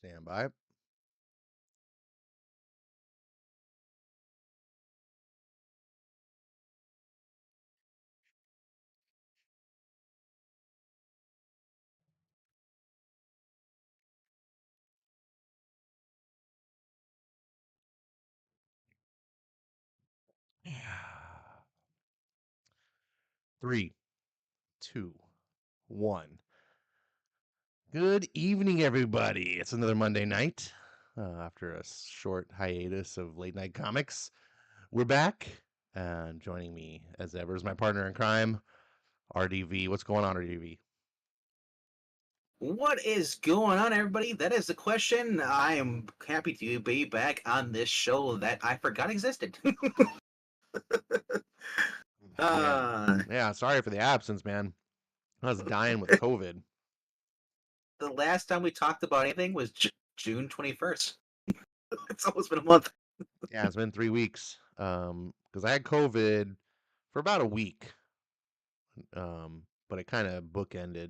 Stand by. Three, two, one. Good evening, everybody. It's another Monday night. After a short hiatus of late night comics, we're back. And joining me, as ever, is my partner in crime, RDV. What's going on, RDV? What is going on, everybody? That is the question. I am happy to be back on this show that I forgot existed. Yeah. uh, Yeah, sorry for the absence, man. I was dying with COVID. the last time we talked about anything was June 21st. It's almost been a month. Yeah, it's been 3 weeks. Because I had COVID for about a week. But it kind of bookended.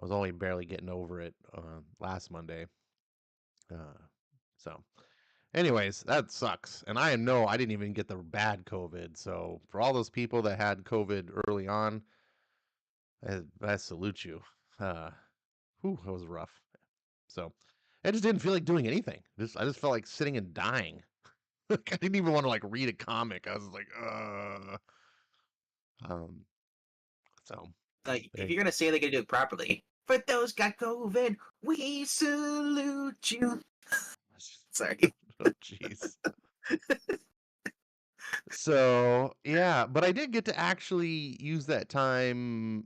I was only barely getting over it last Monday. Uh, so, anyways, that sucks. And I know I didn't even get the bad COVID. So, for all those people that had COVID early on, I salute you. Uh, that was rough. So, I just didn't feel like doing anything. I just felt like sitting and dying. I didn't even want to like read a comic. I was like, um, so Like, if there. you're gonna say they're gonna do it properly, for those got COVID, we salute you. Sorry. Oh, jeez. So yeah, but I did get to actually use that time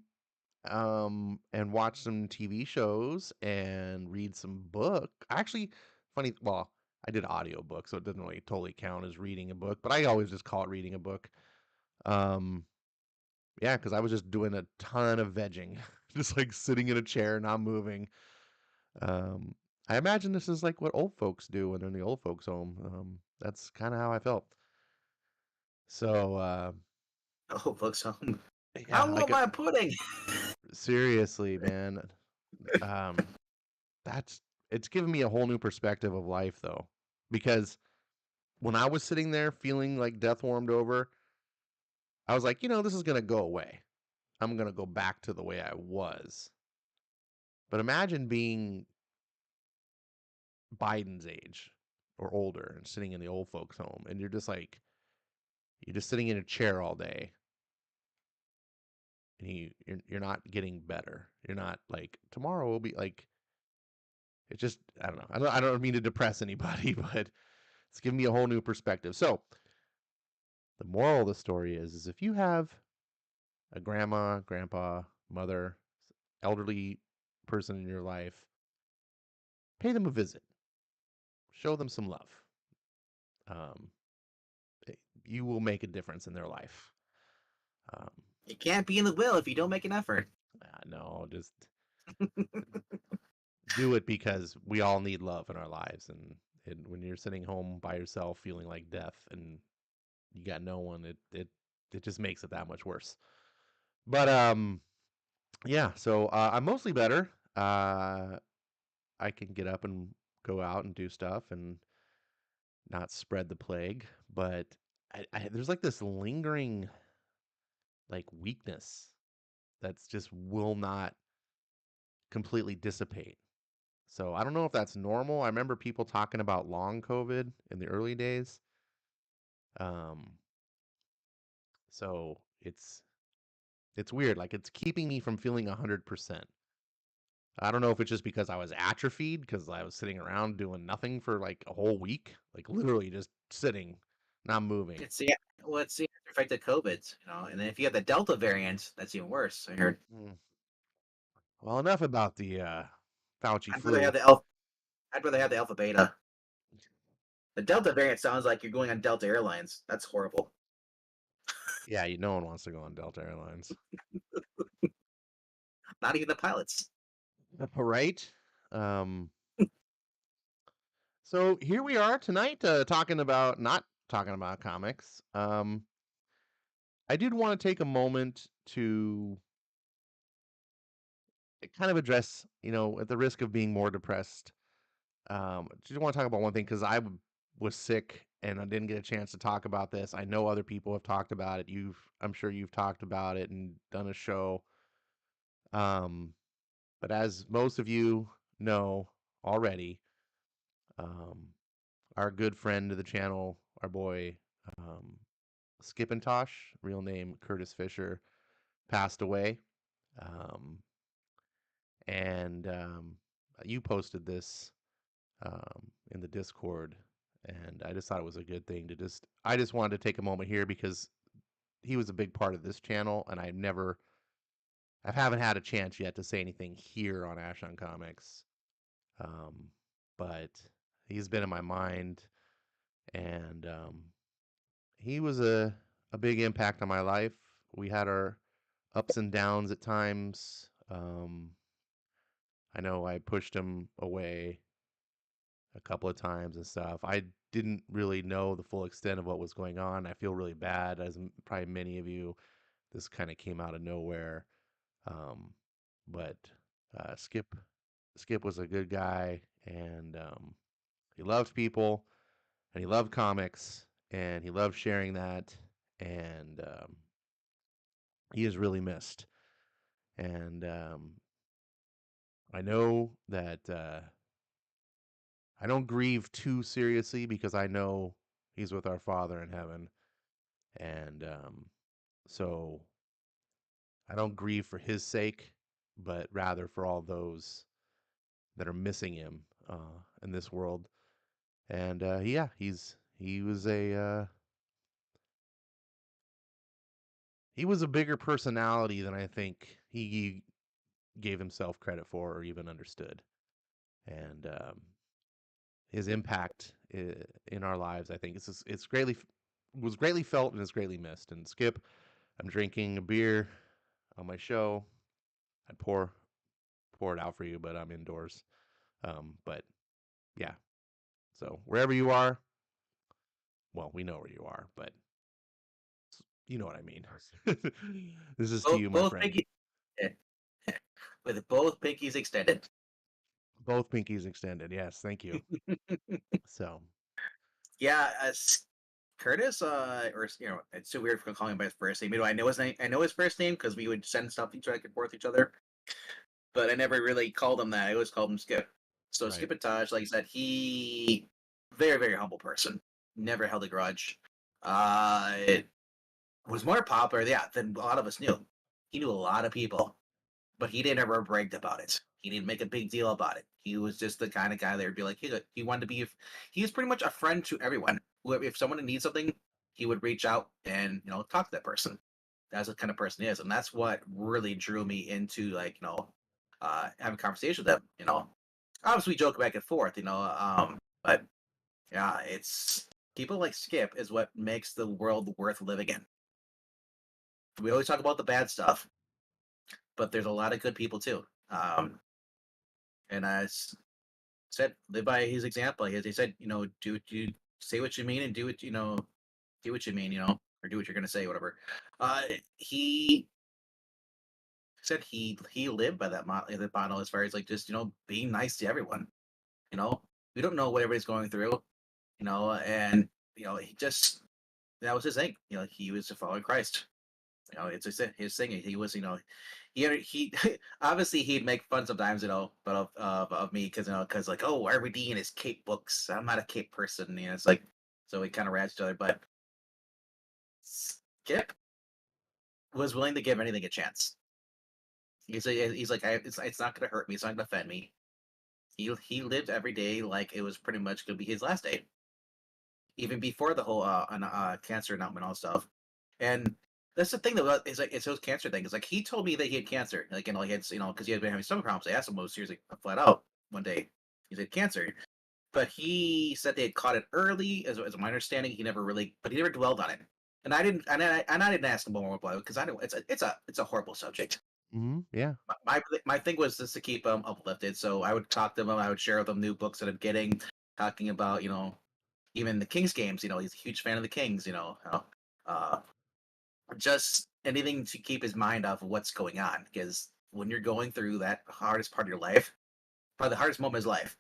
and watch some TV shows and read some book. Actually, funny, well, I did audiobook, so it doesn't really totally count as reading a book, but I always just call it reading a book. Um yeah, because I was just doing a ton of vegging, just like sitting in a chair, not moving. Um I imagine this is like what old folks do when they're in the old folks home. That's kind of how I felt. So Oh, folks home. I yeah, want my pudding. seriously, man. Um, that's it's given me a whole new perspective of life though. Because when I was sitting there feeling like death warmed over, I was like, this is gonna go away. I'm gonna go back to the way I was. But imagine being Biden's age or older and sitting in the old folks' home and you're just sitting in a chair all day and you're not getting better. You're not like tomorrow will be like it just I don't know. I don't mean to depress anybody, but it's given me a whole new perspective. So the moral of the story is if you have a grandma, grandpa, mother, elderly person in your life, pay them a visit, show them some love. Um, you will make a difference in their life. Um, You can't be in the will if you don't make an effort. no, just do it because we all need love in our lives, and when you're sitting home by yourself feeling like death and you got no one, it just makes it that much worse. But yeah, so I'm mostly better. I can get up and go out and do stuff and not spread the plague, but there's like this lingering like weakness that's just will not completely dissipate. So I don't know if that's normal. I remember people talking about long COVID in the early days. Um, so it's weird. Like it's keeping me from feeling 100%. I don't know if it's just because I was atrophied because I was sitting around doing nothing for like a whole week, like literally just sitting, not moving. It's the it's the effect of COVID, and then if you have the Delta variant, that's even worse. I heard. Mm. Well, enough about the Fauci I'd rather flu. have the alpha. I'd rather have the alpha beta. The Delta variant sounds like you're going on Delta Airlines. That's horrible. Yeah, no one wants to go on Delta Airlines, Not even the pilots. right? Um, so here we are tonight, not talking about comics. I did want to take a moment to kind of address, at the risk of being more depressed. Just want to talk about one thing because was sick and I didn't get a chance to talk about this. I know other people have talked about it. I'm sure you've talked about it and done a show. Um, but as most of you know already, um, our good friend of the channel, our boy um, Skip and Tosh, real name Curtis Fisher, passed away. Um, and you posted this in the Discord, and I just thought it was a good thing to I just wanted to take a moment here because he was a big part of this channel, and I haven't had a chance yet to say anything here on Ash on Comics, um, but he's been in my mind, and he was a big impact on my life. We had our ups and downs at times. I know I pushed him away a couple of times and stuff. I didn't really know the full extent of what was going on. I feel really bad, as probably many of you. This kind of came out of nowhere. Um, but Skip was a good guy, and he loved people, and he loved comics, and he loved sharing that, and he is really missed. And I know that I don't grieve too seriously because I know he's with our Father in heaven, and so I don't grieve for his sake, but rather for all those that are missing him in this world. And yeah, he was a bigger personality than I think he gave himself credit for or even understood. And his impact in our lives, I think, it's greatly was greatly felt and is greatly missed. And Skip, I'm drinking a beer on my show. I'd pour it out for you, but I'm indoors. But yeah, so wherever you are, well, we know where you are, but you know what I mean. This is to you, my Both friend. pinky with both pinkies extended. Both pinkies extended. Yes, thank you. So, Yeah, Curtis, or it's so weird for calling him by his first name. I know his name. I know his first name because we would send stuff back and forth each other, but I never really called him that. I always called him Skip. So right. Skip and Taj, like I said, he very very humble person. Never held a grudge. It was more popular, yeah, than a lot of us knew. He knew a lot of people, but he didn't ever bragged about it. He didn't make a big deal about it. He was just the kind of guy that would be like, he wanted to be. He was pretty much a friend to everyone. If someone needs something, he would reach out and talk to that person. That's the kind of person he is, and that's what really drew me into having conversation with him. Obviously we joke back and forth. But yeah, it's people like Skip is what makes the world worth living in. We always talk about the bad stuff, but there's a lot of good people too. And I said, live by his example. He said, do say what you mean and do what do what you mean, or do what you're gonna say, whatever. Uh, he said he lived by that motto as far as like just being nice to everyone. You know, we don't know what everybody's going through. And he just that was his thing. He was a follower of Christ. It's his thing. He was, he obviously he'd make fun sometimes, but of me because like, oh, RVD and his cape books. I'm not a cape person. It's like so we kind of rats each other. But Skip was willing to give anything a chance. He's like, it's not going to hurt me. It's not going to offend me. He lived every day like it was pretty much going to be his last day, even before the whole cancer announcement and all stuff. And that's the thing that is like it's his cancer thing. It's like he told me that he had cancer, like he had because he had been having stomach problems. I asked him most seriously, flat out one day. He said cancer, but he said they had caught it early, as my understanding. But he never dwelled on it. And I didn't ask him more about it because I know it's a horrible subject. Yeah. My thing was just to keep him uplifted. So I would talk to him. I would share with him new books that I'm getting, talking about even the Kings games. He's a huge fan of the Kings. Uh, just anything to keep his mind off of what's going on because when you're going through that hardest part of your life, probably the hardest moment of his life,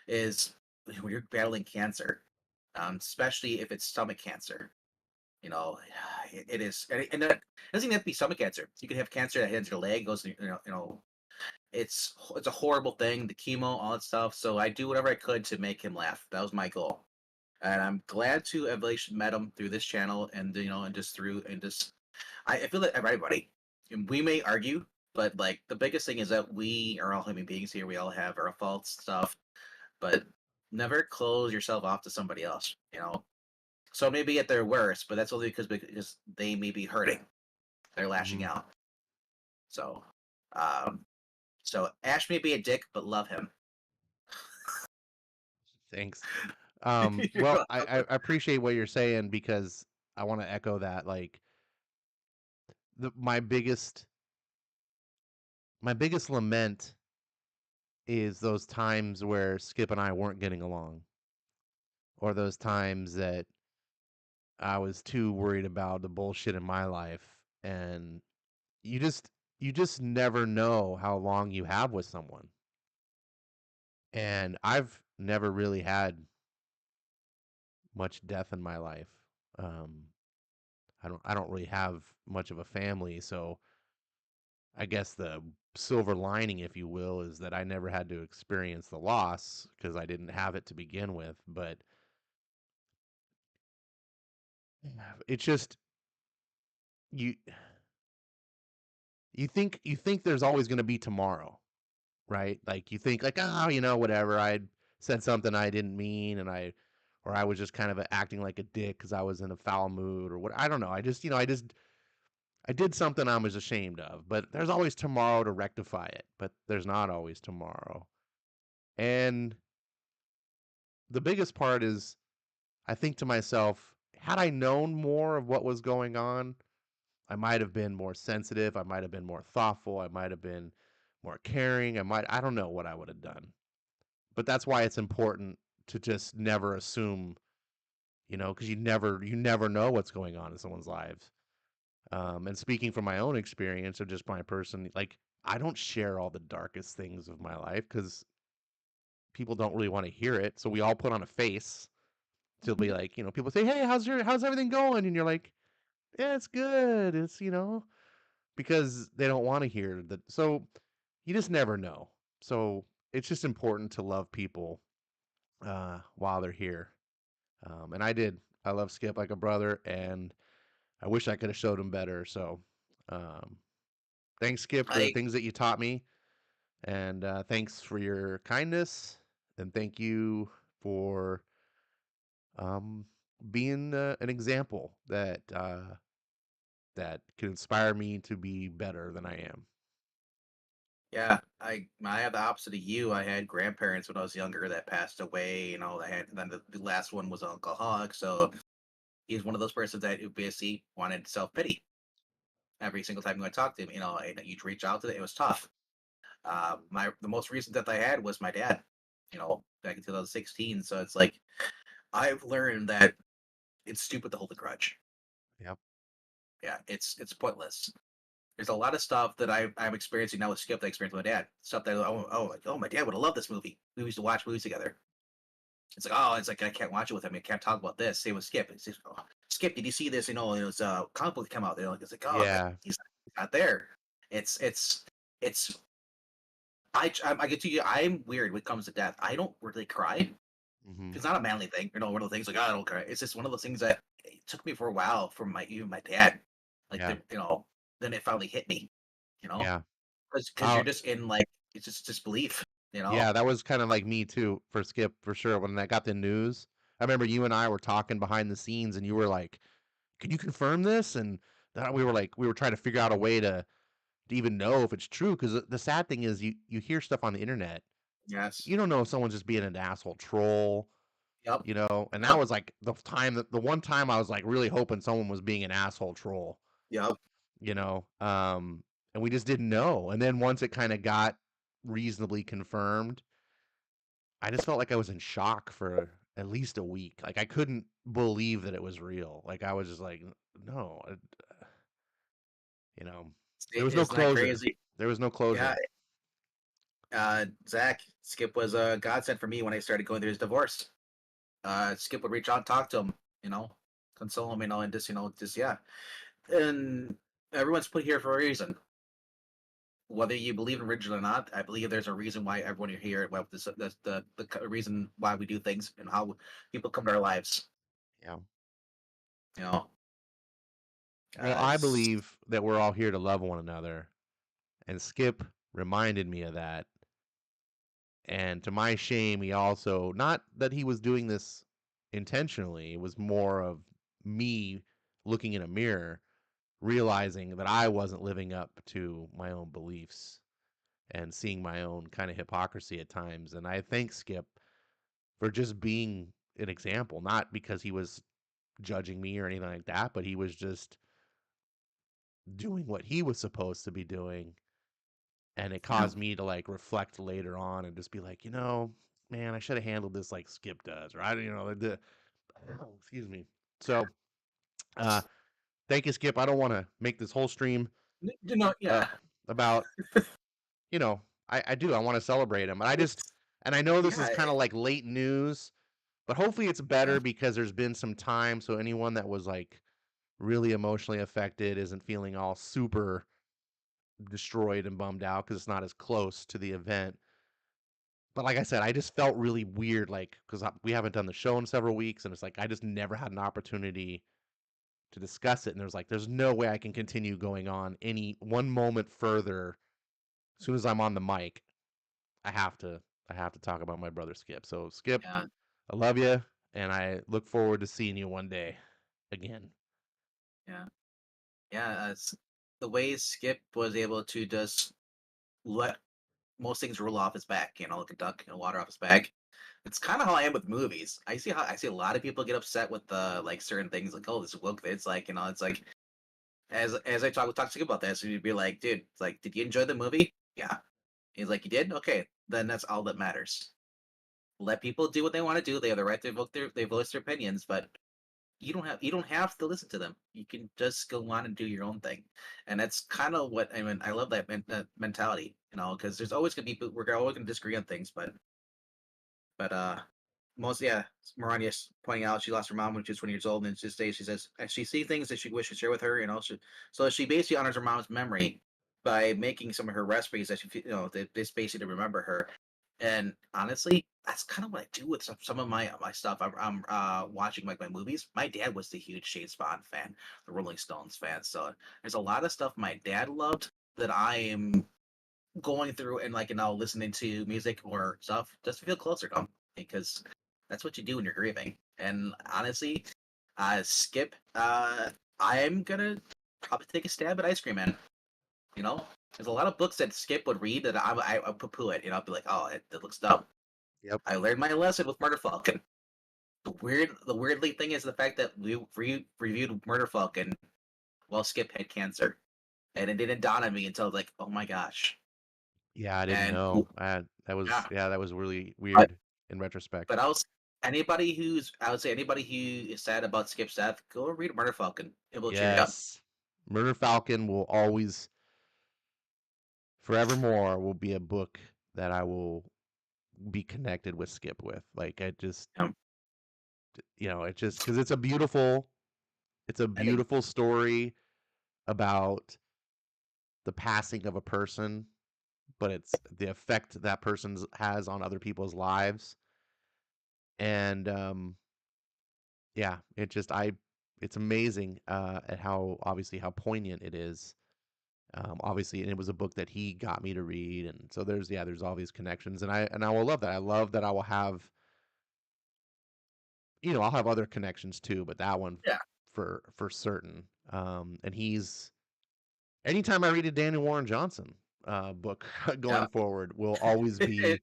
is when you're battling cancer, especially if it's stomach cancer. You know, it is, and that doesn't even have to be stomach cancer. You can have cancer that hits your leg, goes, it's a horrible thing. The chemo, all that stuff. So I do whatever I could to make him laugh. That was my goal, and I'm glad to have like met him through this channel, and and just through and just I feel that everybody, and we may argue, but like the biggest thing is that we are all human beings here. We all have our faults, stuff, but never close yourself off to somebody else. So maybe at their worst, but that's only because they may be hurting. They're lashing Mhm. out. So, um, so Ash may be a dick, but love him. Thanks. You're Well, welcome. I appreciate what you're saying because I want to echo that. Like my biggest lament is those times where Skip and I weren't getting along, or those times that I was too worried about the bullshit in my life, and you just you just never know how long you have with someone. And I've never really had much death in my life. Um, I don't really have much of a family, so I guess the silver lining, if you will, is that I never had to experience the loss because I didn't have it to begin with. But it's just you you think there's always going to be tomorrow, right? Like you think like, oh, whatever. I said something I didn't mean, or I was just kind of acting like a dick because I was in a foul mood or what. I don't know. I did something I was ashamed of, but there's always tomorrow to rectify it. But there's not always tomorrow. And the biggest part is I think to myself, had I known more of what was going on, I might have been more sensitive. I might have been more thoughtful. I might have been more caring. I don't know what I would have done. But that's why it's important to just never assume, because you never know what's going on in someone's lives. And speaking from my own experience or just my person, like I don't share all the darkest things of my life because people don't really want to hear it. So we all put on a face to be like, people say, "Hey, how's everything going?" And you're like, "Yeah, it's good. It's because they don't want to hear that. So you just never know. So it's just important to love people while they're here. And I did. I love Skip like a brother, and I wish I could have showed him better. So um, thanks, Skip, for the I things that you taught me, and thanks for your kindness, and thank you for um, being an example that can inspire me to be better than I am. Yeah, I have the opposite of you. I had grandparents when I was younger that passed away. I had then the last one was an alcoholic. So he's one of those persons that who basically wanted self pity every single time you talk to him. And you'd reach out to it. It was tough. The most recent death I had was my dad. Back in 2016. So it's like I've learned that it's stupid to hold a grudge. Yep. Yeah, it's pointless. There's a lot of stuff that I'm experiencing now with Skip that I experienced with my dad. Stuff that like my dad would have loved this movie. We used to watch movies together. It's like I can't watch it with him. I can't talk about this. Same with Skip. It's just, oh, Skip, did you see this? It was comic book come out. It's like, oh, Yeah. he's not there. It's I get to you. I'm weird when it comes to death. I don't really cry. Hmm. It's not a manly thing. One of the things like, oh, I don't cry. It's just one of those things that it took me for a while from even my dad. Like Yeah. then it finally hit me. You know, Yeah. because you're Oh, just in like it's just disbelief. You know. yeah. That was kind of like me too for Skip for sure. When I got the news, I remember you and I were talking behind the scenes, and you were like, "Can you confirm this?" And we were trying to figure out a way to even know if it's true. Because the sad thing is, you hear stuff on the internet, Yes. you don't know if someone's just being an asshole troll, Yep. and that Yep. was like the one time I was like really hoping someone was being an asshole troll, Yep. you know, um, and we just didn't know. And then once it kind of got reasonably confirmed, I just felt like I was in shock for at least a week. Like I couldn't believe that it was real. Like I was just like, no, you know, there was no Isn't that closure. crazy? There was no Yeah, closure. Zach, Skip was a godsend for me when I started going through his divorce. Skip would reach out and talk to him, you know, console him, and just, just, yeah. And everyone's put here for a reason. Whether you believe in religion or not, I believe there's a reason why everyone are here. Well, the reason why we do things and how people come to our lives. Yeah. You know, Well, I it's, believe that we're all here to love one another, and Skip reminded me of that. And to my shame, he also, not that he was doing this intentionally, it was more of me looking in a mirror, realizing that I wasn't living up to my own beliefs and seeing my own kind of hypocrisy at times. And I thank Skip for just being an example, not because he was judging me or anything like that, but he was just doing what he was supposed to be doing. And it yeah, caused me to like reflect later on and just be like, man, I should have handled this like Skip does, right? Excuse me. So, uh, thank you, Skip. I don't want to make this whole stream uh yeah, about, you know, I do. I want to celebrate him. And it's, and I know this is yeah, kind of like late news, but hopefully it's yeah, better because there's been some time. So anyone that was like really emotionally affected isn't feeling all super destroyed and bummed out because it's not as close to the event. But like I said, I just felt really weird, like because we haven't done the show in several weeks, and it's like I just never had an opportunity to discuss it. And there's no way I can continue going on any one moment further. As soon as I'm on the mic, I have to I have to talk about my brother Skip. So Skip, yeah, I love you, and I look forward to seeing you one day again. yeah, yeah. It's the way Skip was able to just let most things roll off his back, like a duck, water off his back. It's kind of how I am with movies. I see a lot of people get upset with like certain things, like, oh, this woke. It's like, it's like, as I talk to you about this, and you'd be like, dude, it's like, did you enjoy the movie? Yeah. He's like, you did? Okay, then that's all that matters. Let people do what they want to do. They have the right to they voice their opinions, but you don't have to listen to them. You can just go on and do your own thing, and that's kind of what I mean. I love that mentality, because there's always gonna be we're always gonna disagree on things, but most, yeah, Marania's pointing out she lost her mom when she was 20 years old, and she says she sees things that she wishes to share with her. So she basically honors her mom's memory by making some of her recipes that this basically to remember her. And honestly, that's kind of what I do with some of my stuff. I'm watching like my movies. My dad was the huge James Bond fan, the Rolling Stones fan. So there's a lot of stuff my dad loved that I am going through and like listening to music or stuff just to feel closer to them, because that's what you do when you're grieving. And honestly, Skip, I'm gonna probably take a stab at Ice Cream Man. You know, there's a lot of books that Skip would read that I poo poo it. I'd be like, oh, it looks dumb. Yep. I learned my lesson with Murder Falcon. The weirdly thing is the fact that we reviewed Murder Falcon while Skip had cancer, and it didn't dawn on me until like, oh my gosh. Yeah, I didn't And know. yeah, That was really but weird in retrospect. But I would say anybody who is sad about Skip's death, go read Murder Falcon. It will cheer you up. Yes. Murder Falcon will always forevermore will be a book that I will be connected with Skip with. Like I just, Um, it just cuz it's a I think, beautiful story about the passing of a person, but it's the effect that person has on other people's lives. And yeah, it's amazing at how obviously how poignant it is. Obviously, and it was a book that he got me to read, and so there's all these connections, and I will love that. I love that I will have, I'll have other connections too, but that one yeah, for certain. And he's anytime I read a Daniel Warren Johnson book yeah. going forward will always be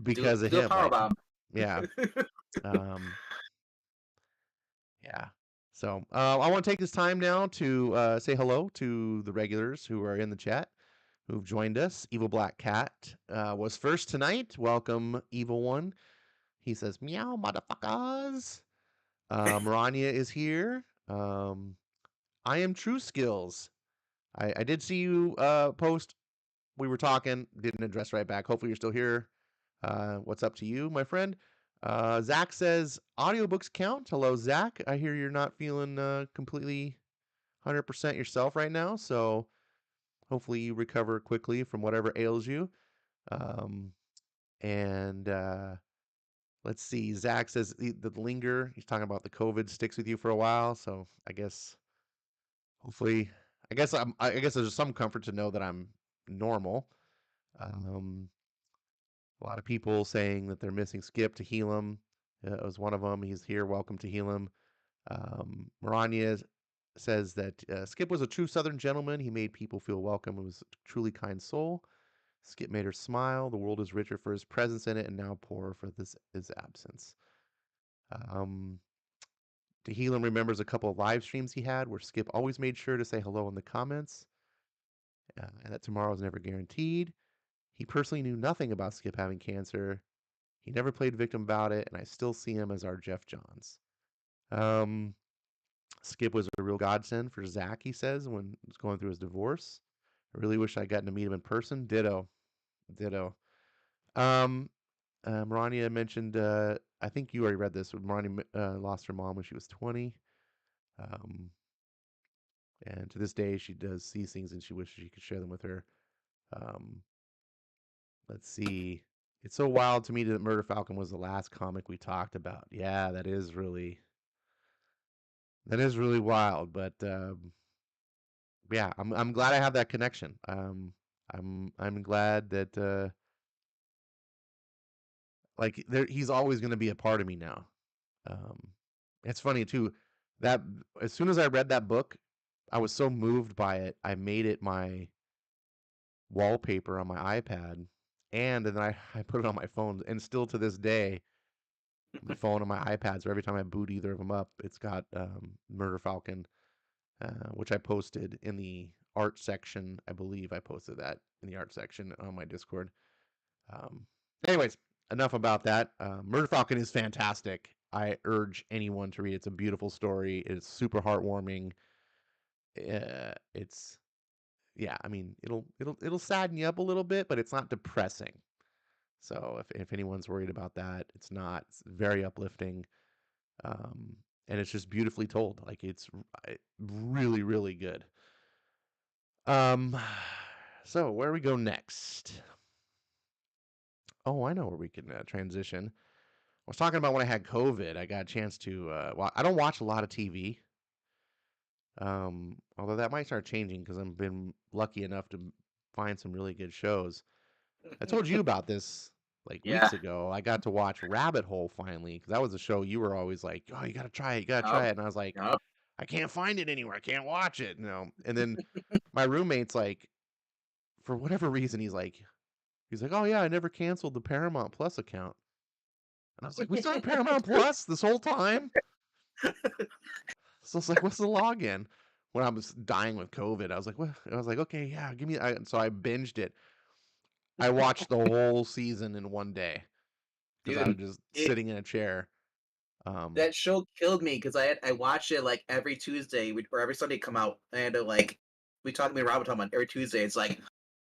because of Do a him. power Like, bomb. yeah, um, yeah. So I want to take this time now to say hello to the regulars who are in the chat who've joined us. Evil Black Cat was first tonight. Welcome, Evil One. He says, meow, motherfuckers. Marania is here. I am True Skills. I did see you post we were talking, didn't address right back. Hopefully you're still here. What's up to you, my friend? Zach says audiobooks count. Hello, Zach. I hear you're not feeling completely 100% yourself right now, so hopefully you recover quickly from whatever ails you. Um, and let's see. Zach says the linger. He's talking about the COVID sticks with you for a while, so I guess hopefully, I guess there's some comfort to know that I'm normal. Um, a lot of people saying that they're missing Skip to heal him. Was one of them. He's here. Welcome to heal him. Marania says that Skip was a true Southern gentleman. He made people feel welcome and was a truly kind soul. Skip made her smile. The world is richer for his presence in it and now poorer for his absence. Um, Him remembers a couple of live streams he had where Skip always made sure to say hello in the comments, and that tomorrow is never guaranteed. He personally knew nothing about Skip having cancer. He never played victim about it, and I still see him as our Jeff Johns. Um, Skip was a real godsend for Zach, he says, when he was going through his divorce. I really wish I'd gotten to meet him in person. Ditto. Ditto. Um, Marania mentioned, I think you already read this, but Marania lost her mom when she was 20. Um, and to this day, she does see things and she wishes she could share them with her. Um, let's see. It's so wild to me that Murder Falcon was the last comic we talked about. Yeah, that is really wild. But yeah, I'm glad I have that connection. I'm glad that like he's always going to be a part of me now. Um, it's funny too that as soon as I read that book, I was so moved by it. I made it my wallpaper on my iPad, and then I put it on my phone. And still to this day, my phone and my iPad. So every time I boot either of them up, it's got Murder Falcon, which I posted in the art section. I believe I posted that in the art section on my Discord. Um, anyways, enough about that. Murder Falcon is fantastic. I urge anyone to read it. It's a beautiful story. It's super heartwarming. It's yeah. I mean, it'll sadden you up a little bit, but it's not depressing. So if anyone's worried about that, it's not. It's very uplifting, um, and it's just beautifully told. Like it's really really good. Um, so where we go next? Oh, I know where we can transition. I was talking about when I had COVID. I got a chance to. Well, I don't watch a lot of TV. Although that might start changing because I've been lucky enough to find some really good shows. I told you about this like Yeah. weeks ago. I got to watch Rabbit Hole finally because that was a show you were always like, "Oh, you got to try it, you got to Yep. try it," and I was like, Yep. "I can't find it anywhere. I can't watch it." And then my roommate's like, for whatever reason, he's like, "Oh yeah, I never canceled the Paramount Plus account," and I was like, "We still have Paramount Plus this whole time." So it's like, "What's the login?" When I was dying with COVID, I was like, "What?" I was like, "Okay, yeah, give me." So I binged it. I watched the whole season in one day because I was Dude, just it sitting in a chair. Um, that show killed me because I watched it like every Tuesday or every Sunday come out. I had to like we talked to me and Robert talking about every Tuesday. It's like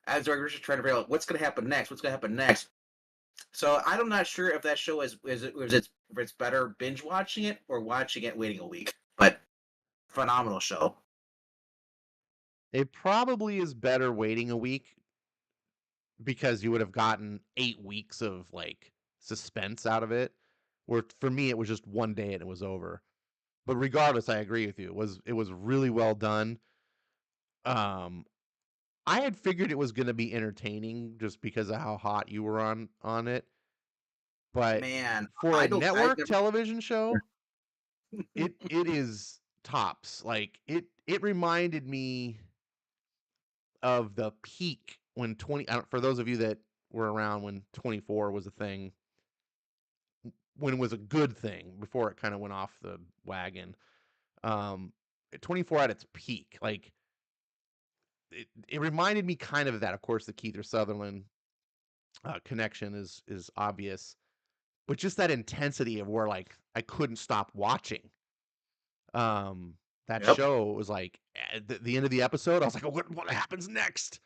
as we're just trying to figure out what's gonna happen next, what's gonna happen next. So I'm not sure if that show if it's better binge watching it or watching it waiting a week. But phenomenal show. it probably is better waiting a week because you would have gotten 8 weeks of like suspense out of it. Where for me, it was just one day and it was over. But regardless, I agree with you. It was really well done. Um, I had figured it was going to be entertaining just because of how hot you were on it. But Man, for I a don't I network never television show, it is tops. Like it reminded me of the peak when 20 for those of you that were around when 24 was a thing, when it was a good thing before it kind of went off the wagon. Um 24 at its peak. Like it reminded me kind of that. Of course, the Keith Sutherland connection is obvious, but just that intensity of where like I couldn't stop watching. Um, that Yep. show was like at the end of the episode, I was like, "Oh, what happens next?"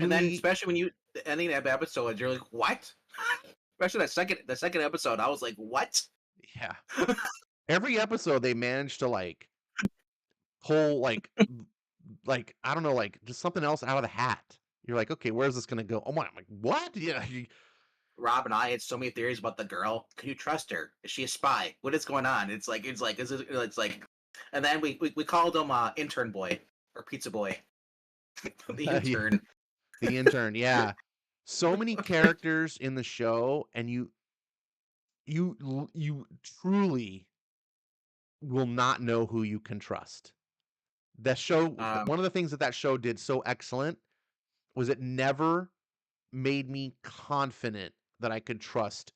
And then really, especially when you the ending of the episode, you're like, what? Especially the second episode, I was like, what? yeah. Every episode they managed to like pull like I don't know, like just something else out of the hat. You're like, okay, where's this gonna go? Oh my, I'm like, what? Yeah, Rob and I had so many theories about the girl. Can you trust her? Is she a spy? What is going on? It's like, and then we called him intern boy or pizza boy, the yeah, intern. the intern. Yeah, so many characters in the show, and you truly will not know who you can trust. That show, Um, one of the things that that show did so excellent was it never made me confident that I could trust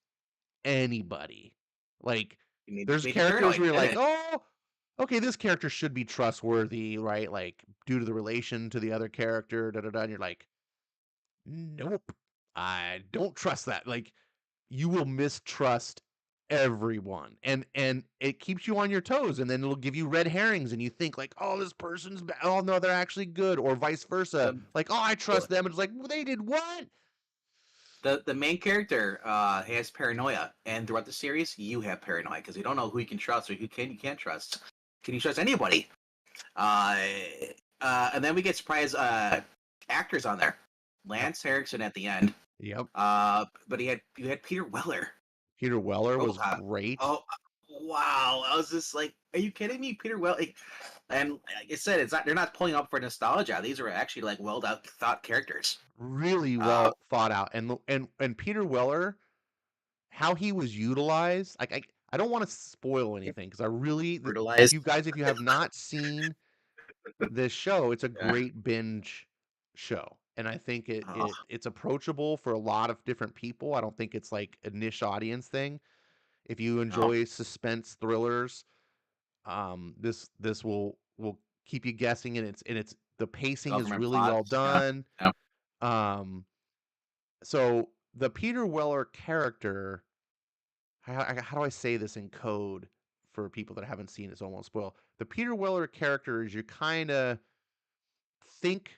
anybody. Like, there's made me characters paranoid, where you're didn't like, it? oh, okay, this character should be trustworthy, right? Like, due to the relation to the other character, da da da. And you're like, nope, I don't trust that. Like, you will mistrust everyone, and it keeps you on your toes, and then it'll give you red herrings, and you think like, oh, this person's bad. Oh no, they're actually good, or vice versa. The Like, oh, I trust them, and it's like, well, they did what? the main character has paranoia, and throughout the series, you have paranoia because you don't know who you can trust or you can't trust. Can you trust anybody? Uh, and then we get surprise actors on there. Yep. Lance Henriksen at the end. Yep. But you had Peter Weller, Peter Weller was RoboCop. great. Oh wow! I was just like, are you kidding me, Peter Weller? Like, and like I said, it's not they're not pulling up for nostalgia. These are actually like well thought characters. Really Uh, well thought out, and Peter Weller, how he was utilized. Like, I don't want to spoil anything because I really, brutalized. you guys, if you have not seen this show, it's a Yeah. great binge show, and I think Oh, it's approachable for a lot of different people. I don't think it's like a niche audience thing. If you no, enjoy suspense thrillers, this will keep you guessing, and it's the pacing is government really well plots. Yeah. done. Yeah. Um, so the Peter Weller character, how do I say this in code for people that haven't seen it, so I won't spoil. The Peter Weller character is you kind of think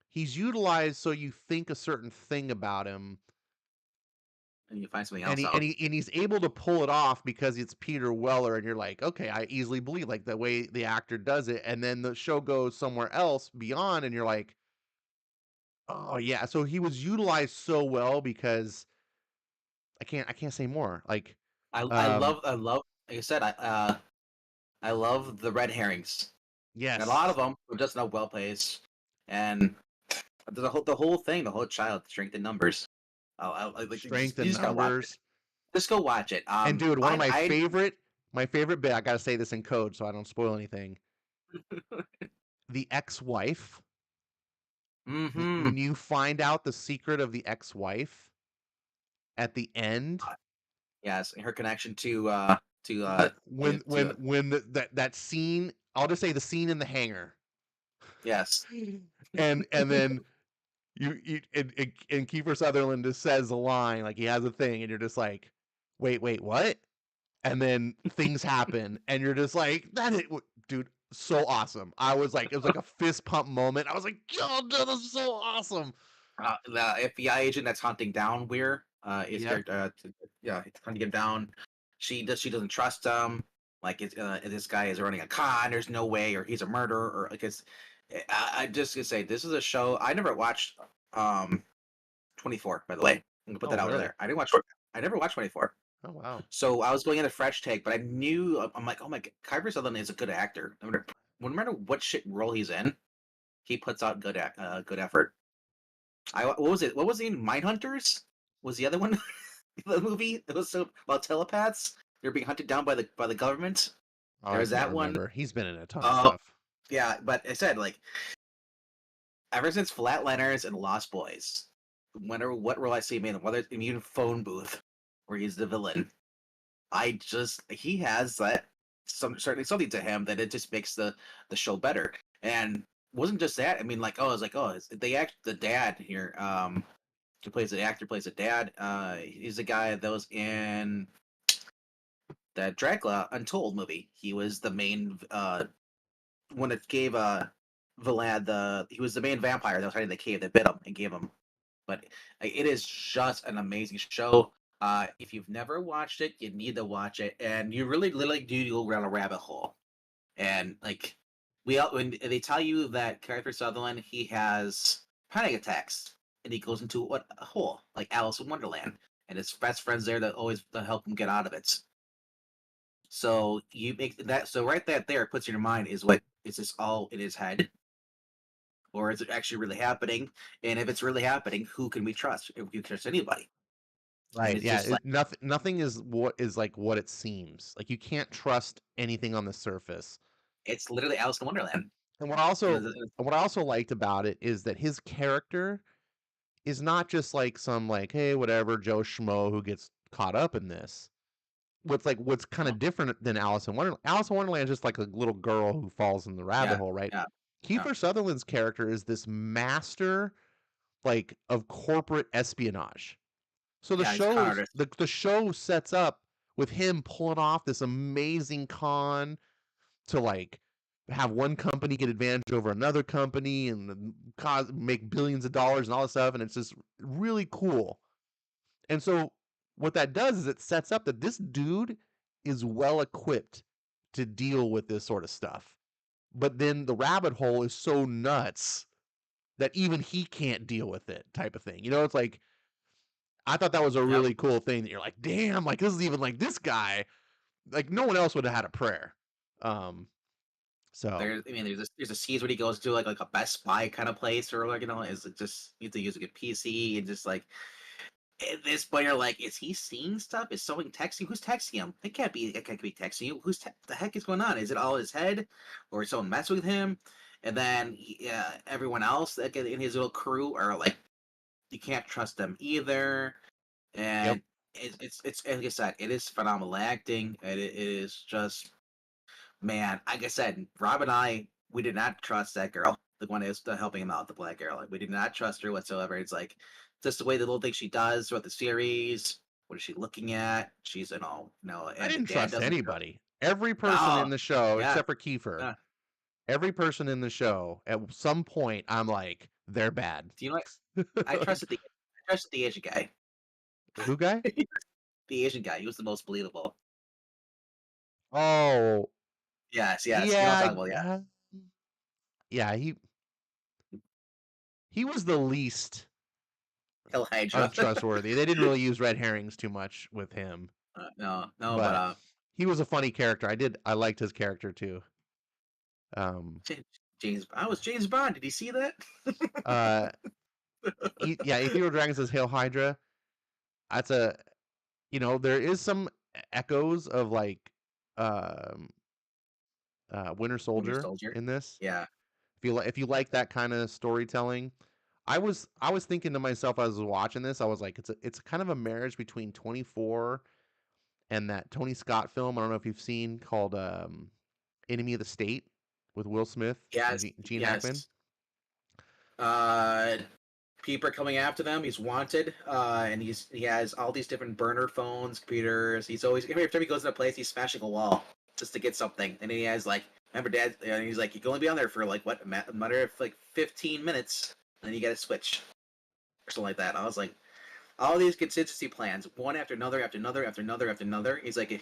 he's utilized so you think a certain thing about him, And you find something and else he and out. he and he's able to pull it off because it's Peter Weller, and you're like, okay, I easily believe like the way the actor does it, and then the show goes somewhere else beyond, and you're like, oh yeah, so he was utilized so well because I can't say more. Like, um, I love like I said I love the red herrings. And a lot of yes, them are just not well placed. And the whole thing, the whole child strength in numbers. Like strength you and just gotta watch it. numbers. Just go watch it. And dude, one of I my favorite bit, I gotta say this in code so I don't spoil anything. The ex-wife, mm-hmm. when you find out the secret of the ex-wife at the end, Yes, her connection to that scene, I'll just say the scene in the hangar. yes. And then you and Kiefer Sutherland just says a line, like he has a thing, and you're just like, wait, what? And then things happen, and you're just like, dude, so awesome. I was like, it was like a fist pump moment. I was like, yo, dude, this is so awesome. The FBI agent that's hunting down Weir, is Yep. character, yeah, hunting him down. She doesn't trust him. Like this guy is running a con. There's no way, or he's a murderer, or like it's. I just gonna say this is a show I never watched. 24, by the way. I'm gonna put Oh, that out really? there. I never watched 24. Oh, wow. So I was going in a fresh take, but I knew I'm like, oh my, Kiefer Sutherland is a good actor. No matter what shit role he's in, he puts out good effort. What was it? What was the Mindhunters? Was the other one the movie? It was so about telepaths. They're being hunted down by the government. Oh, There I was can't that one. remember. He's been in a ton of Uh, stuff. yeah, but I said like ever since Flatliners and Lost Boys, whenever what role I see him in, whether it's even Phone Booth, where he's the villain, he has that certainly something to him that it just makes the show better. And wasn't just that. I mean, like, oh, I was like, oh, the dad here, who plays the actor plays the dad. He's the guy that was in that Dracula Untold movie. He was the main when it gave Vlad, the he was the main vampire that was hiding in the cave that bit him and gave him. But it is just an amazing show. If you've never watched it, you need to watch it, and you really, literally do go around a rabbit hole. And like when they tell you that character Sutherland, he has panic attacks, and he goes into what a hole like Alice in Wonderland, and his best friends there that always to help him get out of it. So you make that so right that there puts in your mind is what is this all in his head, or is it actually really happening? And if it's really happening, who can we trust? If you trust anybody, and Right. it's Yeah. just like Nothing is what is like what it seems. Like you can't trust anything on the surface. it's literally Alice in Wonderland. And And it's- what I also liked about it is that his character is not just like some like, hey, whatever, Joe Schmo who gets caught up in this. What's kind oh, of different than Alice in Wonderland. Alice in Wonderland is just like a little girl who falls in the rabbit yeah, hole, right? yeah, yeah, Kiefer Sutherland's character is this master like of corporate espionage. So yeah. He's a con artist. the show sets up with him pulling off this amazing con to like have one company get advantage over another company and cause make billions of dollars and all this stuff, and it's just really cool. And so what that does is it sets up that this dude is well equipped to deal with this sort of stuff. But then the rabbit hole is so nuts that even he can't deal with it, type of thing. You know, it's like I thought that was a Yep. really cool thing that you're like, damn, like this is even like this guy, like no one else would have had a prayer. Um, so There's, I mean, there's a scenes when he goes to like a Best Buy kind of place, or like is it just needs to use like a PC and just like at this point you're like, is he seeing stuff? Is someone texting? Who's texting him? It can't be texting you. The heck is going on? Is it all his head, or is someone messing with him? And then everyone else like in his little crew are like, you can't trust them either. yep, And it's like I said, it is phenomenal acting, and it is just man. Like I said, Rob and I, we did not trust that girl, the one who's helping him out, the black girl. Like, we did not trust her whatsoever. It's like just the way the little things she does throughout the series. What is she looking at? She's in all no, I and the didn't dad trust doesn't. anybody. Every person Oh, in the show, yeah, except for Kiefer, yeah. every person in the show, at some point, I'm like, they're bad. Do you know what? Like, I trusted the Asian guy. the who guy? The Asian guy. He was the most believable. Oh, Yes, yes. You know what I'm yeah, talking about? Yeah. yeah. He was the least Hill Hydra. untrustworthy. They didn't really use red herrings too much with him, No, no, but but he was a funny character. I liked his character too. Um, James. I was James Bond. Did you see that? uh, yeah, Ethereal Dragon says Hail Hydra. That's a there is some echoes of like um Winter Winter Soldier Soldier. in this. Yeah. If you like that kind of storytelling, I was thinking to myself as I was watching this, I was like, it's kind of a marriage between 24 and that Tony Scott film. I don't know if you've seen called Enemy of the State with Will Smith and Yes. Gene Hackman. Yes. Uh, people are coming after them. He's wanted, and he has all these different burner phones, computers. He's always every time he goes in a place, he's smashing a wall just to get something. And then he has like, remember, Dad? And he's like, you can only be on there for like what a matter of like 15 minutes, and then you got to switch or something like that. I was like, all these contingency plans, one after another, after another, after another, after another. He's like,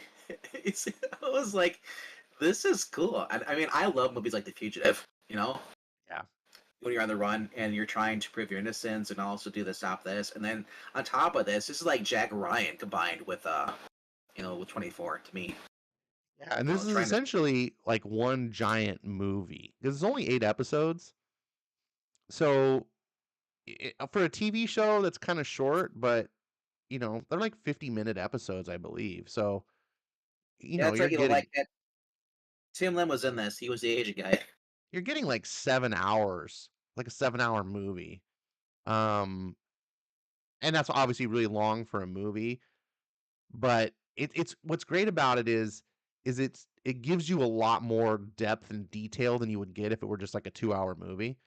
it's. I was like, this is cool. I mean, I love movies like The Fugitive. You know, Yeah. when you're on the run and you're trying to prove your innocence and also do this, stop this, and then on top of this is like Jack Ryan combined with with 24 to me. Yeah, and this is Trying to essentially like one giant movie because it's only 8 episodes. So for a TV show that's kind of short, but they're like 50-minute episodes, I believe. So yeah, it's you're like like getting that. Tim Lim was in this. He was the Asian guy. like 7 hours, like a 7-hour movie. Um, and that's obviously really long for a movie, but it's what's great about it is it gives you a lot more depth and detail than you would get if it were just like a 2-hour movie.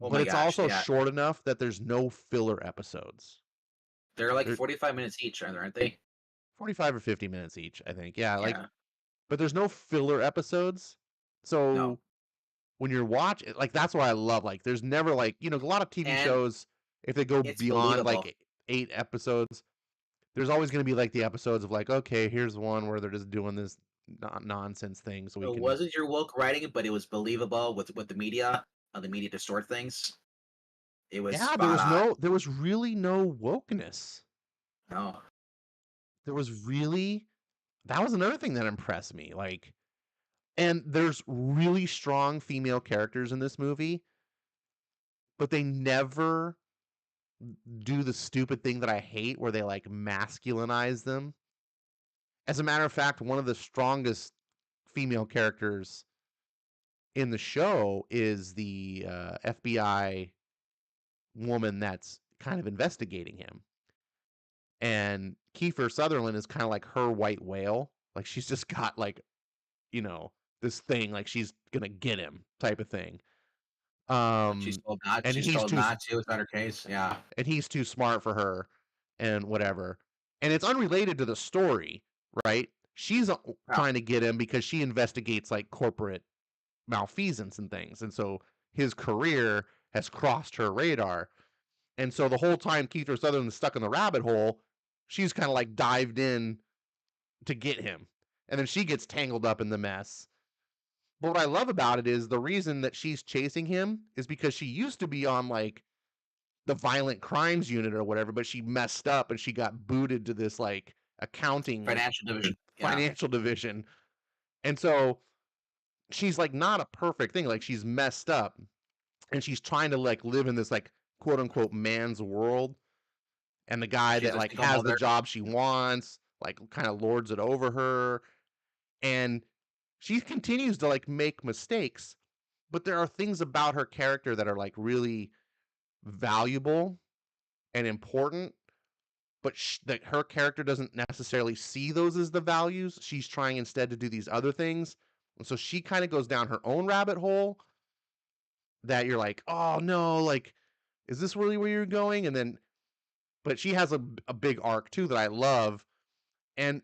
Oh But my it's gosh, also yeah, short enough that there's no filler episodes. they're like They're 45 minutes each, aren't they? 45 or 50 minutes each, I think. Yeah, like Yeah, but there's no filler episodes. no, So when you're watching, like that's what I love. Like, there's never like a lot of TV And shows if they go it's beyond like believable. 8 episodes, there's always going to be like the episodes of like, okay, here's one where they're just doing this nonsense thing, so we It can. wasn't your woke writing, but it was believable with the media. The media distort things. It was Yeah, spot on. there was really no wokeness. No, There was really that was another thing that impressed me. Like, and there's really strong female characters in this movie, but they never do the stupid thing that I hate where they like masculinize them. As a matter of fact, one of the strongest female characters in the show is the FBI woman that's kind of investigating him. And Kiefer Sutherland is kind of like her white whale. Like, she's just got like, you know, this thing, like she's gonna get him type of thing. but she's told not. And She's told not to. It's not her case. Yeah. he's too smart for her and whatever. And it's unrelated to the story, right? She's No. trying to get him because she investigates like corporate malfeasance and things. And so his career has crossed her radar. And so the whole time Kiefer Sutherland is stuck in the rabbit hole, she's kind of like dived in to get him. And then she gets tangled up in the mess. But what I love about it is the reason that she's chasing him is because she used to be on like the violent crimes unit or whatever, but she messed up and she got booted to this like accounting Financial division. Yeah. financial division. And so she's like not a perfect thing. Like, she's messed up and she's trying to like live in this like quote unquote man's world. And the guy She's that a like single has the mother. job she wants, like kind of lords it over her. And she continues to like make mistakes, but there are things about her character that are like really valuable and important, but that her character doesn't necessarily see those as the values. She's trying instead to do these other things. And so she kind of goes down her own rabbit hole that you're like, oh no, like, is this really where you're going? And then, but she has a big arc too that I love. And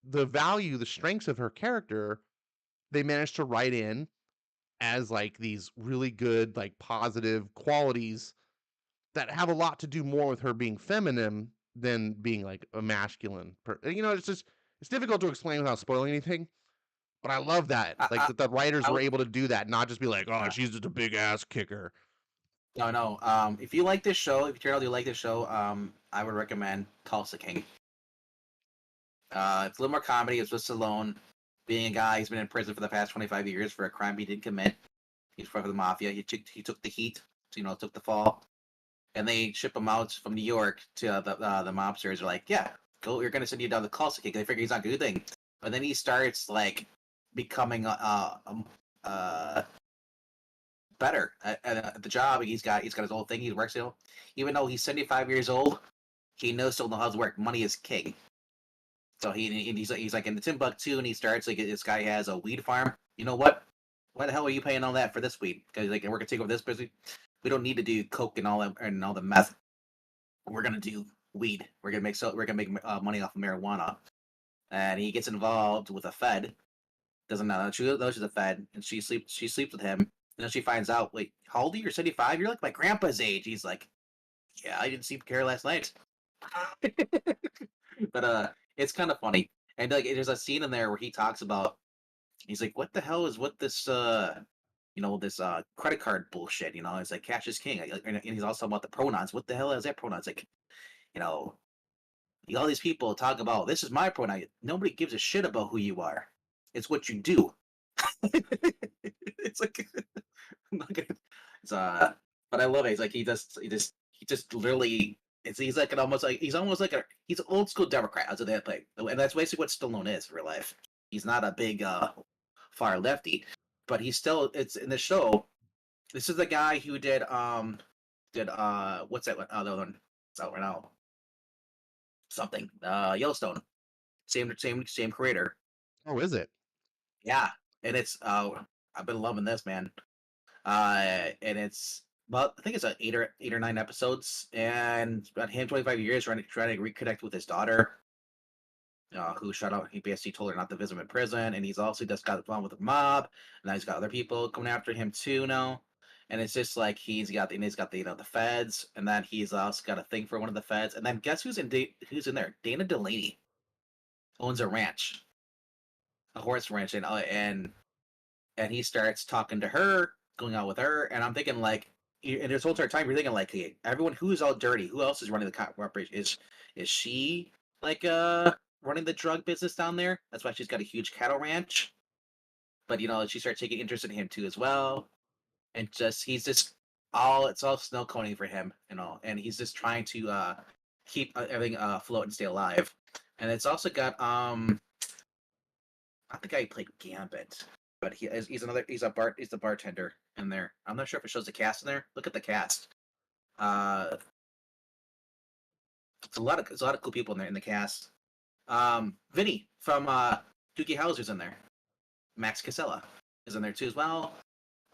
the strengths of her character, they managed to write in as like these really good, like positive qualities that have a lot to do more with her being feminine than being like a masculine. It's just it's difficult to explain without spoiling anything. But I love that, I, like I, that the writers I were would. able to do that, not just be like, oh, Yeah. she's just a big ass kicker. No, no. If you like this show, if you turn out you like this show, I would recommend Tulsa King. It's a little more comedy. It's with Stallone being a guy. He's been in prison for the past 25 years for a crime he didn't commit. He's part of the mafia. He took the heat. Took the fall, and they ship him out from New York to the mobsters. They're like, yeah, go. We're gonna send you down to Tulsa King. They figure he's not gonna do anything, but then he starts like becoming better at the job. He's got his old thing. He works. Even though he's 75 years old, he still knows how to work. Money is king. So he's like in the Timbuktu, and he starts like this guy has a weed farm. You know what? Why the hell are you paying all that for this weed? Because like we're gonna take over this business. We don't need to do coke and all that and all the meth. We're gonna do weed. We're gonna make money off of marijuana. And he gets involved with a Fed. Doesn't know she's a Fed, and she sleeps with him. And then she finds out, wait, how old are you? You're 75. You're like my grandpa's age. He's like, yeah, I didn't sleep with Kara last night. But it's kind of funny. And like there's a scene in there where he talks about he's like, what the hell is what this this credit card bullshit, it's like cash is king. And he's also about the pronouns. What the hell is that pronouns? Like, you know, all these people talk about this is my pronoun. Nobody gives a shit about who you are. It's what you do. It's like I'm not gonna, it's but I love it. He's like he just literally he's like he's almost like he's an old school Democrat. That's what they play, and that's basically what Stallone is in real life. He's not a big far lefty, but he's still it's in the show. This is the guy who did what's that one? The other one. It's out right now. Something Yellowstone. Same creator. Oh, is it? Yeah, and it's I've been loving this, man. And it's well, I think it's 8 or 9 episodes, and it's about him 25 years trying to reconnect with his daughter. who shut up. He basically told her not to visit him in prison, and he's also just got involved with the mob. And now he's got other people coming after him too now. And it's just like he's got the the feds, and then he's also got a thing for one of the feds. And then guess who's in there? Dana Delaney owns a ranch, a horse ranch, and he starts talking to her, going out with her, and I'm thinking like, and this whole entire time you're thinking like, hey, everyone who's all dirty, who else is running the corporation? Is she like running the drug business down there? That's why she's got a huge cattle ranch. But she starts taking interest in him too as well, and just he's just all it's all snow coning for him, and he's just trying to keep everything afloat and stay alive. And it's also got not the guy who played Gambit, but he's the bartender in there. I'm not sure if it shows the cast in there. Look at the cast. Uh, it's a lot of cool people in there in the cast. Vinny from Doogie Howser's in there. Max Casella is in there too as well.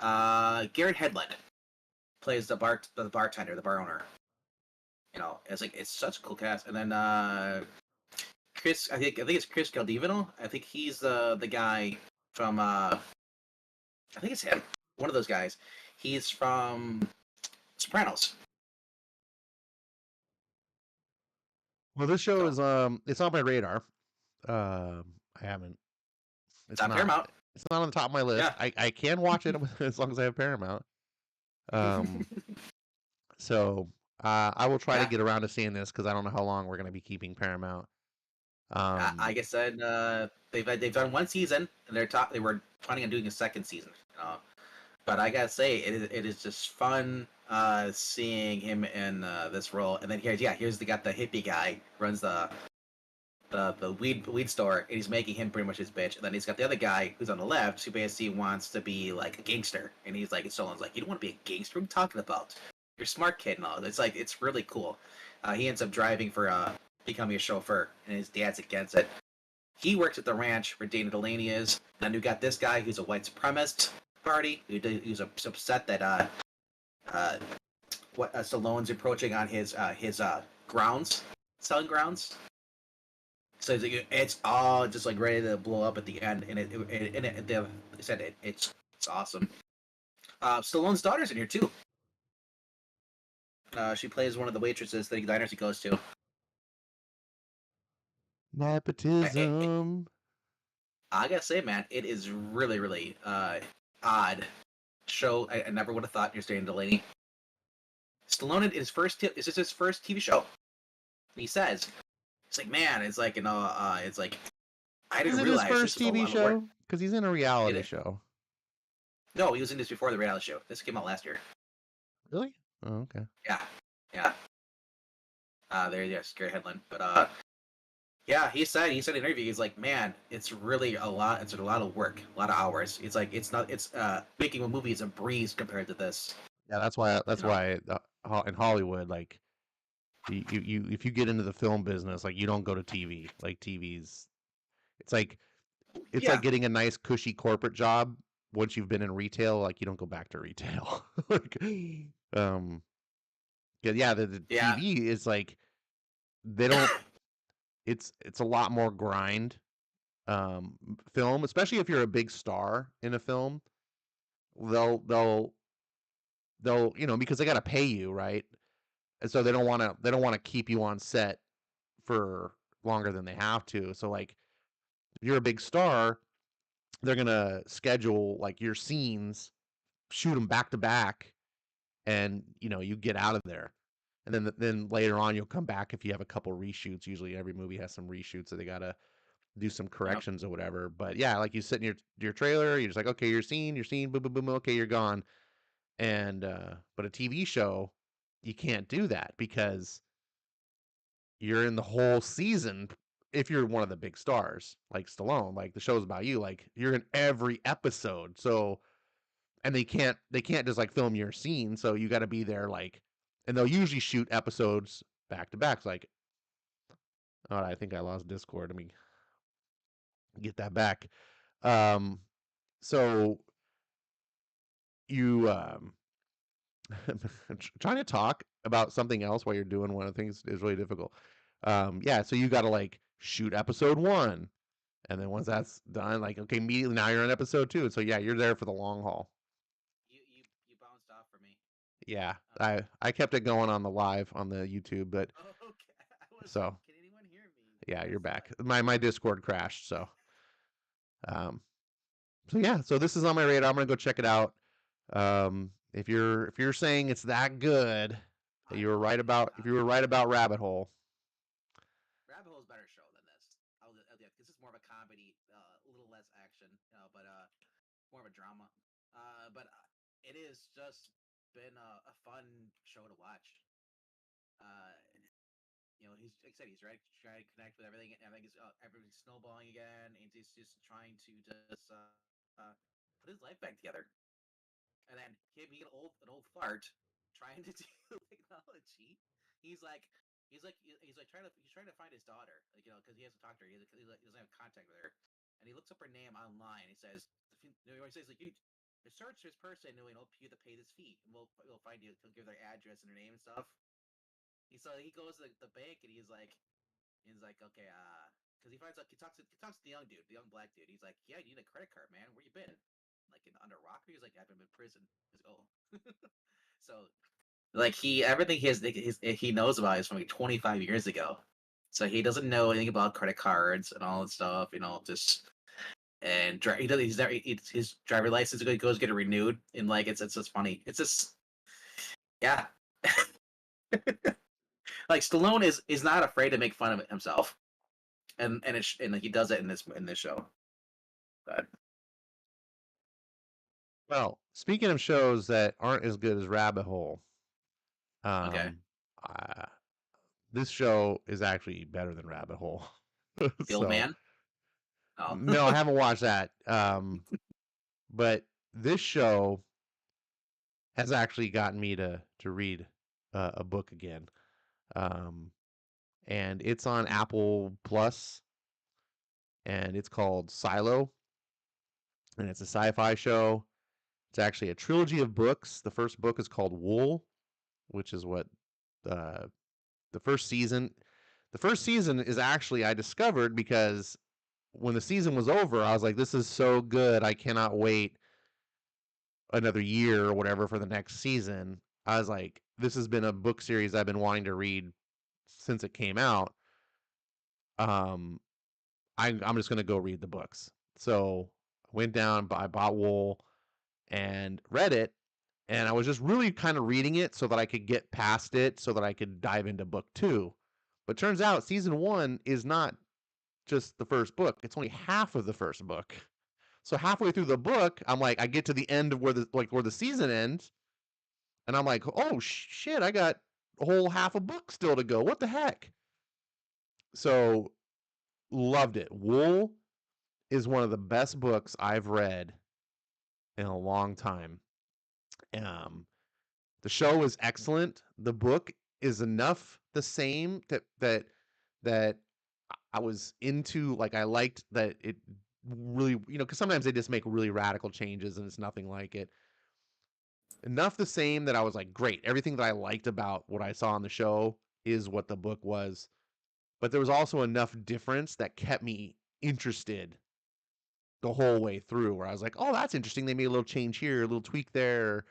Garrett Hedlund plays the bartender, the bar owner. It's such a cool cast. And then Chris, I think it's Chris Galdivino. I think he's the guy from I think it's him. One of those guys. He's from Sopranos. Well, this show So is it's on my radar. I haven't. it's It's on not. Paramount. It's not on the top of my list. Yeah. I can watch it as long as I have Paramount. Um, so I will try to Yeah. get around to seeing this because I don't know how long we're gonna be keeping Paramount. Like I said, they've done one season, and they were planning on doing a second season. But I gotta say, it is just fun seeing him in this role. And then here's got the hippie guy runs the weed store, and he's making him pretty much his bitch. And then he's got the other guy who's on the left who basically wants to be like a gangster, and he's like, and Stallone like, you don't want to be a gangster. What are you talking about? You're a smart kid and all. It's really cool. He ends up driving for becoming a chauffeur, and his dad's against it. He works at the ranch where Dana Delaney is. Then we got this guy who's a white supremacist party who's upset that uh, Stallone's approaching on his grounds, selling grounds. So it's all just like ready to blow up at the end, and they said it's awesome. Stallone's daughter's in here too. She plays one of the waitresses the diners he goes to. Nepotism. I gotta say, man, it is really, really odd show. I never would have thought you're staying Delaney. Stallone in his first is this his first TV show? And he says, "It's like, man, it's like it's like I Is didn't it his realize first this was a TV lot of work." show? Because he's in a reality show. No, he was in this before the reality show. This came out last year. Really? Oh, okay. Yeah, yeah. There's Gary Hedlund, but yeah, he said in an interview, he's like, man, it's really a lot. It's a lot of work, a lot of hours. It's like it's not. It's making a movie is a breeze compared to this. Yeah, that's why. That's why in Hollywood, like you if you get into the film business, like you don't go to TV. Like TV's, it's like Yeah, getting a nice cushy corporate job once you've been in retail. Like you don't go back to retail. Like, um, yeah, the yeah, TV is like they don't. It's a lot more grind. Film, especially if you're a big star in a film, they'll they'll because they got to pay you, right? And so they don't want to keep you on set for longer than they have to. So like if you're a big star, they're gonna schedule like your scenes, shoot them back to back, and you get out of there. And then later on you'll come back if you have a couple reshoots. Usually every movie has some reshoots, so they gotta do some yep, corrections or whatever. But yeah, like you sit in your trailer, you're just like, okay, you're seen, boom, boom, boom, okay, you're gone. And but a TV show, you can't do that because you're in the whole season. If you're one of the big stars like Stallone, like the show's about you, like you're in every episode. So and they can't just like film your scene, so you got to be there like, and they'll usually shoot episodes back to back. Like, oh, I think I lost Discord. Let me get that back. Um, so you trying to talk about something else while you're doing one of the things is really difficult. Yeah, so you got to like shoot episode 1. And then once that's done, like, okay, immediately now you're on episode 2. So yeah, you're there for the long haul. You bounced off for me. Yeah, Uh, I kept it going on the live on the YouTube, but oh, okay. I was like, so can anyone hear me? yeah, you're Because back. My Discord crashed, um so yeah, so this is on my radar. I'm gonna go check it out. If you're saying it's that good, I you were will right highly about if you were right about Rabbit Hole. Rabbit Hole's a better show than this. Yeah, this is more of a comedy, a little less action, but more of a drama. But it is just been a fun show to watch. He's like I said, he's trying to connect with everything. Everything's snowballing again, and he's just trying to just put his life back together. And then him being an old fart trying to do technology. He's like he's trying to find his daughter, because he hasn't talked to her. He doesn't have contact with her, and he looks up her name online. He says, he says like you search this person, you have to pay this fee, and we'll find you. He'll give their address and their name and stuff. He goes to the bank, and he's like okay, because he talks to the young dude, the young black dude. He's like, yeah, you need a credit card, man. Where you been? Like under rock? He's like, I've been in prison. He's like, oh. So like everything he knows about is from like 25 years ago. So he doesn't know anything about credit cards and all that stuff. Just and he does. His driver license goes get it renewed, and like it's just funny. It's just yeah. Like Stallone is not afraid to make fun of himself, and he does it in this show. But Well, speaking of shows that aren't as good as Rabbit Hole, okay, um, uh, this show is actually better than Rabbit Hole. the old So man. Oh, no, I haven't watched that. But this show has actually gotten me to read a book again. Um, and it's on Apple Plus, and it's called Silo, and it's a sci-fi show. It's actually a trilogy of books. The first book is called Wool, which is what uh, the first season. The first season is actually I discovered because when the season was over, I was like, "This is so good! I cannot wait another year or whatever for the next season." I was like, "This has been a book series I've been wanting to read since it came out." Um, I'm just gonna go read the books. So I went down, I bought Wool and read it, and I was just really kind of reading it so that I could get past it, so that I could dive into book 2. But turns out season 1 is not just the first book; it's only half of the first book. So halfway through the book, I'm like, I get to the end of where the season ends, and I'm like, oh shit, I got a whole half a book still to go. What the heck? So loved it. Wool is one of the best books I've read in a long time. Um, the show is excellent. The book is enough the same that I was into. Like I liked that it really, because sometimes they just make really radical changes and it's nothing like it. Enough the same that I was like, great. Everything that I liked about what I saw on the show is what the book was. But there was also enough difference that kept me interested the whole way through, where I was like, oh, that's interesting. They made a little change here, a little tweak there,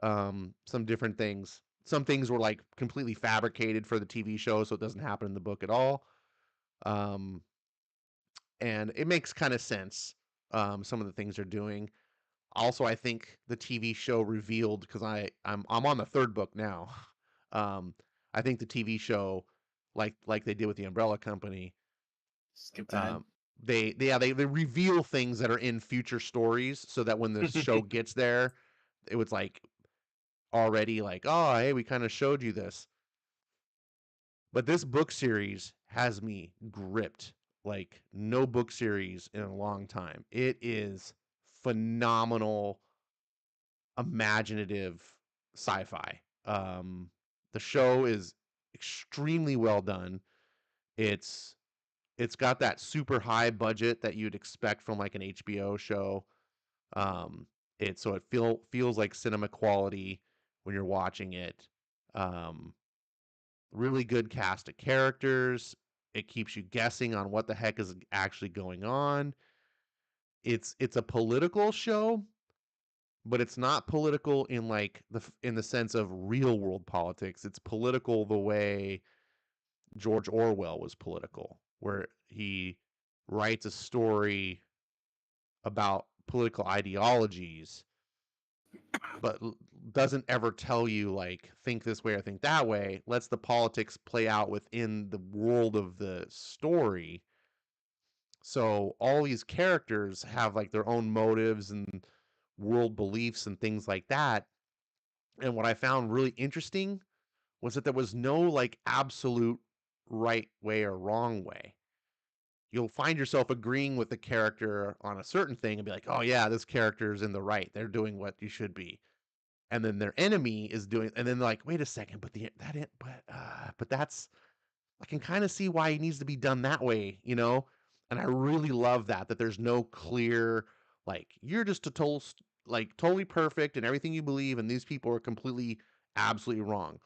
some different things. Some things were like completely fabricated for the TV show, so it doesn't happen in the book at all. Um, and it makes kind of sense. Some of the things they're doing. Also, I think the TV show revealed, because I'm on the third book now. Um, I think the TV show, like they did with the Umbrella Company, skipped ahead. um, they reveal things that are in future stories, so that when the show gets there, it was like already like, oh, hey, we kind of showed you this. But this book series has me gripped like no book series in a long time. It is phenomenal, imaginative sci-fi. The show is extremely well done. It's it's got that super high budget that you'd expect from like an HBO show. Um, so it feels like cinema quality when you're watching it. Um, Really good cast of characters. It keeps you guessing on what the heck is actually going on. It's a political show, but it's not political in like in the sense of real world politics. It's political the way George Orwell was political, where he writes a story about political ideologies, but doesn't ever tell you like think this way or think that way. Lets the politics play out within the world of the story. So all these characters have like their own motives and world beliefs and things like that. And what I found really interesting was that there was no like absolute right way or wrong way. You'll find yourself agreeing with the character on a certain thing and be like, oh yeah, this character is in the right. They're doing what you should be. And then their enemy is doing, and then they're like, wait a second, but but that's, I can kind of see why it needs to be done that way, you know? And I really love that there's no clear, like, you're just a total, like, totally perfect and everything you believe, and these people are completely, absolutely wrong.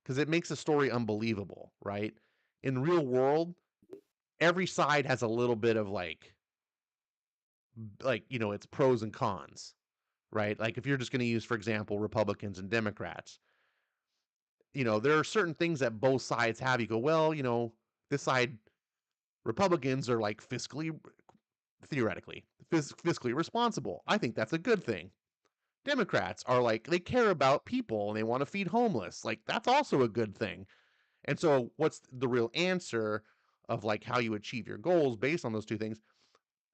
Because it makes the story unbelievable, right? In the real world, every side has a little bit of you know, it's pros and cons, right? Like, if you're just going to use, for example, Republicans and Democrats, you know, there are certain things that both sides have. You go, well, you know, this side, Republicans are like fiscally, theoretically, fiscally responsible. I think that's a good thing. Democrats are like, they care about people and they want to feed homeless. Like, that's also a good thing. And so, what's the real answer of like how you achieve your goals based on those two things?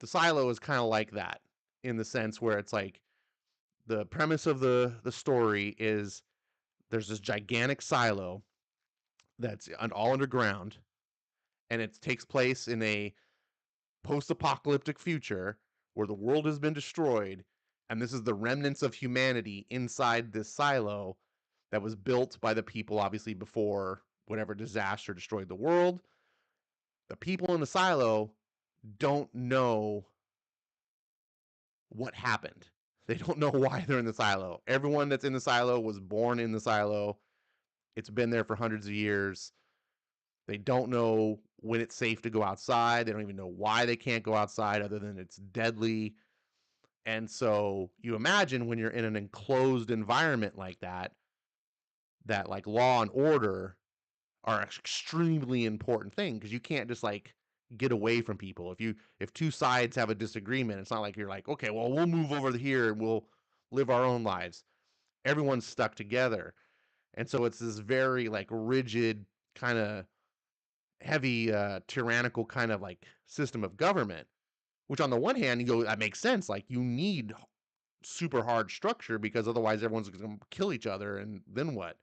The silo is kind of like that in the sense where it's like the premise of the story is there's this gigantic silo that's all underground, and it takes place in a post-apocalyptic future where the world has been destroyed, and this is the remnants of humanity inside this silo that was built by the people obviously before whatever disaster destroyed the world. The people in the silo don't know what happened. They don't know why they're in the silo. Everyone that's in the silo was born in the silo. It's been there for hundreds of years. They don't know when it's safe to go outside. They don't even know why they can't go outside other than it's deadly. And so you imagine when you're in an enclosed environment like that, that like law and order are an extremely important thing because you can't just like get away from people. If two sides have a disagreement, it's not like you're like, okay, well, we'll move over here and we'll live our own lives. Everyone's stuck together. And so it's this very like rigid kind of heavy tyrannical kind of like system of government, which on the one hand you go that makes sense, like you need super hard structure because otherwise everyone's going to kill each other and then what?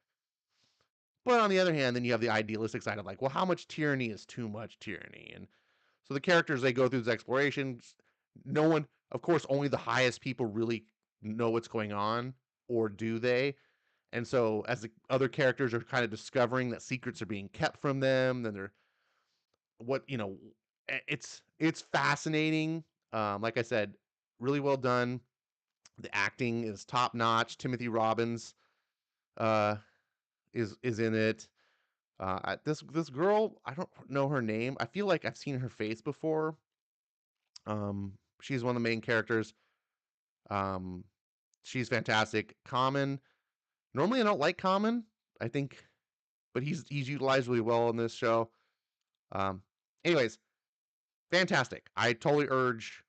But on the other hand, then you have the idealistic side of like, well, how much tyranny is too much tyranny? And so the characters they go through these explorations, no one, of course, only the highest people really know what's going on, or do they? And so as the other characters are kind of discovering that secrets are being kept from them, then they're what you know, it's fascinating. Like I said, really well done. The acting is top notch. Timothy Robbins uh, is in it. This girl, I don't know her name. I feel like I've seen her face before. She's one of the main characters. Um, she's fantastic. Common. Normally, I don't like Common. I think, but he's utilized really well in this show. Um, anyways, fantastic. I totally urge.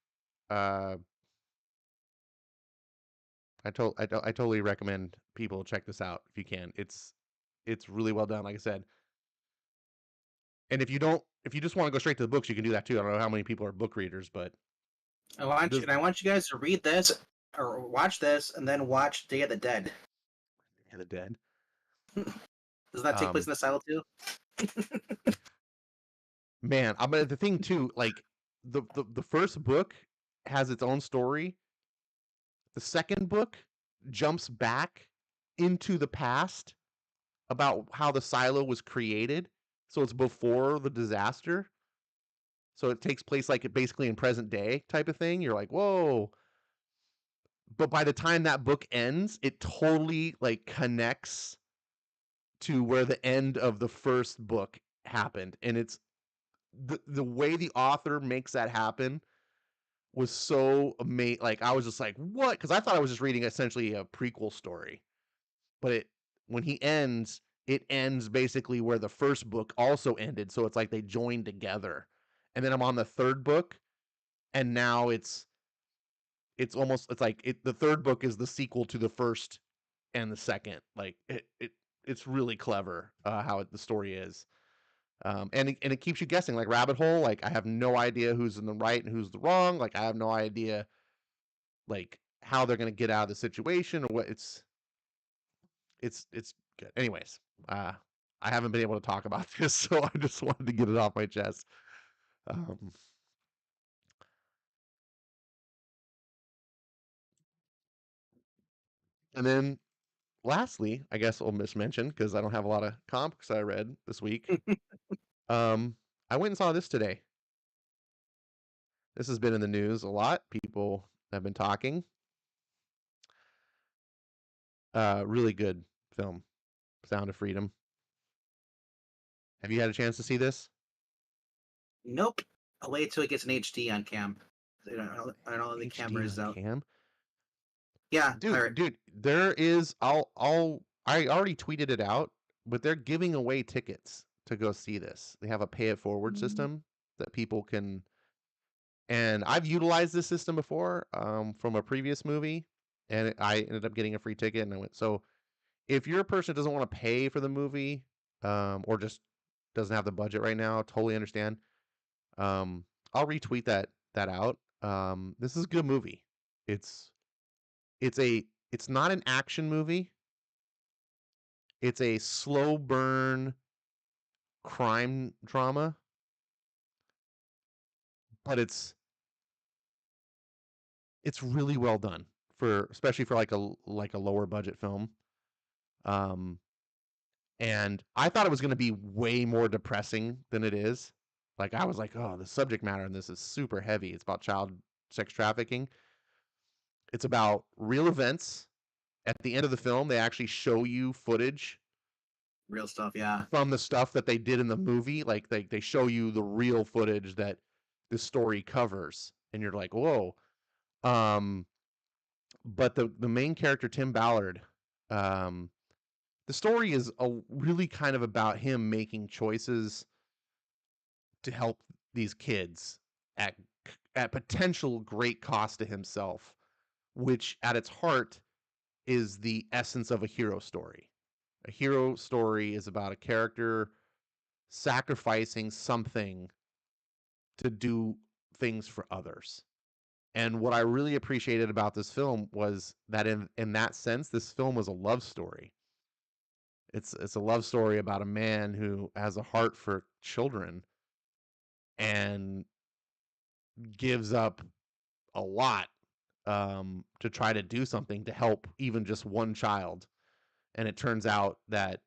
Uh, I totally recommend people check this out if you can. It's really well done. Like I said, and if you just want to go straight to the books, you can do that too. I don't know how many people are book readers, but this I want you guys to read this or watch this and then watch Day of the Dead. the Dead. Does that take place Um, in the silo too? man, I'm the thing too. Like the first book has its own story. The second book jumps back into the past about how the silo was created. So it's before the disaster. So it takes place like basically in present day type of thing. You're like, whoa. But by the time that book ends, it totally like connects to where the end of the first book happened. And it's the way the author makes that happen was so amazing. Like I was just like, what? Because I thought I was just reading essentially a prequel story, but when he ends, it ends basically where the first book also ended. So it's like they joined together, and then I'm on the third book, and now it's almost it's like the third book is the sequel to the first and the second. Like it's really clever how the story is. And it keeps you guessing, like rabbit hole. Like I have no idea who's in the right and who's the wrong. Like I have no idea like how they're gonna get out of the situation or what. It's good. Anyways, uh, I haven't been able to talk about this, so I just wanted to get it off my chest. Um, and then lastly, I guess I'll just mention because I don't have a lot of comics I read this week. Um, I went and saw this today. This has been in the news a lot. People have been talking. Really good film, Sound of Freedom. Have you had a chance to see this? Nope. I'll wait till it gets an HD on cam. I don't know the HD camera's on out. cam, Yeah, pirate. dude. There is. I already tweeted it out, but they're giving away tickets to go see this. They have a pay it forward system that people can. And I've utilized this system before from a previous movie, and I ended up getting a free ticket. And I went. So if you're a person that doesn't want to pay for the movie, or just doesn't have the budget right now, totally understand. Um, I'll retweet that out. This is a good movie. It's it's a it's not an action movie. It's a slow burn crime drama, but it's really well done for especially for like a lower budget film. Um, and I thought it was going to be way more depressing than it is. Like I was like, oh, the subject matter in this is super heavy. It's about child sex trafficking. It's about real events. At the end of the film, they actually show you footage Real stuff, yeah. from the stuff that they did in the movie. Like they show you the real footage that the story covers, and you're like, whoa. Um, but the main character Tim Ballard, um, the story is really kind of about him making choices to help these kids at at potential great cost to himself, which at its heart is the essence of a hero story. A hero story is about a character sacrificing something to do things for others. And what I really appreciated about this film was that in that sense, this film was a love story. It's a love story about a man who has a heart for children and gives up a lot to try to do something to help even just one child. And it turns out that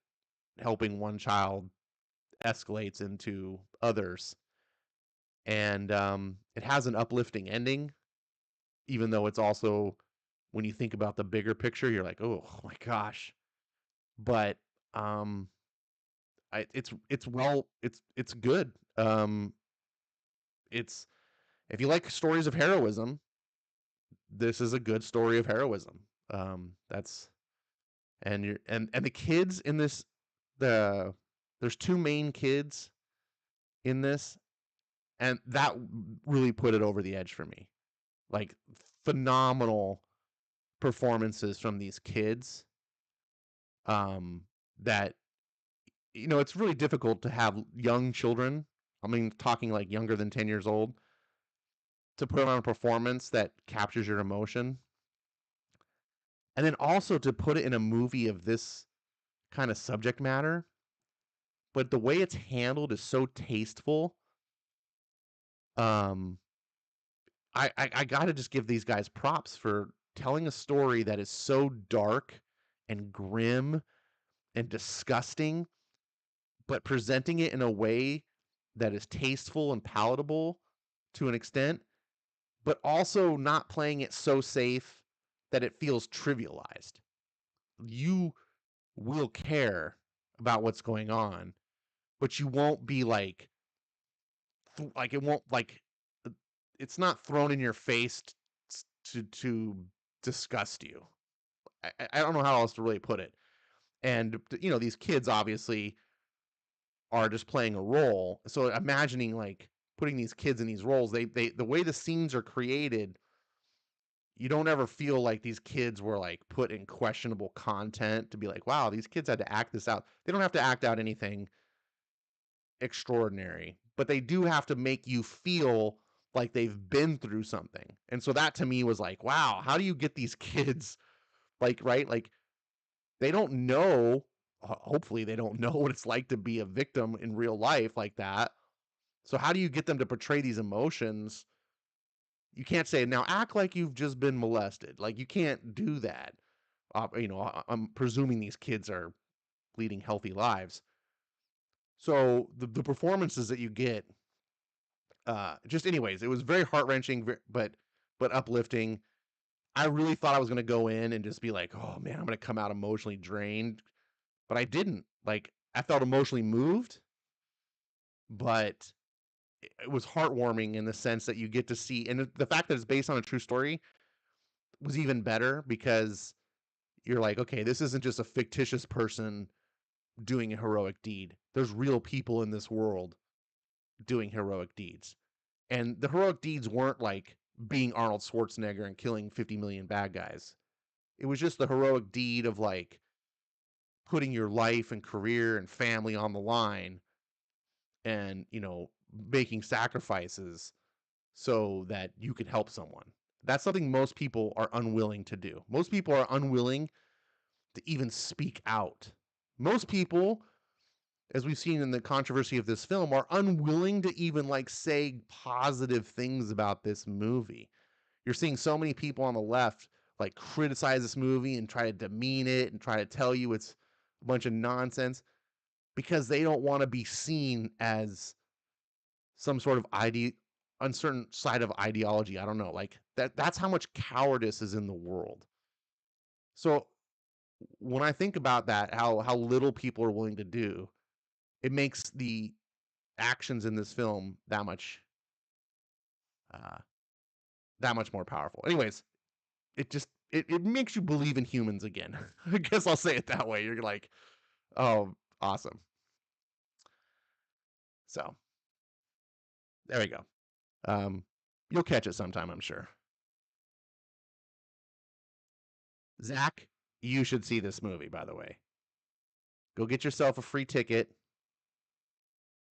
helping one child escalates into others. And it has an uplifting ending, even though it's also, when you think about the bigger picture, you're like, oh my gosh. But um, it's good. It's if you like stories of heroism, this is a good story of heroism. That's and the kids in this the there's two main kids in this, and that really put it over the edge for me. Like phenomenal performances from these kids. Um, that it's really difficult to have young children. I mean, talking like younger than 10 years old, to put on a performance that captures your emotion, and then also to put it in a movie of this kind of subject matter. But the way it's handled is so tasteful. Um, I gotta just give these guys props for telling a story that is so dark and grim and disgusting, but presenting it in a way that is tasteful and palatable to an extent, but also not playing it so safe that it feels trivialized. You will care about what's going on, but you won't be like like it won't like uh, it's not thrown in your face to disgust you. I don't know how else to really put it. And these kids obviously are just playing a role. So imagining like putting these kids in these roles, they the way the scenes are created, you don't ever feel like these kids were like put in questionable content to be like, wow, these kids had to act this out. They don't have to act out anything extraordinary, but they do have to make you feel like they've been through something. And so that to me was like, wow, how do you get these kids like, right? Like they don't know, hopefully they don't know what it's like to be a victim in real life like that. So how do you get them to portray these emotions? You can't say now act like you've just been molested. Like you can't do that. I'm presuming these kids are leading healthy lives. So the performances that you get, just anyways, it was very heart wrenching, but uplifting. I really thought I was gonna go in and just be like, oh man, I'm gonna come out emotionally drained, but I didn't. Like I felt emotionally moved, but it was heartwarming in the sense that you get to see, and the fact that it's based on a true story was even better because you're like, okay, this isn't just a fictitious person doing a heroic deed. There's real people in this world doing heroic deeds. And the heroic deeds weren't like being Arnold Schwarzenegger and killing 50 million bad guys. It was just the heroic deed of like putting your life and career and family on the line and, making sacrifices so that you could help someone. That's something most people are unwilling to do. Most people are unwilling to even speak out. Most people, as we've seen in the controversy of this film, are unwilling to even like say positive things about this movie. You're seeing so many people on the left like criticize this movie and try to demean it and try to tell you it's a bunch of nonsense because they don't want to be seen as some sort of uncertain side of ideology. I don't know. Like that's how much cowardice is in the world. So when I think about that, how little people are willing to do, it makes the actions in this film uh that much more powerful. Anyways, it makes you believe in humans again. I guess I'll say it that way. You're like, oh, awesome. So there we go. Um, you'll catch it sometime, I'm sure. Zach, you should see this movie, by the way. Go get yourself a free ticket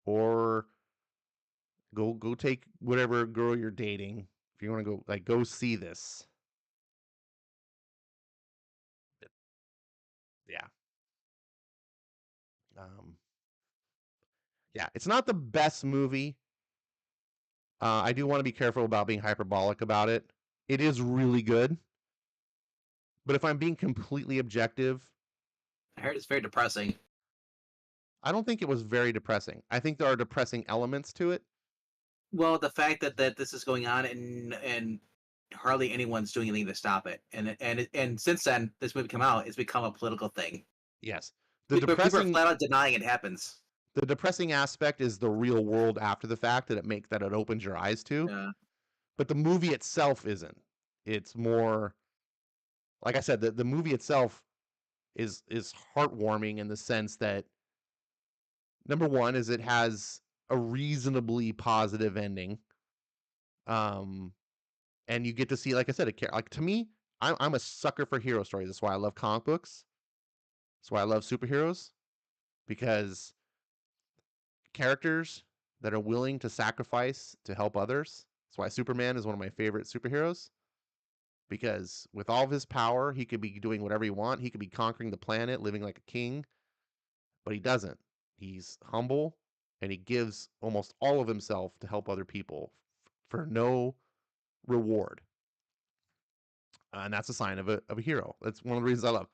or go take whatever girl you're dating. If you want to go, like, go see this. Yeah. Um, yeah. It's not the best movie. I do want to be careful about being hyperbolic about it. It is really good. But if I'm being completely objective, I heard it's very depressing. I don't think it was very depressing. I think there are depressing elements to it. Well, the fact that this is going on and hardly anyone's doing anything to stop it, and since then this movie come out, it's become a political thing. Yes. The People are depressing flat out denying it happens. the depressing aspect is the real world after the fact that it opens your eyes to. Yeah. But the movie itself isn't. It's more like I said, the movie itself is heartwarming in the sense that number one is it has a reasonably positive ending. Um and you get to see, like I said, like to me, I'm a sucker for hero stories. That's why I love comic books. That's why I love superheroes because characters that are willing to sacrifice to help others. That's why Superman is one of my favorite superheroes because with all of his power, he could be doing whatever he want. He could be conquering the planet, living like a king, but he doesn't. He's humble and he gives almost all of himself to help other people for no reward. And that's a sign of a hero. That's one of the reasons I love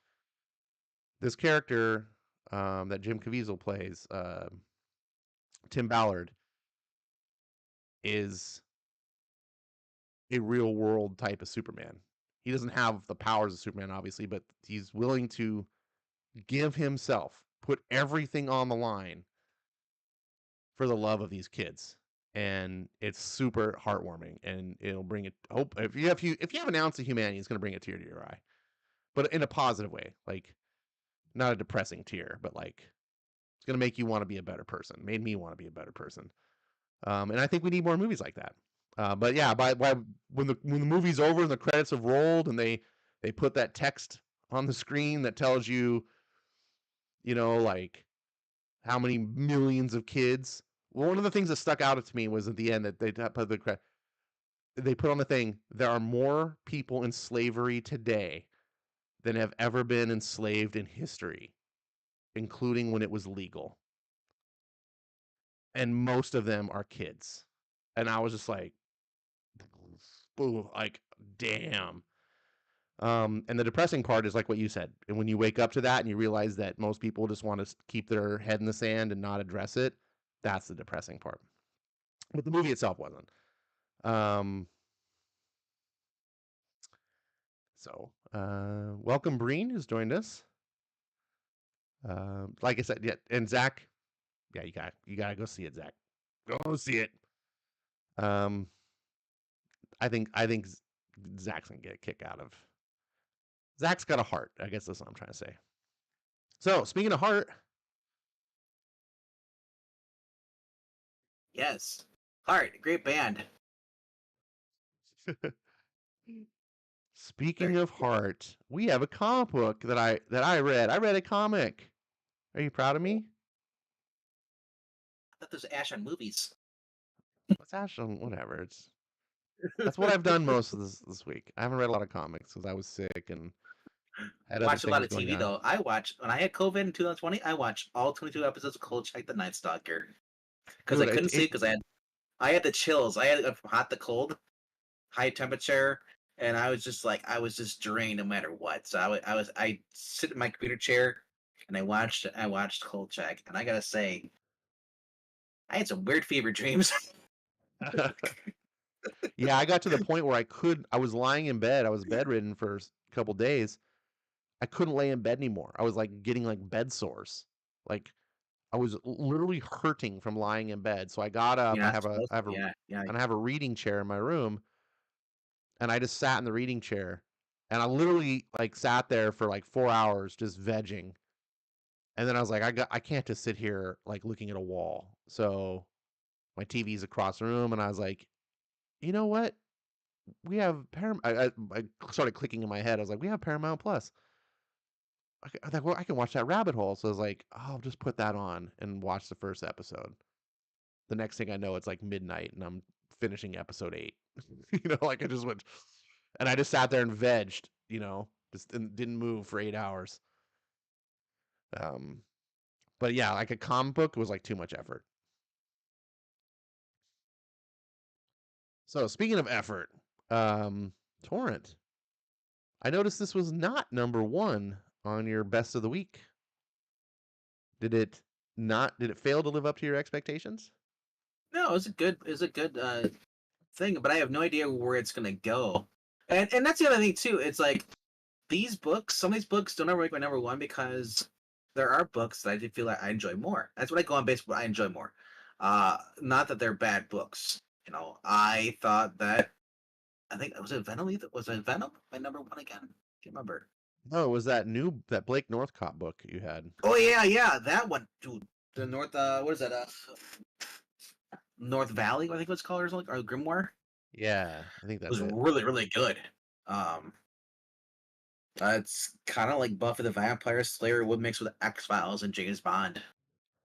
this character that Jim Caviezel plays. Tim Ballard is a real world type of Superman. He doesn't have the powers of Superman, obviously, but he's willing to give himself, put everything on the line for the love of these kids. and it's super heartwarming, and it'll bring it hope. If you have an ounce of humanity, it's going to bring a tear to your eye, but in a positive way, like not a depressing tear, but like it's going to make you want to be a better person. Made me want to be a better person. And I think we need more movies like that. But yeah, by when the movie's over and the credits have rolled and they put that text on the screen that tells you, like how many millions of kids. Well, one of the things that stuck out to me was at the end that they put on the thing, there are more people in slavery today than have ever been enslaved in history, including when it was legal. And most of them are kids. And I was just like, ooh, like, damn. And the depressing part is like what you said. And when you wake up to that and you realize that most people just want to keep their head in the sand and not address it, that's the depressing part. But the movie itself wasn't. Um, welcome Breen, who's joined us. Like I said, yeah, and Zach, yeah, you gotta go see it, Zach. Go see it. Um, I think Zach's gonna get a kick out of. Zach's got a heart. I guess that's what I'm trying to say. So speaking of heart, Yes. Heart, great band. speaking They're, of heart, we have a comic book that I read. I read a comic. Are you proud of me? I thought those Ash on movies. What's actually whatever. That's what I've done most of this week. I haven't read a lot of comics because I was sick and had other Watched a lot things of going TV on. though. I watched when I had COVID in 2020. I watched all 22 episodes of Cold Check the Night Stalker because I Dude, couldn't sleep because I had the chills. I had from hot to cold, high temperature, and I was just drained no matter what. So I sit in my computer chair and I watched Cold Check, and I gotta say I had some weird fever dreams. yeah, I got to the point where I was lying in bed. I was bedridden for a couple days. I couldn't lay in bed anymore. I was like getting like bed sores. Like I was literally hurting from lying in bed. So I got up. You're I not have a supposed I to. have a Yeah, yeah. and I have a reading chair in my room, and I just sat in the reading chair, and I literally like sat there for like 4 hours just vegging. And then I was like, I can't just sit here like looking at a wall. So my TV's across the room, and I was like, you know what? We have Paramount. I started clicking in my head. I was like, we have Paramount Plus. I thought, well, I can watch that rabbit hole. So I was like, I'll just put that on and watch the first episode. The next thing I know, it's like midnight, and I'm finishing episode 8. Like I just went, and I just sat there and vegged. Just and didn't move for 8 hours. Um, but yeah, like a comic book was like too much effort. So speaking of effort, Torrent. I noticed this was not number one on your best of the week. Did it not? Did it fail to live up to your expectations? No, it was a good thing, but I have no idea where it's gonna go. And that's the other thing too. It's like these books, some of these books don't ever make my number one because there are books that I did feel like I enjoy more. That's what I go on based what I enjoy more. Not that they're bad books. I thought that I think was it Venom? Was it Venom my number one again? Can't remember. No, it was that Blake Northcott book you had. Oh yeah, yeah, that one, dude. The North, what is that? North Valley, I think it's called, or something, or Grimoire. Yeah, I think that's Was it. really, really good. Um, it's kind of like Buffy the Vampire Slayer would mix with X Files and James Bond.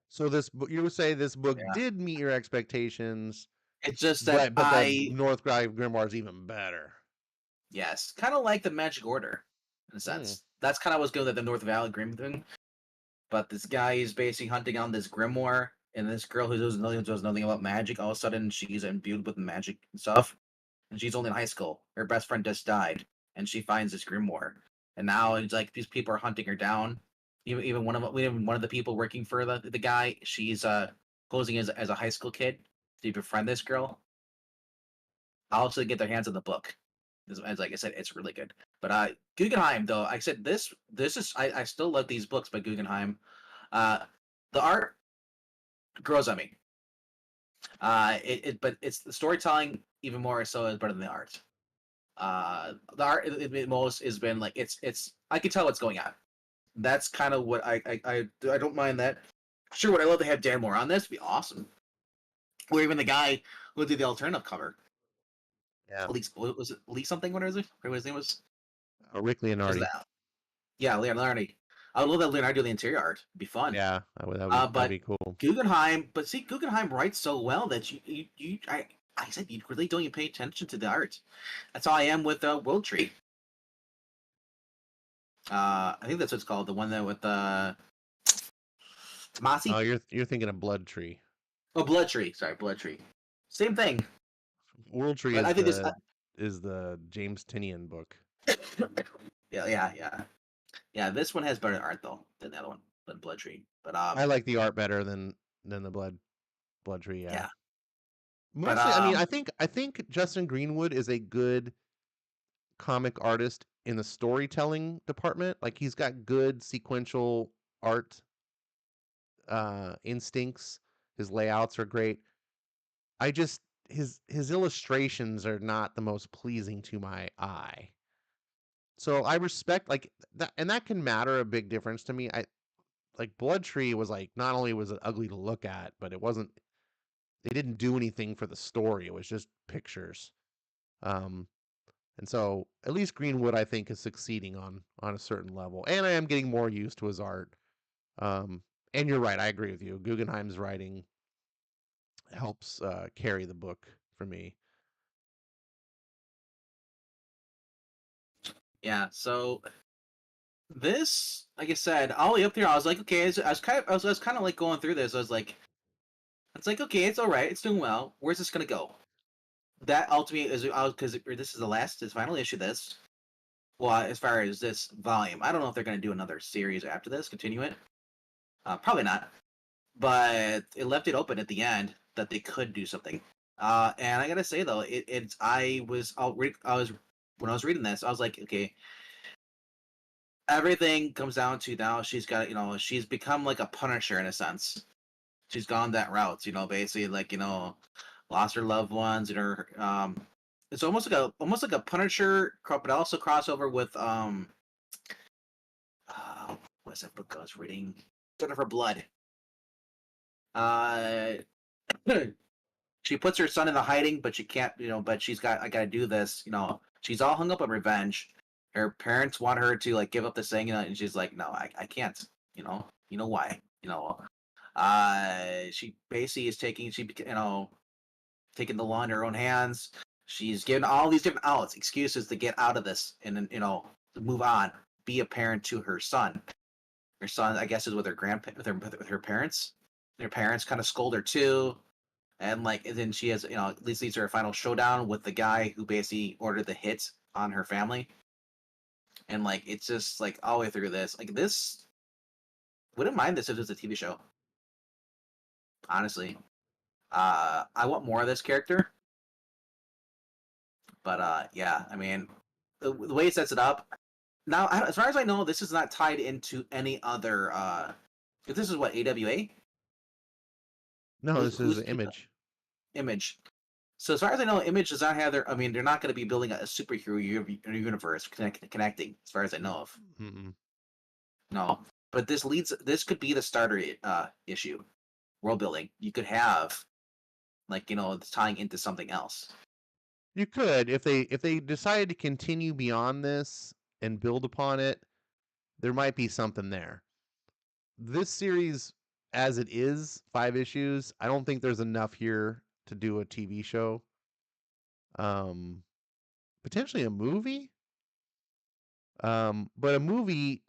So this book, you would say this book Yeah, did meet your expectations, it's just that but the North Grimoire is even better. yes, kind of like the Magic Order in a Hmm. sense. That's kind of what's good at the North Valley Grim thing. But this guy is basically hunting on this grimoire, and this girl who knows nothing about magic. All of a sudden, she's imbued with magic and stuff, and she's only in high school. Her best friend just died, and she finds this grimoire, and now it's like these people are hunting her down. Even one of the people working for the guy, she's posing as a high school kid to befriend this girl. Also get their hands on the book. As like I said, it's really good. But Guggenheim though, I said this is I still love these books by Guggenheim. Uh, the art grows on me. But it's the storytelling even more so is better than the art. The art it most has been like it's I can tell what's going on. That's kind of what I don't mind that. Sure, would I love to have Dan Moore on this? It'd be awesome. Or even the guy who did the alternative cover. Yeah. Lee, was it Lee something? What is it? What his name was? Rick Was Leonardi. that? Yeah, Leonardo. I would love that Leonardo do the interior art. It'd be fun. Yeah, that'd But be cool. Guggenheim, but see, Guggenheim writes so well that I said you really don't even pay attention to the art. That's how I am with World Tree. I think that's what it's called. The one that with Oh, Tomasi. you're thinking of Blood Tree. Oh, Blood Tree. Sorry, Blood Tree. Same thing. World Tree But I think this. is the James Tinian book. Yeah. Yeah, this one has better art though than the other one, than Blood Tree. But I like the art better than the Blood Tree. Yeah. yeah. But Mostly, I mean, I think Justin Greenwood is a good comic artist in the storytelling department. Like he's got good sequential art instincts. His layouts are great. I just his illustrations are not the most pleasing to my eye. So I respect like that, and that can matter a big difference to me. I like Blood Tree was like not only was it ugly to look at, but it wasn't. They didn't do anything for the story. It was just pictures. Um, and so at least Greenwood, I think, is succeeding on a certain level, and I am getting more used to his art. Um, and you're right, I agree with you. Guggenheim's writing helps carry the book for me. yeah, so this, like I said, all the way up there, I was like, okay, I was kind of like going through this. I was like, it's like, okay, it's all right, it's doing well. Where's this gonna go? That ultimately is because this is the last, this final issue. This, well, as far as this volume, I don't know if they're gonna do another series after this, continue it. Probably not. But it left it open at the end that they could do something. And I gotta say though, it's I was when I was reading this, I was like, okay, everything comes down to now she's got she's become like a Punisher in a sense. She's gone that route, basically like lost her loved ones and her it's almost like a Punisher, but also crossover with what's that book I was reading? Jennifer Blood. Uh, she puts her son in the hiding, but she can't, but I gotta do this, she's all hung up on revenge. Her parents want her to like give up this thing, and she's like, no, I can't, why, she basically is taking the law in her own hands. She's given all these different outs, excuses to get out of this and then, to move on, be a parent to her son. Her son, I guess, is with her with her parents. Their parents kind of scold her too, and then she has, at least leads to her final showdown with the guy who basically ordered the hit on her family. And like it's just like all the way through this, like this, wouldn't mind this if it was a TV show. Honestly, I want more of this character, but yeah, I mean, the way it sets it up now, as far as I know, this is not tied into any other. This is what AWA. No, this is Who's an Image. Image? So as far as I know, Image does not have their. I mean, they're not going to be building a superhero universe connecting. As far as I know of, Mm-mm. no. But This could be the starter issue, world building. You could have like tying into something else. You could if they decided to continue beyond this and build upon it, there might be something there. This series, as it is, 5 issues, I don't think there's enough here to do a TV show. Um, Potentially a movie. But a movie,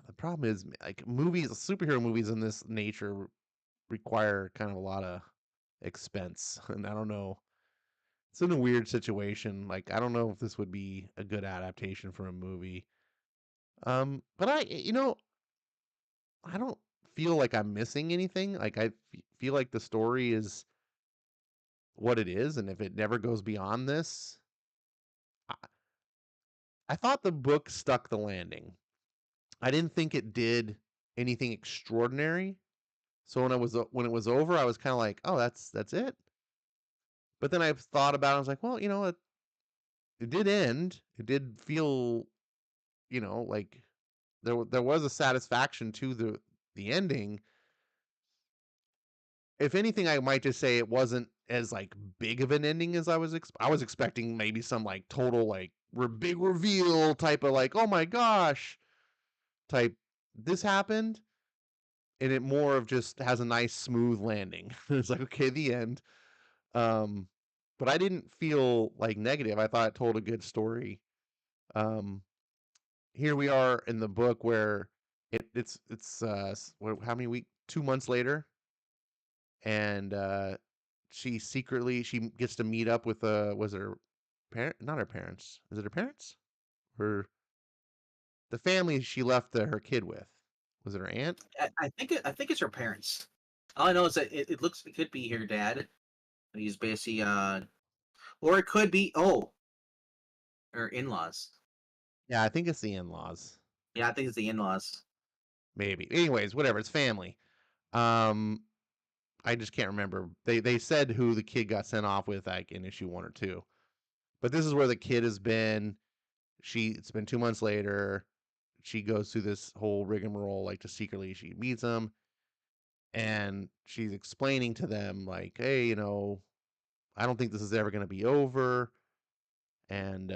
the problem is like movies, superhero movies in this nature require kind of a lot of expense, and I don't know. It's in a weird situation. Like I don't know if this would be a good adaptation for a movie. But I don't feel like I'm missing anything. Like feel like the story is what it is, and if it never goes beyond this, I, I thought the book stuck the landing. I didn't think it did anything extraordinary. So when it was over, I was kind of like, oh, that's it. But then I thought about it. I was like, well, it did end. It did feel, like there was a satisfaction to the ending. If anything, I might just say it wasn't as like big of an ending as I was expecting maybe some like total like big reveal type of like, oh my gosh type. This happened, and it more of just has a nice smooth landing. It's like, okay, the end. Um, but I didn't feel like negative. I thought it told a good story. Um, Here we are in the book where it's how many weeks? 2 months later, and she gets to meet up with was her parent, not her parents. Is it her parents? Her the family she left her kid with. Was it her aunt? I think it's her parents. All I know is that it could be her dad. He's basically or it could be her in-laws. Yeah, I think it's the in-laws. Yeah, I think it's the in-laws. Maybe. Anyways, whatever. It's family. Um, I just can't remember. They said who the kid got sent off with like in issue 1 or 2. But this is where the kid has been. It's been 2 months later. She goes through this whole rigmarole like to secretly she meets him, and she's explaining to them like, hey, I don't think this is ever going to be over, and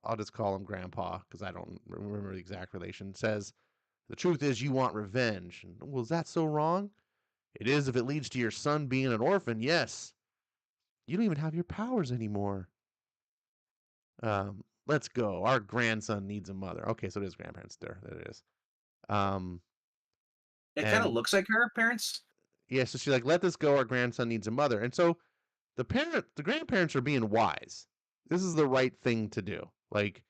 I'll just call him Grandpa because I don't remember the exact relation. Says the truth is you want revenge. And, well, is that so wrong? It is if it leads to your son being an orphan. Yes, you don't even have your powers anymore. Let's go. Our grandson needs a mother. Okay, so it is grandparents there. That it is. Um, It kind of and looks like her parents. yeah, so she's like, let this go. Our grandson needs a mother. And so the grandparents are being wise. This is the right thing to do. Like,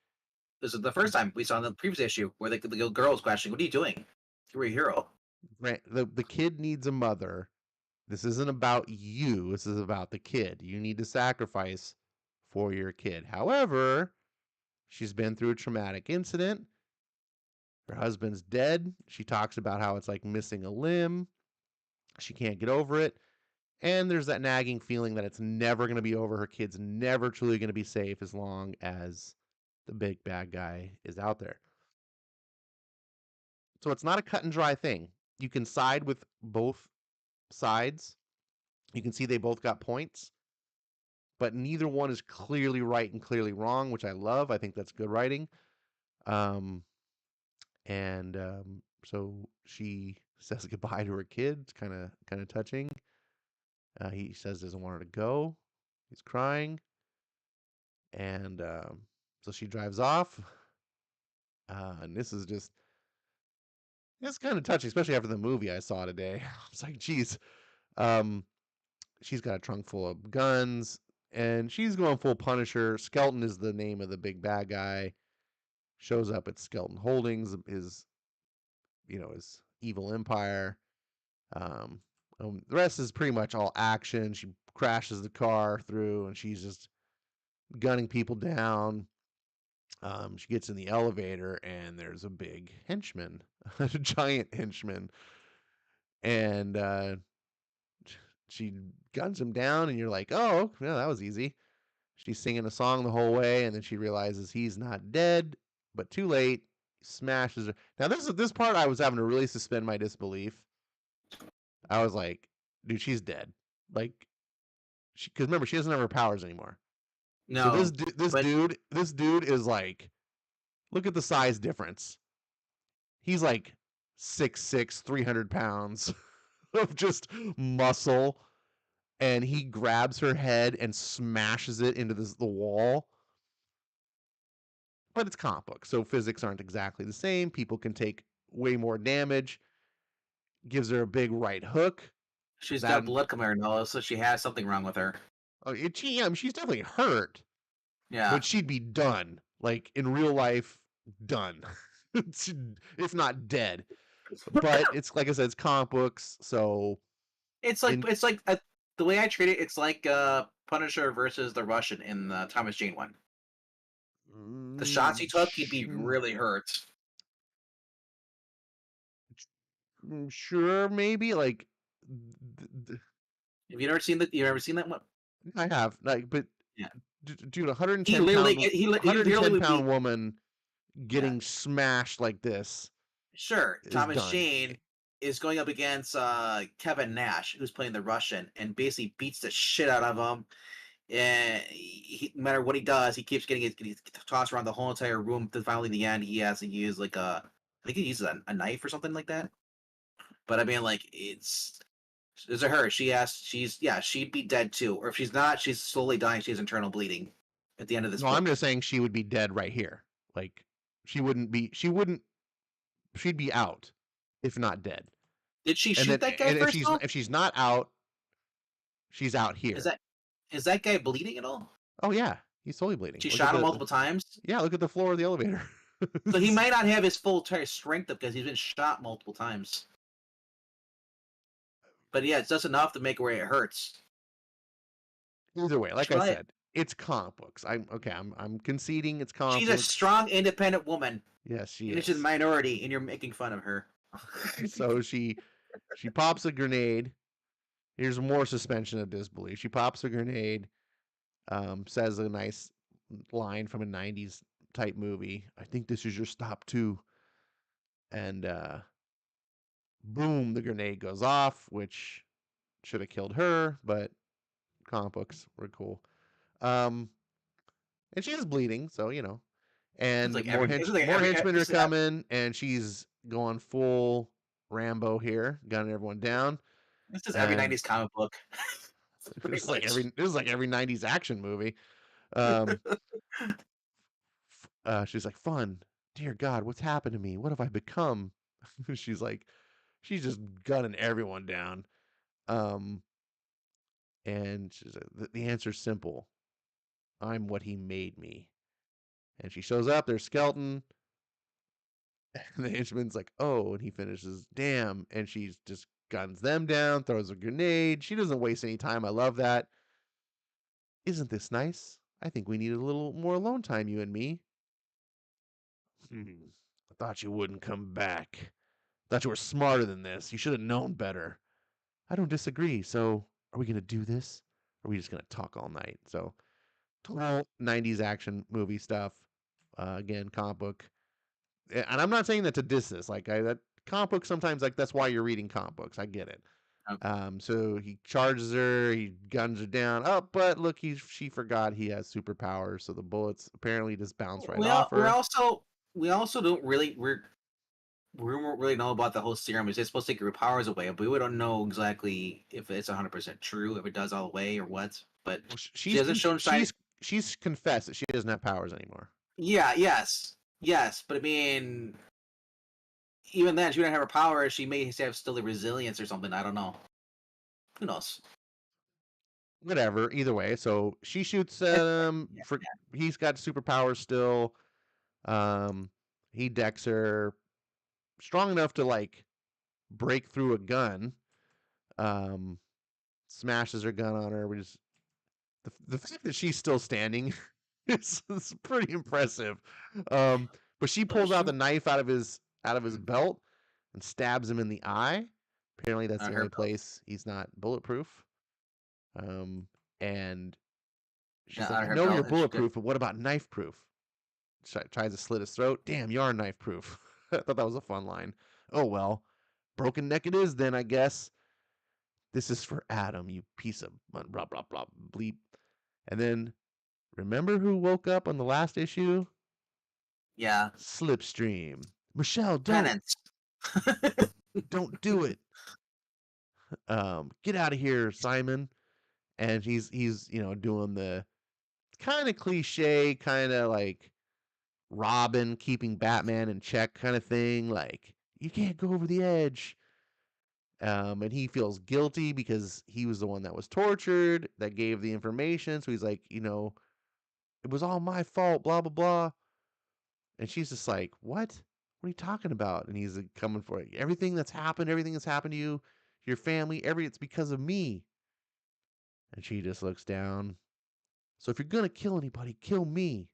This is the first time we saw in the previous issue where the little girl was questioning, "What are you doing? You're a hero." the kid needs a mother. This isn't about you. This is about the kid. You need to sacrifice for your kid. However, she's been through a traumatic incident. Her husband's dead. She talks about how it's like missing a limb. She can't get over it. And there's that nagging feeling that it's never going to be over. Her kid's never truly going to be safe as long as the big bad guy is out there. So it's not a cut and dry thing. You can side with both sides. You can see they both got points, but neither one is clearly right and clearly wrong, which I love. I think that's good writing. Um, and so she says goodbye to her kid. It's kind of touching. He says doesn't want her to go. He's crying, and so she drives off. And this is just it's kind of touching, especially after the movie I saw today. It's like, geez, um, she's got a trunk full of guns, and she's going full Punisher. Skelton is the name of the big bad guy. Shows up at Skelton Holdings, his evil empire. Um, the rest is pretty much all action. She crashes the car through, and she's just gunning people down. She gets in the elevator, and there's a big henchman, a giant henchman, and she guns him down, and you're like, oh, yeah, that was easy. She's singing a song the whole way, and then she realizes he's not dead, but too late. Smashes her. Now this part I was having to really suspend my disbelief. I was like, dude, she's dead. Like, because remember she doesn't have her powers anymore. So No, but this dude is like, look at the size difference. He's like 6'6", 300 pounds of just muscle, and he grabs her head and smashes it into the wall. But it's comic book, so physics aren't exactly the same. People can take way more damage. Gives her a big right hook. she's That got blood coming out of her nose, so she has something wrong with her. she's definitely hurt, Yeah, but she'd be done. Like in real life, done. If not dead. But it's like I said, it's comic books, so in it's like the way I treat it. It's like Punisher versus the Russian in the Thomas Jane one. The shots he took, he'd be really hurt. Sure, maybe like Have you ever seen that? You ever seen that one? I have like, but Yeah. dude, He 110 literally pound get he 110 literally would pound be woman yeah. getting smashed like this Sure, is Thomas done. Jane is going up against Kevin Nash, who's playing the Russian, and basically beats the shit out of him. And no matter what he does, he keeps getting tossed around the whole entire room. To finally, in the end, he has to use like I think he uses a knife or something like that. But I mean, like it's a her. She'd be dead too. Or if she's not, she's slowly dying. She has internal bleeding at the end of this No, I'm book. just saying she would be dead right here. Like she wouldn't she'd be out if not dead. Did she And shoot then that guy and first though? if she's not out, she's out Is here. that is that guy bleeding at all? Oh yeah, he's totally bleeding. She Look at shot him the multiple times. yeah, look at the floor of the elevator. So he might not have his full strength up because he's been shot multiple times. But yeah, it's just enough to make where it hurts. Either way, She like I probably, said, it's comic books. I'm okay. I'm conceding it's comic she's a books. strong, independent woman, Yes, she and she's a is. minority, and you're making fun of her. So she pops a grenade. Here's more suspension of disbelief. She pops a grenade. Says a nice line from a '90s type movie. I think this is your stop too. And boom, the grenade goes off, which should have killed her, but comic books were cool. Um, and she is bleeding, so you know. And more henchmen are coming, and she's going full Rambo here, gunning everyone down. this is every And '90s comic book, pretty it's like much. every '90s action movie. Um, she's like, "Fun, dear God, what's happened to me? What have I become?" she's like, she's just gunning everyone down. Um, and she's like, the answer's simple. I'm what he made me. And she shows up. There's Skeleton. And the henchman's like, "Oh," and he finishes, "Damn," and she just guns them down, throws a grenade. She doesn't waste any time. I love that. Isn't this nice? I think we need a little more alone time, you and me. I thought you wouldn't come back. Thought you were smarter than this. You should have known better. I don't disagree. So, are we gonna do this? Or are we just gonna talk all night? So, total '90s action movie stuff. Again, comic book. And I'm not saying that to diss this. Like that comic book sometimes like that's why you're reading comic books. I get it. So he charges her, he guns her down. Oh, but look, she forgot he has superpowers, so the bullets apparently just bounce right off We're her. also don't really we don't really know about the whole serum. Is it supposed to take your powers away? But we don't know exactly if it's 100% true, if it does all the way or what. But Well, she hasn't shown sign. she's confessed that she doesn't have powers anymore. Yeah, yes. But I mean, even then, she wouldn't have her powers. She may have still the resilience or something. I don't know. Who knows? Whatever. Either way, so she shoots It's at fine. him. Yeah, For he's got superpowers still. Um, he decks her strong enough to like break through a gun. Um, smashes her gun on her. We just the fact that she's still standing is pretty impressive. But she yeah. pulls out the knife out of his belt and stabs him in the eye. Apparently, that's On the her only belt. place he's not bulletproof. And she's Yeah, like, on "I her know you're belt, and she did. bulletproof, but what about knife proof?" Tries to slit his throat. Damn, you are knife proof. I thought that was a fun line. Oh well, broken neck it is then, I guess. This is for Adam, you piece of blah blah blah bleep. And then remember who woke up on the last issue? Yeah, Slipstream. Michelle, penance. don't do it. Get out of here, Simon. And he's doing the kind of cliche, kind of like Robin keeping Batman in check kind of thing. Like you can't go over the edge. And he feels guilty because he was the one that was tortured, that gave the information. So he's like, it was all my fault, blah, blah, blah. And she's just like, what? What are you talking about? And he's like, coming for it. Everything that's happened to you, your family, it's because of me. And she just looks down. So if you're going to kill anybody, kill me.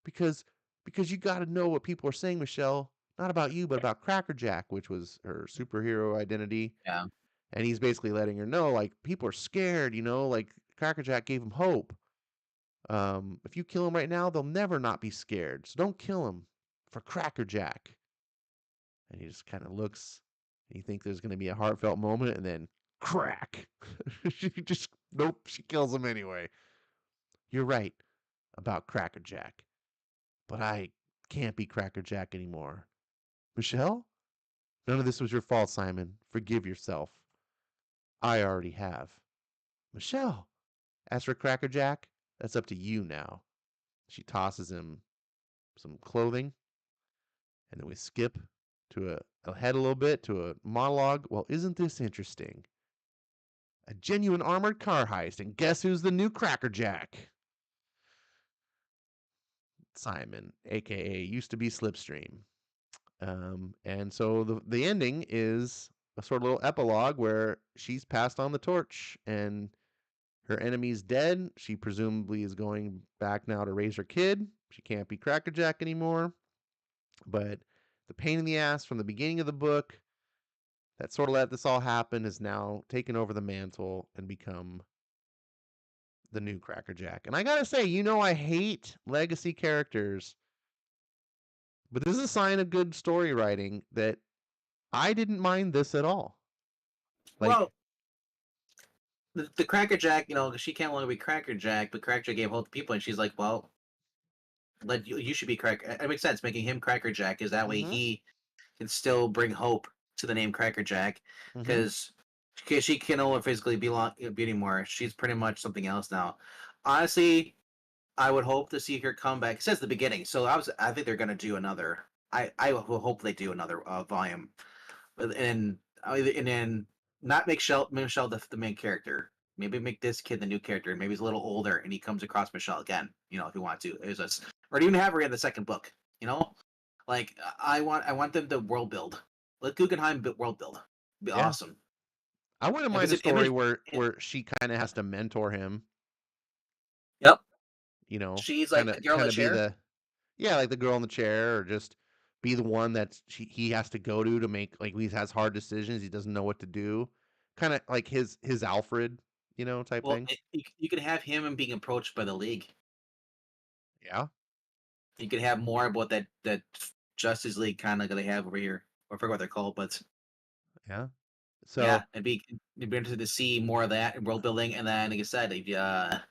Because, because you got to know what people are saying, Michelle. not about you, but about Cracker Jack, which was her superhero identity. Yeah. And he's basically letting her know, like, people are scared, like Cracker Jack gave him hope. If you kill him right now, they'll never not be scared. So don't kill him for Cracker Jack. And he just kind of looks. And you think there's going to be a heartfelt moment, and then crack. She just, nope, she kills him anyway. You're right about Cracker Jack, but I can't be Cracker Jack anymore. Michelle? None of this was your fault, Simon. Forgive yourself. I already have. Michelle, as for Cracker Jack, that's up to you now. She tosses him some clothing, and then we skip to ahead a little bit to a monologue. Well, isn't this interesting? A genuine armored car heist, and guess who's the new Cracker Jack? Simon, aka used to be Slipstream. And so the ending is a sort of little epilogue where she's passed on the torch and her enemy's dead. She presumably is going back now to raise her kid. She can't be Cracker Jack anymore. But the pain in the ass from the beginning of the book that sort of let this all happen has now taken over the mantle and become the new Cracker Jack. And I gotta say, I hate legacy characters, but this is a sign of good story writing that I didn't mind this at all. Like, Well, the Cracker Jack, she can't longer be Cracker Jack, but Cracker Jack gave hope to people, and she's like, well, you should be Cracker. It makes sense making him Cracker Jack, is that way mm-hmm, he can still bring hope to the name Cracker Jack, mm-hmm, because she can no longer physically be anymore. She's pretty much something else now. Honestly, I would hope to see her come back. It says the beginning, so I think they're gonna do another. I will hope they do another volume, and then not make Michelle the main character. Maybe make this kid the new character. Maybe he's a little older and he comes across Michelle again. If you want to, or even have her in the second book. Like I want them to world build. Let Guggenheim world build. Be yeah. awesome. I wouldn't If mind it's a an story image, where she kind of has to mentor him, yep. She's like kind the of girl in kind the of be chair. the yeah, like the girl in the chair, or just be the one that he has to go to make, like, he has hard decisions, he doesn't know what to do, kind of like his Alfred, type Well, thing. you could have him being approached by the league. Yeah, You could have more about that Justice League kind of they have over here. I forget what they're called, but yeah. yeah, So it'd be interesting to see more of that in world building. And then, like I said, if you got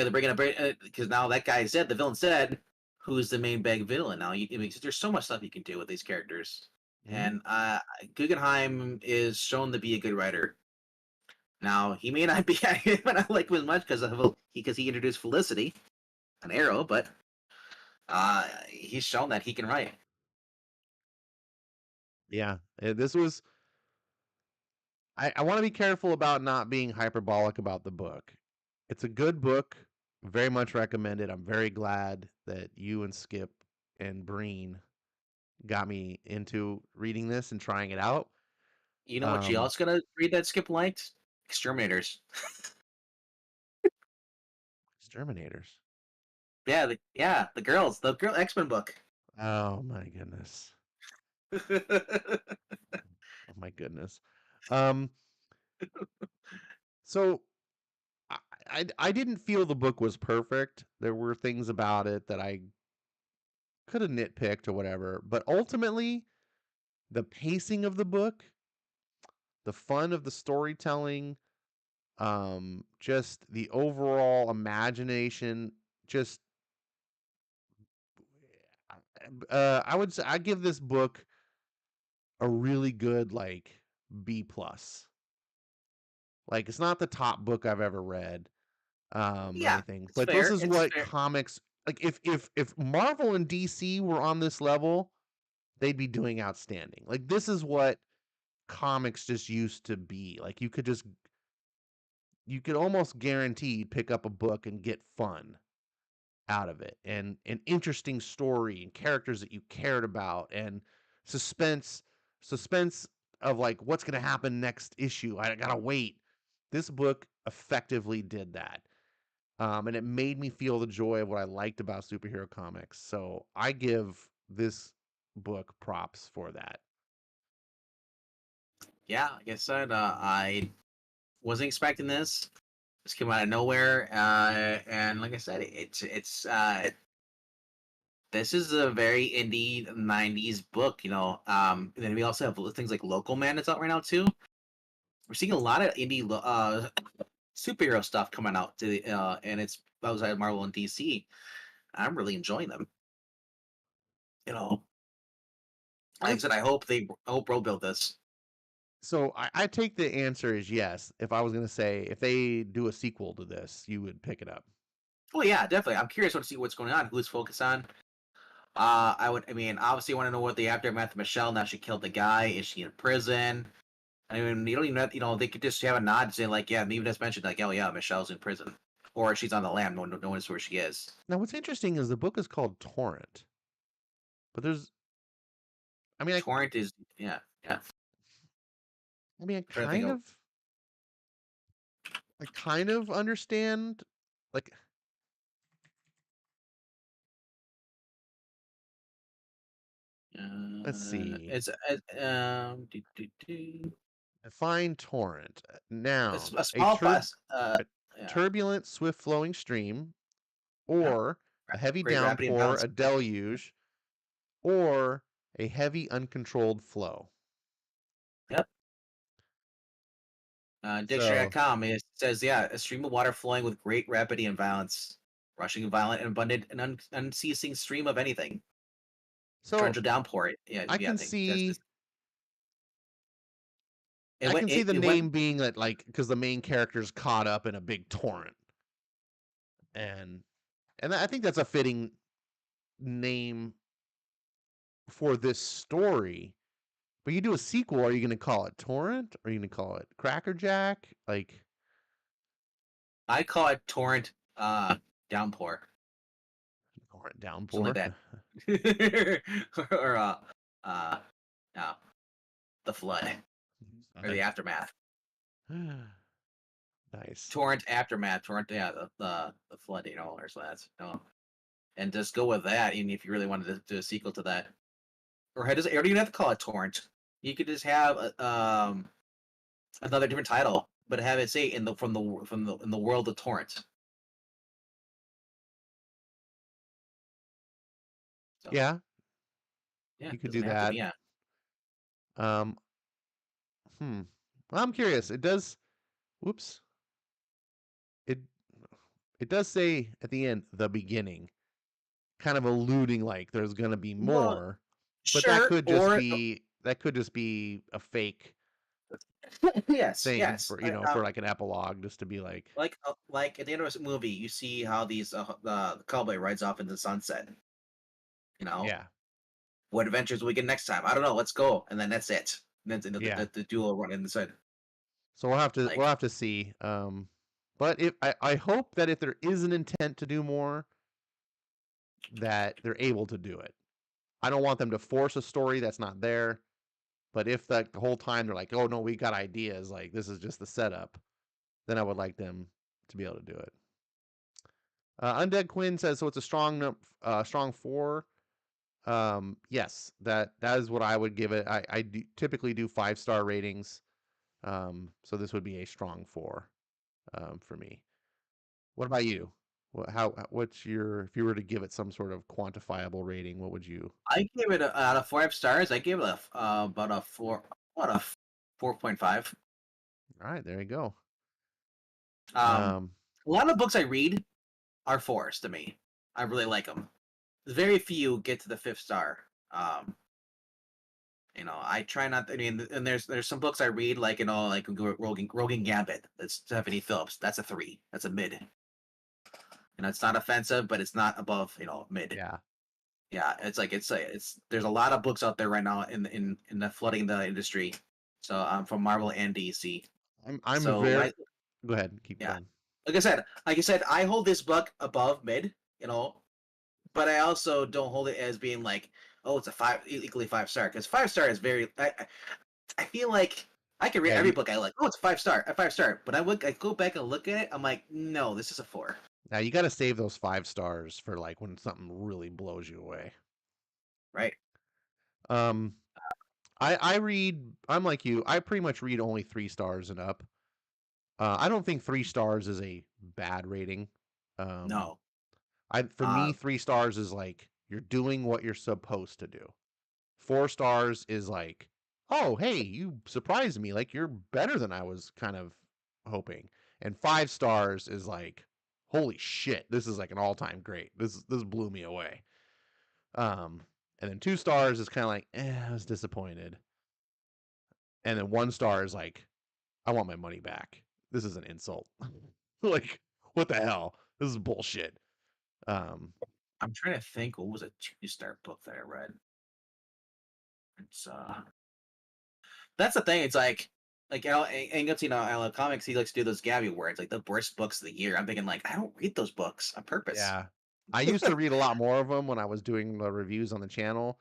to bring in a because now that guy's dead, the villain's dead. Who's the main big villain now? There's so much stuff you can do with these characters, mhm, and Guggenheim is shown to be a good writer. Now he may not be, I may not like him as much because he introduced Felicity, an arrow, but he's shown that he can write. yeah, this was, I want to be careful about not being hyperbolic about the book. It's a good book, very much recommended. I'm very glad that you and Skip and Breen got me into reading this and trying it out. You know what you Um, also gonna read that Skip liked? Exterminators. Exterminators. The girl X-Men book. Oh my goodness. Oh my goodness. Um, so I, I didn't feel the book was perfect. There were things about it that I could have nitpicked or whatever, but ultimately the pacing of the book, the fun of the storytelling, just the overall imagination, just I would say I give this book a really good, like, B plus. Like, it's not the top book I've ever read, or Yeah, anything, it's but this fair. is It's what fair. comics, like, if Marvel and DC were on this level, they'd be doing outstanding. Like, this is what comics just used to be. Like, you could almost guaranteed pick up a book and get fun out of it, and an interesting story and characters that you cared about, and suspense suspense of, like, what's going to happen next issue. I got to wait. This book effectively did that. And it made me feel the joy of what I liked about superhero comics. So I give this book props for that. Yeah, like I said, I wasn't expecting this. This came out of nowhere, and like I said, it's this is a very indie '90s book, you know. And then we also have things like Local Man that's out right now too. We're seeing a lot of superhero stuff coming out and it's outside of Marvel and DC. I'm really enjoying them. You know, I like I guess said, I hope Bro built this. so. I take the answer is yes. If I was gonna say if they do a sequel to this, you would pick it up. Oh yeah, definitely. I'm curious to see what's going on, who's focused on. I mean, obviously, want to know what the aftermath of Michelle. Now she killed the guy. Is she in prison? I mean, you don't even have, you know, they could just have a nod and say like, yeah, and even just mentioned like, oh yeah, Michelle's in prison, or she's on the lam. No one knows where she is. Now, what's interesting is the book is called Torrent, but there's. I mean, Torrent is yeah, yeah. I Trying to think of kind of understand. Like, let's see. it's Define torrent. it's Noun. a small bus. A Yeah, turbulent, swift flowing stream, yeah. or a heavy Great rapid downpour, imbalance. a deluge, or a heavy, uncontrolled flow. Yep. So, Dictionary.com it says, yeah, a stream of water flowing with great rapidity and violence, rushing violent and abundant and unceasing stream of anything. so Torrential downpour. Yeah, I yeah. I can think that's see. this. It I went. can see the It went. name being that, like, because the main character's caught up in a big torrent, and I think that's a fitting name for this story. But you do a sequel, are you going to call it Torrent? Are you going to call it Crackerjack? Like I call it torrent. Downpour. Torrent Something Downpour? like that. or uh, no, the flood or the aftermath. Nice. Torrent aftermath. Torrent. Yeah, the flood. You know, or so that's no. And just go with that. Even if you really wanted to do a sequel to that, or does or do you have to call it torrent? You could just have another different title, but have it say in the in the world of torrent. So Yeah, yeah, you it could do doesn't have to be. that. Yeah, Um, well, I'm curious. It does. Whoops. It does say at the end the beginning, kind of alluding like there's gonna be well, more, but sure, or that could just be a fake yes, thing yes. for for like an epilogue, just to be Like at the end of a movie, you see how these the cowboy rides off into the sunset. You know, yeah, what adventures will we get next time? I don't know. Let's go, and then that's it. And then yeah. the duo run in the sun. So we'll Like have to see. But if I hope that if there is an intent to do more, that they're able to do it. I don't want them to force a story that's not there. But if the whole time they're like, "Oh no, we got ideas," like this is just the setup, then I would like them to be able to do it. Undead Quinn says so. It's a strong 4. Yes, that is what I would give it. I typically do 5-star ratings. So this would be a strong 4 for me. What about you? What's your if you were to give it some sort of quantifiable rating? What would you? I gave it out of 5 stars. I gave it about a four, about a 4.5. All right, there you go. Um, Um, a lot of books I read are fours to me. I really like them. Very few get to the 5th star. Um, I try not. I mean, and there's some books I read like like Rogan Gambit. That's Stephanie Phillips. That's a 3. That's a mid. It's not offensive, but it's not above mid. yeah, Yeah, it's there's a lot of books out there right now in the flooding the industry. So from Marvel and DC. I'm So very. Go ahead, keep yeah, going. like I said, I hold this book above mid. But I also don't hold it as being like, oh, it's a equally 5 star because 5 star is very. I feel like I can read Yeah, every book I like. Oh, it's a 5 star. But I go back and look at it. I'm like, no, this is a 4. now you got to save those 5 stars for like when something really blows you away. Right? Um, I read. I'm like you. I pretty much read only 3 stars and up. I don't think 3 stars is a bad rating. Um, No. for me, 3 stars is like you're doing what you're supposed to do. 4 stars is like, oh hey, you surprised me. Like you're better than I was kind of hoping. And 5 stars is like, holy shit, this is like an all time great. This blew me away. Um, and then 2 stars is kind of like, I was disappointed. And then 1 star is like, I want my money back. This is an insult. Like, what the hell? This is bullshit. Um, I'm trying to think what was a 2-star book that I read. It's that's the thing. It's like Angus, Ella Comics, he likes to do those Gabby awards, like the worst books of the year. I'm thinking like I don't read those books on purpose. yeah. I used to read a lot more of them when I was doing the reviews on the channel,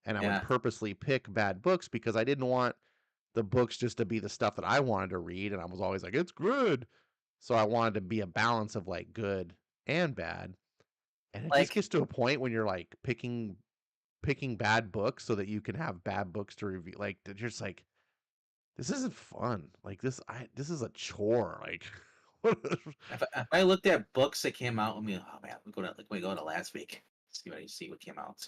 and I would Yeah. purposely pick bad books because I didn't want the books just to be the stuff that I wanted to read, and I was always like, it's good. So I wanted to be a balance of like good and bad. And it just Like gets to a point when you're like picking bad books so that you can have bad books to review. Like they're just like, this isn't fun. Like this is a chore. Like if I looked at books that came out, I mean, oh man, we go to last week. See what came out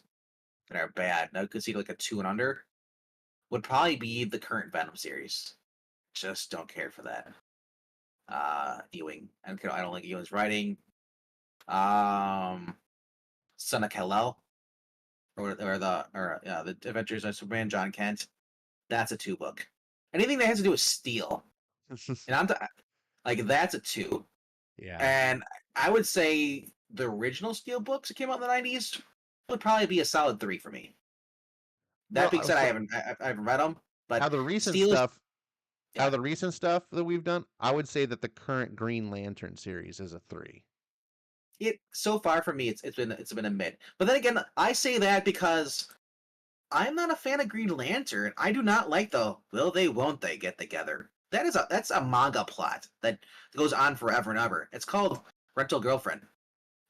that are bad. Now I could see like a 2 and under would probably be the current Venom series. Just don't care for that. Ewing. I don't like Ewing's writing. Um, Son of Kal-El the Adventures of Superman, John Kent. That's a 2 book. Anything that has to do with steel, and like that's a 2. yeah. And I would say the original Steel books that came out in the '90s would probably be a solid 3 for me. That being Well, said, so I haven't read them, but out of the recent Steel is stuff, out of yeah. the recent stuff that we've done, I would say that the current Green Lantern series is a 3. It so far for me it's been a mid. But then again, I say that because I'm not a fan of Green Lantern. I do not like the will they won't they get together. That's a manga plot that goes on forever and ever. It's called Rental Girlfriend.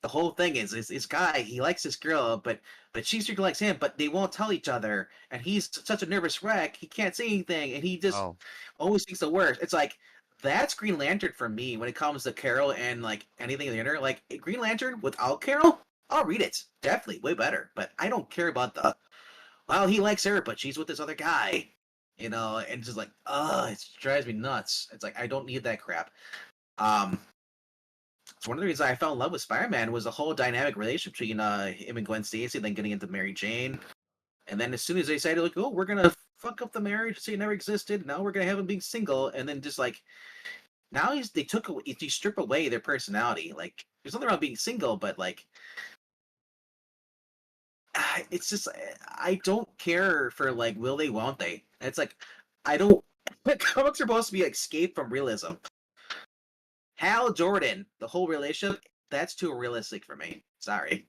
The whole thing is this guy, he likes this girl, but she secretly likes him, but they won't tell each other, and he's such a nervous wreck, he can't say anything, and he just Oh, always thinks the worst. It's like that's Green Lantern for me when it comes to Carol and like anything in the inner. Like Green Lantern without Carol, I'll read it. Definitely way better. But I don't care about the well, he likes her, but she's with this other guy. And it's just like, it drives me nuts. It's like I don't need that crap. Um, it's one of the reasons I fell in love with Spider-Man was the whole dynamic relationship between him and Gwen Stacy, then getting into Mary Jane, and then as soon as they decided like, oh, we're gonna fuck up the marriage, say it never existed. Now we're gonna have him being single, and then just like now they strip away their personality. Like there's nothing wrong being single, but like it's just I don't care for like will they won't they. It's like I don't. Comics are supposed to be like escape from realism. Hal Jordan, the whole relationship, that's too realistic for me. Sorry.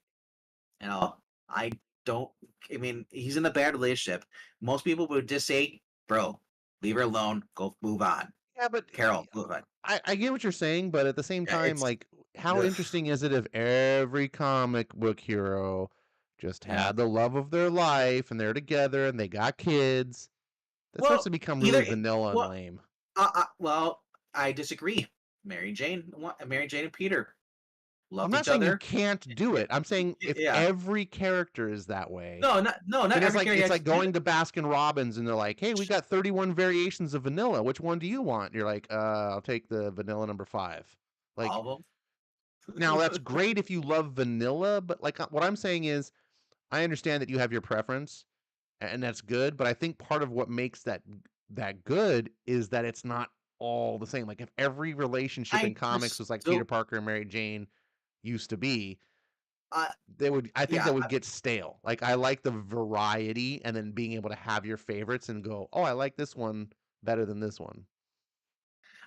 You know, I don't. I mean, he's in a bad relationship. Most people would just say, "Bro, leave her alone. Go move on." yeah, but Carol, move on. I get what you're saying, but at the same Yeah, time, it's like, how ugh. interesting is it if every comic book hero just Yeah. had the love of their life and they're together and they got kids? That starts Well, to become really either vanilla and well, lame. well, I disagree. Mary Jane and Peter I'm loved not each saying you other. can't do it. I'm saying if Yeah. every character is that way, No, not then every character it's has like to do going that. to Baskin Robbins and they're like, "Hey, we got 31 variations of vanilla. Which one do you want?" You're like, I'll take the vanilla number 5." Like, All of now that's them. great if you love vanilla, but like what I'm saying is I understand that you have your preference and that's good, but I think part of what makes that good is that it's not all the same. Like if every relationship in I comics just was like Peter don't. Parker and Mary Jane used to be, Uh, they would I think yeah, that would get stale. Like I like the variety and then being able to have your favorites and go, "Oh, I like this one better than this one."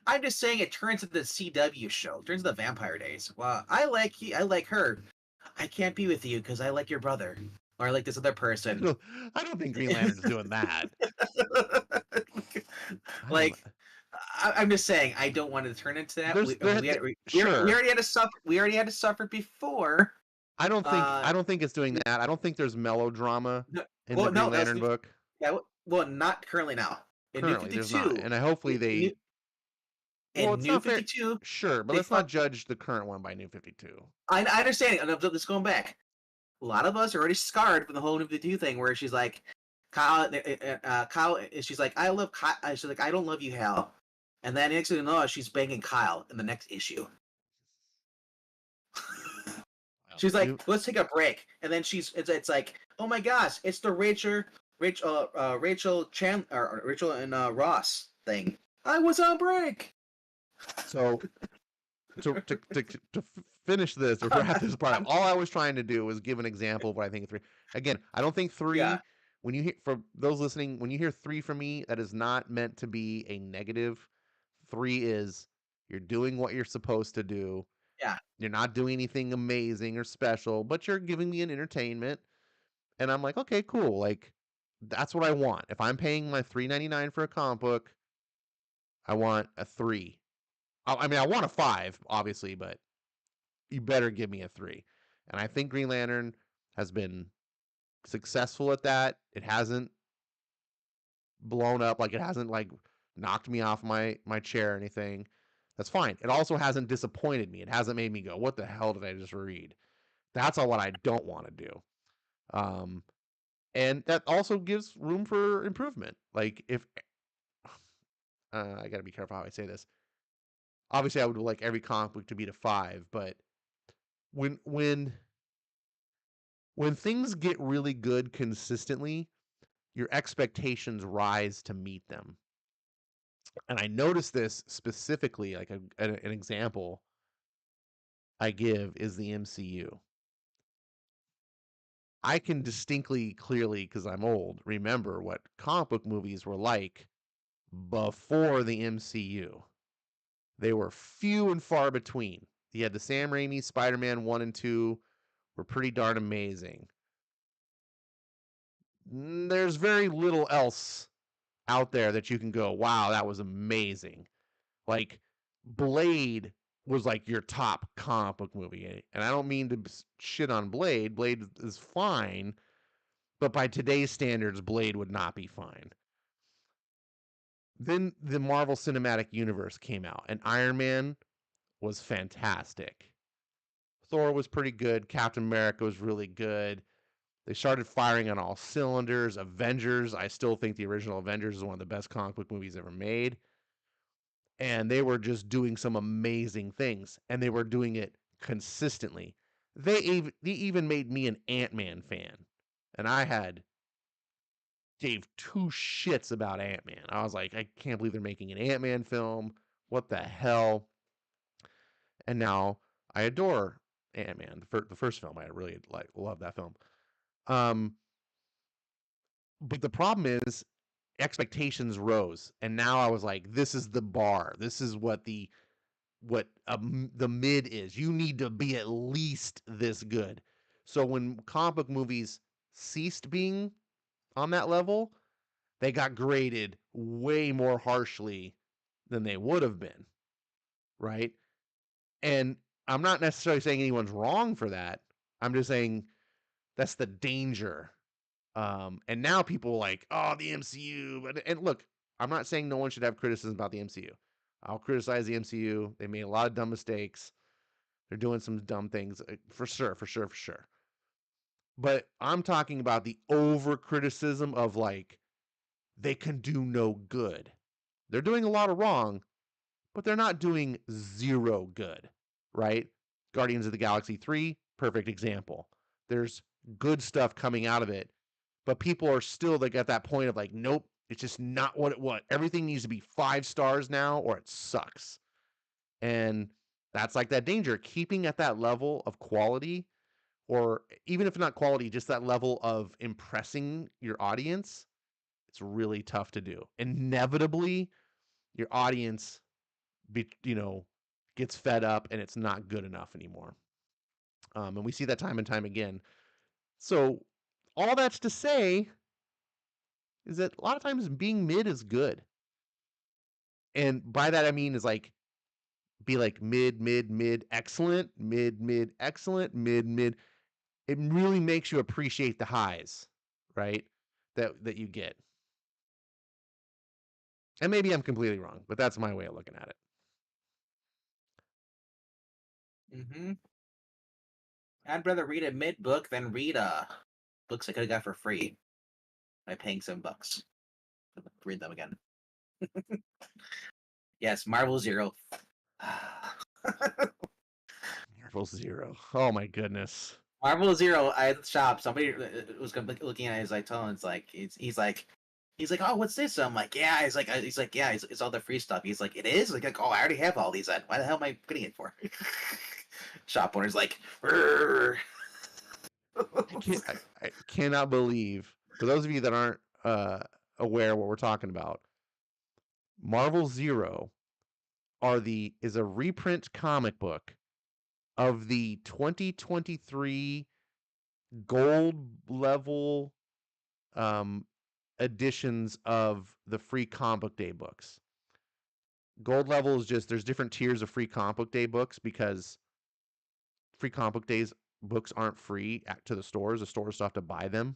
I'm just saying it turns into the CW show. It turns into the Vampire Days. Well, I like her. I can't be with you because I like your brother, or I like this other I person. don't I don't think Green Lantern's doing that. I don't Like, I'm just saying, I don't want to turn into that. there's there We sure. already had to suffer. We already had to suffer before. Uh, I don't think it's doing that. I don't think there's melodrama no, in the well, Green no, that was Lantern book. yeah. Well, not currently now. In New Currently, Fifty there's not. Two, And I hopefully in New they well, in it's New not fair. 52, Sure, but they let's not fuck. judge the current one by New 52. I understand, and I'm just going back. A lot of us are already scarred from the whole New 52 thing, where she's like, Kyle, she's like, I love Kyle. She's like, I don't love you, Hal. And then next thing you know, she's banging Kyle in the next issue. Wow. She's like, let's take a break, and then it's like, oh my gosh, it's the Rachel and Ross thing. I was on break. So to finish this or wrap this part up, all I was trying to do was give an example of what I think three. Again, I don't think Yeah, three. When you hear for those listening, when you hear three from me, that is not meant to be a negative. Three is you're doing what you're supposed to do. yeah, You're not doing anything amazing or special, but you're giving me an entertainment. And I'm like, okay, cool. Like that's what I want. If I'm paying my $3.99 for a comic book, I want a three. I mean, I want a five, obviously, but you better give me a three. And I think Green Lantern has been successful at that. It hasn't blown up, like it hasn't like knocked me off my chair or anything. That's fine. It also hasn't disappointed me. It hasn't made me go, "What the hell did I just read?" That's all what I don't want to do. Um, and that also gives room for improvement. Like if I got to be careful how I say this. Obviously, I would like every comic book to be to five, but when when when things get really good consistently, your expectations rise to meet them. And I noticed this specifically, like an example I give is the MCU. I can distinctly, clearly, because I'm old, remember what comic book movies were like before the MCU. They were few and far between. You had the Sam Raimi Spider Man 1 and 2 were pretty darn amazing. There's very little else out there that you can go, wow, that was amazing. Like Blade was like your top comic book movie, and I don't mean to shit on Blade. Blade is fine, but by today's standards, Blade would not be fine. Then the Marvel Cinematic Universe came out, and Iron Man was fantastic. Thor was pretty good. Captain America was really good. They started firing on all cylinders. Avengers, I still think the original Avengers is one of the best comic book movies ever made. And they were just doing some amazing things, and they were doing it consistently. They even made me an Ant-Man fan, and I had gave two shits about Ant-Man. I was like, I can't believe they're making an Ant-Man film. What the hell? And now I adore Ant-Man. The first film, I really like love that film. Um, but the problem is expectations rose, and now I was like, this is the bar. This is what the mid is. You need to be at least this good. So when comic book movies ceased being on that level, they got graded way more harshly than they would have been, right? And I'm not necessarily saying anyone's wrong for that. I'm just saying that's the danger. And now people are like, oh, the MCU. And look, I'm not saying no one should have criticism about the MCU. I'll criticize the MCU. They made a lot of dumb mistakes. They're doing some dumb things for sure, for sure, for sure. But I'm talking about the over criticism of like they can do no good. They're doing a lot of wrong, but they're not doing zero good, right? Guardians of the Galaxy 3, perfect example. There's good stuff coming out of it, but people are still like at that point of like, nope, it's just not what it was. Everything needs to be 5 stars now or it sucks. And that's like that danger. Keeping at that level of quality, or even if not quality, just that level of impressing your audience, it's really tough to do. Inevitably, your audience gets fed up and it's not good enough anymore. And we see that time and time again. So all that's to say is that a lot of times being mid is good. And by that I mean is like be like mid, mid, mid, excellent, mid, mid, excellent, mid, mid. it really makes you appreciate the highs, right? That you get. And maybe I'm completely wrong, but that's my way of looking at it. Mm-hmm. I'd rather read a mid book than read books I could have got for free by paying $7. Read them again. Yes, Marvel Zero. Marvel Zero. Oh my goodness. Marvel Zero. I at the shop. Somebody was looking at it as I told him. It's like he's like, oh, what's this? I'm like, yeah. He's like, yeah. It's all the free stuff. He's like, it is. Like, oh, I already have all these. Then why the hell am I getting it for? Shop owner's like, I cannot believe, for those of you that aren't aware what we're talking about, Marvel Zero is a reprint comic book of the 2023 gold level um, editions of the free comic book day books. Gold level is just, there's different tiers of free comic book day books because free comic book days books aren't free to the stores. The stores still have to buy them,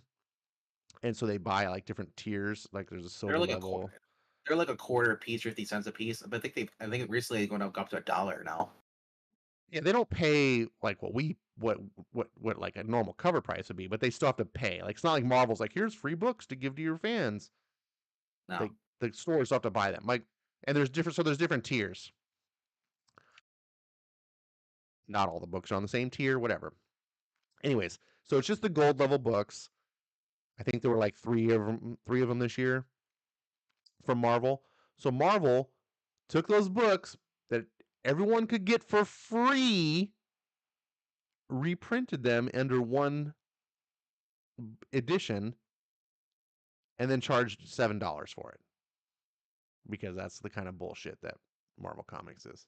and so they buy like different tiers. Like there's a they're silver like a level. they're like a quarter a piece, 50 cents a piece. But I think recently they're going up to $1 now. Yeah, they don't pay like what like a normal cover price would be, but they still have to pay. Like it's not like Marvel's like here's free books to give to your fans. No, Like the stores still have to buy them. Like, and there's different tiers. Not all the books are on the same tier, whatever. Anyways, so it's just the gold level books. I think there were like three of them this year from Marvel. So Marvel took those books that everyone could get for free, reprinted them under one edition, and then charged $7 for it because that's the kind of bullshit that Marvel Comics is.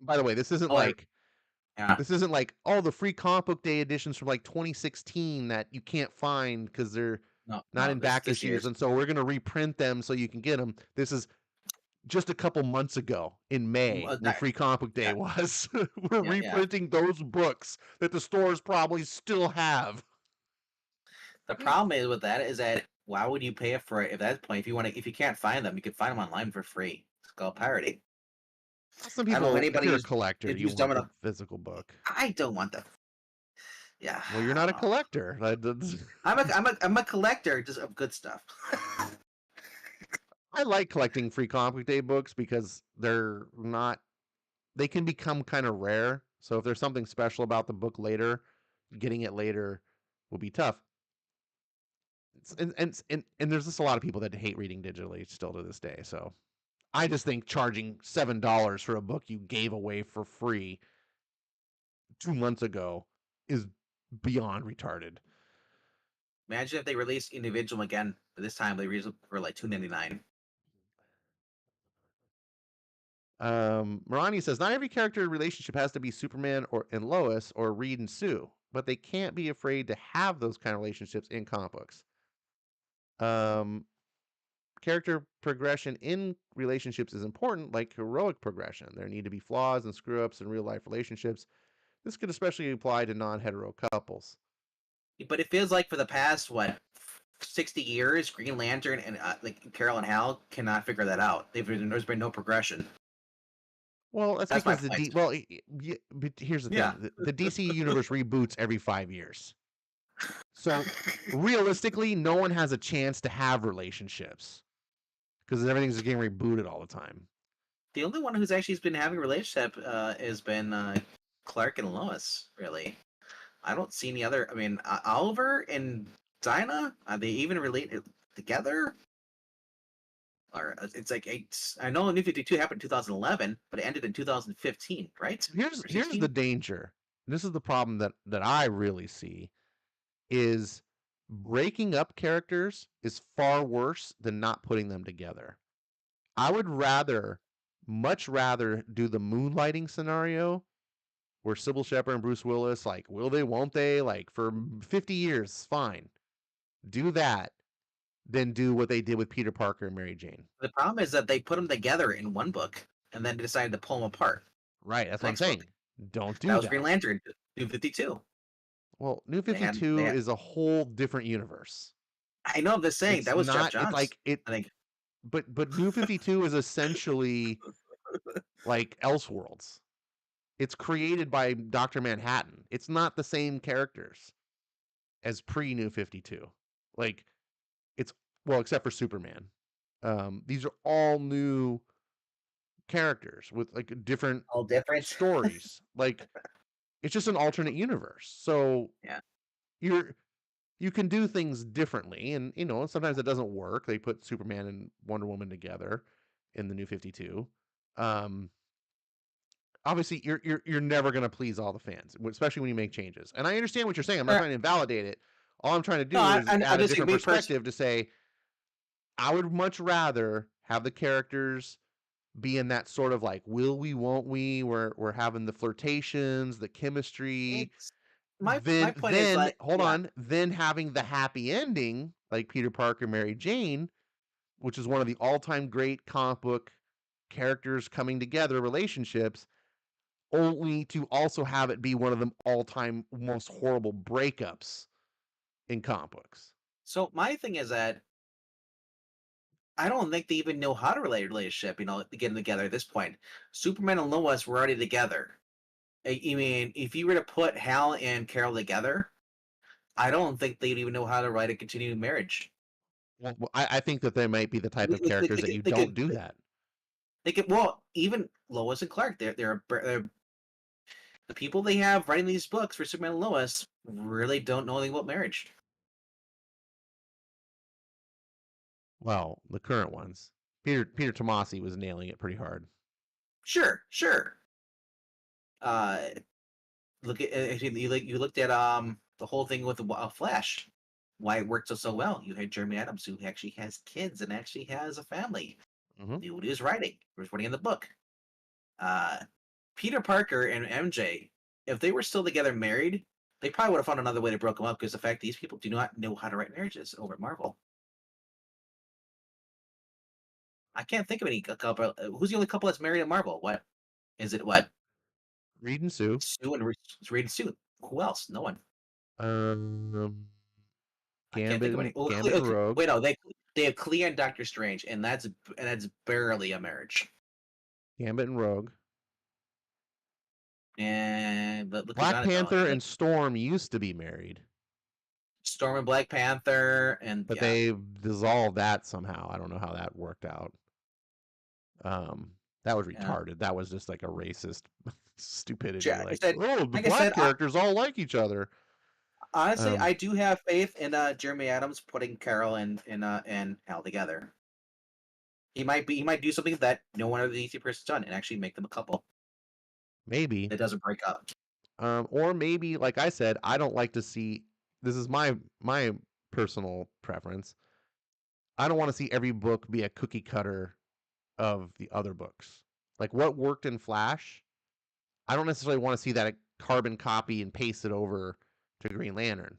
By the way, oh yeah, this isn't like all the free comic book day editions from like 2016 that you can't find because they're not no. in This back this issues, year's and so we're gonna reprint them so you can get them. This is just a couple months ago in May when Free Comic Book Day yeah, was. We're yeah. reprinting those books that the stores probably still have. The problem is with that is that why would you pay for it at that point if you can't find them, you can find them online for free. It's called pirating. Some I don't know if people, if anybody you're a collector, you who's dumb want the enough. physical book. I don't want them. Yeah, Well, you're I don't not a know. collector. I'm a collector just of good stuff. I like collecting Free Comic Book Day books because they're not, they can become kind of rare. So if there's something special about the book later, getting it later will be tough. And there's just a lot of people that hate reading digitally still to this day. So I just think charging $7 for a book you gave away for free 2 months ago is beyond retarded. Imagine if they released individual again, but this time they released it for like $2.99. Marani says not every character relationship has to be Superman or and Lois or Reed and Sue, but they can't be afraid to have those kind of relationships in comic books. Um, Character progression in relationships is important, like heroic progression. There need to be flaws and screw ups in real life relationships. This could especially apply to non hetero couples. But it feels like for the past 60 years, Green Lantern and like Carol and Hal cannot figure that out. There's been no progression. Well, that's That's my because point. but here's the Yeah. thing: the DC universe reboots every 5 years. So realistically, no one has a chance to have relationships because everything's just getting rebooted all the time. The only one who's actually been having a relationship has been Clark and Lois. Really, I don't see any other. I mean, Oliver and Dinah, are they even related together? Or it's like I know New 52 happened in 2011, but it ended in 2015, right? Or Here's the 16? danger. This is the problem that I really see is breaking up characters is far worse than not putting them together. I would much rather do the moonlighting scenario where Sybil Shepherd and Bruce Willis, like, will they, won't they, like, for 50 years, fine. Do that than do what they did with Peter Parker and Mary Jane. The problem is that they put them together in one book and then decided to pull them apart Right, that's the what I'm next book. saying. Don't That do was Green that. Lantern, New 52. Well, New They 52 had is a whole different universe. I know, I'm just saying, It's that was Jeff not it Johns, like it I think. but New 52 is essentially like Elseworlds. It's created by Dr. Manhattan. It's not the same characters as pre New 52. Like it's well, except for Superman. These are all new characters with like different All different. stories. Like it's just an alternate universe. So Yeah. you're you can do things differently, and sometimes it doesn't work. They put Superman and Wonder Woman together in the New 52. Um, Obviously, you're never going to please all the fans, especially when you make changes. And I understand what you're saying. I'm not Er, trying to invalidate it. All I'm trying to no, do is I add a just think different me person. perspective to say I would much rather have the characters be in that sort of like will we, won't we? We're having the flirtations, the chemistry. It's my point is Then like, hold yeah. on. Then having the happy ending, like Peter Parker, Mary Jane, which is one of the all-time great comic book characters coming together relationships, only to also have it be one of the all-time most horrible breakups in comic books. So my thing is that I don't think they even know how to relate a relationship, getting together at this point. Superman and Lois were already together. I mean, if you were to put Hal and Carol together, I don't think they'd even know how to write a continuing marriage. Well, I think that they might be the type They, of they, they, characters they, that could- you they don't could, do that. they could, well, even Lois and Clark, they're the people they have writing these books for Superman and Lois really don't know anything about marriage. Well, the current ones. Peter Tomasi was nailing it pretty hard. Sure, sure. Uh, look at you looked at the whole thing with the Flash, why it worked so well. You had Jeremy Adams, who actually has kids and actually has a family, Mm-hmm. knew what he was writing. He was writing in the book. Uh, Peter Parker and MJ, if they were still together, married, they probably would have found another way to break them up because the fact these people do not know how to write marriages over at Marvel. I can't think of any couple. Who's the only couple that's married at Marvel? What is it? What Reed and Sue. Sue and Reed and Sue? Who else? No one. Um, I can't think of any. Oh, Gambit and Rogue. wait, no, they have Clea and Doctor Strange, and that's barely a marriage. Gambit and Rogue. And but look who's Black on it though. You Panther got and Storm used to be married, Storm and Black Panther, and but yeah, they dissolved that somehow. I don't know how that worked out. Um, that was yeah. retarded. That was just like a racist stupidity. I Like, said, oh, the like I black said, characters all like each other. honestly, Um, I do have faith in Jeremy Adams putting Carol and Hal together. He might do something that no one other than the person's done and actually make them a couple maybe. that doesn't break up. Or maybe, like I said, I don't like to see. This is my personal preference. I don't want to see every book be a cookie cutter of the other books. Like what worked in Flash, I don't necessarily want to see that carbon copy and paste it over to Green Lantern.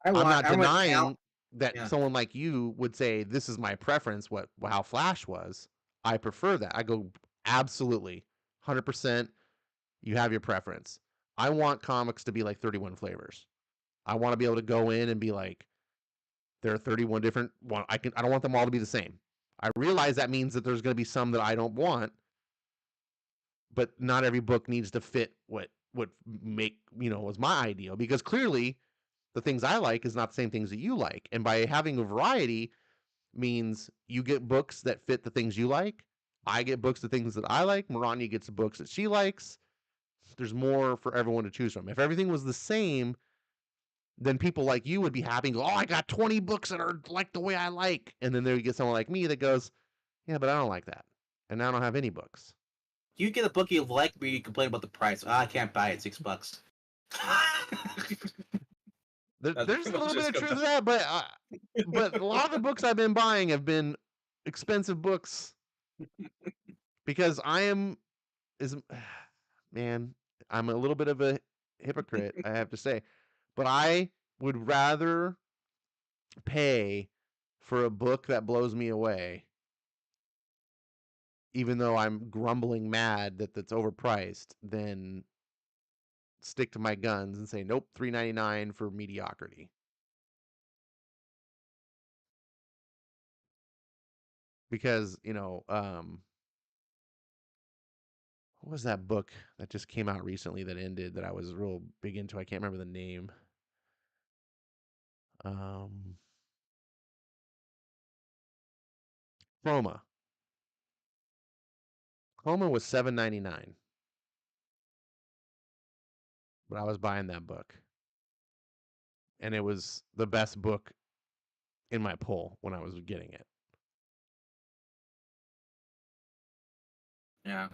I'm not I want Hal. denying that Yeah, someone like you would say this is my preference. What how Flash was, I prefer that. I go absolutely 100%. You have your preference. I want comics to be like 31 flavors. I want to be able to go in and be like, there are 31 different. Well, I don't want them all to be the same. I realize that means that there's going to be some that I don't want, but not every book needs to fit what make was my ideal because clearly the things I like is not the same things that you like, and by having a variety means you get books that fit the things you like. I get books the things that I like. Marania gets the books that she likes. There's more for everyone to choose from. If everything was the same, then people like you would be happy and go, oh, I got 20 books that are like the way I like. And then there you get someone like me that goes, yeah, but I don't like that. And now I don't have any books. you get a book you like, but you complain about the price. I can't buy it. $6. That's There's a pretty much little bit just of comes truth to out. that, but a lot of the books I've been buying have been expensive books because I am is man, I'm a little bit of a hypocrite, I have to say. But I would rather pay for a book that blows me away, even though I'm grumbling mad that that's overpriced, than stick to my guns and say nope, $3.99 for mediocrity. Because what was that book that just came out recently that ended that I was real big into? I can't remember the name. Um, Chroma. Chroma was $7.99, but I was buying that book, and it was the best book in my pull when I was getting it. Yeah.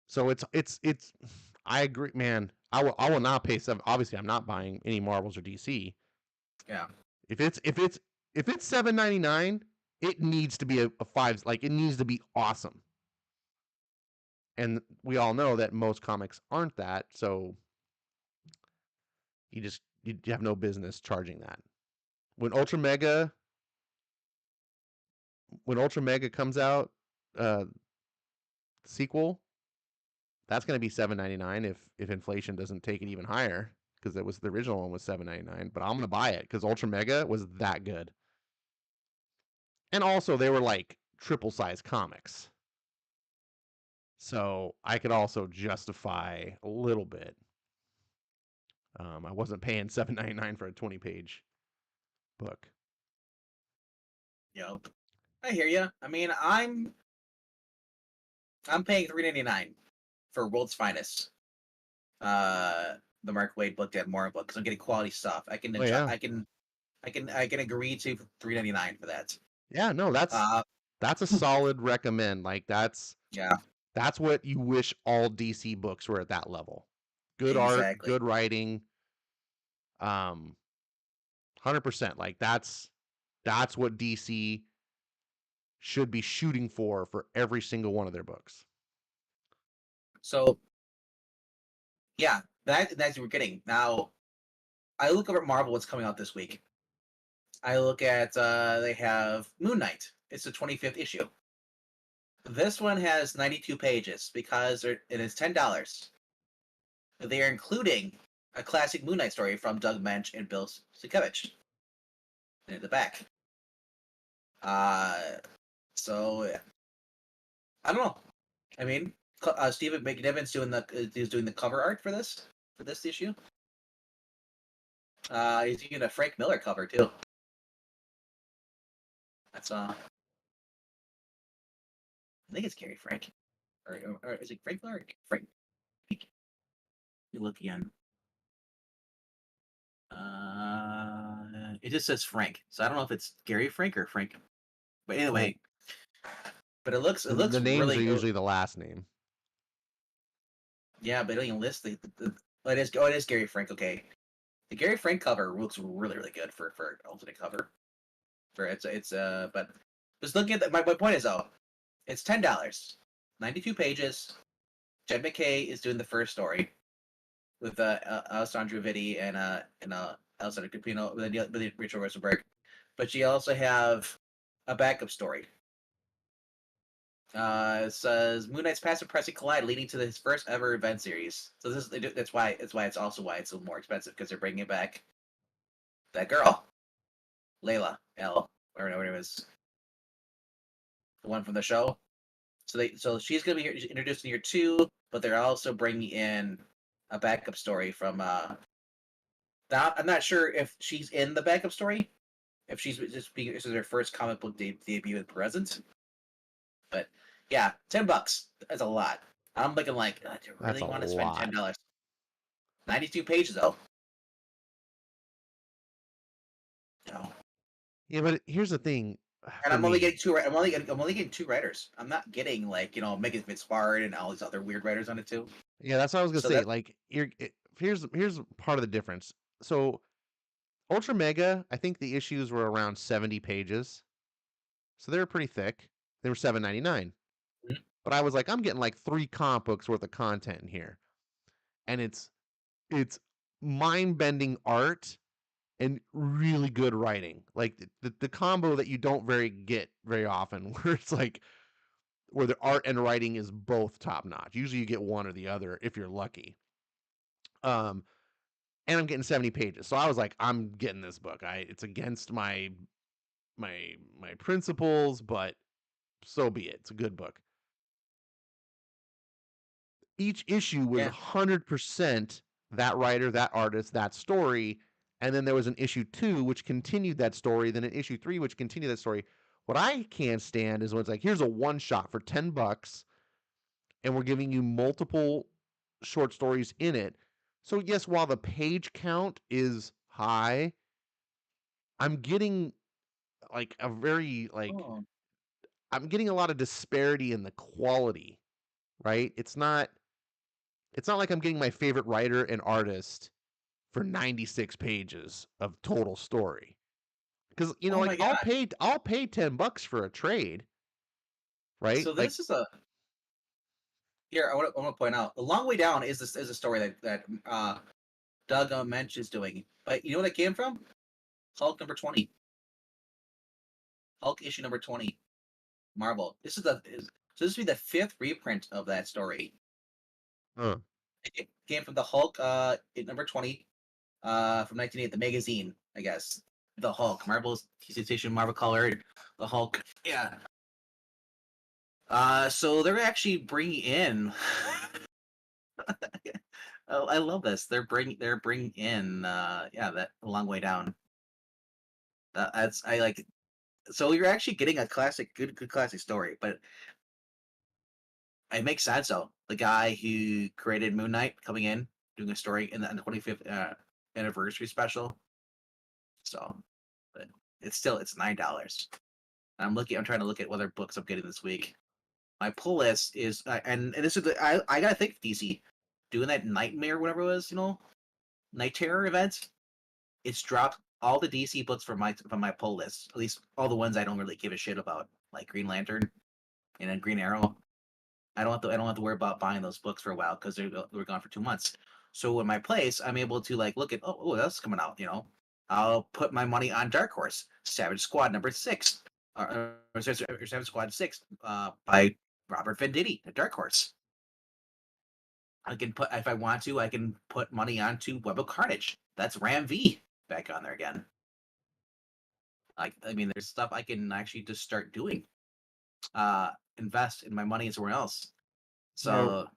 So it's. I agree, man. I will not pay seven. Obviously, I'm not buying any Marvels or DC. Yeah. If it's $7.99, it needs to be a five. Like it needs to be awesome. And we all know that most comics aren't that. So you have no business charging that. When Ultra Mega when Ultra Mega comes out, uh, sequel, that's going to be $7.99 if inflation doesn't take it even higher because it was the original one was $7.99. But I'm going to buy it because Ultra Mega was that good. And also they were like triple size comics, so I could also justify a little bit. I wasn't paying $7.99 for a 20-page book. Yep. I hear you. I mean, I'm paying $3.99 for World's Finest. The Mark Waid book that more book because I'm getting quality stuff. I can Oh adjust, yeah, I can agree to $3.99 for that. yeah. No, Uh, that's a solid recommend. Like yeah, that's what you wish all DC books were at that level. Good art, exactly. good writing. 100%. Like that's what DC should be shooting for every single one of their books. So yeah, that's what we're getting now. I look over at Marvel. What's coming out this week? I look at they have Moon Knight. It's the 25th issue. This one has 92 pages because it is $10. They are including a classic Moon Knight story from Doug Mensch and Bill Sienkiewicz in the back. Uh, so I don't know. I mean, Stephen McNiven's doing the cover art for this issue. He's doing a Frank Miller cover too. That's I think it's Gary Frank, or is it Frank Miller? Frank. You look again. It just says Frank, so I don't know if it's Gary Frank or Frank. But Well, anyway, but it looks the names are really usually the last name. yeah. But it don't even list oh, it is Gary Frank. Okay, the Gary Frank cover looks really good for an alternate cover. For it's but just looking at that. My point is though, it's $10, 92 pages. Jed McKay is doing the first story with Alessandro Vitti and Alessandro Capino with Rachel Rosenberg, but you also have a backup story. It says Moon Knight's past and present collide, leading to his first ever event series. So that's why it's also why it's a little more expensive because they're bringing back that girl, Layla L, whatever it was, the one from the show. So she's gonna be introduced in year two, but they're also bringing in a backup story from. I'm not sure if she's in the backup story, if she's just being this is her first comic book debut at present. But yeah, $10. That's a lot. I'm looking like, do you That's really a want to spend lot. $10? 92 pages though. No. Yeah, but here's the thing And for I'm only me. getting two. I'm only getting two writers. I'm not getting like Megan Fitzbard and all these other weird writers on it too. Yeah, that's what I was gonna So say. that Like, here's part of the difference. So Ultra Mega, I think the issues were around 70 pages, so they were pretty thick. They were $7.99, but I was like, I'm getting like 3 comic books worth of content in here, and it's mind bending art and really good writing. Like the combo that you don't get very often, where it's like where the art and writing is both top notch. Usually you get one or the other if you're lucky. Um, and I'm getting 70 pages. So I was like, I'm getting this book. It's against my principles, but so be it. It's a good book. Each issue was Yeah. 100% that writer, that artist, that story, and then there was an issue 2 which continued that story, then an issue 3 which continued that story. What I can't stand is when it's like, here's a one shot for $10 and we're giving you multiple short stories in it. So yes, while the page count is high, I'm getting like a very like Oh. I'm getting a lot of disparity in the quality, right? It's not like I'm getting my favorite writer and artist for 96 pages of total story. Cuz Oh like my god. I'll pay $10 for a trade, right? So Like, this is a here. I want to point out the long way down is a story that Doug Mensch is doing. But you know where that came from? Hulk number 20. Hulk issue number 20. Marvel. So this would be the fifth reprint of that story. uh, It came from the Hulk number 20 from 1980, the magazine, I guess. The Hulk, Marvel's station, Marvel colored, the Hulk. Yeah. So they're actually bringing in. Oh, I love this. They're bringing in yeah, that a long way down. That's I like. So you're actually getting a classic, good classic story, but it makes sense though. The guy who created Moon Knight coming in, doing a story in the 25th anniversary special. So, but it's $9. I'm trying to look at what other books I'm getting this week. My pull list is, and this is I gotta think DC doing that Nightmare, whatever it was, Night Terror event. It's dropped all the DC books from my pull list, at least all the ones I don't really give a shit about, like Green Lantern and then Green Arrow. I don't have to worry about buying those books for a while because they were gone for 2 months. So in my place, I'm able to like look at that's coming out. I'll put my money on Dark Horse, Savage Squad number 6, or Savage Squad 6, by Robert Venditti, at Dark Horse. I can put if I want to, I can put money onto Web of Carnage. That's Ram V back on there again. Like I mean, there's stuff I can actually just start doing. Invest in my money somewhere else. yeah. So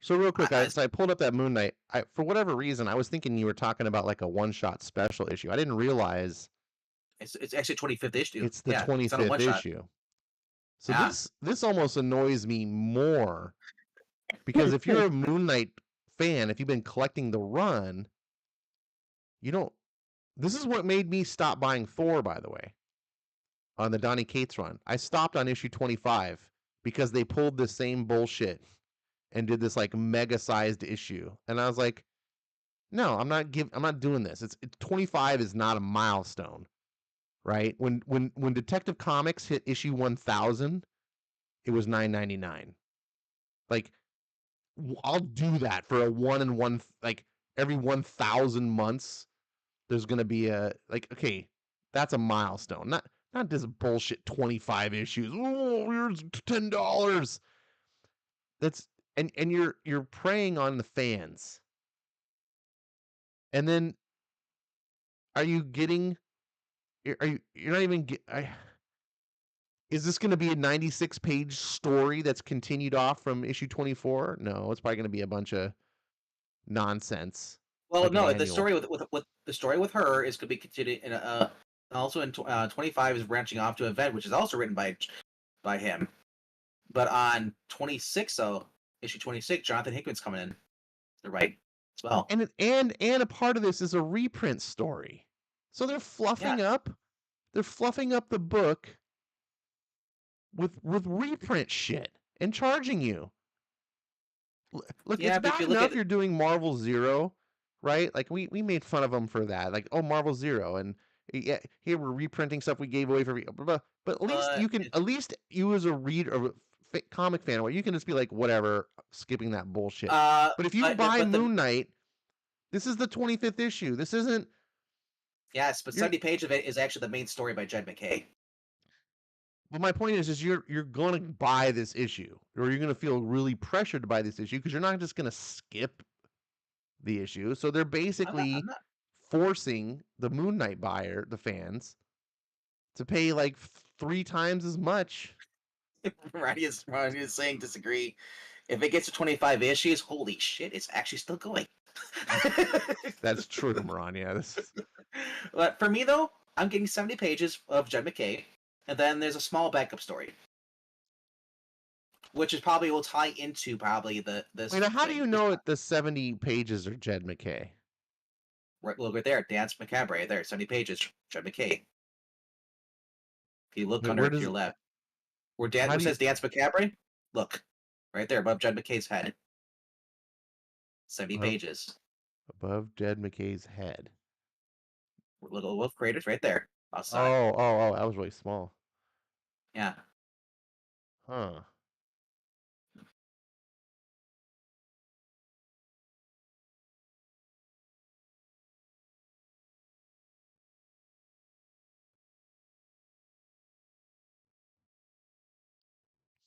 So real quick, I, I pulled up that Moon Knight. For whatever reason, I was thinking you were talking about like a one-shot special issue. I didn't realize it's actually 25th issue. it's the Yeah, it's not a 25th one shot. issue. So Yeah. this almost annoys me more because if you're a Moon Knight fan, if you've been collecting the run, you don't. This is what made me stop buying Thor, by the way, on the Donny Cates run. I stopped on issue 25 because they pulled the same bullshit and did this like mega-sized issue, and I was like, no, I'm not doing this. It's 25 is not a milestone, right? When Detective Comics hit issue 1000, it was 9.99. Like, I'll do that for a one and one, like every 1000 months there's going to be a like, okay, that's a milestone. Not this bullshit 25 issues. Oh, here's $10. That's and you're preying on the fans. And then are you getting you're not even is this going to be a 96 page story that's continued off from issue 24? No, it's probably going to be a bunch of nonsense, Well, like an no, the annual. story with the story with her is going to be continued in also in 25 is branching off to Event, which is also written by him. But on 26 though, issue 26, Jonathan Hickman's coming in to write as well. And a part of this is a reprint story. So Yeah. they're fluffing up the book with reprint shit and charging you. Look, it's Yeah, but if bad you look enough at you're doing Marvel Zero, right? Like we made fun of them for that. Like, oh, Marvel Zero, and yeah, here we're reprinting stuff we gave away for blah, blah, blah. But at least you as a reader or comic fan, you can just be like, whatever, skipping that bullshit. uh But if you but buy but the Moon Knight, this is the 25th issue. This isn't yes, but you're 70 page of it is actually the main story by Jed McKay. but my point is you're going to buy this issue, or you're going to feel really pressured to buy this issue because you're not just going to skip the issue. So they're I'm basically not. forcing the Moon Knight buyer, the fans, to pay like 3 times as much. Ronnie is saying disagree. If it gets to 25 issues, holy shit, it's actually still going. That's true, Marania. This But for me though, I'm getting 70 pages of Jed McKay, and then there's a small backup story, which is probably will tie into probably this Wait, how do thing. you know the 70 pages are Jed McKay? Look right there, Dance Macabre, right there, 70 pages, Jed McKay. If you look Wait, under where to does your left, how where do you says Dance Macabre, look right there above Jed McKay's head, 70 above, pages. above Jed McKay's head? Little wolf creators right there outside. Oh, that was really small. Yeah. Huh.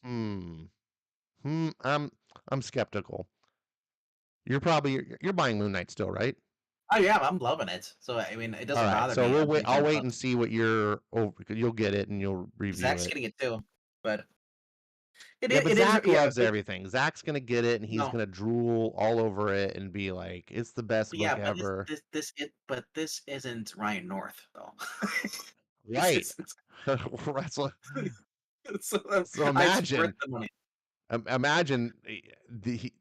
Hmm. I'm skeptical. You're buying Moon Knight still, right? Oh yeah, I'm loving it. So I mean, it All doesn't right. bother So me. we'll I'm wait. paying I'll ten wait and bucks. see what you're over. You'll get it and you'll review Zach's it. getting it too, but Yeah, but it is Zach yeah, loves everything. Zach's gonna get it and he's no gonna drool all over it and be like, "It's the best book yeah, but ever." this isn't Ryan North though. This Right. isn't. That's what, So so it's worth imagine, the money. imagine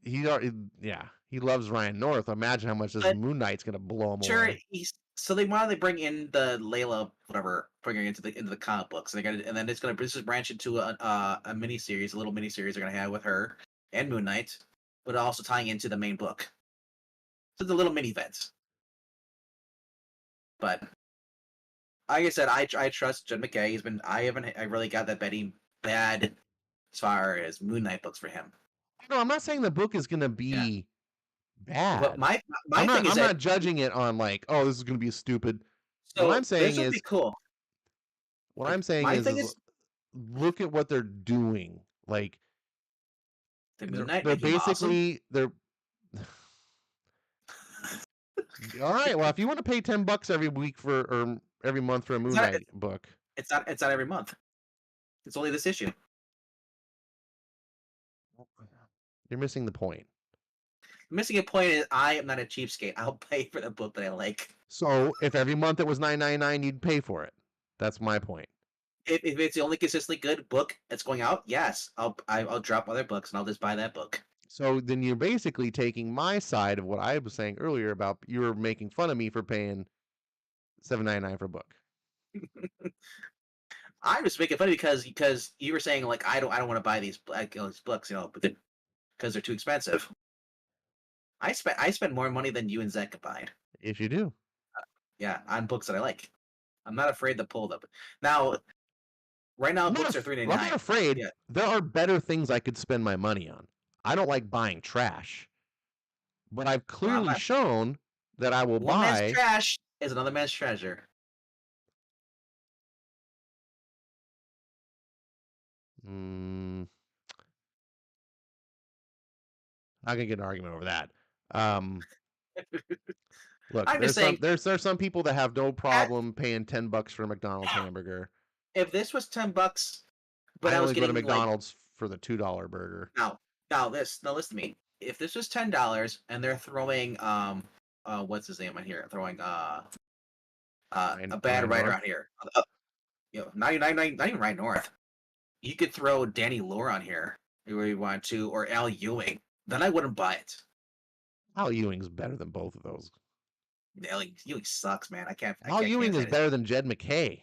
he already, yeah, he loves Ryan North. Imagine how much this But Moon Knight's gonna blow him sure, away. he's so they wanted to bring in the Layla whatever, bring her into the comic books. And they got and then it's gonna this is branch into a mini series, a little mini series they're gonna have with her and Moon Knight, but also tying into the main book. So the little mini events. But like I said, I trust Jed McKay. I really got that betting bad as far as Moon Knight books for him. No, I'm not saying the book is gonna Yeah. be But bad. my thing is I'm that not judging it on like, oh, this is gonna be stupid. What I'm so saying this would be is, cool. what Like I'm saying my thing is, is look at what they're doing. Like the Moon Knight they're make him awesome. basically they're all right. Well, if you want to pay $10 every week for or every month for a It's Moon not Knight book, it's not every month. It's only this issue. you're missing the point. The missing a point is I am not a cheapskate. I'll pay for the book that I like. So if every month it was $9.99, you'd pay for it. That's my point. If it's the only consistently good book that's going out, yes, I'll drop other books and I'll just buy that book. So then you're basically taking my side of what I was saying earlier about you were making fun of me for paying $7.99 for a book. I'm just making fun because you were saying like I don't want to buy these books, because they're too expensive. I spend more money than you and Zach combined. If you do, Yeah, on books that I like. I'm not afraid to pull them. Now, right now, books are three ninety I'm not nine. afraid. Yeah. There are better things I could spend my money on. I don't like buying trash, but I've Well, I'm clearly not. shown that I will One man's buy. trash is another man's treasure. Mm, I can get an argument over that. Um, Look, I'm just saying, there's some people that have no at, problem paying $10 for a McDonald's hamburger. if this was $10, but I I was only go to getting like McDonald's for the $2 burger. now, now listen to me. If this was $10 and they're throwing what's his name on here? Throwing a bad Ryan writer North. on here. Not even Ryan North. You could throw Danny Lore on here if you want to, or Al Ewing. Then I wouldn't buy it. Al Ewing's better than both of those. Al Ewing sucks, man. Al I can't Ewing is stand it. better than Jed McKay.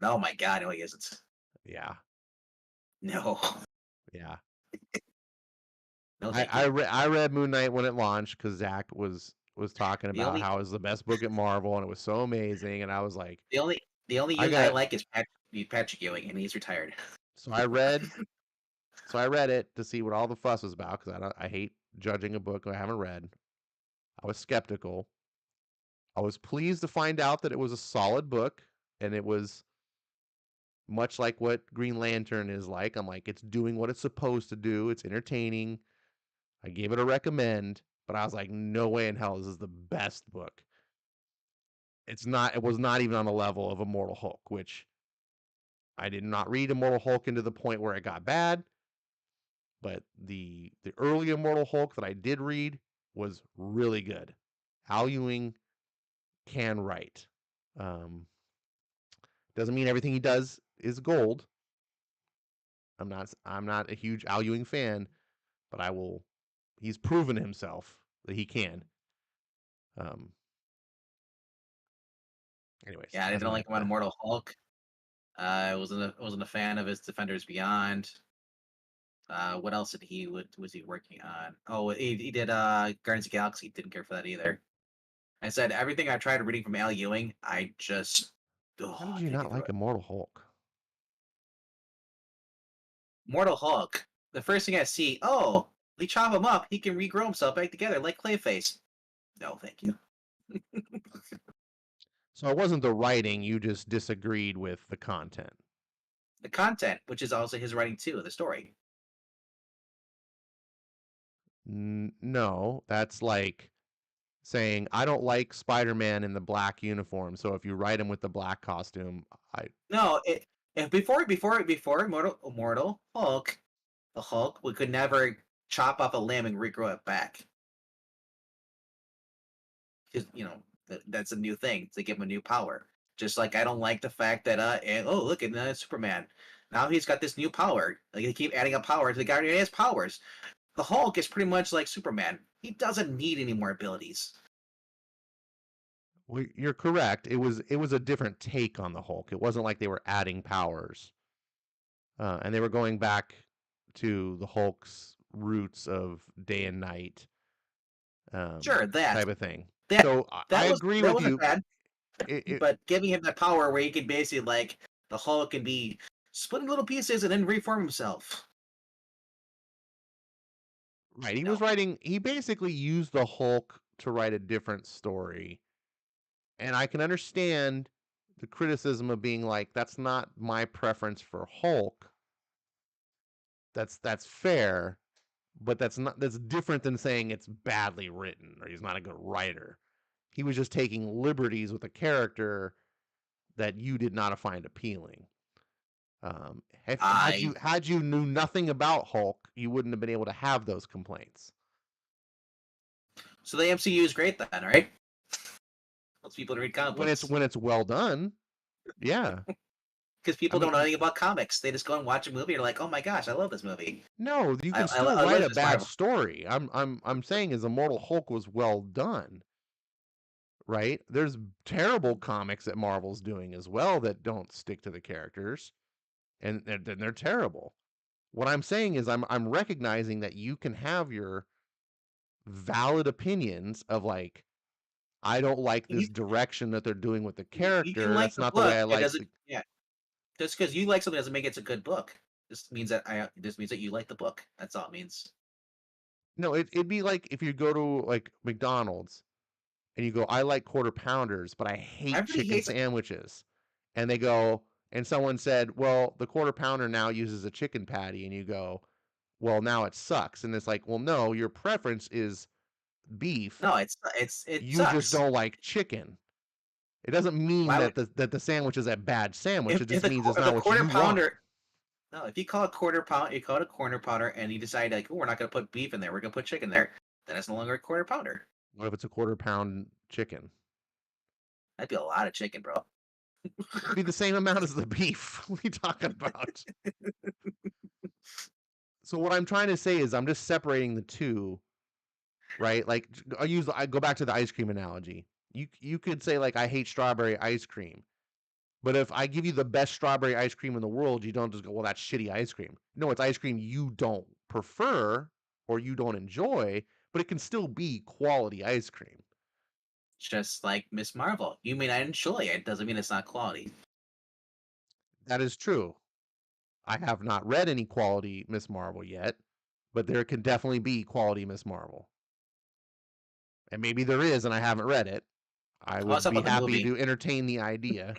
Oh my god, no, he isn't. Yeah, No, yeah. no, thank you. I read Moon Knight when it launched because Zach was talking The about only how it was the best book at Marvel and it was so amazing, and I was like, the only the only I Ewing I got like is Patrick Ewing, and he's retired. so I read so I read it to see what all the fuss was about because I hate judging a book I haven't read. I was skeptical. I was pleased to find out that it was a solid book and it was much like what Green Lantern is like. I'm like, it's doing what it's supposed to do. It's entertaining. I gave it a recommend. but I was like, no way in hell, this is the best book. It's not. It was not even on the level of Immortal Hulk, which I did not read Immortal Hulk into the point where it got bad. But the early Immortal Hulk that I did read was really good. Al Ewing can write. Um, doesn't mean everything he does is gold. I'm not a huge Al Ewing fan, but I will. He's proven himself that he can. Um, anyways, Yeah, I that's didn't my like him on Immortal Hulk. I wasn't a fan of his Defenders Beyond. What else was he working on? Oh, he did Guardians of the Galaxy. Didn't care for that either. I said everything I tried reading from Al Ewing, I just How did I you can't not get through like it. Immortal Hulk? Mortal Hulk. The first thing I see, oh, we chop him up, he can regrow himself back together like Clayface. No, thank you. So it wasn't the writing, you just disagreed with the content. The content, which is also his writing too, the story. No, that's like saying I don't like Spider-Man in the black uniform, so if you write him with the black costume, I No, before Immortal Hulk, the Hulk, we could never chop off a limb and regrow it back. Because that's a new thing to give him a new power. Just like I don't like the fact that oh look, and Superman. Now he's got this new power. Like they keep adding a power to the guy who has powers. The Hulk is pretty much like Superman. He doesn't need any more abilities. well, you're correct. It was a different take on the Hulk. It wasn't like they were adding powers. And they were going back to the Hulk's roots of day and night Sure, that type of thing. that So I that was agree that with wasn't you. bad, It but giving him that power where he can basically like the Hulk can be split in little pieces and then reform himself. right. He was No, writing. He basically used the Hulk to write a different story, and I can understand the criticism of being like, "That's not my preference for Hulk." That's fair, but that's different than saying it's badly written or he's not a good writer. He was just taking liberties with a character that you did not find appealing. Had you I had you knew nothing about Hulk, you wouldn't have been able to have those complaints. so the MCU is great then, right? Most people read comic When it's books when it's well done, yeah. because I people don't know mean, anything about comics. They just go and watch a movie and are like, "Oh my gosh, I love this movie. no, you can still I write love a this bad Marvel." story. I'm saying is Immortal Hulk was well done, right? There's terrible comics that Marvel's doing as well that don't stick to the characters, and they're terrible. What I'm saying is I'm recognizing that you can have your valid opinions of like I don't like You this direction that they're doing with the you can character. like That's the not the way book. I It like doesn't. the. Yeah, just because you like something doesn't make it a good book. This means that you like the book. That's all it means. No, it'd be like if you go to like McDonald's and you go, I like quarter pounders, but I hate Everybody chicken hates it. sandwiches. And they go, and someone said, well, the quarter pounder now uses a chicken patty. And you go, well, now it sucks. And it's like, well, no, your preference is beef. No, it You just sucks. don't like chicken. It doesn't mean Why would that the sandwich is a bad sandwich. It just means it's if not the what quarter you want. pounder no, if you call it quarter pound, you call it a quarter pounder, and you decide like, oh, we're not going to put beef in there, we're going to put chicken there, then it's no longer a quarter pounder. What if it's a quarter pound chicken? That'd be a lot of chicken, bro. It'd be the same amount as the beef. What are you talking about? So what I'm trying to say is I'm just separating the two, right? Like I go back to the ice cream analogy. You could say like I hate strawberry ice cream. But if I give you the best strawberry ice cream in the world, you don't just go, well, that's shitty ice cream. No, it's ice cream you don't prefer or you don't enjoy, but it can still be quality ice cream. Just like Miss Marvel. You may not enjoy it, doesn't mean it's not quality. That is true. I have not read any quality Miss Marvel yet, but there can definitely be quality Miss Marvel. And maybe there is, and I haven't read it. I I was would talking be about the happy movie. to entertain the idea.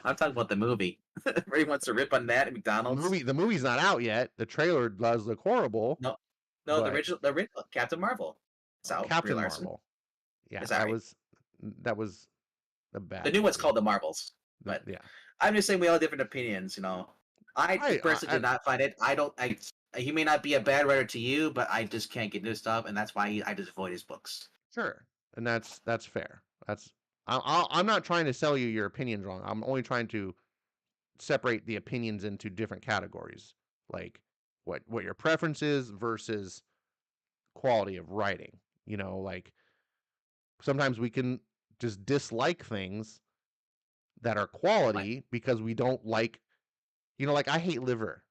I'm talking about the movie. Where he wants to rip on that at The McDonald's. movie, the movie's not out yet. The trailer does look horrible, No, no, but the original Captain Marvel. It's out, Brie Captain Larson. Marvel. Yeah, It's all right. that was a The bad new one's movie. called The Marvels, but Yeah. I'm just saying we all have different opinions. I personally did And not find it. I don't. He may not be a bad writer to you, but I just can't get into his stuff, and that's why I just avoid his books. sure, and that's fair. I'm not trying to sell you your opinions wrong. I'm only trying to separate the opinions into different categories, like what your preference is versus quality of writing. Like sometimes we can just dislike things that are Like, quality because we don't like, like I hate liver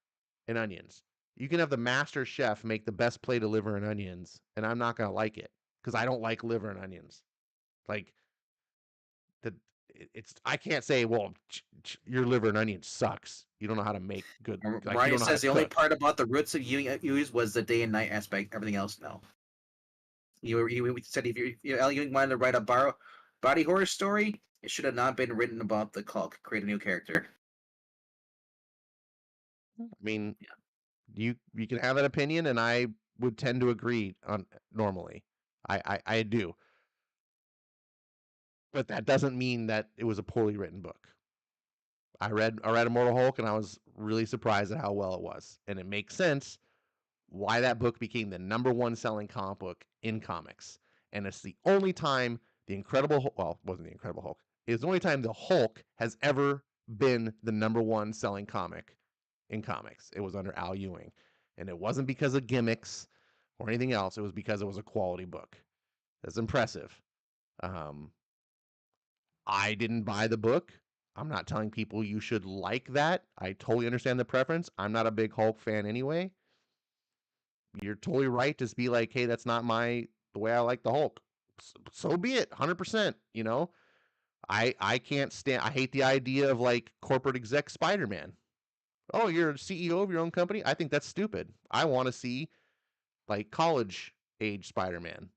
and onions. You can have the master chef make the best plate of liver and onions, and I'm not gonna like it because I don't like liver and onions. Like the it's I can't say, well, your liver and onions sucks. You don't know how to make good, like you Ryan don't know how to says the only cook. part about the roots of you used was the day and night aspect. Everything else, no. You said if Al Ewing wanted to write a body horror story, it should have not been written about the Hulk. Create a new character. I mean, Yeah. you can have that opinion, and I would tend to agree on normally. I do, but that doesn't mean that it was a poorly written book. I read Immortal Hulk, and I was really surprised at how well it was, and it makes sense why that book became the number one selling comic book in comics. And it's the only time the Incredible Hulk, well, it wasn't the Incredible Hulk. It's the only time the Hulk has ever been the number one selling comic in comics. It was under Al Ewing. And it wasn't because of gimmicks or anything else. It was because it was a quality book. That's impressive. Um, I didn't buy the book. I'm not telling people you should like that. I totally understand the preference. I'm not a big Hulk fan anyway. You're totally right to be like, hey, that's not the way I like the Hulk. So be it, 100%. I can't stand. I hate the idea of like corporate exec Spider-Man. Oh, you're a CEO of your own company. I think that's stupid. I want to see like college age Spider-Man.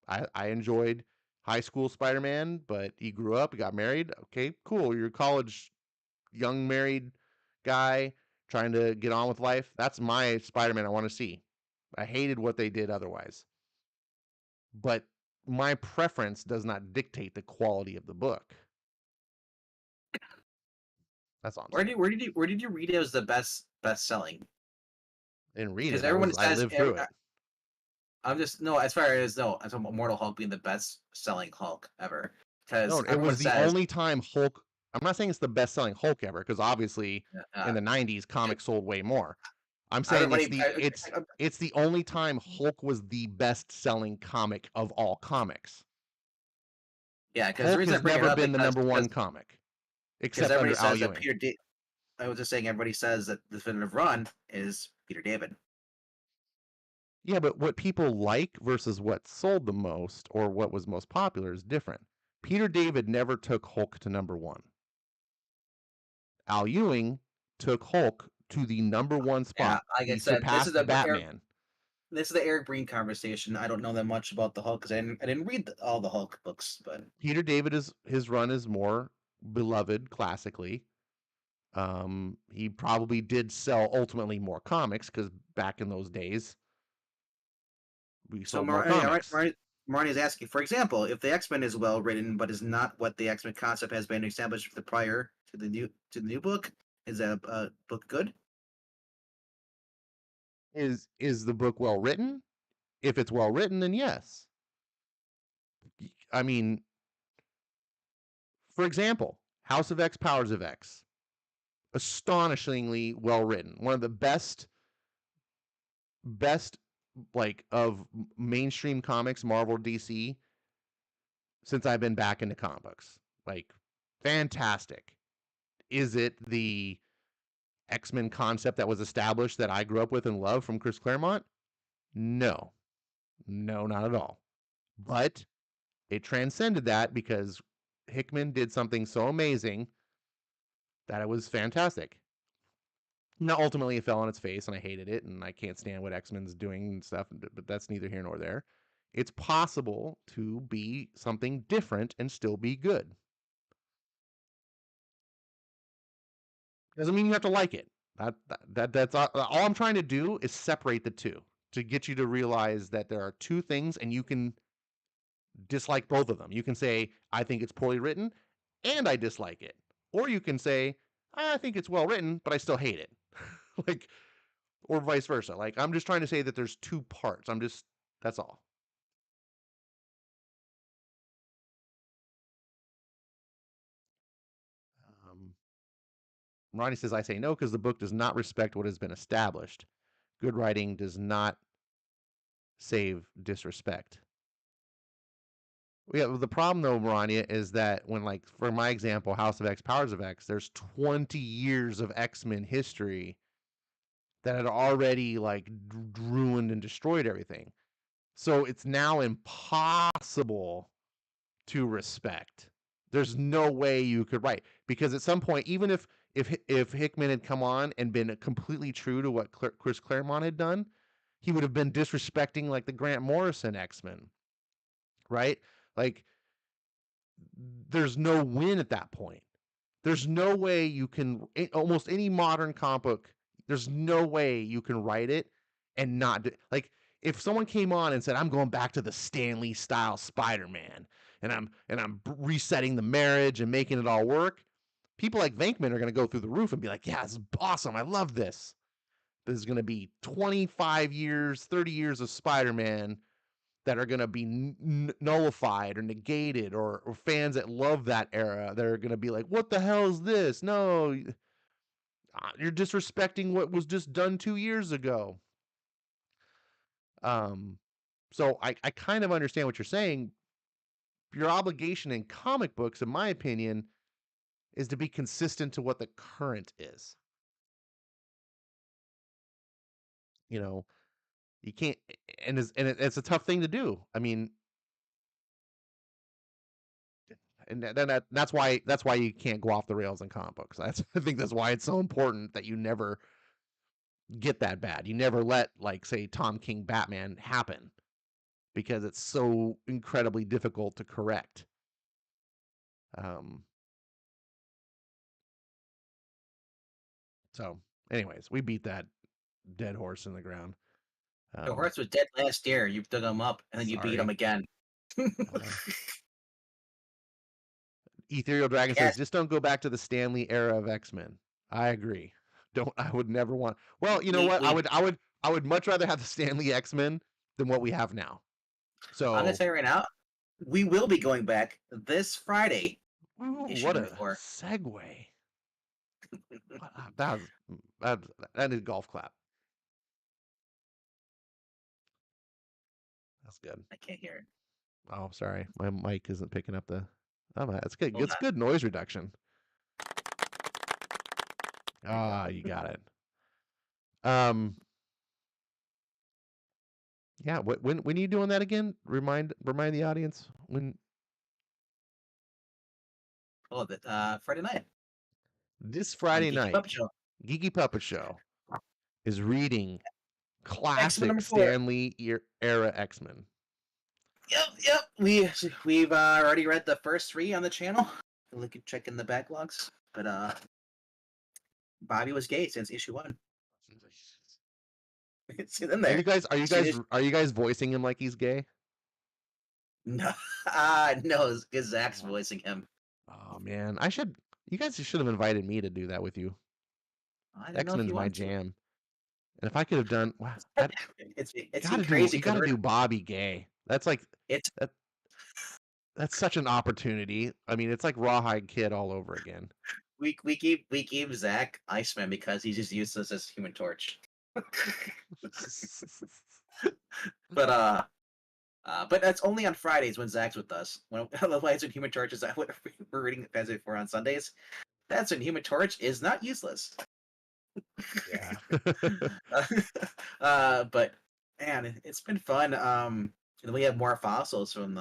I enjoyed high school Spider-Man, but he grew up, he got married. Okay, cool. You're a college young married guy trying to get on with life. That's my Spider-Man I want to see. I hated what they did otherwise. But my preference does not dictate the quality of the book. That's all I'm saying. Where did you read it was the best selling? And read Because it. everyone I says lived through it. I'm just no as far as no as Immortal Hulk being the best selling Hulk ever. No, Because it everyone was the says only time Hulk. I'm not saying it's the best selling Hulk ever, because obviously in uh, the '90s comics sold way more. I'm saying everybody. it's the only time Hulk was the best selling comic of all comics. Yeah, because the Hulk reason I has bring it never up been the number one comic, because except everybody under Al says that Ewing. Peter. I was just saying everybody says that the definitive run is Peter David. Yeah, but what people like versus what sold the most or what was most popular is different. Peter David never took Hulk to number one. Al Ewing took Hulk to the number one Yeah, spot. like I He said, surpassed Batman. this is the Eric Breen conversation. I don't know that much about the Hulk because I didn't read all the Hulk books, but Peter David is his run is more beloved classically. He probably did sell ultimately more comics because back in those days we so sold more comics. Marnie is asking, for example, if the X Men is well written but is not what the X Men concept has been established for the prior to the new book, is that book good? Is the book well written? If it's well written, then yes. I mean, for example, House of X, Powers of X, astonishingly well written. One of the best like of mainstream comics, Marvel, DC, since I've been back into comic books. Like, fantastic. Is it the X-Men concept that was established that I grew up with and loved from Chris Claremont? No. No, not at all. But it transcended that because Hickman did something so amazing that it was fantastic. Now, ultimately, it fell on its face, and I hated it, and I can't stand what X-Men's doing and stuff, but that's neither here nor there. It's possible to be something different and still be good. Doesn't mean you have to like it. That's all I'm trying to do is separate the two to get you to realize that there are two things, and you can dislike both of them. You can say, I think it's poorly written and I dislike it. Or you can say, I think it's well written, but I still hate it. Like, or vice versa. Like, I'm just trying to say that there's two parts. That's all. Um, Ronnie says, I say no because the book does not respect what has been established. Good writing does not save disrespect. Yeah, the problem though, Melania, is that when, like, for my example, House of X, Powers of X, there's 20 years of X-Men history that had already like ruined and destroyed everything. So it's now impossible to respect. There's no way you could write, because at some point, even if Hickman had come on and been completely true to what Chris Claremont had done, he would have been disrespecting like the Grant Morrison X-Men, right? Like, there's no win at that point. There's no way you can, almost any modern comic book, there's no way you can write it and not do, like, if someone came on and said, I'm going back to the Stan Lee style Spider-Man and I'm resetting the marriage and making it all work, people like Venkman are going to go through the roof and be like, yeah, it's awesome, I love this. This is going to be 25 years, 30 years of Spider-Man that are going to be nullified or negated, or fans that love that era that are going to be like, what the hell is this? No, you're disrespecting what was just done 2 years ago. Um, so I kind of understand what you're saying. Your obligation in comic books, in my opinion, is to be consistent to what the current is. You know, you can't, it's a tough thing to do. I mean, and that's why you can't go off the rails in comic books. I think that's why it's so important that you never get that bad. You never let, like, say, Tom King Batman happen, because it's so incredibly difficult to correct. Um, so, anyways, we beat that dead horse in the ground. The horse was dead last year. You dug him up, and then you beat him Sorry. again. Ethereal Dragon says, Yes, just don't go back to the Stanley era of X-Men. I agree. Don't. I would never want. Well, you know what? we. I would much rather have the Stanley X-Men than what we have now. I'm gonna So, tell you right now, we will be going back this Friday. ooh, Issue what number a 4. segue. That was that, that is golf clap. That's good. I can't hear it. Oh, sorry, my mic isn't picking up the. Oh, that's good. Hold It's on. good noise reduction. There you go. Ah, you got it. Um, yeah. When are you doing that again? Remind the audience when. Oh, Friday night This on Friday Geeky night, Puppet Show. Geeky Puppet Show is reading X-Men classic number 4. Stanley era X-Men. Yep. We've already read the first 3 on the channel. Look at checking the backlogs, but Bobby was gay since issue 1. It's in Are you there. guys are you Soon guys as are you guys voicing him like he's gay? no, no, it's Zach's voicing him. Oh man, I should. You guys should have invited me to do that with you. I didn't know if X-Men's you my wanted to. jam. And if I could have done, wow, I It's been gotta crazy you because gotta do Bobby Gay. That's like it's that. That's such an opportunity. I mean, it's like Rawhide Kid all over again. we keep Zach Iceman because he's just useless as Human Torch. But that's only on Fridays when Zach's with us. When otherwise when Human Torch is we're reading Fantasy 4 on Sundays. That's when Human Torch is not useless. Yeah. But man, it's been fun. And we have more fossils from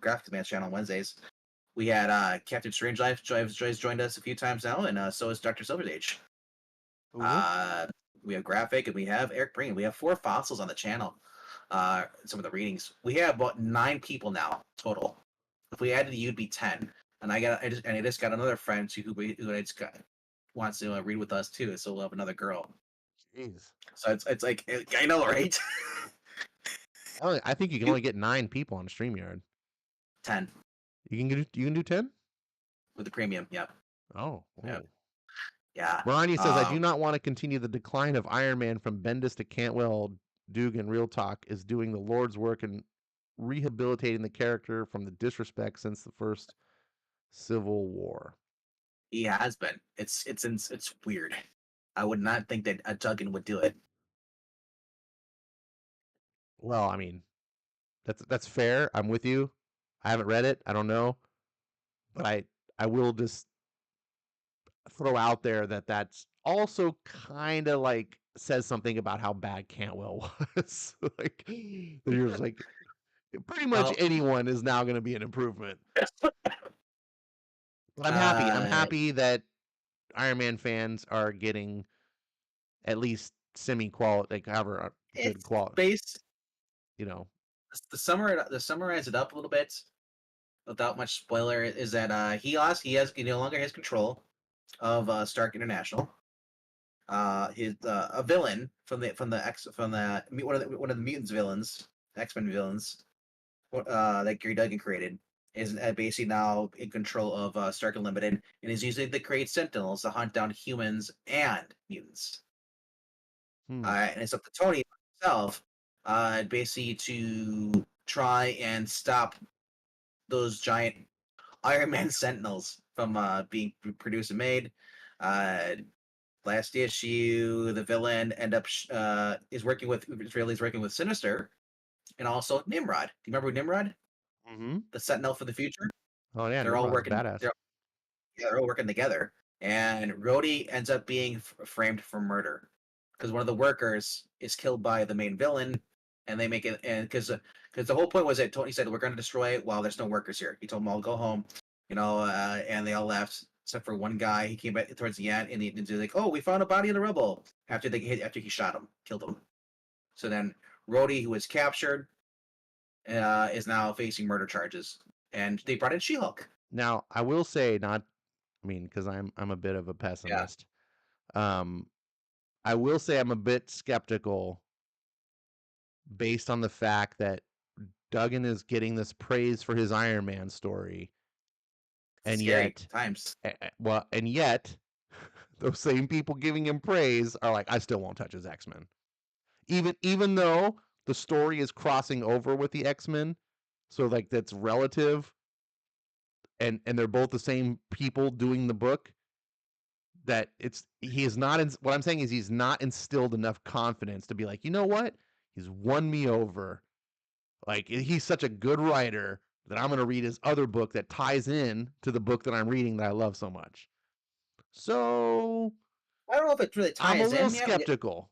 Graphic Man's channel on Wednesdays. We had Captain Strangelove Joy's joined us a few times now, and so is Dr. Silverage. Ooh. We have Graphic and we have Eric Breen. We have 4 fossils on the channel. Some of the readings. We have about 9 people now total. If we added you, would be 10. And I just got another friend who I just got wants to read with us too. So we'll have another girl. Jeez. So it's like I know, right? I think you can You only get 9 people on StreamYard. 10 You can do 10. with the premium. Yep. Oh, Yep. oh. Yeah. Marani says, I do not want to continue the decline of Iron Man from Bendis to Cantwell. Dugan Real Talk is doing the Lord's work and rehabilitating the character from the disrespect since the first Civil War. He has been. It's weird. I would not think that a Duggan would do it. Well, I mean, that's fair. I'm with you. I haven't read it. I don't know, but I will just throw out there that that's also kind of like says something about how bad Cantwell was. Like you're just like pretty much Well, anyone is now going to be an improvement. But I'm happy. I'm uh, happy that Iron Man fans are getting at least semi quality, like however good it's quality. based You know. the summarize it up a little bit without much spoiler is that he no longer has control of Stark International. He's a villain from one of the mutants villains, X-Men villains, that Gary Duggan created, is basically now in control of Stark Unlimited and is using the Create Sentinels to hunt down humans and mutants. Hmm. And it's up to Tony himself, basically to try and stop those giant Iron Man Sentinels from being produced and made. Uh, Last issue, the villain Israeli's working with Sinister and also Nimrod. Do you remember Nimrod, Mm-hmm. the Sentinel for the future? Oh yeah, They're all Nimrod's working. badass. They're all working together, and Rhodey ends up being framed for murder because one of the workers is killed by the main villain, and they make it and because the whole point was that Tony said we're going to destroy it while there's no workers here. He told them all go home, and they all left except for one guy. He came back towards the end, and he's like, "Oh, we found a body in the rubble." After he shot him, killed him. So then Rhodey, who was captured, is now facing murder charges, and they brought in She-Hulk. Now I will say, not, I mean, because I'm a bit of a Yeah, pessimist. Um, I will say I'm a bit skeptical based on the fact that Duggan is getting this praise for his Iron Man story, and scary yet, times. well, and yet, those same people giving him praise are like, I still won't touch his X-Men, even though the story is crossing over with the X-Men, so like that's relative, and they're both the same people doing the book. That it's he is not. What I'm saying is he's not instilled enough confidence to be like, you know what, he's won me over. Like he's such a good writer that I'm going to read his other book that ties in to the book that I'm reading that I love so much. So I don't know if it really I'm a ties little in yet. skeptical.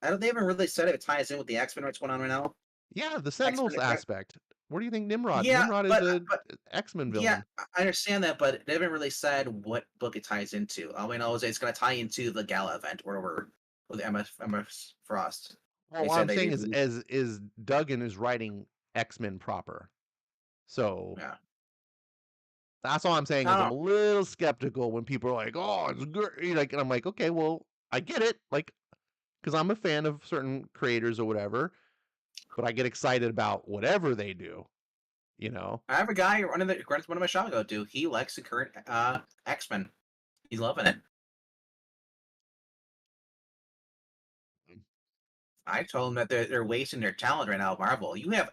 I don't. They haven't really said if it ties in with the X Men. What's going on right now? Yeah, the X Sentinels Men. aspect. What do you think, Nimrod? Yeah, Nimrod is but a but X-Men yeah, villain. I understand that, but they haven't really said what book it ties into. All we know is it's going to tie into the gala event or whatever with MS Frost. Well, They what said I'm they saying released. is Duggan is writing X-Men proper. So Yeah, that's all I'm saying I is don't I'm know. a little skeptical when people are like, "Oh, it's great," like, and I'm like, "Okay, well, I get it," like, because I'm a fan of certain creators or whatever, but I get excited about whatever they do, you know. I have a guy runs one of my shop go to. He likes the current X Men. He's loving it. I told him that they're wasting their talent right now. Marvel, you have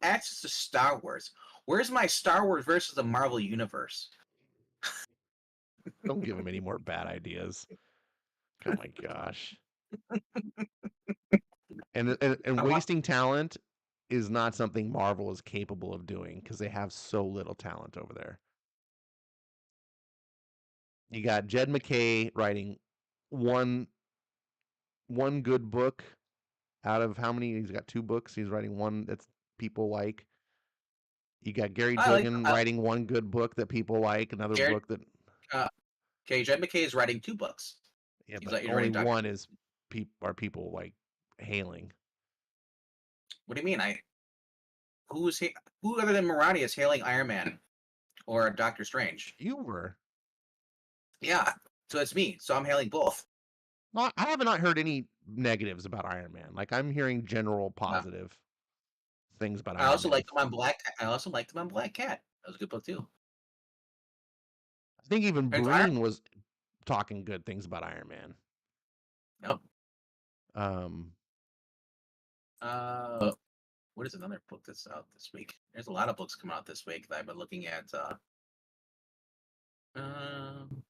access to Star Wars. Where's my Star Wars versus the Marvel universe? Don't give him any more bad ideas. Oh my gosh. And I want. wasting talent is not something Marvel is capable of doing because they have so little talent over there. You got Jed McKay writing one one good book out of how many? He's got 2 books. He's writing one that's people like. You got Gary I like. Duggan writing one good book that people like, another Jared. book that, Uh, okay, Jed McKay is writing 2 books. yeah, He's but like he's only writing Doctor. one is people like hailing. What do you mean? Who other than Marani is hailing Iron Man or Doctor Strange? You were. Yeah, so it's me. So I'm hailing both. Well, I have not heard any negatives about Iron Man. Like I'm hearing general No. positive things about I Iron also Man. liked him on Black. I also liked him on Black Cat. That was a good book too. I think even And Iron, Breen was talking good things about Iron Man. no. Um, Uh, what is another book that's out this week? There's a lot of books coming out this week that I've been looking at. Um,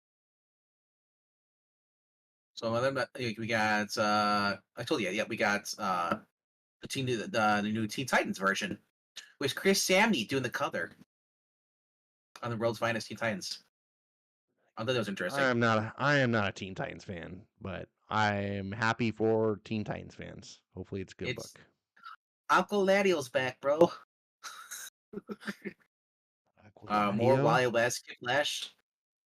so we got. I told you, yeah, we got the new Teen Titans version with Chris Samney doing the cover on the World's Finest Teen Titans. I thought that was interesting. I am not a Teen Titans fan, but I am happy for Teen Titans fans. Hopefully, it's a good It's book. Uncle Laddio's back, bro. More Aqualadio. Wally West, Kid Flash,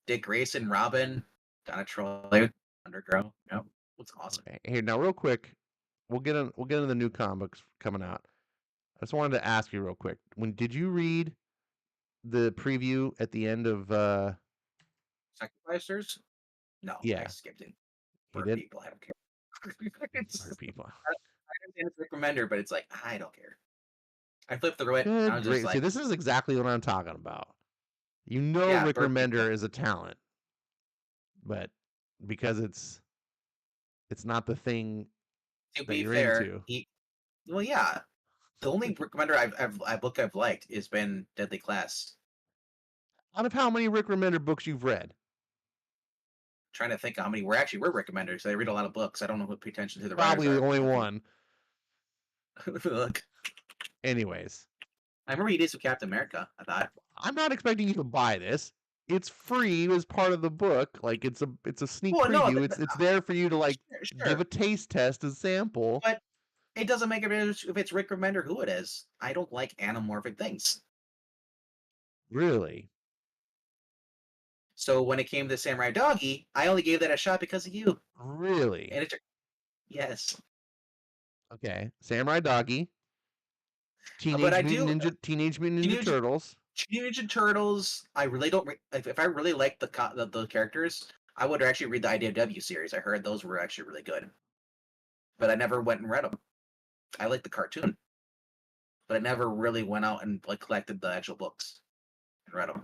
Dick Grayson, Robin, Donna Troy, Undergirl. Yep, looks awesome. Okay. Here now, real quick, we'll get into the new comics coming out. I just wanted to ask you real quick. When did you read the preview at the end of? Sacrificers? No, I Yeah, skipped it. you For did. people, I don't care. It's, For people. I understand it's a recommender, but it's like I don't care. I flipped through it. I Good, was just great. See, like, this is exactly what I'm talking about. You know, yeah, Rick bird people. Remender is a talent, but because it's not the thing To that be you're fair, into. well, yeah. The only recommender I book I've liked has been Deadly Class. Out of how many Rick Remender books you've read? Trying to think how many were recommenders. I read a lot of books. I don't know what pretension to the writers Probably are. only one. Look, Anyways, I remember he did some Captain America. I thought. I'm not expecting you to buy this. It's free as part of the book. Like it's a sneak Well, no, preview. It's there for you to like give a sure, taste test, a sample. but it doesn't make a difference if it's Rick Remender who it is. I don't like anamorphic things. Really? So when it came to Samurai Doggy, I only gave that a shot because of you. Really? And it's yes, Okay. Samurai Doggy, but I do Teenage Mutant Ninja Teenage Turtles. Teenage Mutant Turtles. I really don't. If I really like the characters, I would actually read the IDW series. I heard those were actually really good, but I never went and read them. I like the cartoon, but I never really went out and like collected the actual books and read them.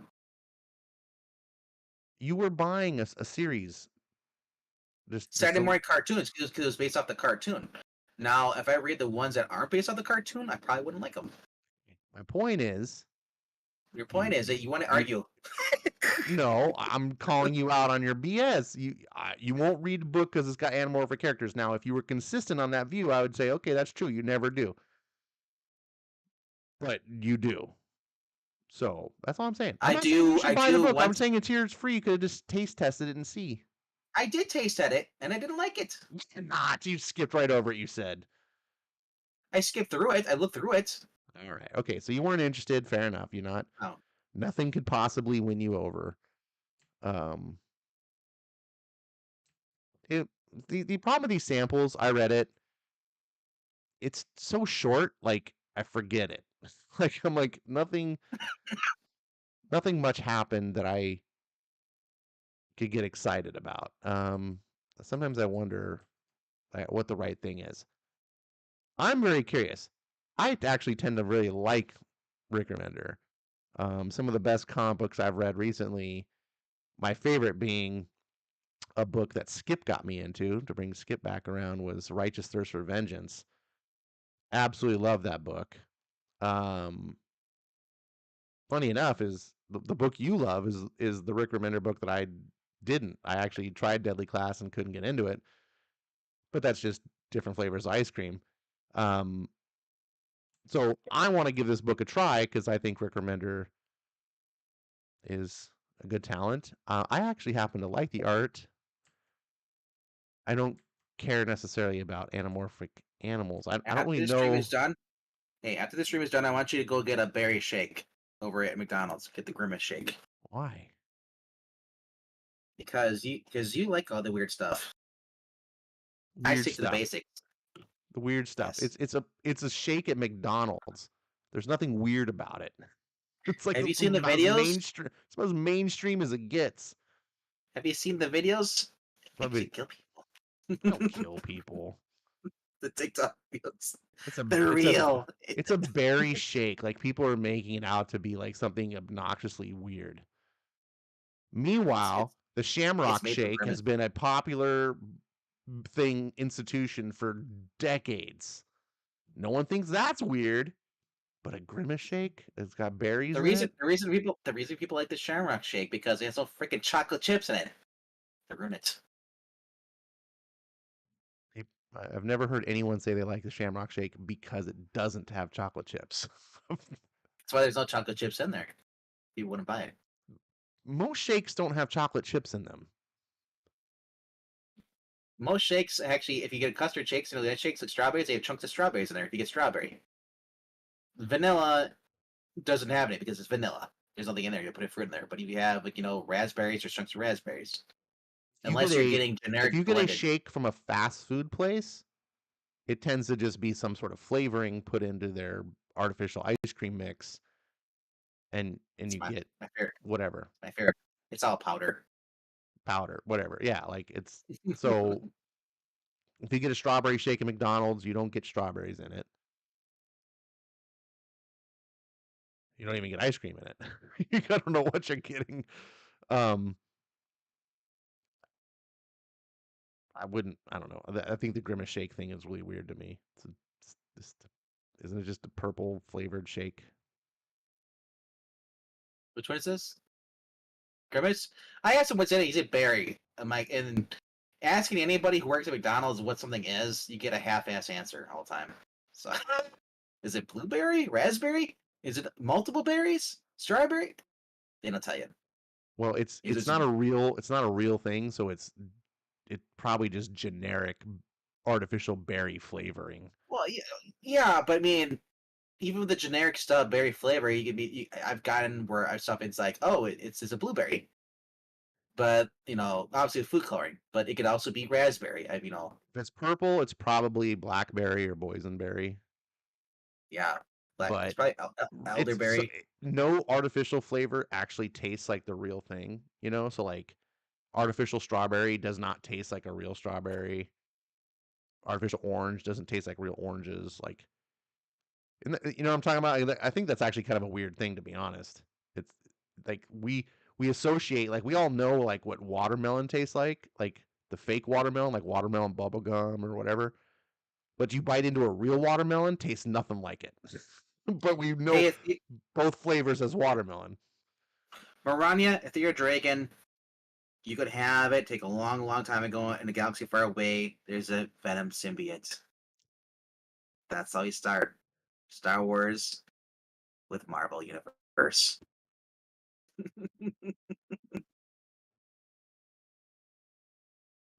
You were buying a series. Just Saturday so morning cartoons because it was based off the cartoon. Now, if I read the ones that aren't based off the cartoon, I probably wouldn't like them. my point is, Your point you is that you want to you argue. no, I'm calling you out on your BS. You won't read a book because it's got anamorphic characters. Now, if you were consistent on that view, I would say, okay, that's true. You never do, but you do. So that's all I'm saying. I'm I not saying you do. should I buy the do. book. I'm Once saying it's yours free. You could have just taste tested it and see. I did taste at it, and I didn't like it. You did not. You skipped right over it. You said. I skipped through it. I looked through it. All right. Okay. So you weren't interested. Fair enough. You're not. Oh, Nothing could possibly win you over. Um, it, the problem with these samples, I read it. It's so short. Like I forget it. Like I'm like nothing much happened that I could get excited about. Sometimes I wonder what the right thing is. I'm very curious. I actually tend to really like Rick Remender. Some of the best comic books I've read recently, my favorite being a book that Skip got me into, to bring Skip back around, was Righteous Thirst for Vengeance. Absolutely love that book. Um, Funny enough, is the book you love is the Rick Remender book that I didn't. I actually tried Deadly Class and couldn't get into it, but that's just different flavors of ice cream. Um, so I want to give this book a try because I think Rick Remender is a good talent. I actually happen to like the art. I don't care necessarily about anamorphic animals. I don't after really this stream is know done, hey, after this stream is done, I want you to go get a berry shake over at McDonald's. Get the Grimace shake why. because you like all the weird stuff. I Weird stick to the stuff. basics. The weird stuff. Yes. It's a shake at McDonald's. There's nothing weird about it. It's like Have you seen the about as videos? mainstream. It's about as mainstream as it gets. Have you seen the videos? It makes you Probably kill people. You don't kill people. The TikTok videos. It's a They're it's a real. it's a berry shake. Like people are making it out to be like something obnoxiously weird. It's Meanwhile, the it's Shamrock made from Shake grimace. has been a popular institution for decades. No one thinks that's weird, but a Grimace Shake that's got berries in it. The reason people like the Shamrock Shake because it has no freaking chocolate chips in it. They ruin it. I've never heard anyone say they like the Shamrock Shake because it doesn't have chocolate chips. That's why there's no chocolate chips in there. People wouldn't buy it. Most shakes don't have chocolate chips in them. Most shakes actually, if you get custard shakes, that shakes like strawberries, they have chunks of strawberries in there. If you get strawberry, vanilla doesn't have it because it's vanilla. There's nothing in there. You put a fruit in there. But if you have raspberries, there's chunks of raspberries. If you get Unless you're a getting if generic you get a blended. shake from a fast food place, it tends to just be some sort of flavoring put into their artificial ice cream mix, and It's you get my favorite. whatever My favorite. It's all powder. powder, whatever. Yeah, like it's so. If you get a strawberry shake at McDonald's, you don't get strawberries in it. You don't even get ice cream in it. You don't know what you're getting. Um, I wouldn't. I don't know. I think the Grimace shake thing is really weird to me. It's just, isn't it just a purple flavored shake? Which one is this? Grimace? I asked him what's in it. He said berry. I'm like, and asking anybody who works at McDonald's what something is, you get a half-ass answer all the time. So, is it blueberry? Raspberry? Is it multiple berries? Strawberry? They don't tell you. Well, it's Is it's it? not a real thing, so it's probably just generic artificial berry flavoring. Well, yeah, but I mean, even with the generic stuff, berry flavor, you can be. I've gotten where I stuff. It's like, oh, it's a blueberry, but obviously food coloring, but it could also be raspberry. If it's purple, it's probably blackberry or boysenberry. Yeah, black. It's But probably it's so, elderberry. no artificial flavor actually tastes like the real thing, So like artificial strawberry does not taste like a real strawberry. Artificial orange doesn't taste like real oranges. Like, you know what I'm talking about? I think that's actually kind of a weird thing, to be honest. It's like we associate, like we all know like what watermelon tastes like the fake watermelon, like watermelon bubble gum or whatever. But you bite into a real watermelon, tastes nothing like it. But we know Hey, both flavors as watermelon. Maranya, if you're a dragon, you could have it. Take a long, long time ago in a galaxy far away. There's a Venom symbiote. That's how you start Star Wars with Marvel Universe.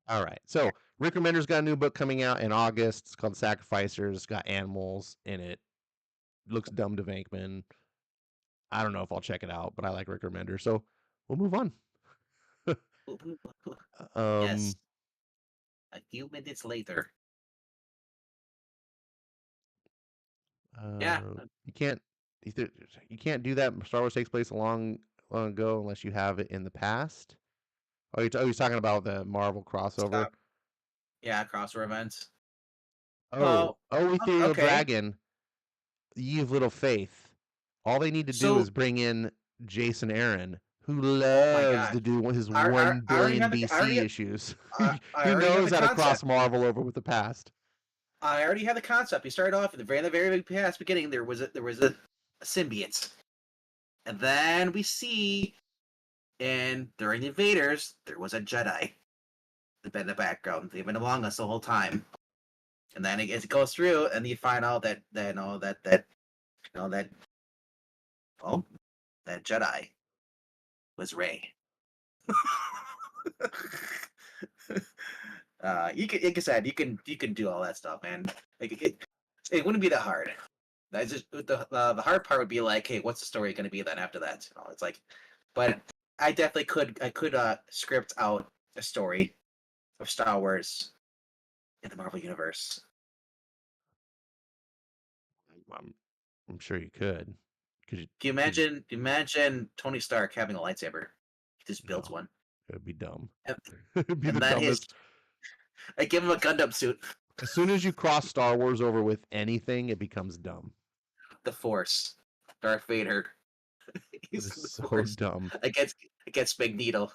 All right. So Rick Remender's got a new book coming out in August. It's called Sacrificers. It's got animals in it. Looks dumb to Vankman. I don't know if I'll check it out, but I like Rick Remender. So we'll move on. um, Yes, a few minutes later. Yeah. you can't you can't do that. Star Wars takes place a long ago unless you have it in the past. You're talking about the Marvel crossover. Stop. Yeah, crossover events. Oh, Well, Ethereal okay. Dragon, Ye of Little Faith. All they need to do So, is bring in Jason Aaron, who oh my loves gosh, to do his 1 billion BC issues. I He already have knows the how to cross concept. Marvel over with the past. I already have the concept. We started off in the very past beginning. There was a symbiote, and then we see, and during the invaders, there was a Jedi in the background. They've been among us the whole time. And then as it goes through, and you find out that oh, that Jedi was Rey. Like I said, you can do all that stuff, man. Like it wouldn't be that hard. That's just the hard part would be like, hey, what's the story going to be then after that? It's like, but I definitely could script out a story of Star Wars in the Marvel universe. I'm, I'm sure you could. Could you? Can you Could you? imagine Tony Stark having a lightsaber? He just builds No, one, it'd be dumb. and, It'd be and the then his dumbest. I give him a Gundam suit. As soon as you cross Star Wars over with anything, it becomes dumb. The Force. Darth Vader. It He's is the so Force. dumb. Against Magneto.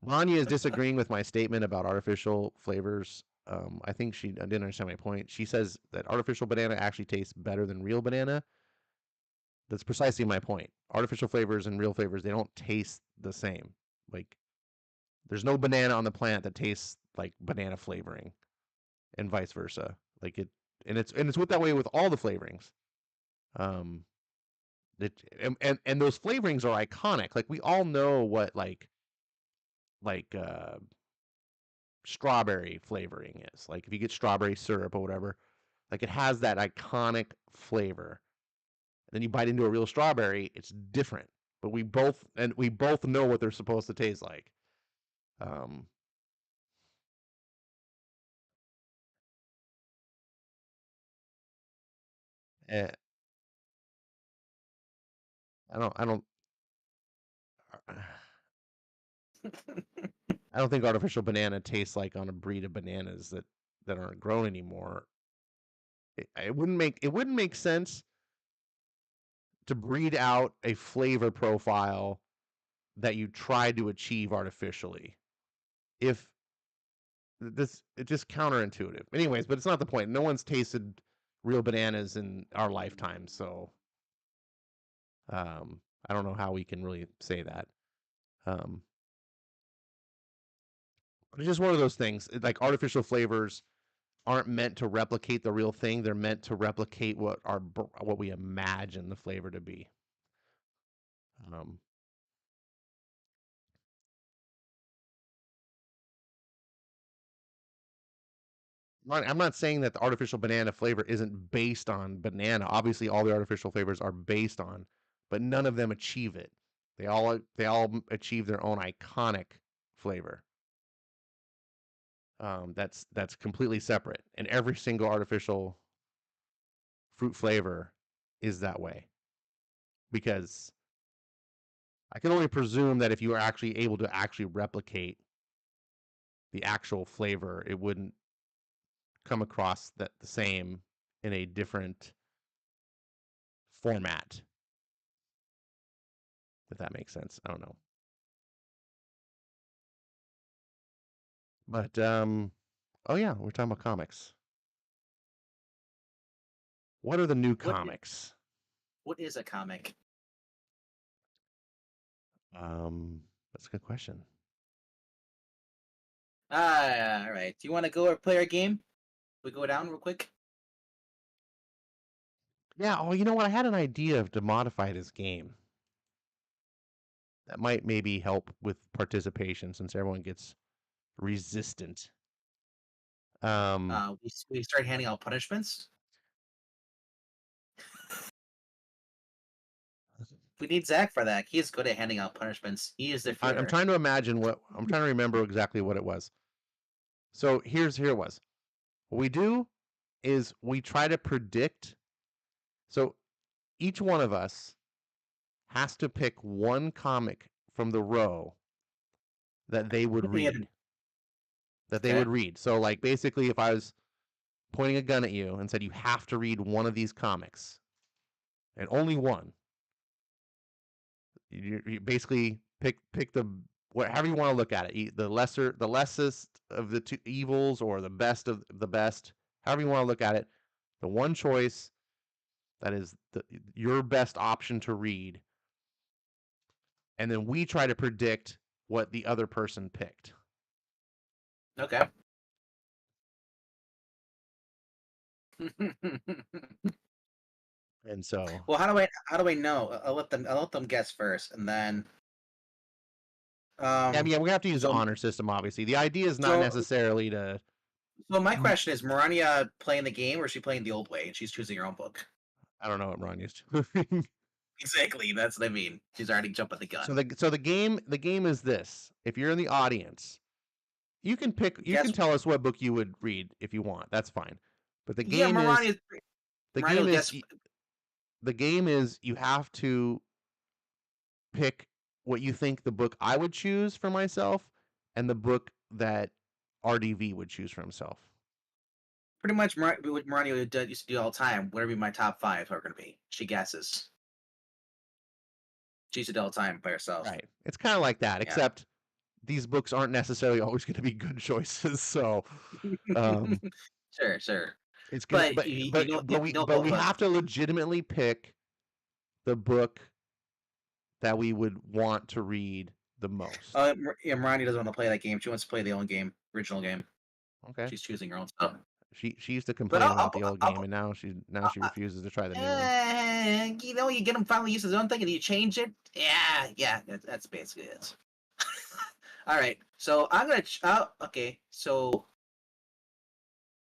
Rania is disagreeing with my statement about artificial flavors. I think she didn't understand my point. She says that artificial banana actually tastes better than real banana. That's precisely my point. Artificial flavors and real flavors, they don't taste the same. Like, there's no banana on the planet that tastes like banana flavoring, and vice versa. Like it, and it's with that way with all the flavorings. Um, and those flavorings are iconic. Like we all know what like strawberry flavoring is. Like if you get strawberry syrup or whatever, like it has that iconic flavor. And then you bite into a real strawberry, it's different. But we both know what they're supposed to taste like. Um, eh, I don't I don't think artificial banana tastes like on a breed of bananas that aren't grown anymore. It wouldn't make sense to breed out a flavor profile that you try to achieve artificially. If this it's just counterintuitive. Anyways, but it's not the point. No one's tasted real bananas in our lifetime, so I don't know how we can really say that. Um, it's just one of those things. Like artificial flavors aren't meant to replicate the real thing. They're meant to replicate what we imagine the flavor to be. Um, I'm not saying that the artificial banana flavor isn't based on banana. Obviously, all the artificial flavors are based on, but none of them achieve it. They all achieve their own iconic flavor. That's completely separate, and every single artificial fruit flavor is that way because I can only presume that if you were actually able to actually replicate the actual flavor, it wouldn't come across that the same in a different format. If that makes sense, I don't know. But oh yeah, we're talking about comics. What are the new What is, comics? what is a comic? That's a good question. All right. Do you want to go or play our game? We go down real quick. Yeah. Oh, you know what? I had an idea to modify this game. That might maybe help with participation since everyone gets resistant. Um, We start handing out punishments. We need Zach for that. He is good at handing out punishments. He is the I'm Führer. trying to imagine what I'm trying to remember exactly what it was. So here it was. What we do is we try to predict. So each one of us has to pick one comic from the row that they would We have read. That they okay. would read. So like basically, if I was pointing a gun at you and said you have to read one of these comics and only one, you basically pick the whatever you want to look at it, the lessest of the two evils, or the best of the best, however you want to look at it. The one choice that is your best option to read, and then we try to predict what the other person picked. Okay. And so, Well, how do I know? I'll let them guess first, and then yeah, I mean, we have to use the so honor system. Obviously, the idea is not so necessarily to. so my question is, Marania playing the game or is she playing the old way and she's choosing her own book? I don't know what Ron used to. Exactly, that's what I mean. She's already jumping the So gun. the game is this. If you're in the audience, you Guess can tell us what book you would read if you want. That's fine. But the yeah, game is the Marania will game is guess. the game is you have to pick what you think the book I would choose for myself and the book that RDV would choose for himself. Pretty much what Marani used to do all the time. Whatever my top five are going to be. She guesses. She used to do all the time by herself. Right. It's kind of like that, Yeah. except these books aren't necessarily always going to be good choices. So, um, Sure, sure. it's gonna, But you know but both we of them. have to legitimately pick the book that we would want to read the most. Yeah, Marani doesn't want to play that game. She wants to play the own game, original game. Okay. She's choosing her own stuff. She used to But complain about the old game, and now she I'll refuses to try the new one. you get him finally used his own thing and you change it. Yeah, yeah, that's basically it. All right, so I'm gonna. Okay, so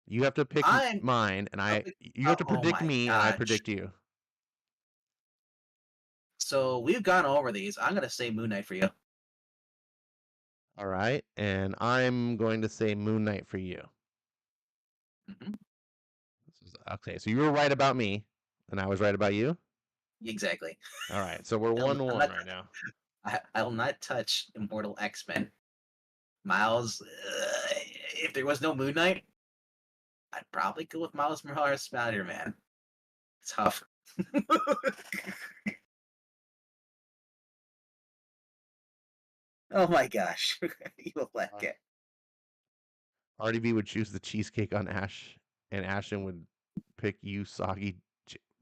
You have to pick I'm. mine, and I'll pick- you have to oh predict my me, and I gosh. predict you. So we've gone over these. I'm gonna say Moon Knight for you. All right, and I'm going to say Moon Knight for you. Hmm. Okay, so you were right about me, and I was right about you. Exactly. All right, so we're I'm 1-1 not. right now. I will not touch Immortal X-Men. Miles. If there was no Moon Knight, I'd probably go with Miles Morales Spider-Man. Tough. Oh my gosh. Evil Black Uh, Cat. RDB would choose the cheesecake on Ash, and Ashton would pick you soggy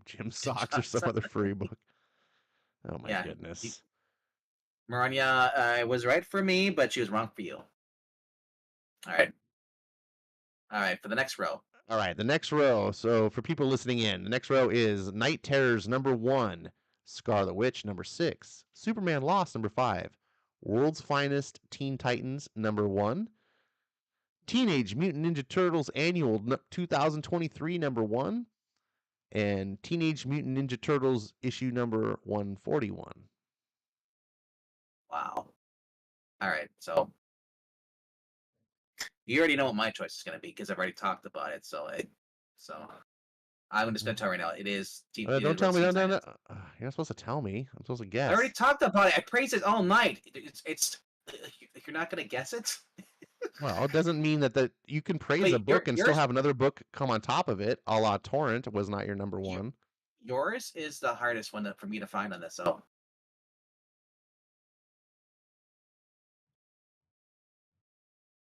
Jim socks or some other furry book. Oh my Yeah. goodness. Marania was right for me, but she was wrong for you. All right. All right. For the next row. All right, the next row. So for people listening in, the next row is Night Terrors #1, Scarlet Witch #6, Superman Lost #5, World's Finest Teen Titans #1, Teenage Mutant Ninja Turtles Annual 2023 #1, and Teenage Mutant Ninja Turtles issue number 141. Wow. All right. So you already know what my choice is going to be because I've already talked about it. So I'm just going to tell you right now. It Don't is tell World me. Teen No, no, no. Titans. You're not supposed to tell me. I'm supposed to I already guess. talked about it. I praised it all night. You're not going to guess it. Well, it doesn't mean that you can praise a Wait, book and still have another book come on top of it, a la Torrent was not your number your one. yours is the hardest one for me to find on this. So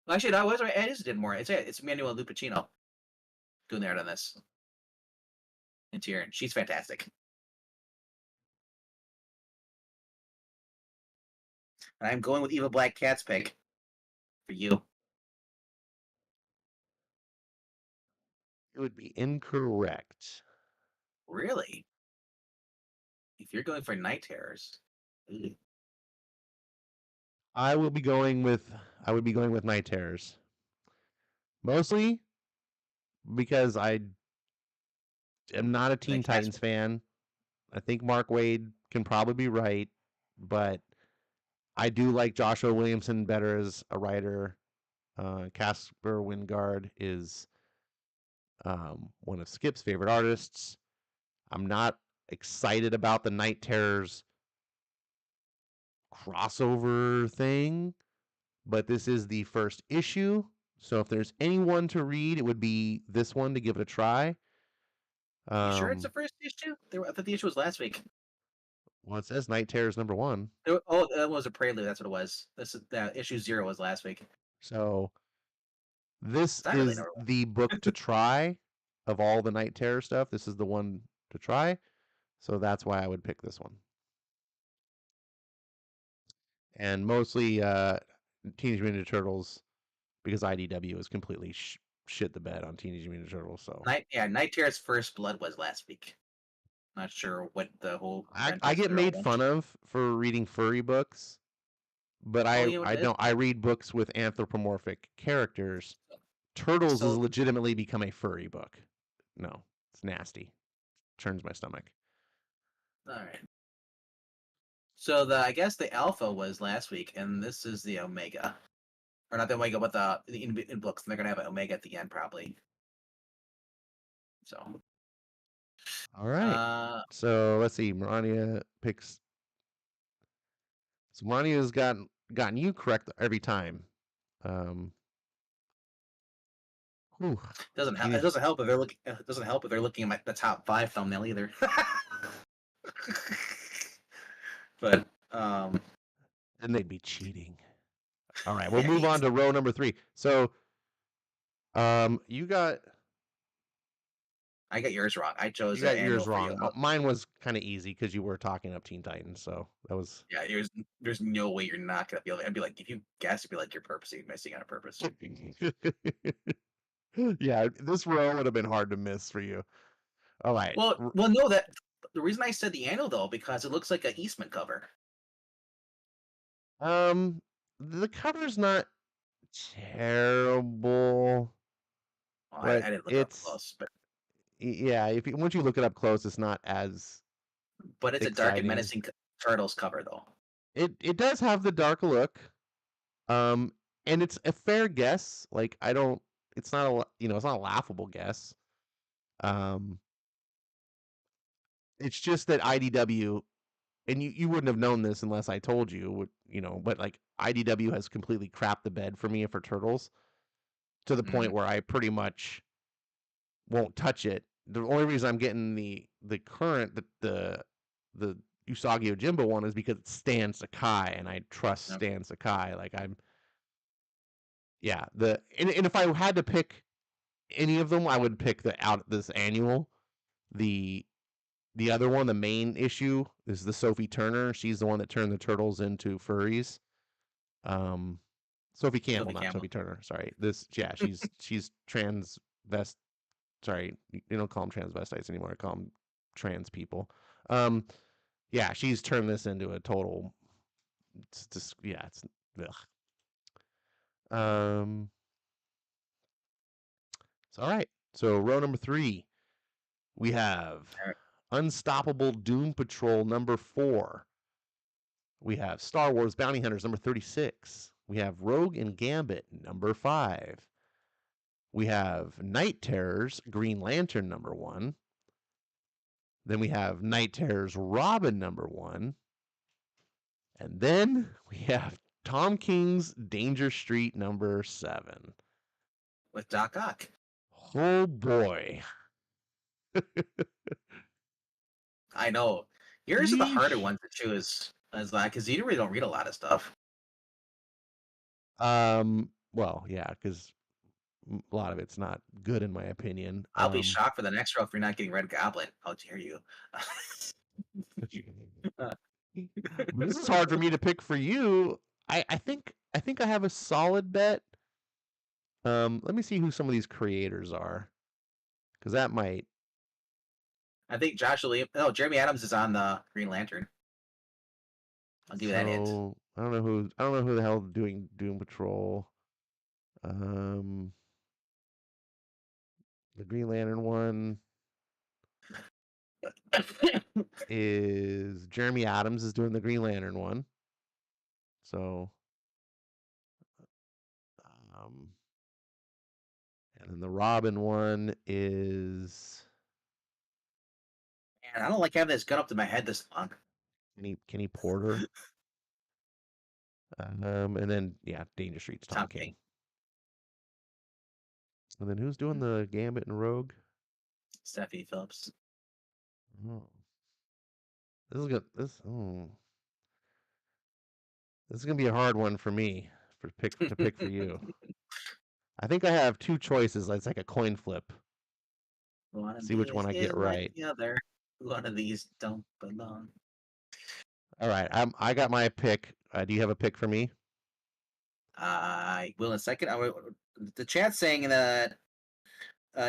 actually, that was right. It is did more. It's Manuel Lupacino doing the art on this. Interior. She's fantastic. And I'm going with Eva Black Cat's pick for you. It would be incorrect. Really? If you're going for Night Terrors, ooh, I would be going with Night Terrors. Mostly because I am not a the Teen cat's Titans fan. I think Mark Waid can probably be right, but I do like Joshua Williamson better as a writer. Casper Wingard is one of Skip's favorite artists. I'm not excited about the Night Terrors crossover thing, but this is the first issue. So if there's anyone to read, it would be this one to give it a try. You sure it's the Um, first issue? I thought the issue was last week. well, it says Night Terrors #1. Oh, that was a prelude. That's what it was. This is issue 0 was last week. So this It's not really is number the book to try of all the Night Terror stuff. This is the one to try. So that's why I would pick this one. And mostly Teenage Mutant Ninja Turtles because IDW is completely shit the bed on Teenage Mutant Ninja Turtles. So Night Terror's First Blood was last week. Not sure what the whole rent I is get they're all made went. fun of for reading furry books, but Oh, yeah, what I it is? don't. I read books with anthropomorphic characters. Turtles has So, legitimately become a furry book. No, it's nasty. Turns my stomach. all right. So I guess the alpha was last week, and this is the omega, or not the omega, but the in books. And they're gonna have an omega at the end probably. So, All right. uh, So let's see. Marania picks. So Marania's gotten you correct every time. Um, Whew. Doesn't help. It You, doesn't help if they're looking. It doesn't help if they're looking at the top 5 thumbnail either. But and they'd be cheating. All right, we'll move on right. to row number 3. So, you got I got yours wrong. I chose an yours annual for you. wrong. Mine was kind of easy because you were talking up Teen Titans, so that was. Yeah, there's no way you're not gonna be able. I'd be like, if you guess, it'd be like you're purposely missing on purpose. Yeah, this row would have been hard to miss for you. All right. Well, no. That the reason I said the annual though because it looks like a Eastman cover. Um, the cover's not terrible, Well, but I didn't look it up it's close, but yeah. If you, once you look it up close, it's not as it's a dark and exciting. menacing Turtles cover though. It does have the dark look, um, and it's a fair guess. Like I don't, it's not a it's not a laughable guess. Um, it's just that IDW, and you wouldn't have known this unless I told you, but like IDW has completely crapped the bed for me for Turtles to the Mm, point where I pretty much won't touch it. The only reason I'm getting the current the Usagi Ojimbo one is because it's Stan Sakai, and I trust no. Stan Sakai. Like I'm, yeah. And if I had to pick any of them, I would pick the out this annual. The the other one, the main issue, is the Sophie Turner. She's the one that turned the turtles into furries. Um, Sophie Campbell, Sophie not Campbell. Sophie Turner. Sorry. Yeah, she's transvest. Sorry, you don't call them transvestites anymore. I call them trans people. Um, yeah, she's turned this into a total. It's just yeah, it's ugh. Um, it's all right. So row number 3, we have All right. Unstoppable Doom Patrol number 4. We have Star Wars Bounty Hunters number 36. We have Rogue and Gambit number 5. We have Night Terrors Green Lantern number 1. Then we have Night Terrors Robin number 1. And then we have Tom King's Danger Street number 7. With Doc Ock. Oh boy. I know. Yours are the harder Yeesh. ones to choose, as like because you really don't read a lot of stuff. Well, yeah, because a lot of it's not good in my opinion. I'll be shocked for the next row if you're not getting Red Goblin. How dare you? This is hard for me to pick for you. I think I have a solid bet. Let me see who some of these creators are, because that might. I think no, Jeremy Adams is on the Green Lantern. I'll give you that hint. So I don't know who the hell doing Doom Patrol. Um, the Green Lantern one is Jeremy Adams is doing the Green Lantern one. So, um, and then the Robin one is And I don't like having this gun up to my head this long. Kenny Porter. And then yeah, Danger Street's Tom Tom King. King, And then who's doing the Gambit and Rogue? Stephanie Phillips. Oh, this is good. This is gonna be a hard one for me to pick for you. I think I have two choices. It's like a coin flip. One of See which one these I get is like right. the other. One of these don't belong. All right, I got my pick. Do you have a pick for me? I will in a second. The chat saying that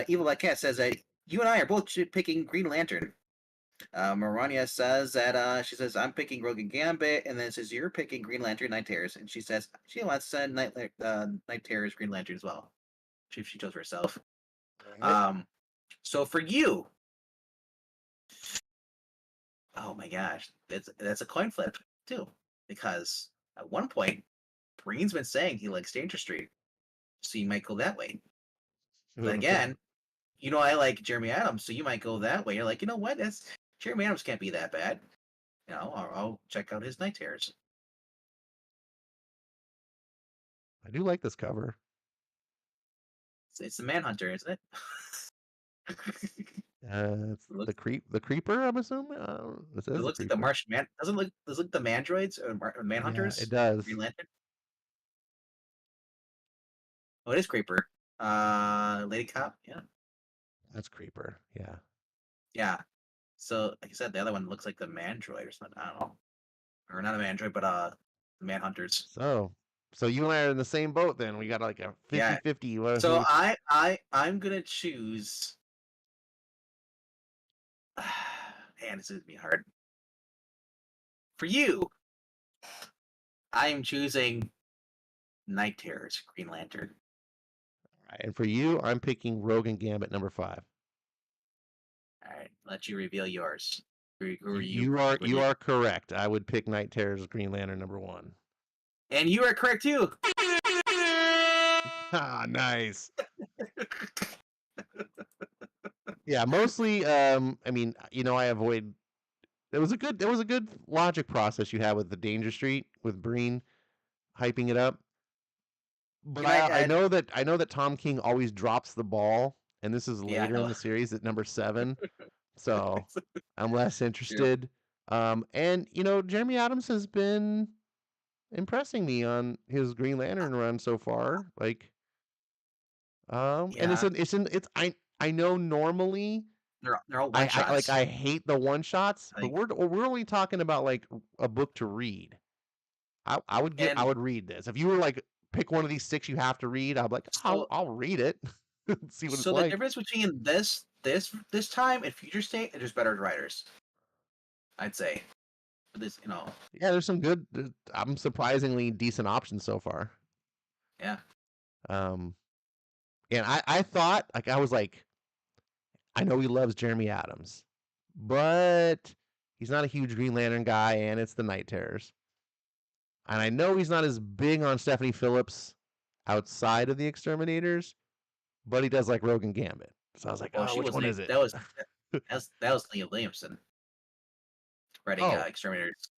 Evil Like Cat says that you and I are both picking Green Lantern. Marania says that she says I'm picking Rogue and Gambit, and then it says you're picking Green Lantern, Night Terrors, and she says she wants Night Terrors, Green Lantern as well. She chose for herself. All right. So for you, oh my gosh, that's a coin flip too, because at one point, Breen's been saying he likes Danger Street, so you might go that way. But again, I like Jeremy Adams, so you might go that way. You're like, you know what? That's Jeremy Adams can't be that bad. I'll check out his Night Terrors. I do like this cover. It's the Manhunter, isn't it? It's It looks the creeper. I'm assuming. It it says the looks like the creeper. Martian Man. Doesn't look the Mandroids or Yeah, it Manhunters? Green does. Lantern. Oh, it is Creeper. Lady Cop. Yeah, That's creeper. Yeah. yeah. So, like I said, the other one looks like the Mandroid or something. I don't know, or not a Mandroid, but the Manhunters. So, so you and I are in the same boat then. We got like a Yeah. 50-50. Who So we? I'm gonna choose. Man, this is gonna be hard for you. I am choosing Night Terrors, Green Lantern. And for you, I'm picking Rogue and Gambit number 5. All right, let you reveal yours. Who are You, you? you are What do you you? are correct. I would pick Night Terrors Green Lantern number 1. And you are correct too. Ah, nice. Yeah, mostly. I mean, I avoid. There was a good logic process you had with the Danger Street with Breen hyping it up. But Can I add? I know that Tom King always drops the ball, and this is Yeah, I later in know. the series at number 7, so I'm less True. interested. And Jeremy Adams has been impressing me on his Green Lantern run so far. Like, and Yeah, I know normally they're all one I shots. hate the one shots, but Like, we're only talking about like a book to read. I and would read this. If you were like pick one of these 6 you have to read, I'm like, so I'll read it. See what it's so the like. difference between this time and Future State, there's better writers. I'd say this, Yeah, there's some good I'm surprisingly decent options so far. yeah. Um and I thought like I was like I know he loves Jeremy Adams, but he's not a huge Green Lantern guy and it's the Night Terrors. And I know he's not as big on Stephanie Phillips outside of the Exterminators, but he does like Rogue and Gambit. So I was like, Well, oh, she which one wasn't. is it? That was Leah Williamson writing Oh, Exterminators.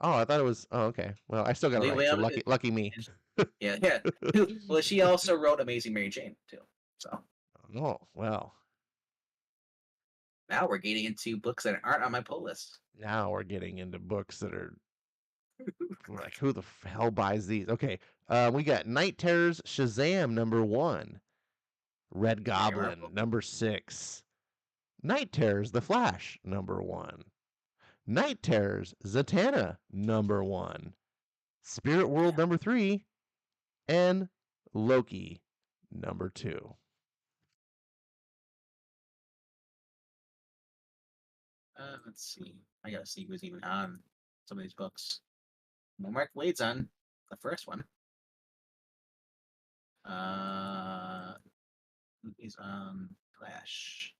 I thought it was. Oh, okay. Well, I still got it Leah right. So Williamson. lucky me. Yeah, yeah. Well, she also wrote Amazing Mary Jane too. So Oh well. now we're getting into books that aren't on my pull list. Now we're getting into books that are like, who the hell buys these? Okay. We got Night Terrors Shazam number 1, Red Very honorable. Goblin number 6, Night Terrors The Flash number 1, Night Terrors Zatanna number 1, Spirit World number 3, and Loki number 2. Let's see. I gotta see who's even on some of these books. Well, Mark Wade's on the first one. Uh, he's on Flash.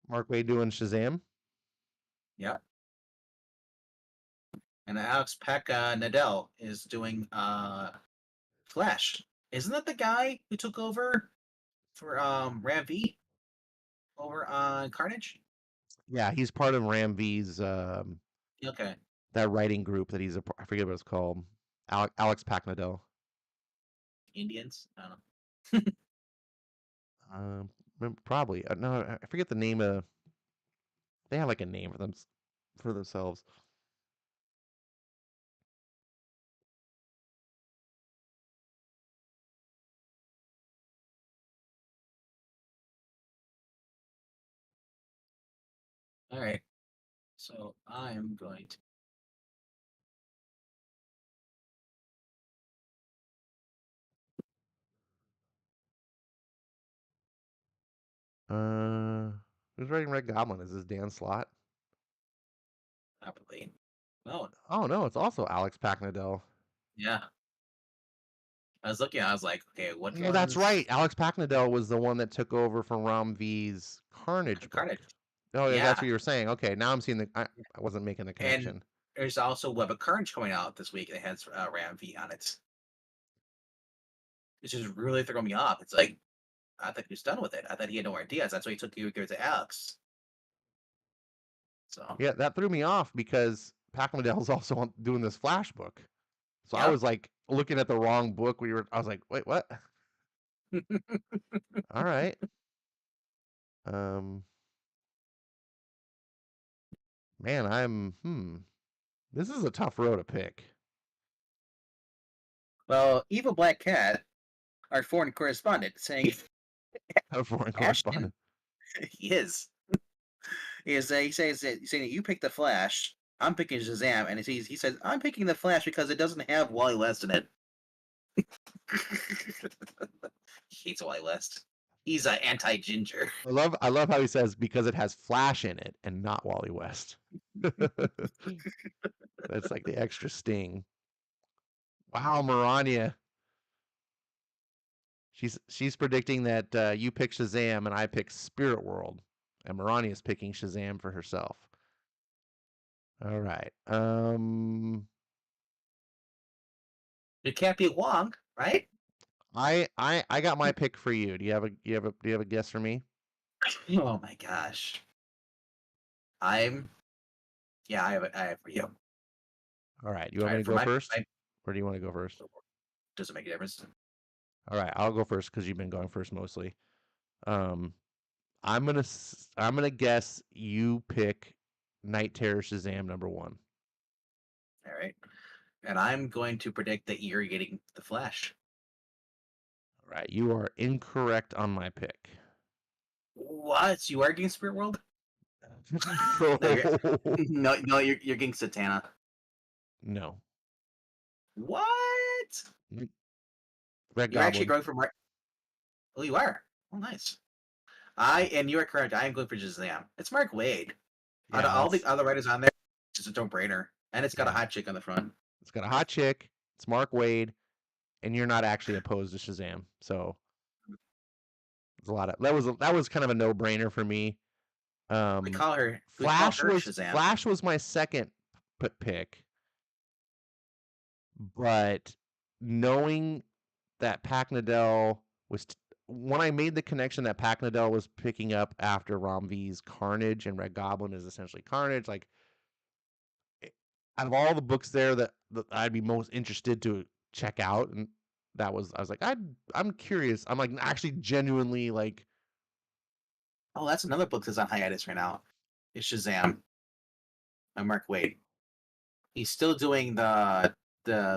Mark Waid doing Shazam. Yeah. And Alex Peck Nadell is doing Flash. Isn't that the guy who took over for Ram V over on Carnage? Yeah, he's part of Ram V's Okay. that writing group that I forget what it's called. Alex Packnadell. Indians. I don't know. Um, probably. No, I forget the name of. They have like a name for themselves. All right. So I am going to. Uh, who's writing Red Goblin? Is this Dan Slott? Probably. Oh, Oh no, it's also Alex Packnadell. yeah. I was looking. I was like, okay, what No, that's ones? right. Alex Packnadell was the one that took over from Ram V's Carnage book. Carnage. Oh, yeah, that's Yeah. what you were saying. Okay, now I'm seeing I wasn't making the And connection. there's also Web of Carnage coming out this week that has Ram V on it. It's just really throwing me off. It's like I thought he was done with it. I thought he had no ideas. That's why he took you to Alex. So, Yeah, that threw me off because Packnadell's also doing this Flash book. So I yep. was like looking at the wrong book. I was like, wait, what? All right. Um, man, This is a tough row to pick. Well, Evil Black Cat, our foreign correspondent, saying A foreign Ashton, correspondent. he is. He says that he's saying that you pick the Flash. I'm picking Shazam, and he says I'm picking the Flash because it doesn't have Wally West in it. He hates Wally West. He's an anti-ginger. I love how he says because it has Flash in it and not Wally West. That's like the extra sting. Wow, Marania. She's predicting that you pick Shazam and I pick Spirit World, and Marania is picking Shazam for herself. All right. It can't be Wong, right? I got my pick for you. Do you have a guess for me? Oh my gosh. I'm yeah, I have for you. All right. You All want me right, to for go first, my or do you want to go first? doesn't make a difference. All right, I'll go first because you've been going first mostly. Um, I'm gonna guess you pick Night Terror Shazam #1. All right. And I'm going to predict that you're getting the Flash. All right, you are incorrect on my pick. What? You are getting Spirit World? No, you're No, no, you're getting Satana. no, What? Red You're actually Goblin. going for Mark. Oh, you are. Oh, nice. And you are correct. I am going for Shazam. It's Mark Wade. Out Yeah, of all the that's other writers on there, it's just a no-brainer, and it's got a yeah. hot chick on the front. It's got a hot chick. It's Mark Wade, and you're not actually opposed to Shazam, so there's a lot of that was kind of a no brainer for me. We Um, call her. We call her Shazam. Flash was my second pick, but knowing that Packnadell was when I made the connection that Packnadell was picking up after Romv's Carnage and Red Goblin is essentially Carnage, like out of all the books there that I'd be most interested to check out, and that was I was like I'm curious. I'm like actually genuinely like Oh, that's another book that's on hiatus right now. It's Shazam by Mark Wade. He's still doing the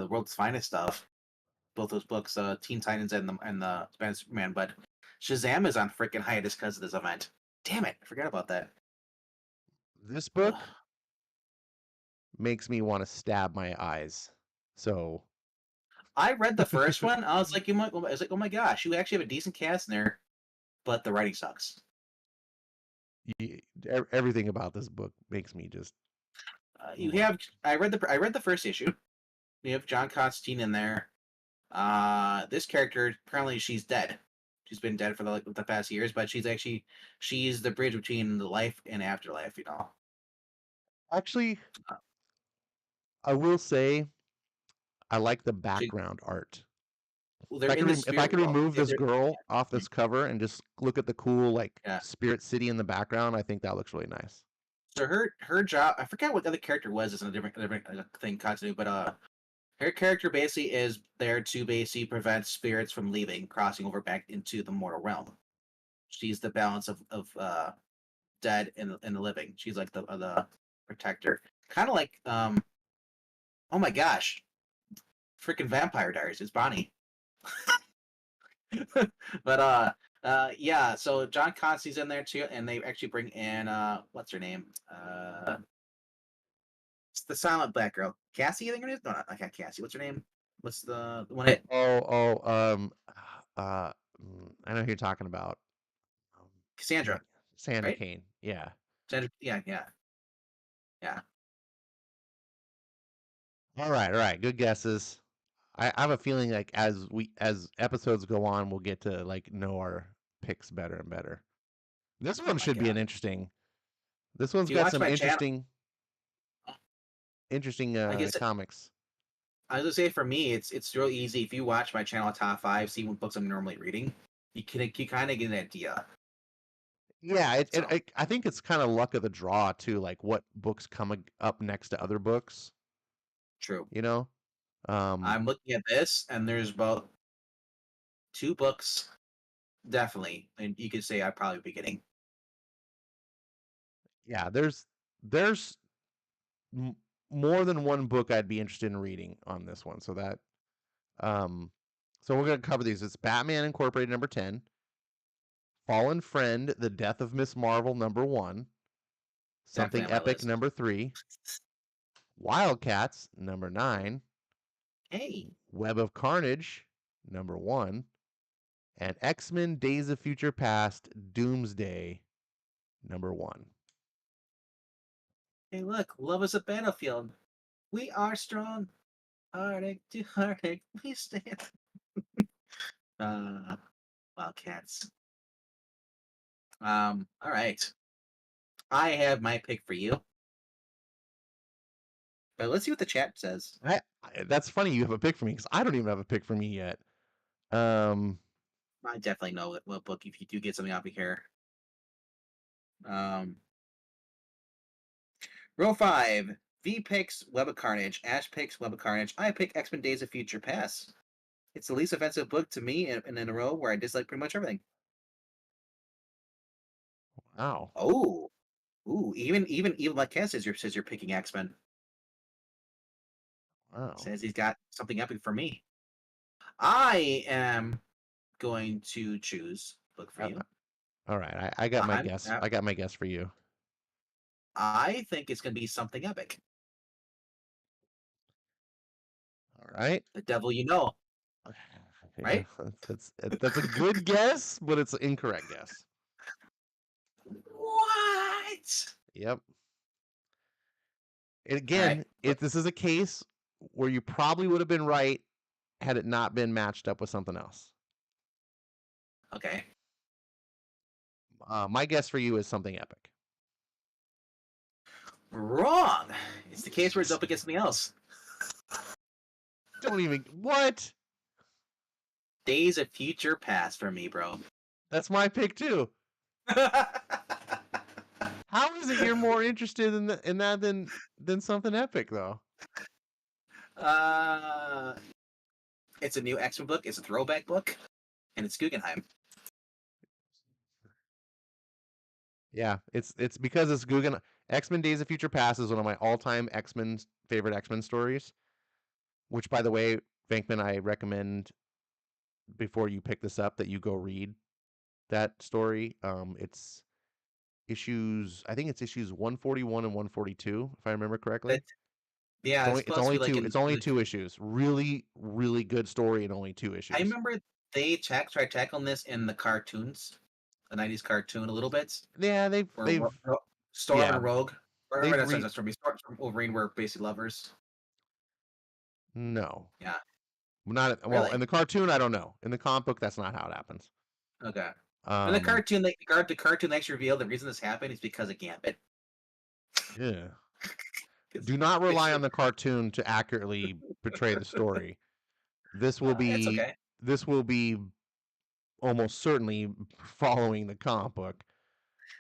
world's finest stuff. Both those books, Teen Titans and the Spanish Superman, but Shazam is on freaking hiatus because of this event. Damn it, I forgot about that. this Ugh. book makes me want to stab my eyes. So I read the first one. I was like, I was like, oh my gosh, you actually have a decent cast in there, but the writing sucks. everything about this book makes me just You ugh. have I read the first issue. You have John Constantine in there. This character apparently she's dead. She's been dead for the past years, but she's the bridge between the life and afterlife. You know. Actually, Uh, I will say I like the she background art. well, they're in the If I spirit could world. remove this They're girl off yeah. this cover and just look at the cool like Yeah. Spirit City in the background, I think that looks really nice. So her job, I forget what the other character was. It's in a different thing continuity, but her character basically is there to basically prevent spirits from leaving, crossing over back into the mortal realm. She's the balance of dead and the living. She's like the protector, kind of like oh my gosh, freaking Vampire Diaries. It's Bonnie. But yeah. So John Constant's in there too, and they actually bring in what's her name? It's the silent black girl, Cassie. I think it is. No, not Cassie. What's her name? What's the one? It Oh, uh, I know who you're talking about. Dang, Cassandra, Sandra right? Kane. Yeah. Sandra, yeah, yeah, yeah. All right. Good guesses. I have a feeling like as episodes go on, we'll get to like know our picks better and better. This Oh one my should be god. an interesting. This one's If you got watch some my channel, interesting I guess comics. I was gonna say for me, it's real easy. If you watch my channel top five, see what books I'm normally reading, you kind of get an idea. Yeah, So I think it's kind of luck of the draw too, like what books come up next to other books, true. you know? Um, I'm looking at this, and there's about two books definitely. And you could say I'd probably be getting. Yeah, there's m- more than one book I'd be interested in reading on this one. Um, so we're gonna cover these. It's Batman Incorporated number 10, Fallen Friend: The Death of Miss Marvel number 1, Definitely Something on my Epic list. number 3, Wildcats number 9, Hey, Web of Carnage number 1, and X-Men: Days of Future Past Doomsday number 1. hey, look, love is a battlefield. We are strong. Heartache to heartache, we stand. Uh, Wildcats. All right. I have my pick for you. But let's see what the chat says. That's funny you have a pick for me because I don't even have a pick for me yet. Um, I definitely know what book if you do get something off of here. Um, row 5. V picks Web of Carnage. Ash picks Web of Carnage. I pick X Men Days of Future Past. It's the least offensive book to me in a row where I dislike pretty much everything. wow, Oh, ooh, even like Ken says you're picking X Men. wow. Says he's got something epic for me. I am going to choose book for Uh, you. all right, I got my I'm, guess. uh, I got my guess for you. I think it's going to be something epic. All right. The devil you know, Yeah, right? that's a good guess, but it's an incorrect guess. What? Yep. And All right. again, if this is a case where you probably would have been right had it not been matched up with something else. Okay. My guess for you is something epic. Wrong. It's the case where it's up against something else. Don't even what? Days of Future Past for me, bro. That's my pick too. How is it you're more interested in that than something epic though? uh, it's a new X-Men book. It's a throwback book, and it's Guggenheim. Yeah, it's because it's Guggen. X-Men Days of Future Past is one of my all-time X-Men favorite X-Men stories. Which, by the way, Venkman, I recommend before you pick this up that you go read that story. It's issues. I think it's issues 141 and 142, if I remember But correctly. yeah, it's It's supposed to only be like two. in. It's only 2 issues. Really, really good story in only two I issues. remember they tried tackling this in the cartoons, the '90s cartoon a little bit, Yeah, where they've Storm yeah and Rogue, or they've that's sorry, that's Storm and Wolverine were basically lovers. no, Yeah, not well in really. the cartoon. I don't know. In the comic book, that's not how it happens. Okay. In the Um, cartoon, the cartoon actually revealed the reason this happened is because of Gambit. yeah. 'Cause Do not rely basically, on the cartoon to accurately portray the story. This will it's be okay. this will be almost certainly following the comic book.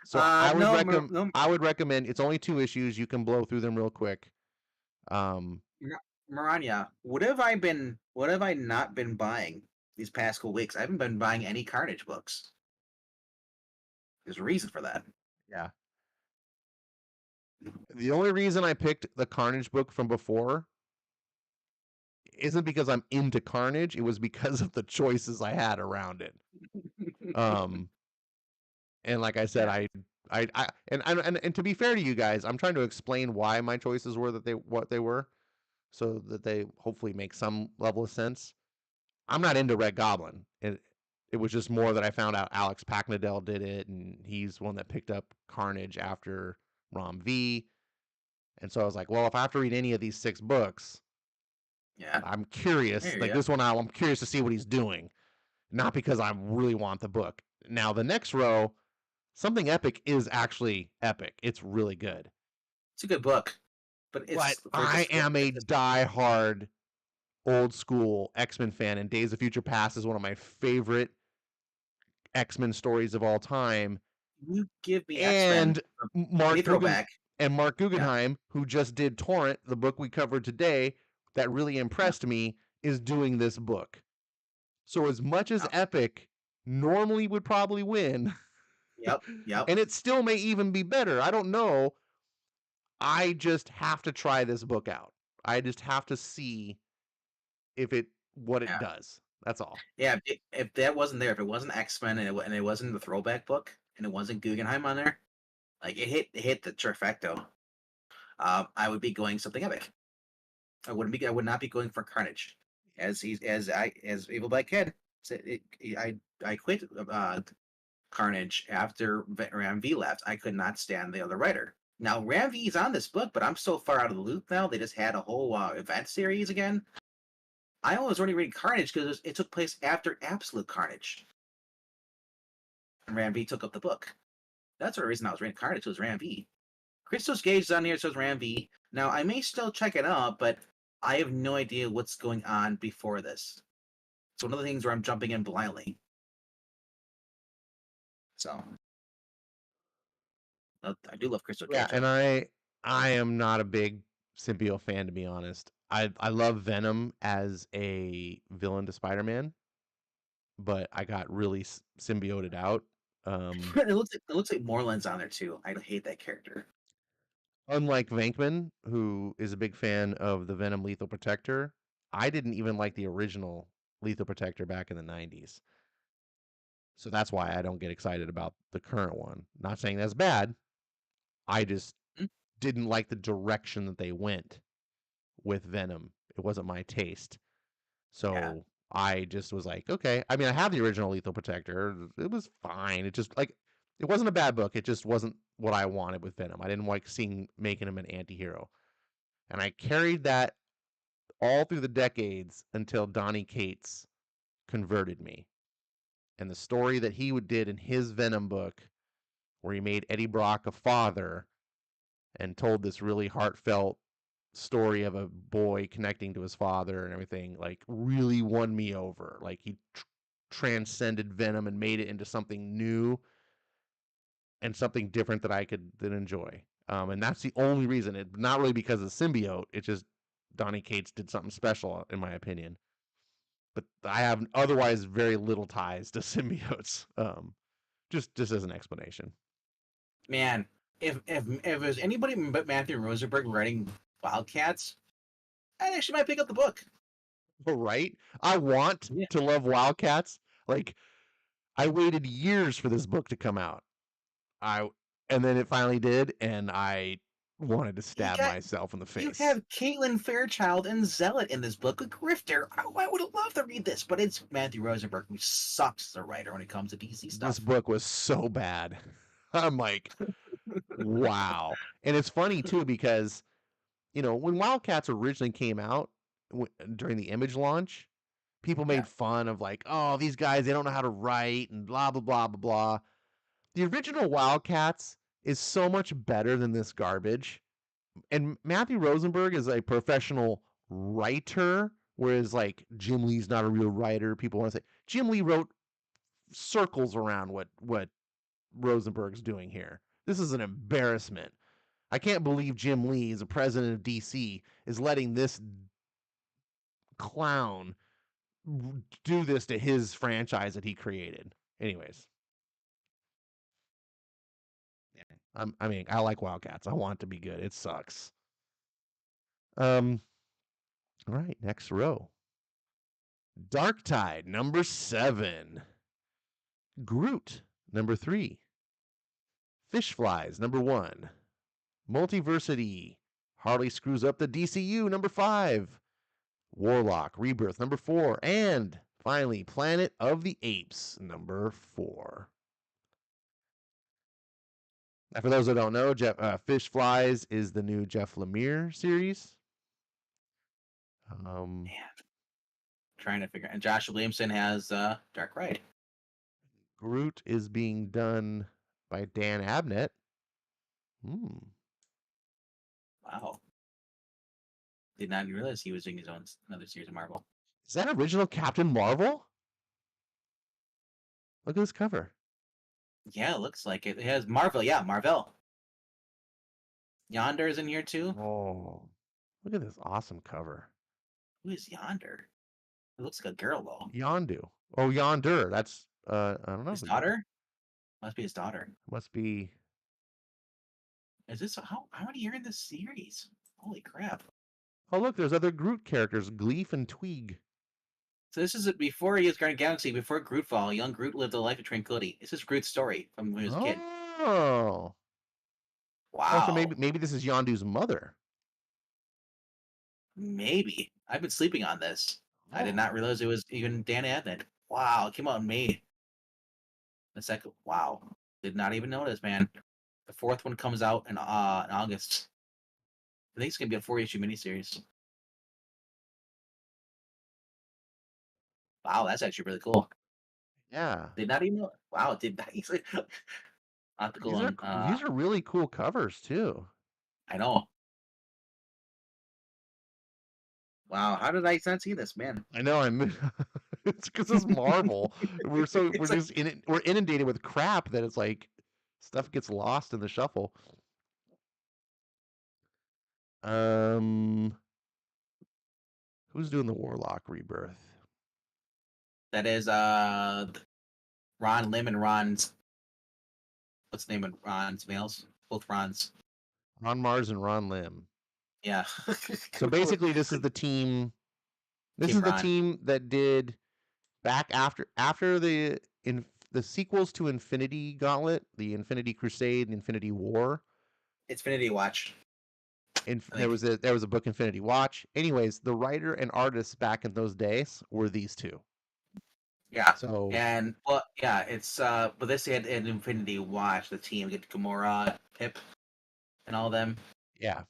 So No, no, I would recommend it's only 2 issues. You can blow through them real quick. Um, Maranya, what have I been? What have I not been buying these past couple weeks? I haven't been buying any Carnage books. There's a reason for that. yeah. The only reason I picked the Carnage book from before isn't because I'm into Carnage. It was because of the choices I had around it. Um, and like I said, Yeah. and to be fair to you guys, I'm trying to explain why my choices were what they were, so that they hopefully make some level of sense. I'm not into Red Goblin. It was just more that I found out Alex Packnadell did it, and he's one that picked up Carnage after Rom V. And so I was like, well, if I have to read any of these 6 books, Yeah. I'm I curious. hear Like you. this one, I'm curious to see what he's doing, not because I really want the book. Now the next row, something epic is actually epic. It's really good. It's a good book, but But it's for I just am a die-hard old school X-Men fan, and Days of Future Past is one of my favorite X-Men stories of all time. you give me X Men And any Mark Guggen throwback. and Mark Yeah. Guggenheim, who just did Torrent, the book we covered today, that really Yeah. impressed me, is doing this book. So as much as Yeah. epic normally would probably win. Yep. Yep. And it still may even be better. I don't know. I just have to try this book out. I just have to see if it what it Yeah. does. That's all. Yeah. If that wasn't there, if it wasn't X-Men and it wasn't the throwback book and it wasn't Guggenheim on there, like it hit the trifecta. I would be going something epic. I would not be going for Carnage. As Evil Black Kid said, I quit Carnage after Ram V left. I could not stand the other writer. Now Ram V is on this book, but I'm so far out of the loop now. They just had a whole event series again. I was already reading Carnage because it took place after Absolute Carnage. And Ram V took up the book. That's the reason I was reading Carnage was Ram V. Christos Gage is on here, so is Ram V. Now I may still check it out, but I have no idea what's going on before this. It's one of the things where I'm jumping in blindly. So I do love Crystal Yeah, Cage and though. I am not a big symbiote fan, to be honest. I love Venom as a villain to Spider-Man, but I got really symbioted out. Um, It looks like Moreland's on there too. I hate that character. Unlike Venkman, who is a big fan of the Venom Lethal Protector, I didn't even like the original Lethal Protector back in the 90s. So that's why I don't get excited about the current one. Not saying that's bad. I just Mm, didn't like the direction that they went with Venom. It wasn't my taste. yeah. So I just was like, okay. I mean, I have the original Lethal Protector. It was fine. It just like it wasn't a bad book. It just wasn't what I wanted with Venom. I didn't like seeing making him an anti-hero. And I carried that all through the decades until Donny Cates converted me. And the story that he did in his Venom book, where he made Eddie Brock a father and told this really heartfelt story of a boy connecting to his father and everything, like really won me over. Like he transcended Venom and made it into something new and something different that I could then enjoy. And that's the only reason. It not really because of symbiote. It just Donny Cates did something special, in my opinion. But I have otherwise very little ties to symbiotes. Just as an explanation. Man, if there's anybody but Matthew Rosenberg writing Wildcats, I actually might pick up the book. Right? I want Yeah. to love Wildcats. Like I waited years for this book to come out. I and then it finally did, and I wanted to You stab got myself in the you face. have Caitlin Fairchild and Zealot in this book, a grifter. I would have loved to read this, but it's Matthew Rosenberg who sucks as a writer when it comes to DC This stuff. book was so bad. I'm like, wow. And it's funny too because when Wildcats originally came out during the Image launch, people Yeah. made fun of like, oh, these guys they don't know how to write and blah blah blah blah blah. The original Wildcats is so much better than this garbage. And Matthew Rosenberg is a professional writer, whereas like Jim Lee's not a real writer. People want to say Jim Lee wrote circles around what Rosenberg's doing here. This is an embarrassment. I can't believe Jim Lee, as a president of DC, is letting this clown do this to his franchise that he created. Anyways, I mean, I like Wildcats. I want it to be good. It sucks. Um, all right, next row. Dark Tide, number 7. Groot, number 3. Fish Flies, number 1. Multiversity, Harley Screws Up the DCU, number 5. Warlock, Rebirth, number 4. And finally, Planet of the Apes, number 4. Now, for those that don't know, Fish Flies is the new Jeff Lemire series. Um, Man, trying to figure. And Josh Williamson has Dark Ride. Groot is being done by Dan Abnett. Hmm. Wow, did not realize he was doing his own another series of Marvel. Is that original Captain Marvel? Look at this cover. Yeah, it looks like it. It has Marvel. Yeah, Marvel. Yonder's in here too. Oh, look at this awesome cover. Who is Yonder? It looks like a girl though. Yondu. Oh, Yonder. That's I don't know. His daughter? Must be his daughter. Must be. Is this how many are in this series? Holy crap! Oh, look, there's other Groot characters, Gleef and Tweeg. So this is before he was Guardian Galaxy, before Grootfall. Young Groot lived a life of tranquility. This is Groot's story from when he was a kid. Oh. Oh, so Wow. maybe this is Yondu's mother. Maybe. I've been sleeping on this. I did not Oh. realize it was even Dan Abnett. Wow, it came out in May. The second, wow, did not even notice, man. The fourth one comes out in August. I think it's gonna be a 4 issue miniseries. Wow, that's actually really cool. Yeah. Did not even know. Wow, did not even. I have to go on. These are really cool covers too. I know. Wow, how did I not see this, man? I know. It's because it's Marvel. We're It's like just we're inundated with crap that it's like stuff gets lost in the shuffle. Um, who's doing the Warlock rebirth? that is Ron Lim and Ron's. What's the name of Ron's males? Both Ron's. Ron Mars and Ron Lim. Yeah. So basically, this is the team. This Team is the Ron. team that did back after the sequels to Infinity Gauntlet, the Infinity Crusade, and Infinity War. Infinity Watch. I There think. was a book, Infinity Watch. Anyways, the writer and artists back in those days were these two. Yeah. So And well, yeah, it's but this had an Infinity Watch, the team get Gamora, Pip, and all them. yeah,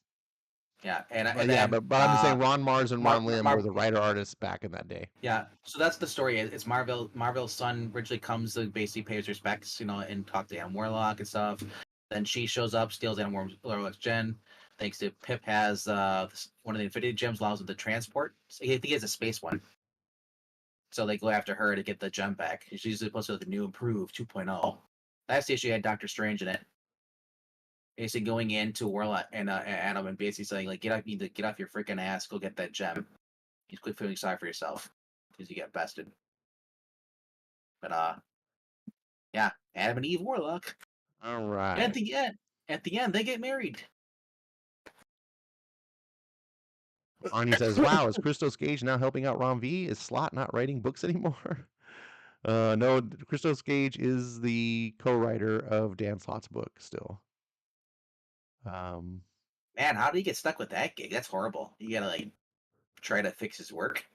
Yeah, and but yeah, then but I'm just saying Ron Mars and Ron Lim were Mar the writer artists back in that day. yeah. So that's the story. It's Marvel's son originally comes to basically pay his respects, and talk to Adam Warlock and stuff. Then she shows up, steals Adam Warlock's gem. Thanks to Pip has one of the Infinity Gems allows him to transport. So I think he has a space one. So they go after her to get the gem back. She's supposed to have the new improved 2.0. Last issue had Doctor Strange in it. Basically going into Warlock and Adam and basically saying like, get off your freaking ass, go get that gem. You quit feeling sorry for yourself because you get bested. But yeah, Adam and Eve Warlock. All And right. at the end, they get married. Arnie says, "Wow, is Christos Gage now helping out Ron V? Is Slott not writing books anymore?" No, Christos Gage is the co-writer of Dan Slott's book still. Um, Man, how did he get stuck with that gig? That's horrible. You gotta like try to fix his work.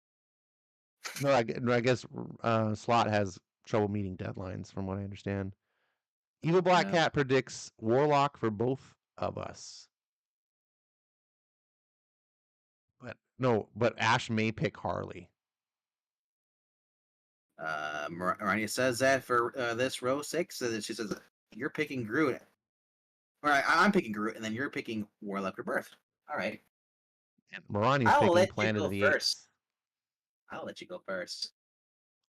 no, I guess Slott has trouble meeting deadlines, from what I understand. Evil Black Yeah. Cat predicts Warlock for both of us. But no, but Ash may pick Harley. Marania says that for this row 6, she says you're picking Groot. All right, I'm picking Groot, and then you're picking Warlock Rebirth. All right, And Marani's I'll picking let you Planet of go the first. Apes. I'll let you go first.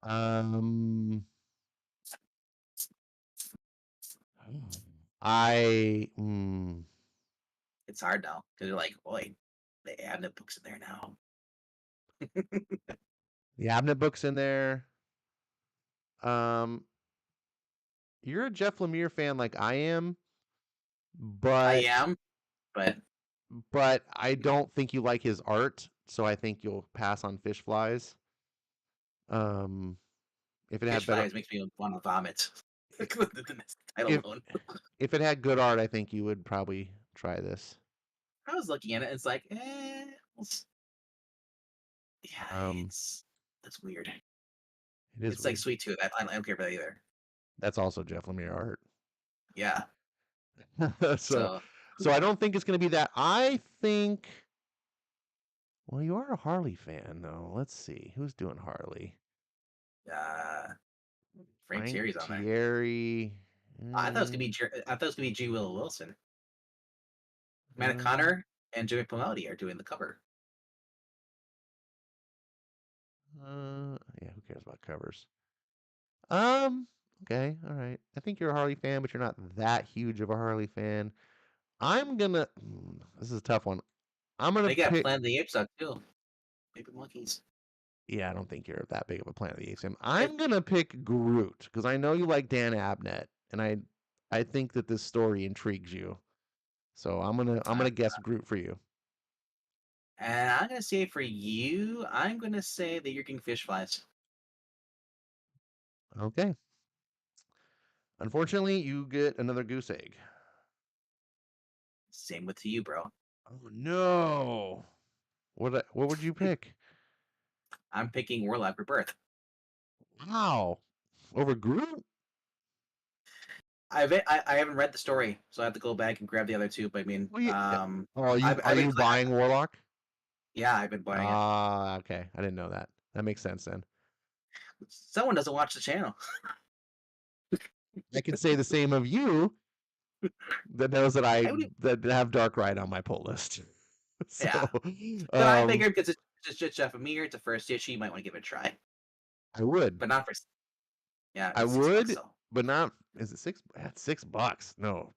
Um, I It's hard now because you're like, boy, they have the books in there now. the Abnett book's in there. Um, you're a Jeff Lemire fan like I am, I but am, but I don't think you like his art, so I think you'll pass on Fish Flies. Um, if it Fish had better, Flies makes me want to vomit. The title if alone. if it had good art, I think you would probably try this. I was looking at it. It's like, yeah, Um, that's weird. it is It's like weird. Sweet Tooth. I don't care for that either. That's also Jeff Lemire art. Yeah. so So so I don't think it's going to be that. I think. Well, you are a Harley fan, though. Let's see who's doing Harley. uh Frank Frank Thierry's on there. Thierry. I thought it was gonna be I thought it was gonna be G. Willow Wilson. Amanda Uh, Connor and Jimmy Palmiotti are doing the cover. yeah, who cares about covers? Okay, all right. I think you're a Harley fan, but you're not that huge of a Harley fan. I'm gonna. This is a tough one. I'm gonna They got pick. Planet of the Apes out too. Baby monkeys. Yeah, I don't think you're that big of a Planet of the Apes fan. I'm gonna pick Groot because I know you like Dan Abnett, and I think that this story intrigues you. So I'm gonna guess Groot for you. And I'm gonna say for you, I'm gonna say that you're getting fish flies. Okay. Unfortunately, you get another goose egg. Same with you, bro. Oh no! What would you pick? I'm picking Warlock Rebirth. Wow, over Groot? I haven't read the story, so I have to go back and grab the other two. But I mean, Well, oh, are I've been you buying Warlock? yeah, I've been buying it. Ah, okay. I didn't know that. That makes sense then. Someone doesn't watch the channel. I could say the same of you that knows that I would, that have Dark Ride on my pull list. So, yeah, but I um, figured because it's just Jeff Amir, it's a first issue, you might want to give it a try, I would, but not for yeah, I it's $6 would, though. but not. Is it six? That's $6. No,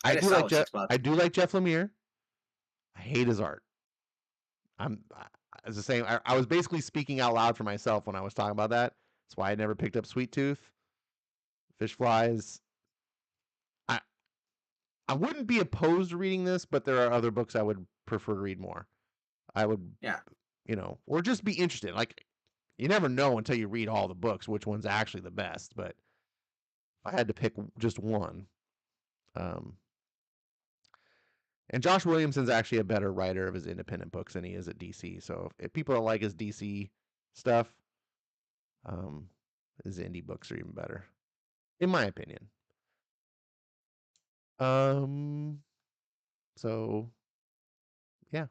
I just saw it was $6. I do like Jeff Lemire. I hate his art. As the same. I was basically speaking out loud for myself when I was talking about that. That's why I never picked up Sweet Tooth, Fish Flies. I I wouldn't be opposed to reading this, but there are other books I would prefer to read more. I would, Yeah, or just be interested. Like you never know until you read all the books which one's actually the best. But if I had to pick just one, um, and Josh Williamson's actually a better writer of his independent books than he is at DC. So if people don't like his DC stuff, um, his indie books are even better, in my opinion. Um, so yeah,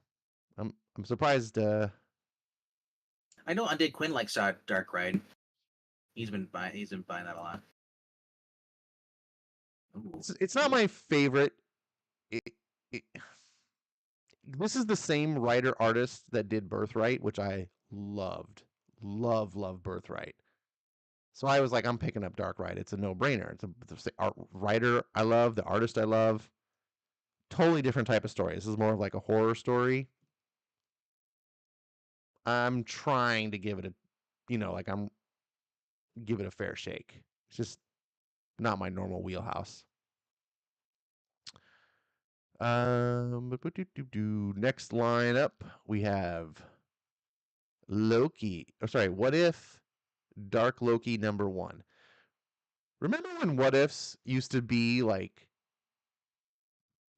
I'm surprised. I know Undead Quinn likes Dark Ride. He's been buying that a lot. Ooh, It's not ooh. my favorite. It, it, this is the same writer artist that did Birthright, which I loved. Love Birthright. So I was like, I'm picking up Dark Ride. It's a no brainer. It's the art writer I love, the artist I love. Totally different type of story. This is more of like a horror story. I'm trying to give it a, like I'm give it a fair shake. It's just not my normal wheelhouse. Next line up, we have Loki. Oh, sorry. What if Dark Loki #1? Remember when What Ifs used to be like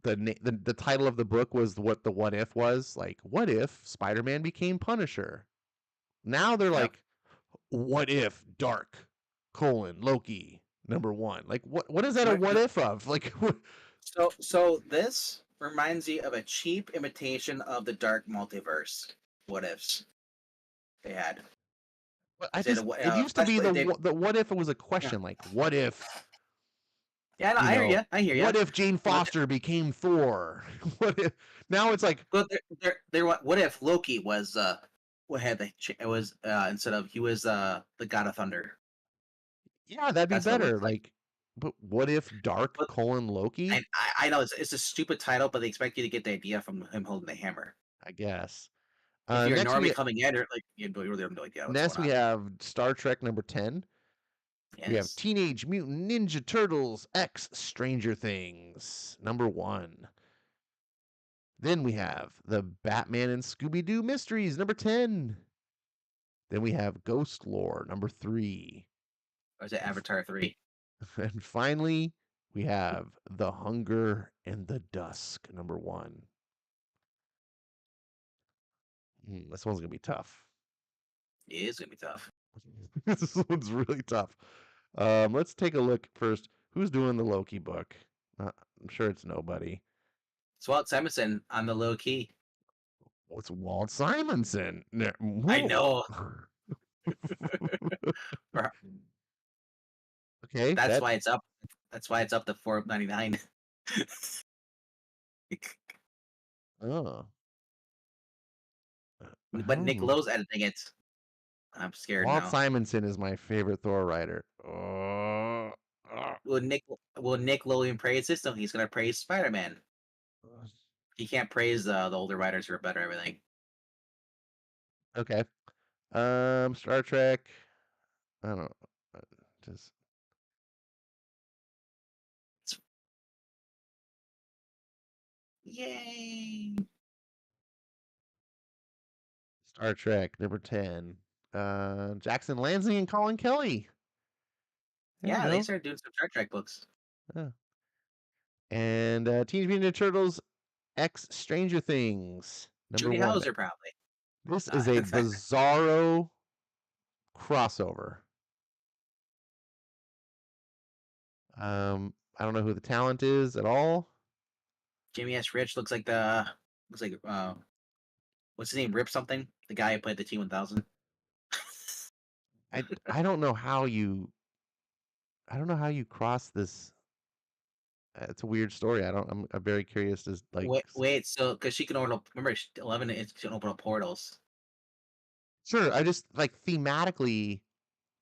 the title of the book was what the What If was? Like, what if Spider-Man became Punisher? Now they're Yep. like, what if Dark Loki #1? Like, what is that a No, what no, if of? Like, so this reminds me of a cheap imitation of the Dark Multiverse. What ifs they had? I Said just it used to be especially they the what if it was a yeah question like what if yeah no, I hear you, I hear you. what if Jane What Foster became Thor? What if now it's like but there what if Loki was what had they it was instead of he was the God of Thunder. yeah, that'd be That's what it better. looks like. Like, but what if Dark But Loki? I know it's a stupid title, but they expect you to get the idea from him holding the hammer. I guess. If you're Next normally coming in, you're like you really have no idea what's going we on. have Star Trek #10. We have Yes. Teenage Mutant Ninja Turtles X Stranger Things #1. Then we have the Batman and Scooby Doo Mysteries #10. Then we have Ghost Lore #3. Or is it And, Avatar 3? and finally, we have The Hunger and the Dusk #1. This one's gonna be tough. It is gonna be tough. This one's really tough. Let's take a look first. Who's doing the Loki book? I'm sure it's nobody. It's Walt Simonson on the low key. What's Walt Simonson? I know. Okay, That's that. why it's up. That's why it's up to 4.99. Oh, But Nick oh. Lowe's editing it. I'm scared Walt now. Simonson is my favorite Thor writer. Will Nick Lowe even praise this? No, he's gonna praise Spider-Man. He can't praise the older writers who are better at everything. Okay. Star Trek. I don't know. Just Yay! Star Trek number 10. Jackson Lansing and Colin Kelly. There you Yeah, they go. started doing some Star Trek books. Yeah. And Teenage Mutant Ninja Turtles X Stranger Things number Judy 1. Hauser, probably. This is a bizarro crossover. I don't know who the talent is at all. Jimmy S. Rich looks like what's his name? Rip something. The guy who played the T-1000. I don't know how you cross this. It's a weird story. I'm very curious to like. Wait. So because she can open up, remember 11 is can open up portals. Sure, I just like thematically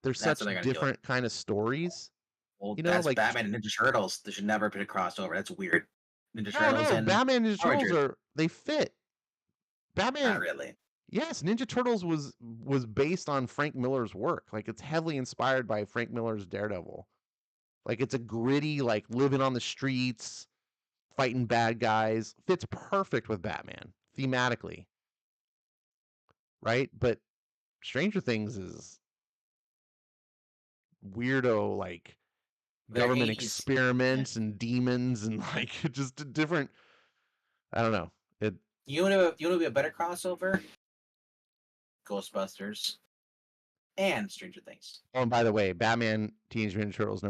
there's That's such how they're gonna do it. different kind of stories. Well, You know, that's like Batman and Ninja Turtles. They should never be crossed over. That's weird. Ninja no, Turtles no, and Batman and Ninja Power Turtles Rangers. are they fit. Not Batman, really. yes, Ninja Turtles was based on Frank Miller's work. Like it's heavily inspired by Frank Miller's Daredevil. Like it's a gritty, like living on the streets, fighting bad guys. Fits perfect with Batman thematically, right? But Stranger Things is weirdo, like Very government 80s. Yeah. experiments and demons and like just a different. I don't know. It. You want to be a better crossover? Ghostbusters and Stranger Things. Oh, and by the way, Batman Teenage Mutant Ninja Turtles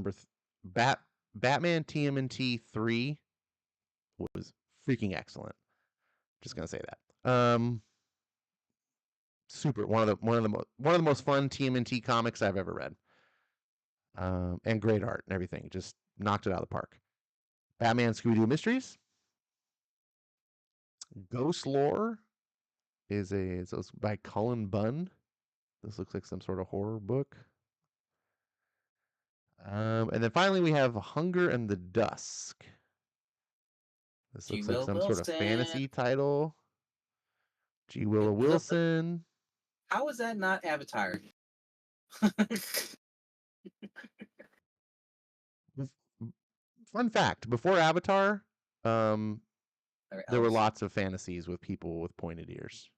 Batman TMNT 3 was freaking excellent. Just gonna say that. Super one of the most fun TMNT comics I've ever read. And great art and everything. Just knocked it out of the park. Batman Scooby Doo Mysteries. Ghost Lore it's by Cullen Bunn. This looks like some sort of horror book. And then finally we have Hunger and the Dusk. This G. looks like Will some sort of Wilson. fantasy title. G. Willow Wilson. How is that not Avatar? Fun fact: before Avatar, um, Or there were elves? lots of fantasies with people with pointed ears.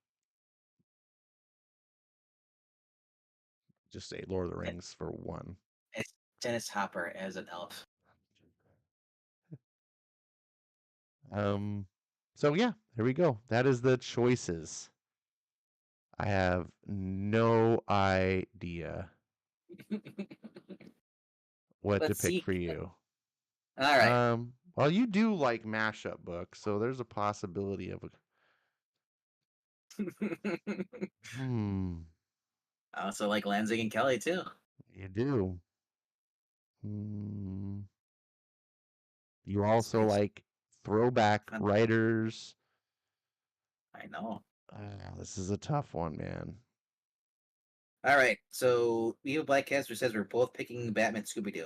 Just say Lord of the It- Rings for one. It's Dennis Hopper as an elf. Um, so yeah, here we go. That is the choices. I have no idea what to Let's pick see. for you. All right. Well, you do like mashup books, so there's a possibility of a. Hmm, I also like Lansing and Kelly too. you do. Hmm, you This also makes like throwback fun. writers. I know. This is a tough one, man. All right. So we have a Black Caster says we're both picking Batman Scooby Doo.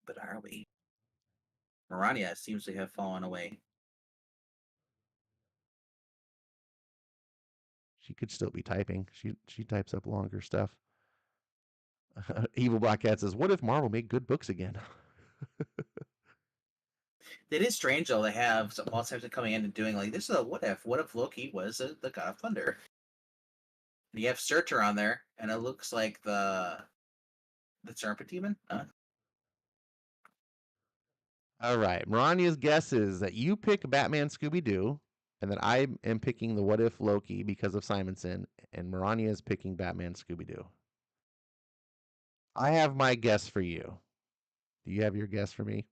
But are we? Marania seems to have fallen away. She could still be typing. She types up longer stuff. Evil Black Cat says, "What if Marvel made good books again?" It is strange though. They have some monsters coming in and doing like this is a what if? What if Loki was the god of thunder? And you have Searcher on there, and it looks like the Serpent Demon. All right, Marania's guess is that you pick Batman Scooby Doo, and that I am picking the What If Loki because of Simonson, and Marania is picking Batman Scooby Doo. I have my guess for you. Do you have your guess for me?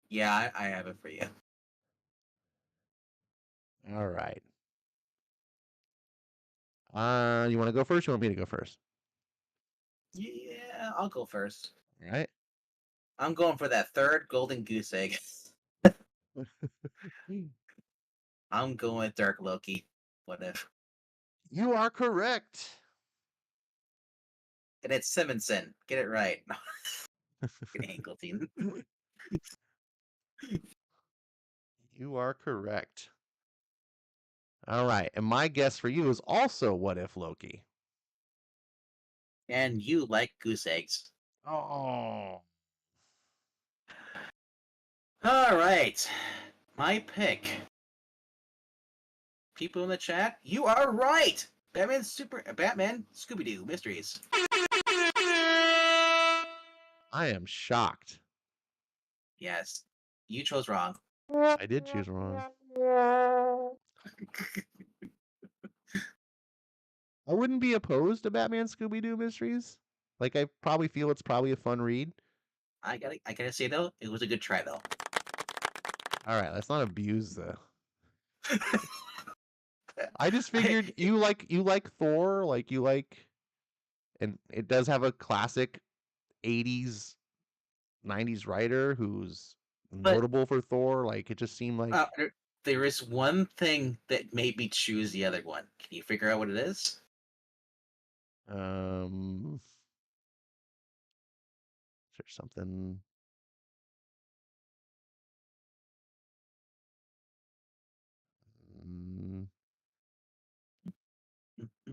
Yeah, I have it for you. All right. You want to go first? You want me to go first? Yeah, I'll go first. All right. I'm going for that third golden goose egg. I'm going with Dark Loki. What if? You are correct. And it's Simonson. Get it right. Hankelstein. You are correct. All right, and my guess for you is also What If Loki. And you like goose eggs. Oh, All right. My pick. People in the chat, you are right. Batman Scooby Doo Mysteries. I am shocked. Yes, you chose wrong. I did choose wrong. I wouldn't be opposed to Batman Scooby Doo Mysteries. Like, I probably feel it's probably a fun read. I gotta say though, it was a good try though. All right, let's not abuse the. I just I, figured you like Thor, like you like, and it does have a classic '80s, '90s writer who's but notable for Thor. Like it just seemed like there is one thing that made me choose the other one. Can you figure out what it is? um, is there something? Mm,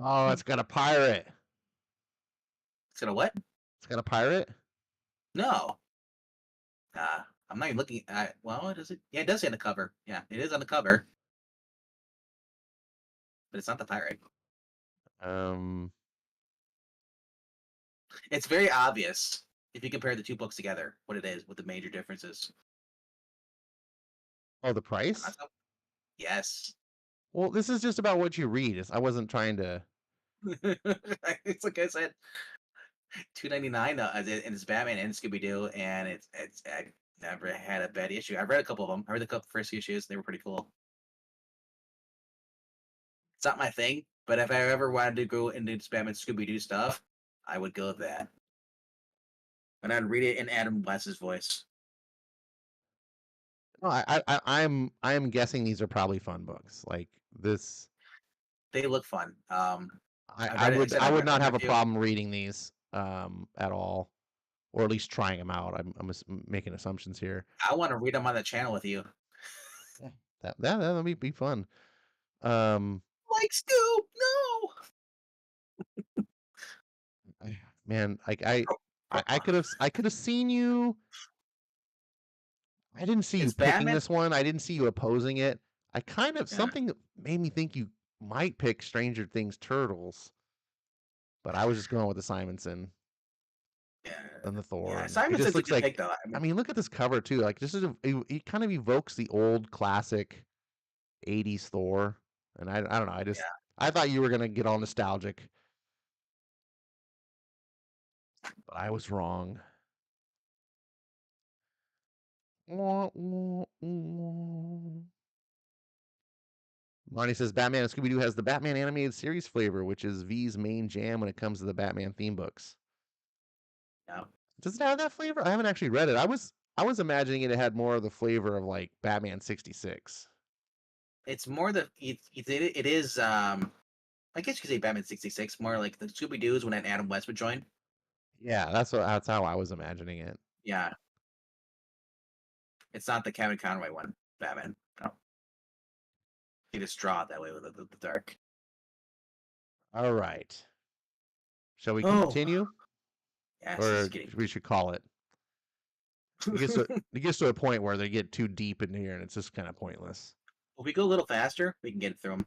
oh, it's got a pirate. It's gonna what? It's got a pirate. No. I'm not even looking at. Well, does it? Yeah, it does say on the cover. Yeah, it is on the cover, but it's not the pirate. Um, It's very obvious if you compare the two books together what it is, what the major differences. oh, the price. That's how- Yes. Well, this is just about what you read. I wasn't trying to. It's like I said, $2.99 and it's Batman and Scooby Doo, and it's I never had a bad issue. I've read a couple of them. I read the couple first issues; they were pretty cool. It's not my thing, but if I ever wanted to go into Batman Scooby Doo stuff, I would go with that, and I'd read it in Adam West's voice. No, I'm guessing these are probably fun books. Like this, They look fun. I, I've I read it. I would said I would I've not read have a a few. problem reading these at all, or at least trying them out. I'm making assumptions here. I want to read them on the channel with you. Yeah. That'll be fun. Um, Like Scoob, no. man, like I could have seen you. I didn't see you It's picking Batman. this one. I didn't see you opposing it. I kind of Yeah. something that made me think you might pick Stranger Things Turtles, but I was just going with the Simonson Yeah. and the Thor, Yeah. and it Simon just says a looks good like. pick though. I I mean, mean, look at this cover too. Like this is it kind of evokes the old classic '80s Thor, and I don't know. yeah. I thought you were gonna get all nostalgic, but I was wrong. Monty says Batman and Scooby Doo has the Batman animated series flavor, which is V's main jam when it comes to the Batman theme books. Yeah. Does it have that flavor? I haven't actually read it. I was imagining it had more of the flavor of like Batman 66. It's more it is I guess you could say Batman 66, more like the Scooby Doo's when Adam West would join. Yeah, that's how I was imagining it. Yeah. It's not the Kevin Conroy one, Batman. No. They just draw it that way with the dark. All right. Shall we Oh. continue? Yes, this is Or getting we should call it. It gets to a point where they get too deep in here and it's just kind of pointless. if we go a little faster, we can get through them.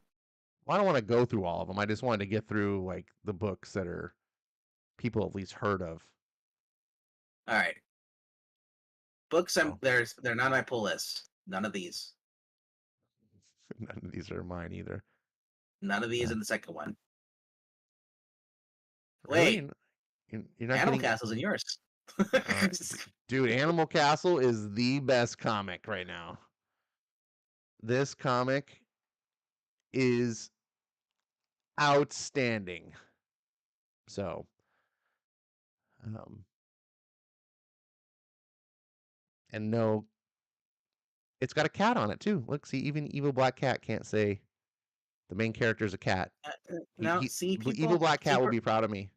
Well, I don't want to go through all of them. I just wanted to get through like the books that are people at least heard of. All right. Books So they're not on my pull list. None of these. none of these are mine either. None of these Uh, in the second one. really? Wait, You're not Animal getting. Castle's in yours. Uh, dude, Animal Castle is the best comic right now. This comic is outstanding. So, um, and no, it's got a cat on it too. Look, see, even Evil Black Cat can't say the main character is a cat. Now, see, Evil Black Cat will be proud of me.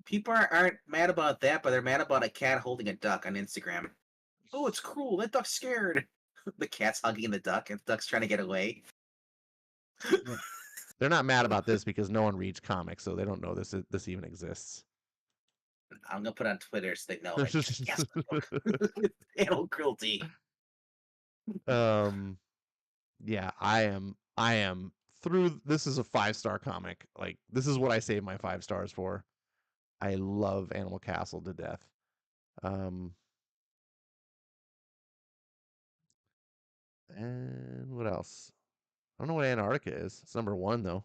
people aren't mad about that, but they're mad about a cat holding a duck on Instagram. Oh, it's cruel. That duck's scared. The cat's hugging the duck, and the duck's trying to get away. Well, they're not mad about this because no one reads comics, so they don't know this even exists. I'm gonna put it on Twitter so they know, like, yes, animal cruelty. um, yeah, I am through. This is a 5-star comic. Like this is what I save my 5 stars for. I love Animal Castle to death. Um, and what else? I don't know what Antarctica is. It's number 1 though.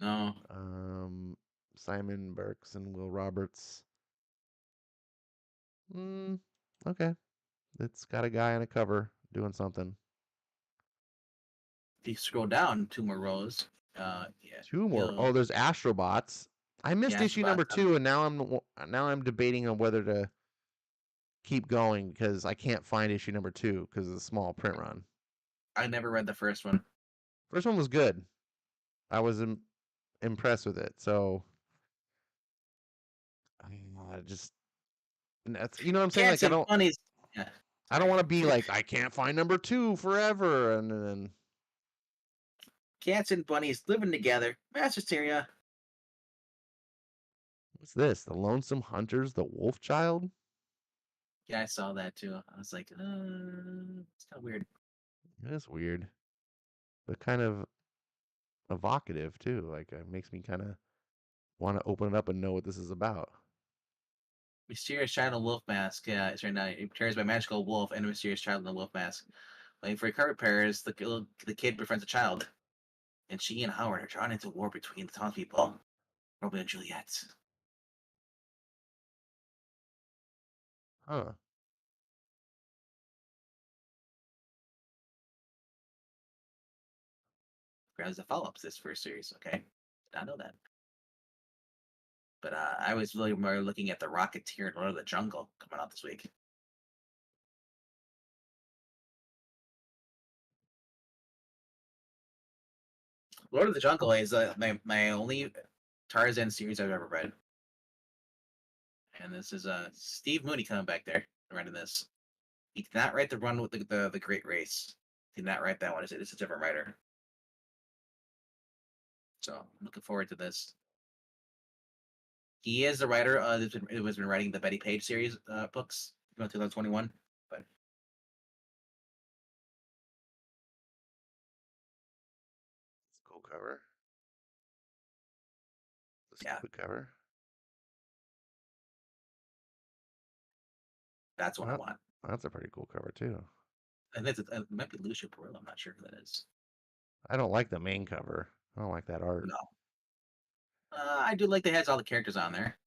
No, Um, Simon Burks and Will Roberts. Mm, okay. It's got a guy on a cover doing something. if you scroll down 2 more rows, yeah, 2 more. Oh, you'll there's Astrobots. I missed yeah, issue number Shabbat. 2, and now I'm debating on whether to keep going because I can't find issue number 2 because of the small print run. I never read the first one. First one was good. I was impressed with it. So I just that's you know what I'm saying. Like Cats and bunnies. Yeah, I don't sorry. want to be like I can't find number 2 forever, and then Cats and bunnies living together. Mass hysteria. what's this? The Lonesome Hunters, the Wolf Child. Yeah, I saw that too. I was like, it's kind of weird. It is weird, but kind of evocative too. Like it makes me kind of want to open it up and know what this is about. Mysterious child in a wolf mask. Yeah, it's right now. It carries by magical wolf and a mysterious child in a wolf mask. Looking for carpet repairs, the kid befriends a child, and she and Howard are drawn into war between the townspeople. Romeo and Juliet. Huh. As a follow up to this first series. Okay, did not know that. But I was really more looking at the Rocketeer and Lord of the Jungle coming out this week. Lord of the Jungle is my only Tarzan series I've ever read, and this is Steve Mooney coming back there writing this. He did not write the run with the Great Race. Did not write that one. It's a different writer. So I'm looking forward to this. He is the writer who's been writing the Betty Page series books from 2021. But It's a cool cover. The yeah, stupid cover. that's what I Well, want. that's a pretty cool cover too. And it might be Lucia Perillo. I'm not sure who that is. I don't like the main cover. I don't like that art. No, I do like that it has all the characters on there.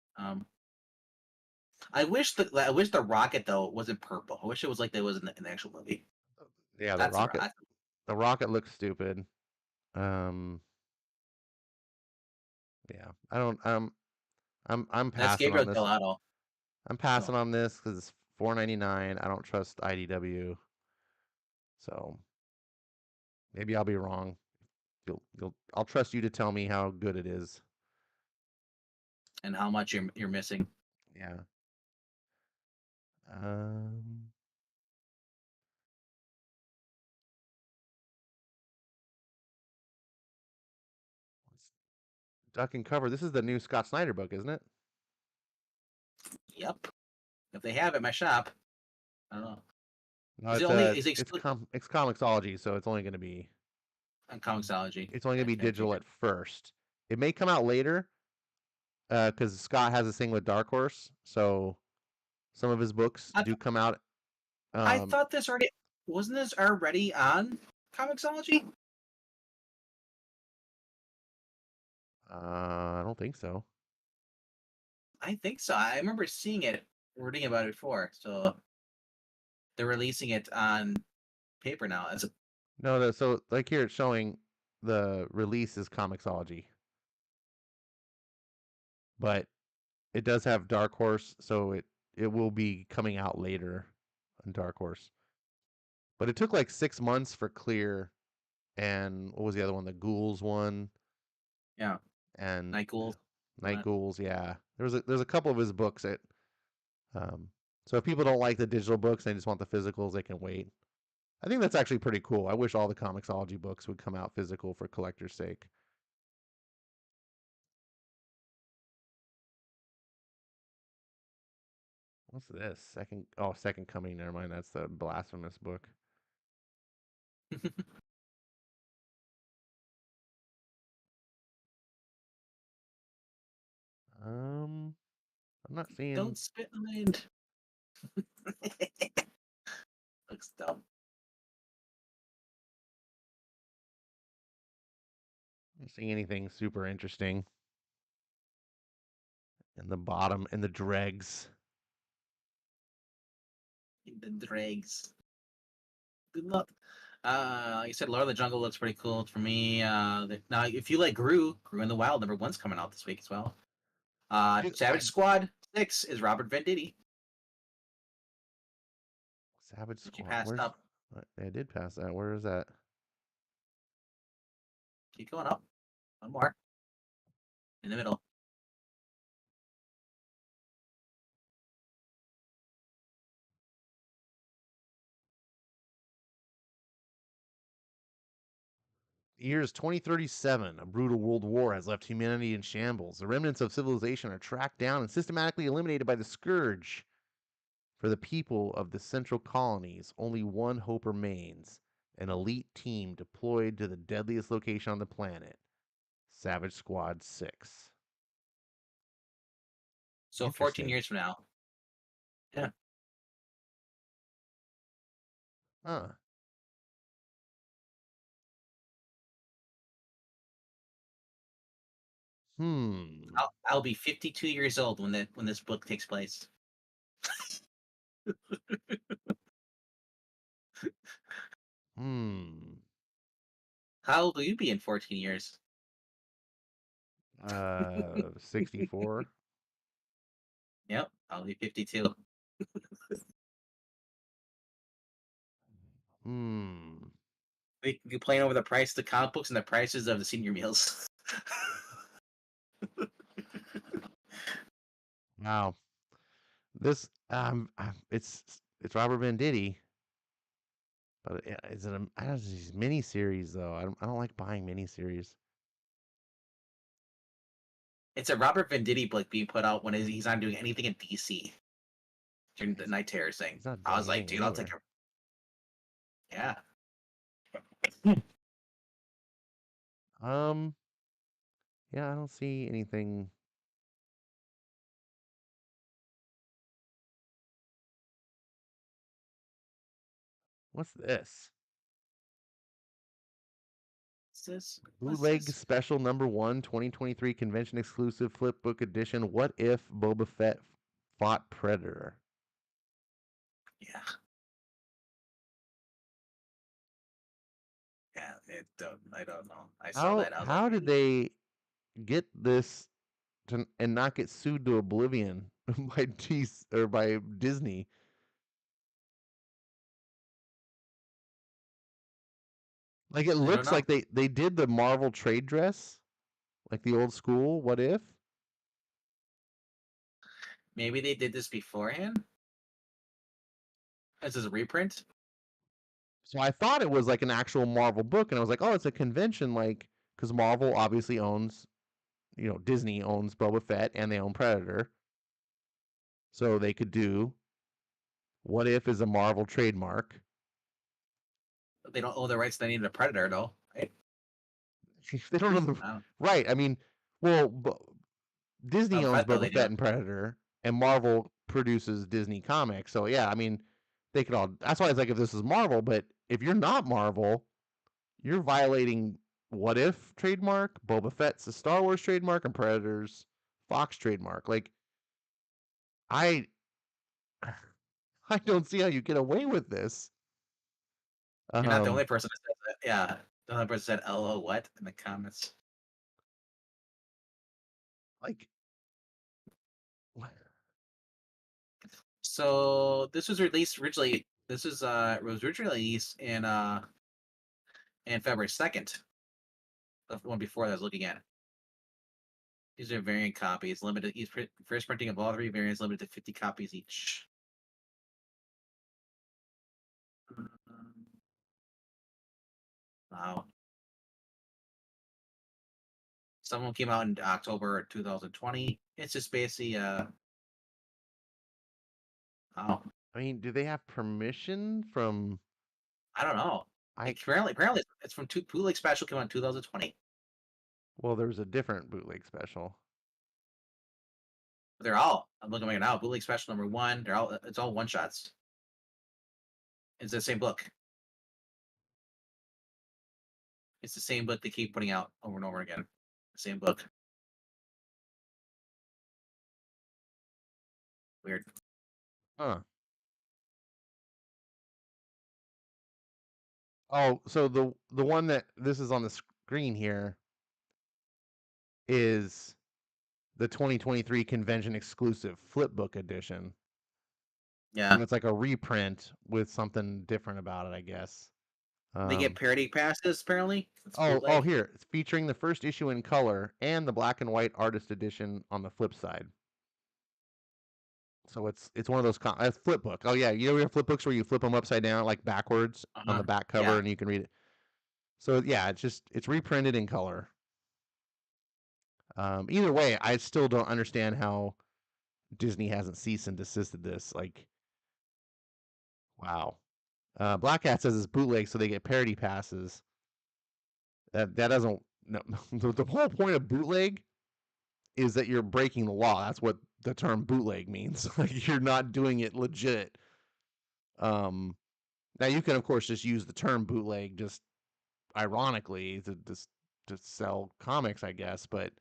I wish the rocket though wasn't purple. I wish it was like that was in the actual movie. Yeah, the That's the rocket. I, The rocket looks stupid. Um, yeah, I don't. I'm that's passing on Gabriel this. Gelato. I'm So passing on this because it's $4.99. I don't trust IDW, so maybe I'll be wrong. I'll trust you to tell me how good it is. and how much you're missing. Yeah. Um, Duck and Cover. This is the new Scott Snyder book, isn't it? Yep. If they have it in my shop, I don't know. No, Is it it's only uh, is it it's exclusive it's Comixology, so it's only going to be on Comixology? I digital figured. at first. It may come out later, because Scott has this thing with Dark Horse, so some of his books I, do come out. I Um, thought this already wasn't this already on Comixology? I don't think so. I think so. I remember seeing it, reading about it before. So they're releasing it on paper now. No, so like here it's showing the release is Comixology, but it does have Dark Horse, so it will be coming out later on Dark Horse. But it took like 6 months for Clear, and what was the other one? The Ghouls one, Yeah, and Night Ghouls. Night Ghouls. Yeah, there's a couple of his books that So if people don't like the digital books, they just want the physicals, they can wait. I think that's actually pretty cool. I wish all the Comixology books would come out physical for collector's sake. What's this? Second Coming. Never mind. That's the blasphemous book. Um, I'm not seeing. Don't spit on it. Looks dumb. I'm not seeing anything super interesting in the bottom in the dregs. The dregs. Good luck. Like I said, Lord of the Jungle looks pretty cool for me. Now, if you like Grew in the Wild, #1's coming out this week as well. Dude, Savage Squad 6 is Robert Venditti, Savage which you Squad. passed Where's? up. I did pass that. Where is that? Keep going up. One more. In the middle. The year is 2037. A brutal world war has left humanity in shambles. The remnants of civilization are tracked down and systematically eliminated by the Scourge. For the people of the central colonies, only one hope remains: an elite team deployed to the deadliest location on the planet, Savage Squad 6. So 14 Interesting. years from now. Yeah. Huh. Hmm. I'll be 52 years old when this book takes place. Hmm. How old will you be in 14 years? 64. Yep, I'll be 52. Hmm. We can complain over the price of the comic books and the prices of the senior meals. Wow. This it's Robert Venditti, but is it a I don't know, these miniseries though. I don't like buying miniseries. It's a Robert Venditti book being put out when he's not doing anything in DC during the He's, Night Terror thing. he's not I doing was like, anything dude, I'll take anywhere. a yeah. Um, yeah, I don't see anything. What's this? What's this? What's Bootleg this? Special Number One, 2023 Convention Exclusive Flip Book Edition. What if Boba Fett fought Predator? Yeah, yeah. I don't know. I saw How that. I was like, how did they get this and not get sued to oblivion by by Disney? Like it I don't looks know. like they did the Marvel trade dress, like the old school. What if? Maybe they did this beforehand. This is a reprint. So I thought it was like an actual Marvel book, and I was like, oh, it's a convention, like because Marvel obviously owns, Disney owns Boba Fett and they own Predator, so they could do What If is a Marvel trademark. They don't own the rights to any of the Predator, though. Right? They don't know the I don't- right. I mean, well, Disney owns Fett though Boba they do. Fett and Predator, and Marvel produces Disney Comics. So yeah, I mean, they could all. That's why it's like if this is Marvel, but if you're not Marvel, you're violating What If trademark, Boba Fett's a Star Wars trademark, and Predator's Fox trademark. Like I, I don't see how you get away with this. You're not the Um, only person that says that. Yeah, the only person said "LO what" in the comments. like, So this was released originally. This is it was originally released in February 2nd. The one before that I was looking at. These are variant copies, limited. Each first printing of all three variants limited to 50 copies each. Wow. Some of them came out in October 2020. It's just basically oh, I mean, do they have permission from? I don't know. I Apparently it's from Bootleg Special came out in 2020. well, there was a different bootleg special. They're all. I'm looking at it now. Bootleg Special number one. They're all. It's all one shots. It's the same book. It's the same book they keep putting out over and over again. The same book. Weird. Huh. Oh, so the one that this is on the screen here is the 2023 convention exclusive flipbook edition. Yeah. And it's like a reprint with something different about it, I guess. They get Um, parody passes apparently. It's oh, bootleg. here it's featuring the first issue in color and the black and white artist edition on the flip side. So it's one of those flip book. Oh yeah, you know your flip books where you flip them upside down like backwards on Uh-huh. the back cover Yeah. and you can read it. So yeah, it's reprinted in color. Either way, I still don't understand how Disney hasn't cease and desisted this. Like, wow. Black Hat says it's bootleg, so they get parody passes. That doesn't. No, the whole point of bootleg is that you're breaking the law. That's what the term bootleg means. Like you're not doing it legit. Um, Now you can of course just use the term bootleg just ironically to sell comics, I guess. But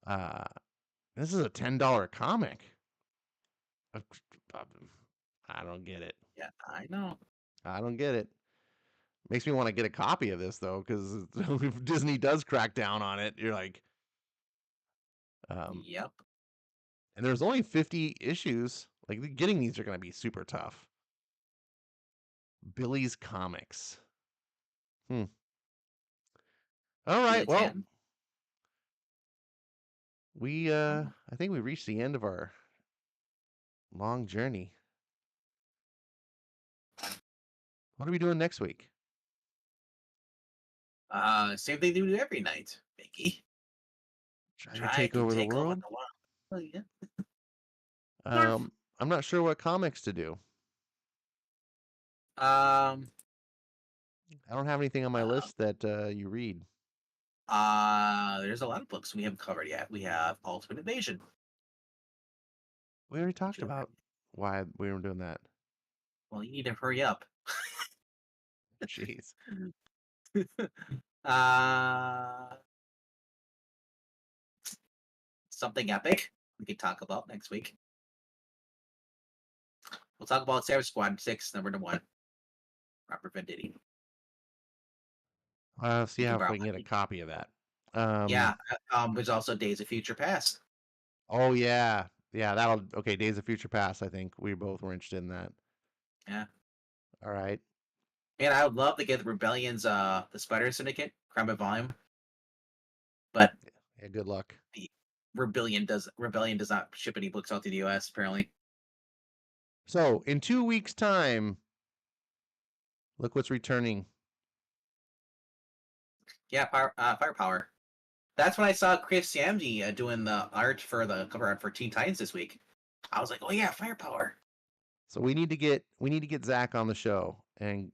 uh, this is a $10 comic. I don't get it. Yeah. I know. I don't get it. Makes me want to get a copy of this though, because if Disney does crack down on it, you're like, um, Yep. and there's only 50 issues. Like getting these are going to be super tough. Billy's Comics. Hmm. All Be right. the Well, tan. we Oh. I think we reached the end of our long journey. What are we doing next week? Same thing they do every night, Mickey. Trying to Try take to over the take over world? the world. Oh, yeah. I'm not sure what comics to do. Um. I don't have anything on my Uh, list that you read. there's a lot of books we haven't covered yet. We have Ultimate Invasion. We already Which talked you about why we were doing that. well, you need to hurry up. Jeez. uh, something epic we could talk about next week. We'll talk about Sarah Squad 6, number 1. Robert Venditti. See You can how if borrow we can get a that. copy of that. Yeah. There's also Days of Future Past. Oh yeah, yeah. That'll okay. Days of Future Past. I think we both were interested in that. Yeah. All right. And I would love to get the Rebellion's the Spider Syndicate, Crime of Volume, but Yeah. Good luck. the Rebellion does not ship any books out to the US, apparently. So in 2 weeks' time, look what's returning. Yeah, Firepower. That's when I saw Chris Samney doing the art for the cover art for Teen Titans this week. I was like, oh yeah, Firepower. So we need to get Zach on the show and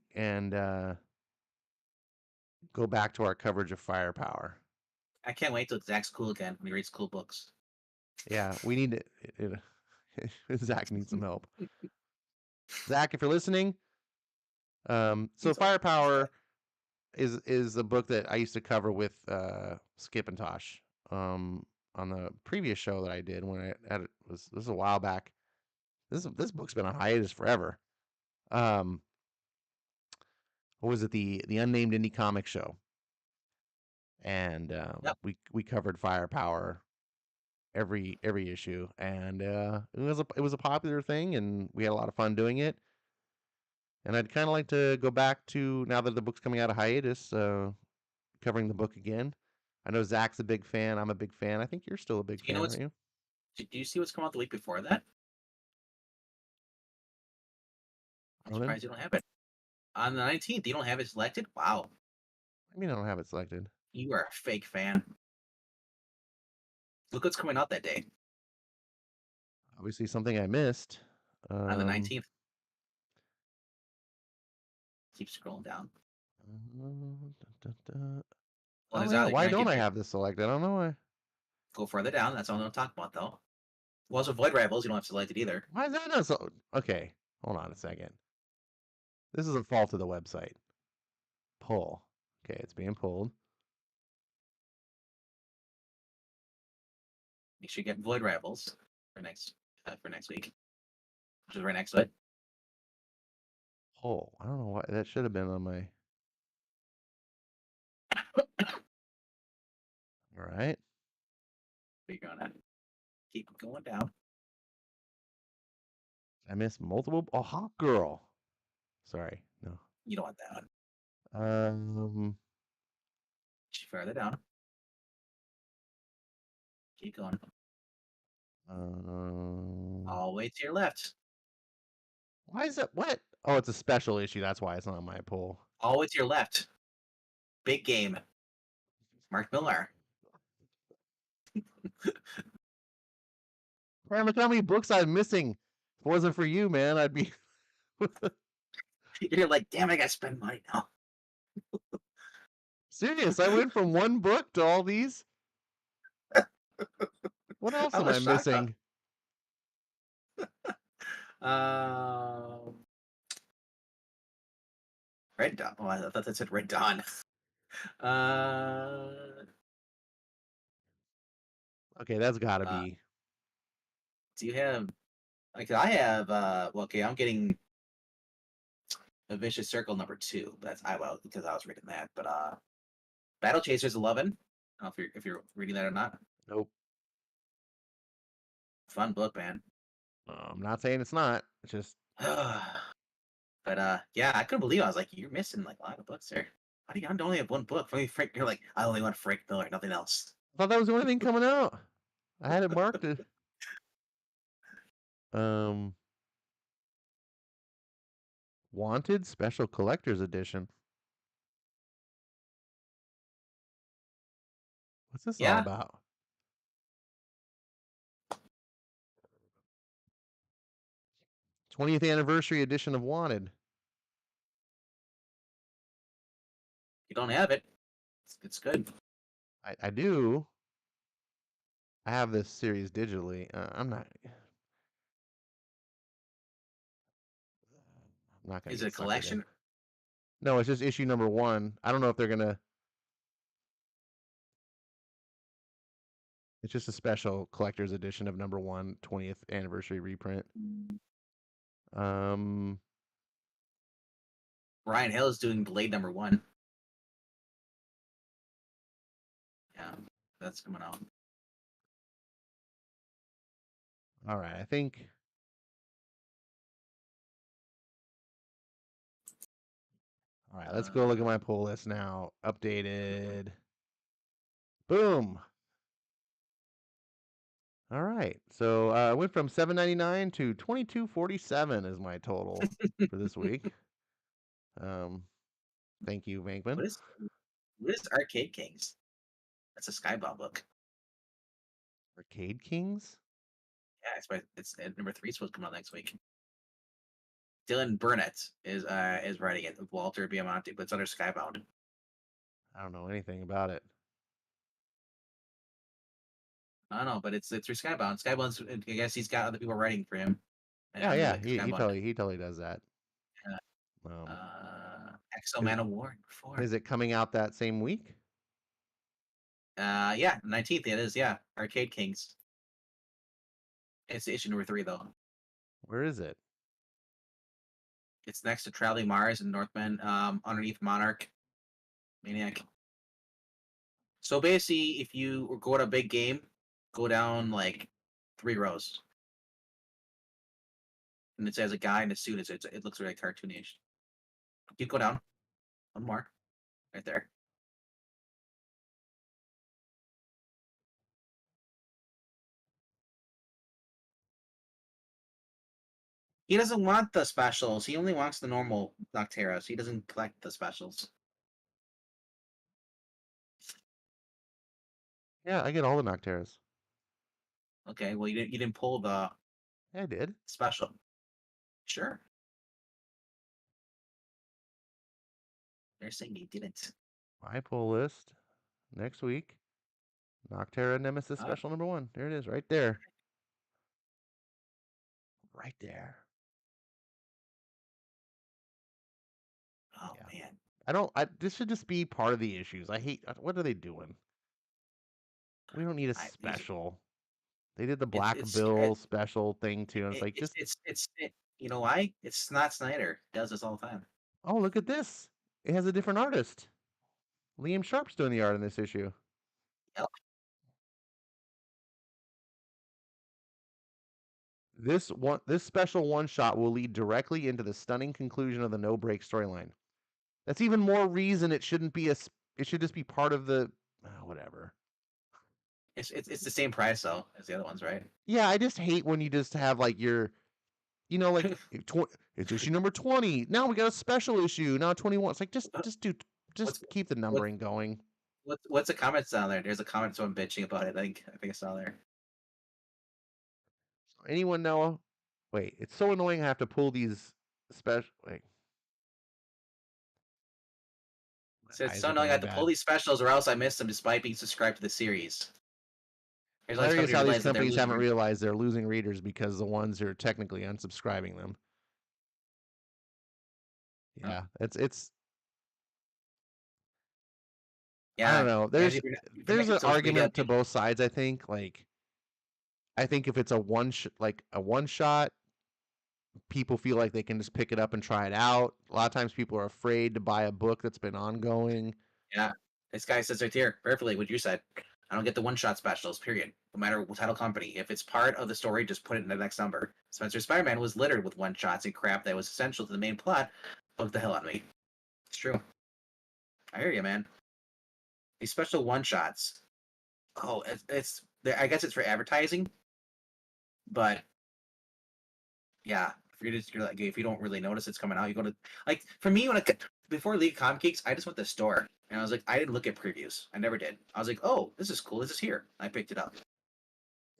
go back to our coverage of Firepower. I can't wait till Zach's cool again when he reads cool books. Yeah, we need to. Zach needs some help. Zach, if you're listening, so He's old. He's dead. Firepower is a book that I used to cover with Skip and Tosh on the previous show that I did when I had it was this is a while back. This book's been on hiatus forever. Um, what was it the unnamed indie comic show? And Yep. we covered Firepower every issue, and it was a popular thing, and we had a lot of fun doing it. And I'd kind of like to go back to now that the book's coming out of hiatus, covering the book again. I know Zach's a big fan. I'm a big fan. I think you're still a big Do you know fan, what's? aren't you? Do you see what's come out the week before that? I'm Ronan? surprised you don't have it. On the 19th, you don't have it selected? Wow, I mean, I don't have it selected. you are a fake fan. Look what's coming out that day Obviously, something I missed. on the Um, 19th. Keep scrolling down. da, da, da. Well, Oh there's yeah, out. why You're not don't getting I your have this selected? I don't know why. go further down. That's all I'm talking about, though. Well, also Void Rivals, you don't have selected either. Why is that not so? Okay, hold on a second. This is a fault of the website. Pull. Okay, it's being pulled. Make sure you get Void Rivals for next week, which is right next to it. Pull. I don't know why that should have been on my. All right. Figure on that. Keep going down. I missed multiple. Oh, Hawk Girl. Sorry. No. You don't want that one. Um. Further down. Keep going. Um. All the way to your left. Why is that? What? Oh, it's a special issue. That's why it's not on my pull. All the way to your left. Big game. Mark Millar. Man, look how many books I'm missing. If it wasn't for you, man, I'd be. You're like, damn, I gotta spend money now. Serious. I went from one book to all these. What else I am was I shocked. missing? Um, Red Dawn. Oh, I thought that said Red Dawn. Uh, Okay, that's got to uh, be. do you have like I have? Well, okay, I'm getting a Vicious Circle #2. That's I well because I was reading that, but Battle Chasers 11. I don't know if you're reading that or not. Nope. Fun book, man. I'm not saying it's not. It's just. But yeah, I couldn't believe I was like, you're missing like a lot of books there. How do you only have one book? Funny Frank, you're like, I only want Frank Miller, nothing else. I thought that was the only thing coming out. I had it marked. Um. Wanted Special Collector's Edition. What's this all Yeah, about? 20th anniversary edition of Wanted. you don't have it. It's good. I do. I have this series digitally. I'm not gonna Is it get a suckered in. collection? No, it's just issue number one. I don't know if they're gonna. It's just a special collector's edition of number one, 20th anniversary reprint. Um. Ryan Hill is doing Blade #1. Yeah, that's coming out. All right. I think. All right. Let's go look at Uh, my pull list now. Updated. Boom. All right. So I went from 7.99 to 22.47 is my total for this week. Um. Thank you, Vankman. what is what is Arcade Kings? That's a Skybound book. Arcade Kings. Yeah, it's #3 supposed to come out next week. Dylan Burnett is writing it with Walter Biamonte, but it's under Skybound. I don't know anything about it. I don't know, but it's through Skybound. Skybound's I guess he's got other people writing for him Yeah, under yeah. the He Skybound. totally does that. Uh, Um. Exo Is, Man of War 4. is it coming out that same week? Yeah, 19th it is. Yeah, Arcade Kings. It's issue #3 though. Where is it? It's next to Traveling Mars and Northman, underneath Monarch, Maniac. So basically, if you go to a big game, go down like 3 rows, and it says a guy in a suit. It looks very cartoonish. You go down one more, right there. He doesn't want the specials. He only wants the normal Nocteras. He doesn't collect the specials. Yeah, I get all the Nocteras. Okay, well you didn't pull the Yeah, I did. special. Sure. They're saying he didn't. My pull list next week. Noctera Nemesis Uh, Special number 1. There it is, right there. Right there. oh Yeah. man. I don't. This should just be part of the issues. I hate. What are they doing? We don't need a I special. They did the it's Black it's Bill special thing too, and it's it, like it's just. it's it's it, you know why? It's not Snyder. He does this all the time. Oh, look at this. It has a different artist. Liam Sharp's doing the art in this issue. Yep. This special one shot will lead directly into the stunning conclusion of the no break storyline. That's even more reason it shouldn't be it should just be part of the whatever. It's the same price though as the other ones, right? Yeah, I just hate when you just have like your like it's issue number 20. Now we got a special issue. Now 21. It's like just what's keep the what numbering going. what's the comments down there? There's a comment someone bitching about it. I think I saw there. Anyone know? Wait, it's so annoying I have to pull these special wait. So My it's eyes so are annoying I going have to pull bad. these specials or else I miss them despite being subscribed to the series. There's always Hilarious somebody who how these realizes that they're companies losing. haven't realized they're losing readers because the ones who are technically unsubscribing them. Huh? Yeah, it's I don't Yeah, know. guys, if you're There's making an social media, argument to both sides. I think I think if it's a one shot, people feel like they can just pick it up and try it out. A lot of times, people are afraid to buy a book that's been ongoing. yeah, this guy says right here perfectly what you said. I don't get the one-shot specials. Period. No matter what title company, if it's part of the story, just put it in the next number. Spencer Spider-Man was littered with one-shots and crap that was essential to the main plot. Bugged the hell out of me. It's true. I hear you, man. These special one-shots. Oh, I guess it's for advertising, but yeah, you're like if you don't really notice it's coming out, you go to like for me before League Comic Geeks, I just went to the store and I was like, I didn't look at previews. I never did. I was like, oh, this is cool. This is here. I picked it up,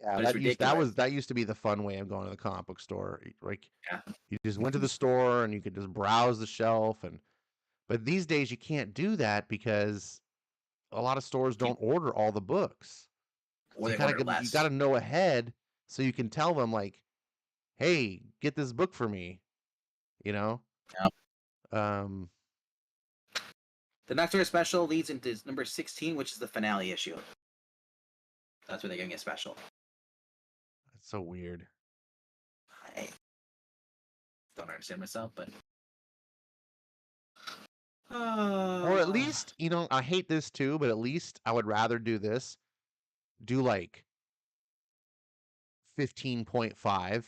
Yeah, but it's ridiculous. that used to be the fun way of going to the comic book store. Like Yeah, you just went to the store and you could just browse the shelf and but these days you can't do that because a lot of stores don't order all the books. or So they order you less. got to know ahead so you can tell them like, "Hey, get this book for me." You know? Yeah. Um The Nocturne special leads into number 16, which is the finale issue. That's where they're giving a special. That's so weird. I don't understand myself, but Or at uh, least, I hate this too, but at least I would rather do this. Do like 15.5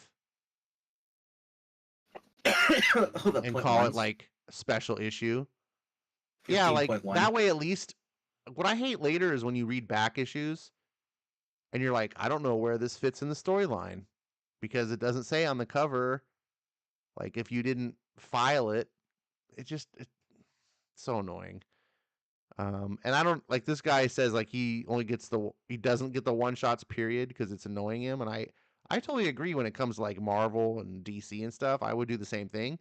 oh, the and point call it ones, like a special issue. Yeah, like 15.1. that way at least what I hate later is when you read back issues and you're like, I don't know where this fits in the storyline because it doesn't say on the cover. Like if you didn't file it, it's so annoying. And I don't like this guy says like he doesn't get the one shots period because it's annoying him, and I totally agree when it comes to like Marvel and DC and stuff. I would do the same thing,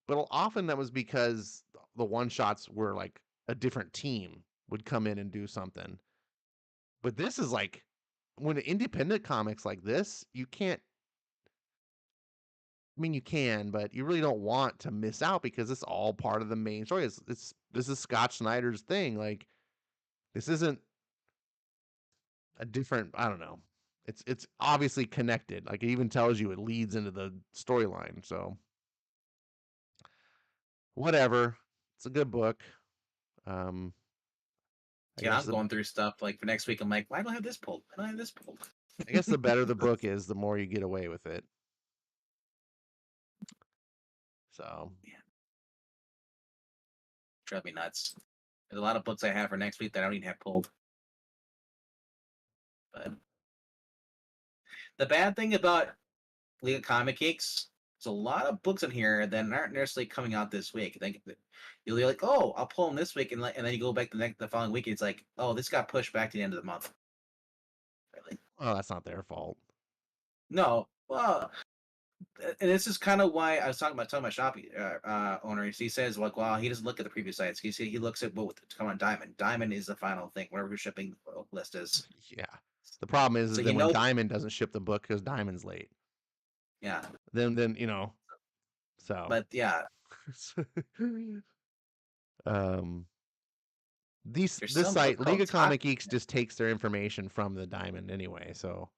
but often that was because the one shots were like a different team would come in and do something. But this is like when independent comics like this, you can't. I mean, you can, but you really don't want to miss out because it's all part of the main story. This is Scott Snyder's thing. Like this isn't a different. I don't know. It's obviously connected. Like it even tells you it leads into the storyline. So whatever. It's a good book. Um, I Yeah, guess I'm going through stuff like for next week. I'm like, why don't I have this pulled? Why don't I have this pulled? the better the book is, the more you get away with it. So Yeah, drive me nuts. There's a lot of books I have for next week that I don't even have pulled. But the bad thing about League of Comic Geeks There's a lot of books in here that aren't necessarily coming out this week. Like you'll be like, oh, I'll pull them this week, and then you go back the following week, and it's like, oh, this got pushed back to the end of the month. Really? Oh, that's not their fault. No. Well, and this is kind of why I was telling my Shopee owner. He says like, well, he doesn't look at the previous sites. He looks at what to come on Diamond. Diamond is the final thing, whatever shipping list is. Yeah. The problem is So then when Diamond doesn't ship the book because Diamond's late. yeah. Then so. But yeah, um, there's this some book site, League called of Talk. Comic Geeks, just takes their information from the Diamond anyway. So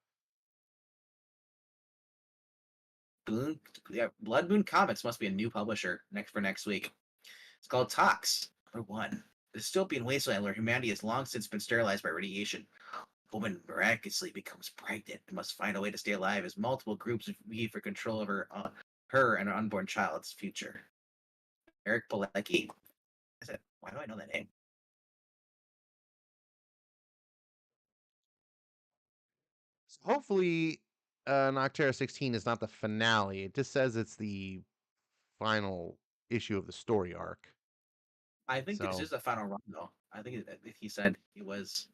Boon, yeah, Blood Moon Comics must be a new publisher for next week. It's called Tox. Number one. The dystopian wasteland where humanity has long since been sterilized by radiation. A woman miraculously becomes pregnant and must find a way to stay alive as multiple groups vie for control over her and her unborn child's future. Eric Pilecki. I said, why do I know that name? hopefully, Noctera 16 is not the finale. It just says it's the final issue of the story arc. I think this So is the final run, though. I think he said it was.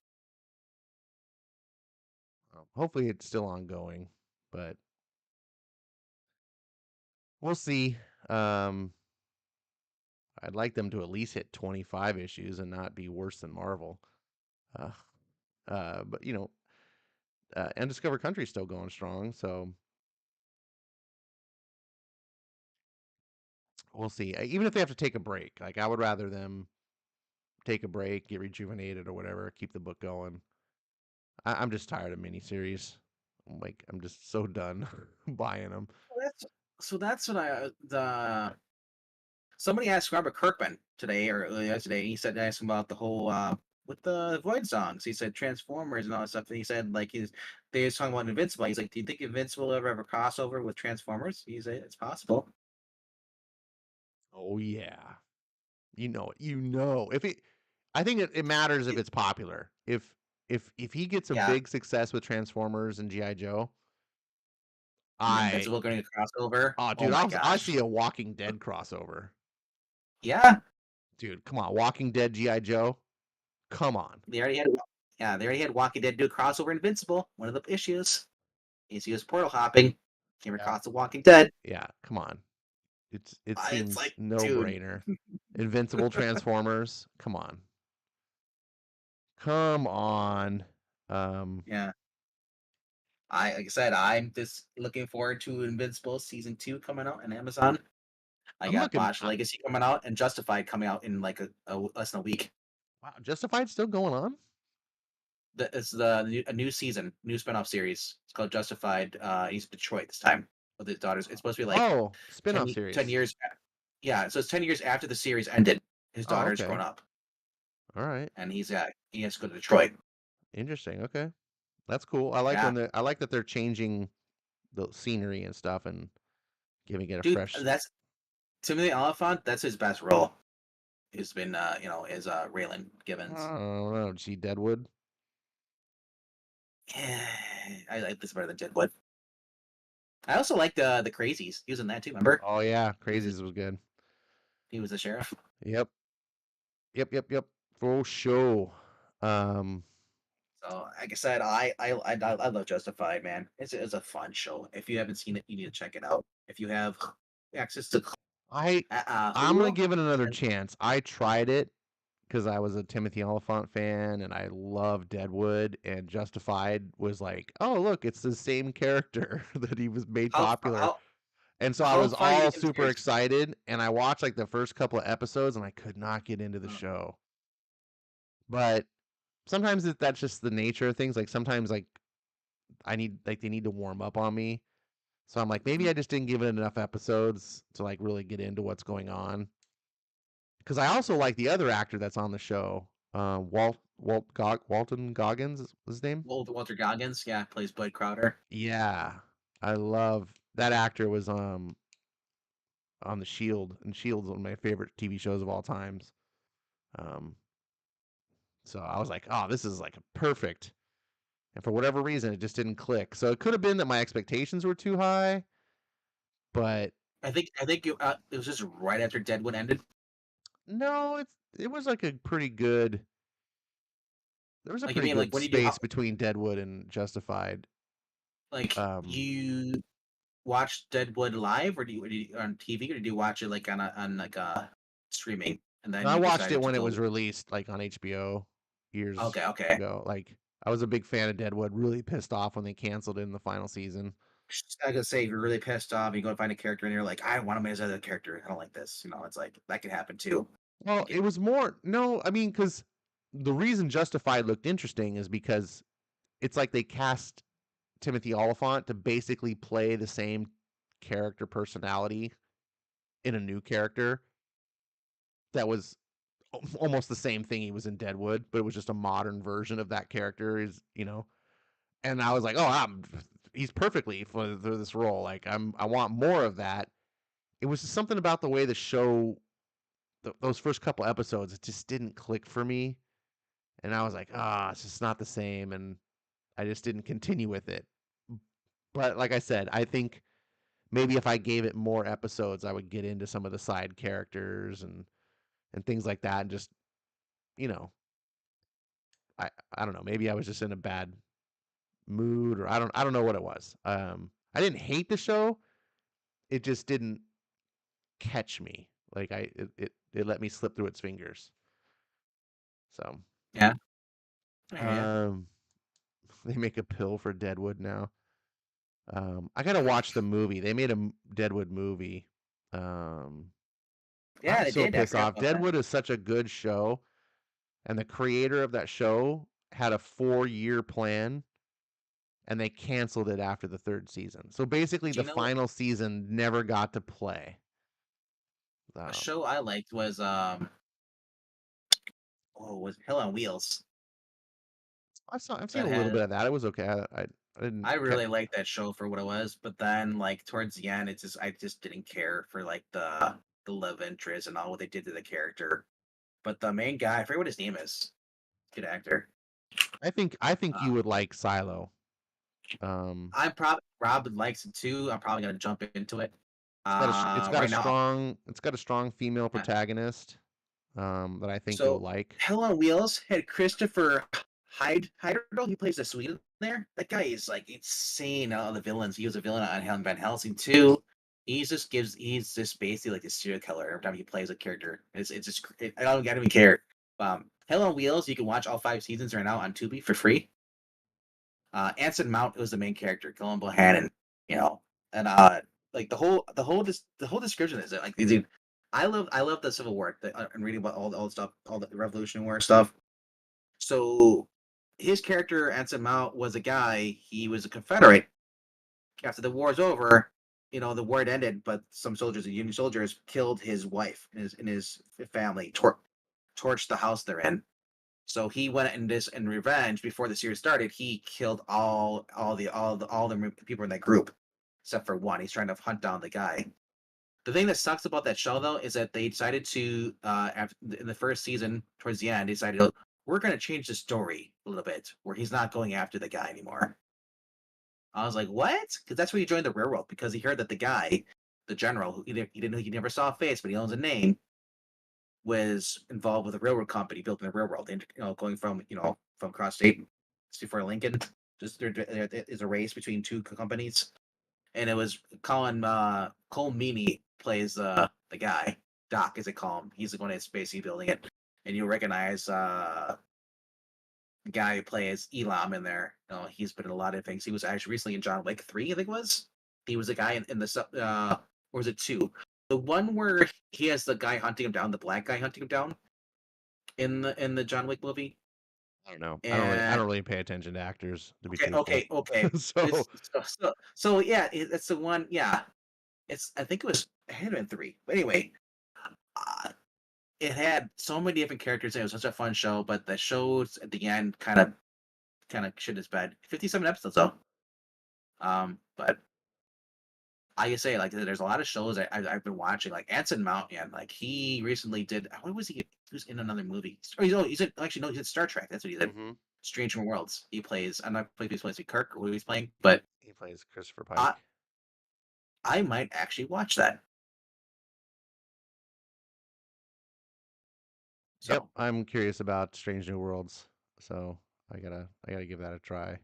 hopefully it's still ongoing, but we'll see. Um, I'd like them to at least hit 25 issues and not be worse than Marvel. Uh, but Undiscovered Country's still going strong, so we'll see. Even if they have to take a break, like I would rather them take a break, get rejuvenated or whatever, keep the book going. I'm just tired of miniseries. I'm just so done buying them. That's what the somebody asked Robert Kirkman today or yesterday. He said asked him about the whole with the Void songs. He said Transformers and all that stuff. And he said like they was talking about Invincible. He's like, do you think Invincible will ever have a crossover with Transformers? He said it's possible. Oh yeah, if it. I think it matters if it's popular. If he gets a Yeah, big success with Transformers and GI Joe, and I Invincible going to crossover. oh Oh dude, my I gosh. see a Walking Dead crossover. Yeah, Dude, come on, Walking Dead GI Joe, come on. they already had. Yeah, they already had Walking Dead do a crossover Invincible. One of the issues is he was portal hopping, came Yeah. across the Walking Dead. Yeah, come on. It It's seems like, no dude. brainer. Invincible Transformers, come on. Come on. Um, Yeah. Like I said, I'm just looking forward to Invincible season 2 coming out on Amazon. I I'm got looking. Botch Legacy coming out and Justified coming out in like less than a week. Wow, Justified still going on? It's a new season, new spinoff series. It's called Justified. He's in Detroit this time with his daughters. It's supposed to be like Oh, 10, spin-off 10 series. years. Yeah, so it's 10 years after the series ended. His Oh, daughter's okay. grown up, All right. and he has to go to Detroit. Interesting. Okay. That's cool. Yeah, I like that they're changing the scenery and stuff and giving it a dude, fresh. that's Timothy Oliphant. That's his best role. Has been is Raylan Givens. I don't know. Gee, Deadwood. Yeah, I like this better than Deadwood. I also like the Crazies. He was in that too. Remember? Oh yeah, He was Crazies was good. he was the sheriff. Yep. Yep. For sure. Um, So, like I said, I love Justified, man. It's a fun show. If you haven't seen it, you need to check it out. If you have access to I I'm gonna Hulu, give it another and chance. I tried it because I was a Timothy Oliphant fan and I love Deadwood, and Justified was like, oh look, it's the same character that he was made how popular. how And so I how was far you all get in the super series? excited, and I watched like the first couple of episodes, and I could not get into the Uh, show. But sometimes that's just the nature of things. Like sometimes like they need to warm up on me. So I'm like, maybe mhm. I just didn't give it enough episodes to like really get into what's going on. Because I also like the other actor that's on the show, Walton Goggins is his name. Walter Goggins, yeah, plays Bud Crowder. Yeah, I love that actor. Was on the Shield, and Shield's one of my favorite TV shows of all times. Um, so I was like, oh, this is like perfect. And for whatever reason, it just didn't click. So it could have been that my expectations were too high, but I think it was just right after Deadwood ended. No, it was like a pretty good. There was a Like you pretty mean like good when you do space between Deadwood and Justified. like Um, you watch Deadwood live, or do you on TV, or do you watch it like on like streaming, and then I you watched it decided to when it go? was released, like on HBO years Okay, okay. ago. Like I was a big fan of Deadwood. Really pissed off when they canceled it in the final season. I gotta say, if you're really pissed off, you go and find a character, and you're like, I want him as other character. I don't like this. It's like that could happen too. Well, Like it it, was more no. I mean, because the reason Justified looked interesting is because it's like they cast Timothy Oliphant to basically play the same character personality in a new character that was almost the same thing he was in Deadwood, but it was just a modern version of that character. Is. And I was like, oh, he's perfectly for this role. Like I want more of that. It was just something about the way the show, those first couple episodes, it just didn't click for me, and I was like, it's just not the same, and I just didn't continue with it. But like I said, I think maybe if I gave it more episodes, I would get into some of the side characters and things like that, and just you know, I I don't know. Maybe I was just in a bad mood, or I don't know what it was. I didn't hate the show. It just didn't catch me. Like it let me slip through its fingers. So yeah, yeah, um, they make a pill for Deadwood now. I gotta watch the movie. They made a Deadwood movie. Um, yeah. I'm They so did. I pissed forgot off. about that. Deadwood is such a good show, and the creator of that show had a 4-year plan, and they canceled it after the third season. So basically, Do the you know final season never got to play. a Um, show I liked was was Hell on Wheels. I've seen That a little had bit of that. It was okay. I didn't I catch. really liked that show for what it was, but then like towards the end, I just didn't care for like the love interest and all what they did to the character. But the main guy, I forget what his name is. Good actor. I think Uh, you would like Silo. Um, I'm probably Rob likes it too. I'm probably gonna jump into it. it's got a Right now, strong female yeah. protagonist. That I think you'll So like. Hell on Wheels had Christopher Heyerdahl. He plays the Swede there. That guy is like insane. All the villains. He was a villain on Van Helsing too. He's just basically like a serial killer every time he plays a character. It's just I don't even care. Hell on Wheels. You can watch all 5 seasons right now on Tubi for free. Anson Mount was the main character, Cullen Bohannon, you know, and like the whole description is it like dude, I love the Civil War and reading about all the stuff, all the Revolutionary War stuff. So his character Anson Mount was a guy. He was a Confederate. After the war's over, the war had ended, but some soldiers, the Union soldiers, killed his wife and his family, torched the house they're in. So he went in this in revenge before the series started. He killed all the people in that group, except for one. He's trying to hunt down the guy. The thing that sucks about that show though is that they decided to in the first season towards the end they decided we're going to change the story a little bit where he's not going after the guy anymore. I was like, what? Because that's where he joined the railroad because he heard that the guy, the general, who he never saw a face but he owns a name, was involved with a railroad company building a railroad, going from cross state before Lincoln. Just there is a race between two companies, and it was Cole Meany plays the guy Doc, as they call him. He's the one that's basically building it, and you recognize the guy who plays Elam in there. He's been in a lot of things. He was actually recently in John Wick 3, I think it was. He was a guy in the or was it 2? The one where he has the guy hunting him down, the black guy hunting him down in the John Wick movie. I don't know. I And don't really pay attention to actors, to be okay, truthful. okay, okay. So It's so yeah, that's the one. Yeah, I think it had been 3. But anyway, uh, it had so many different characters. It was such a fun show, but the shows at the end kind of shit is bad. 57 episodes though. But I can say like there's a lot of shows I've been watching. Like Anson Mount, yeah, like he recently did. What was he? He was in another movie. Oh, he's in, actually no, he's in Star Trek. That's what he did. hmm Strange from Worlds. He plays. I'm not playing. He's playing Kirk or who he's playing, but he plays Christopher I Pike. I might actually watch that. Yep, So I'm curious about Strange New Worlds, so I gotta give that a try.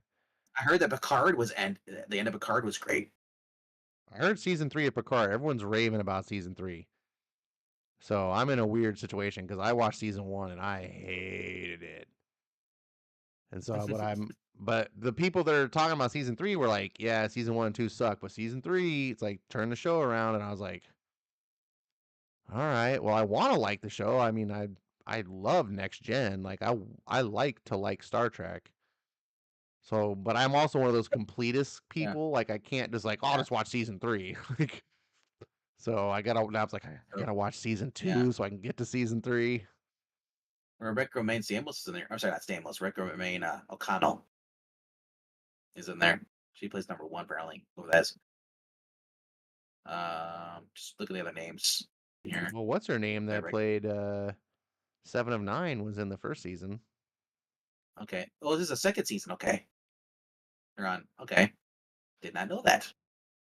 I heard that Picard was end. The end of Picard was great. I heard season 3 of Picard. Everyone's raving about season 3. So I'm in a weird situation because I watched season 1 and I hated it. And so but the people that are talking about season 3 were like, yeah, season 1 and 2 suck, but season 3, it's like turn the show around, and I was like, all right, well, I want to like the show. I mean, I love Next Gen. Like I like to like Star Trek. So, but I'm also one of those completist Yeah, people. Like I can't just like, oh, I'll yeah, just watch season 3. Like so I gotta. I was like, I oh, gotta watch season yeah. 2 so I can get to season 3. Rebecca Romaine Stamos is in there. I'm sorry, not Stamos. Rebecca Romaine O'Connell is in there. She plays number one apparently. Who that is? Just look at the other names here. Well, what's her name that Direct. played Seven of Nine was in the first season. Okay. Oh, this is a second season. Okay. They're on. Okay. Did not know that.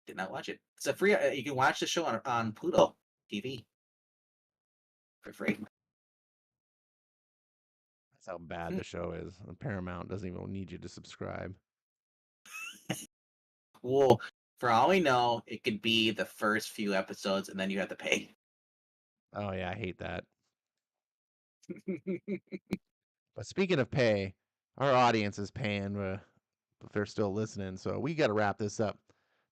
Did not watch it. It's a free. You can watch the show on Pluto TV for free. That's how bad Hmm. the show is. Paramount doesn't even need you to subscribe. Well, for all we know, it could be the first few episodes, and then you have to pay. Oh yeah, I hate that. But speaking of pay, our audience is paying if they're still listening. So we got to wrap this up.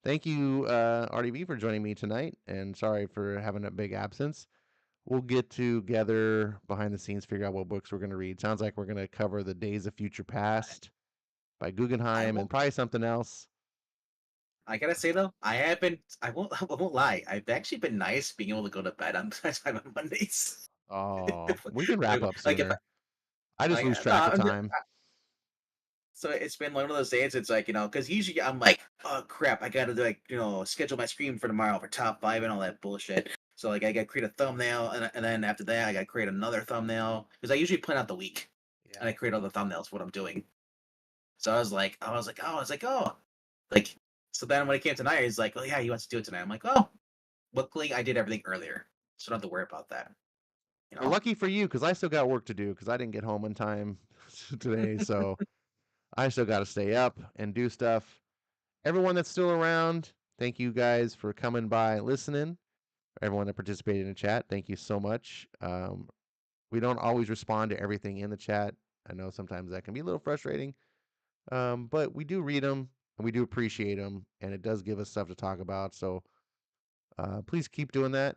Thank you, RDV, for joining me tonight, and sorry for having a big absence. We'll get together behind the scenes, figure out what books we're going to read. Sounds like we're going to cover The Days of Future Past by I Guggenheim and won't. probably something else. I gotta say though, I have been. I won't. I won't lie. I've actually been nice being able to go to bed on time on Mondays. Oh, we can wrap up Like if sooner. I just I lose no, track of time. so it's been one of those days. It's like because usually I'm like, oh crap, I gotta like schedule my stream for tomorrow for top five and all that bullshit. So like I gotta create a thumbnail, and then after that I gotta create another thumbnail because I usually plan out the week Yeah. and I create all the thumbnails for what I'm doing. So oh. Like, so then when it came tonight, he's like, oh yeah, he wants to do it tonight. I'm like, oh, luckily I did everything earlier, so I don't have to worry about that. You Well, know. lucky for you, because I still got work to do because I didn't get home in time today. So I still got to stay up and do stuff. Everyone that's still around, thank you guys for coming by and listening. Everyone that participated in the chat, thank you so much. We don't always respond to everything in the chat. I know sometimes that can be a little frustrating, but we do read them and we do appreciate them, and it does give us stuff to talk about. So please keep doing that.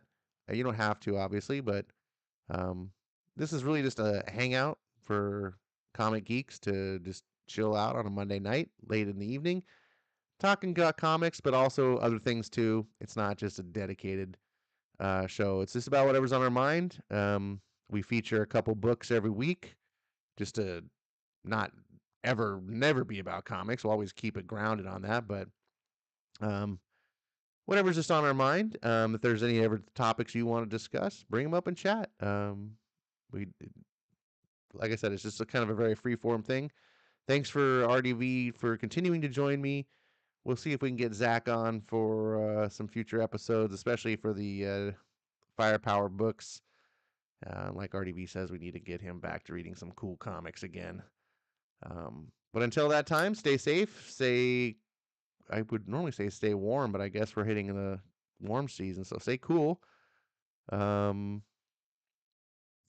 You don't have to, obviously, but um, this is really just a hangout for comic geeks to just chill out on a Monday night, late in the evening, talking about comics, but also other things too. It's not just a dedicated show. It's just about whatever's on our mind. We feature a couple books every week, just to not never be about comics. We'll always keep it grounded on that, but um, whatever's just on our mind. If there's any other topics you want to discuss, bring them up in chat. We, like I said, it's just a kind of a very free form thing. Thanks for RDV for continuing to join me. We'll see if we can get Zach on for some future episodes, especially for the Firepower books. Like RDV says, we need to get him back to reading some cool comics again. But until that time, stay safe. I would normally say stay warm, but I guess we're hitting the warm season, so stay cool. Um,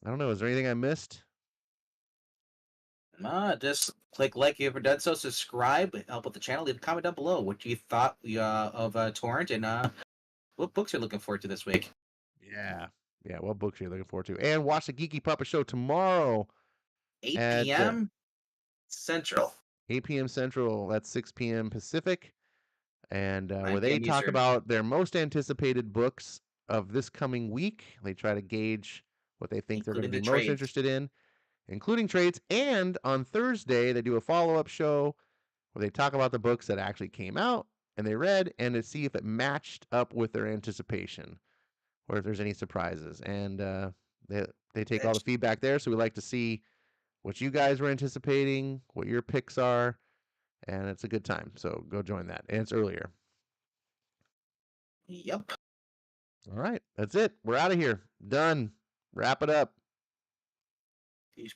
I don't know. Is there anything I missed? Just click like if you've ever done so, subscribe, help with the channel, leave a comment down below. What do you thought of Torrent and what books you're looking forward to this week? Yeah. Yeah. What books are you looking forward to? And watch the Geeky Puppet Show tomorrow 8 at p.m. Central, 8 p.m. Central. That's 6 p.m. Pacific. And where 9 they p.m. talk Eastern, about their most anticipated books of this coming week. They try to gauge what they think they're going to including be the most trades. interested in, including trades. And on Thursday, they do a follow up show where they talk about the books that actually came out and they read and to see if it matched up with their anticipation or if there's any surprises. And they take all the That's feedback there. So we like to see what you guys were anticipating, what your picks are, and it's a good time. So go join that. And it's earlier. yep. All right. That's it. We're out of here. Done. Wrap it up.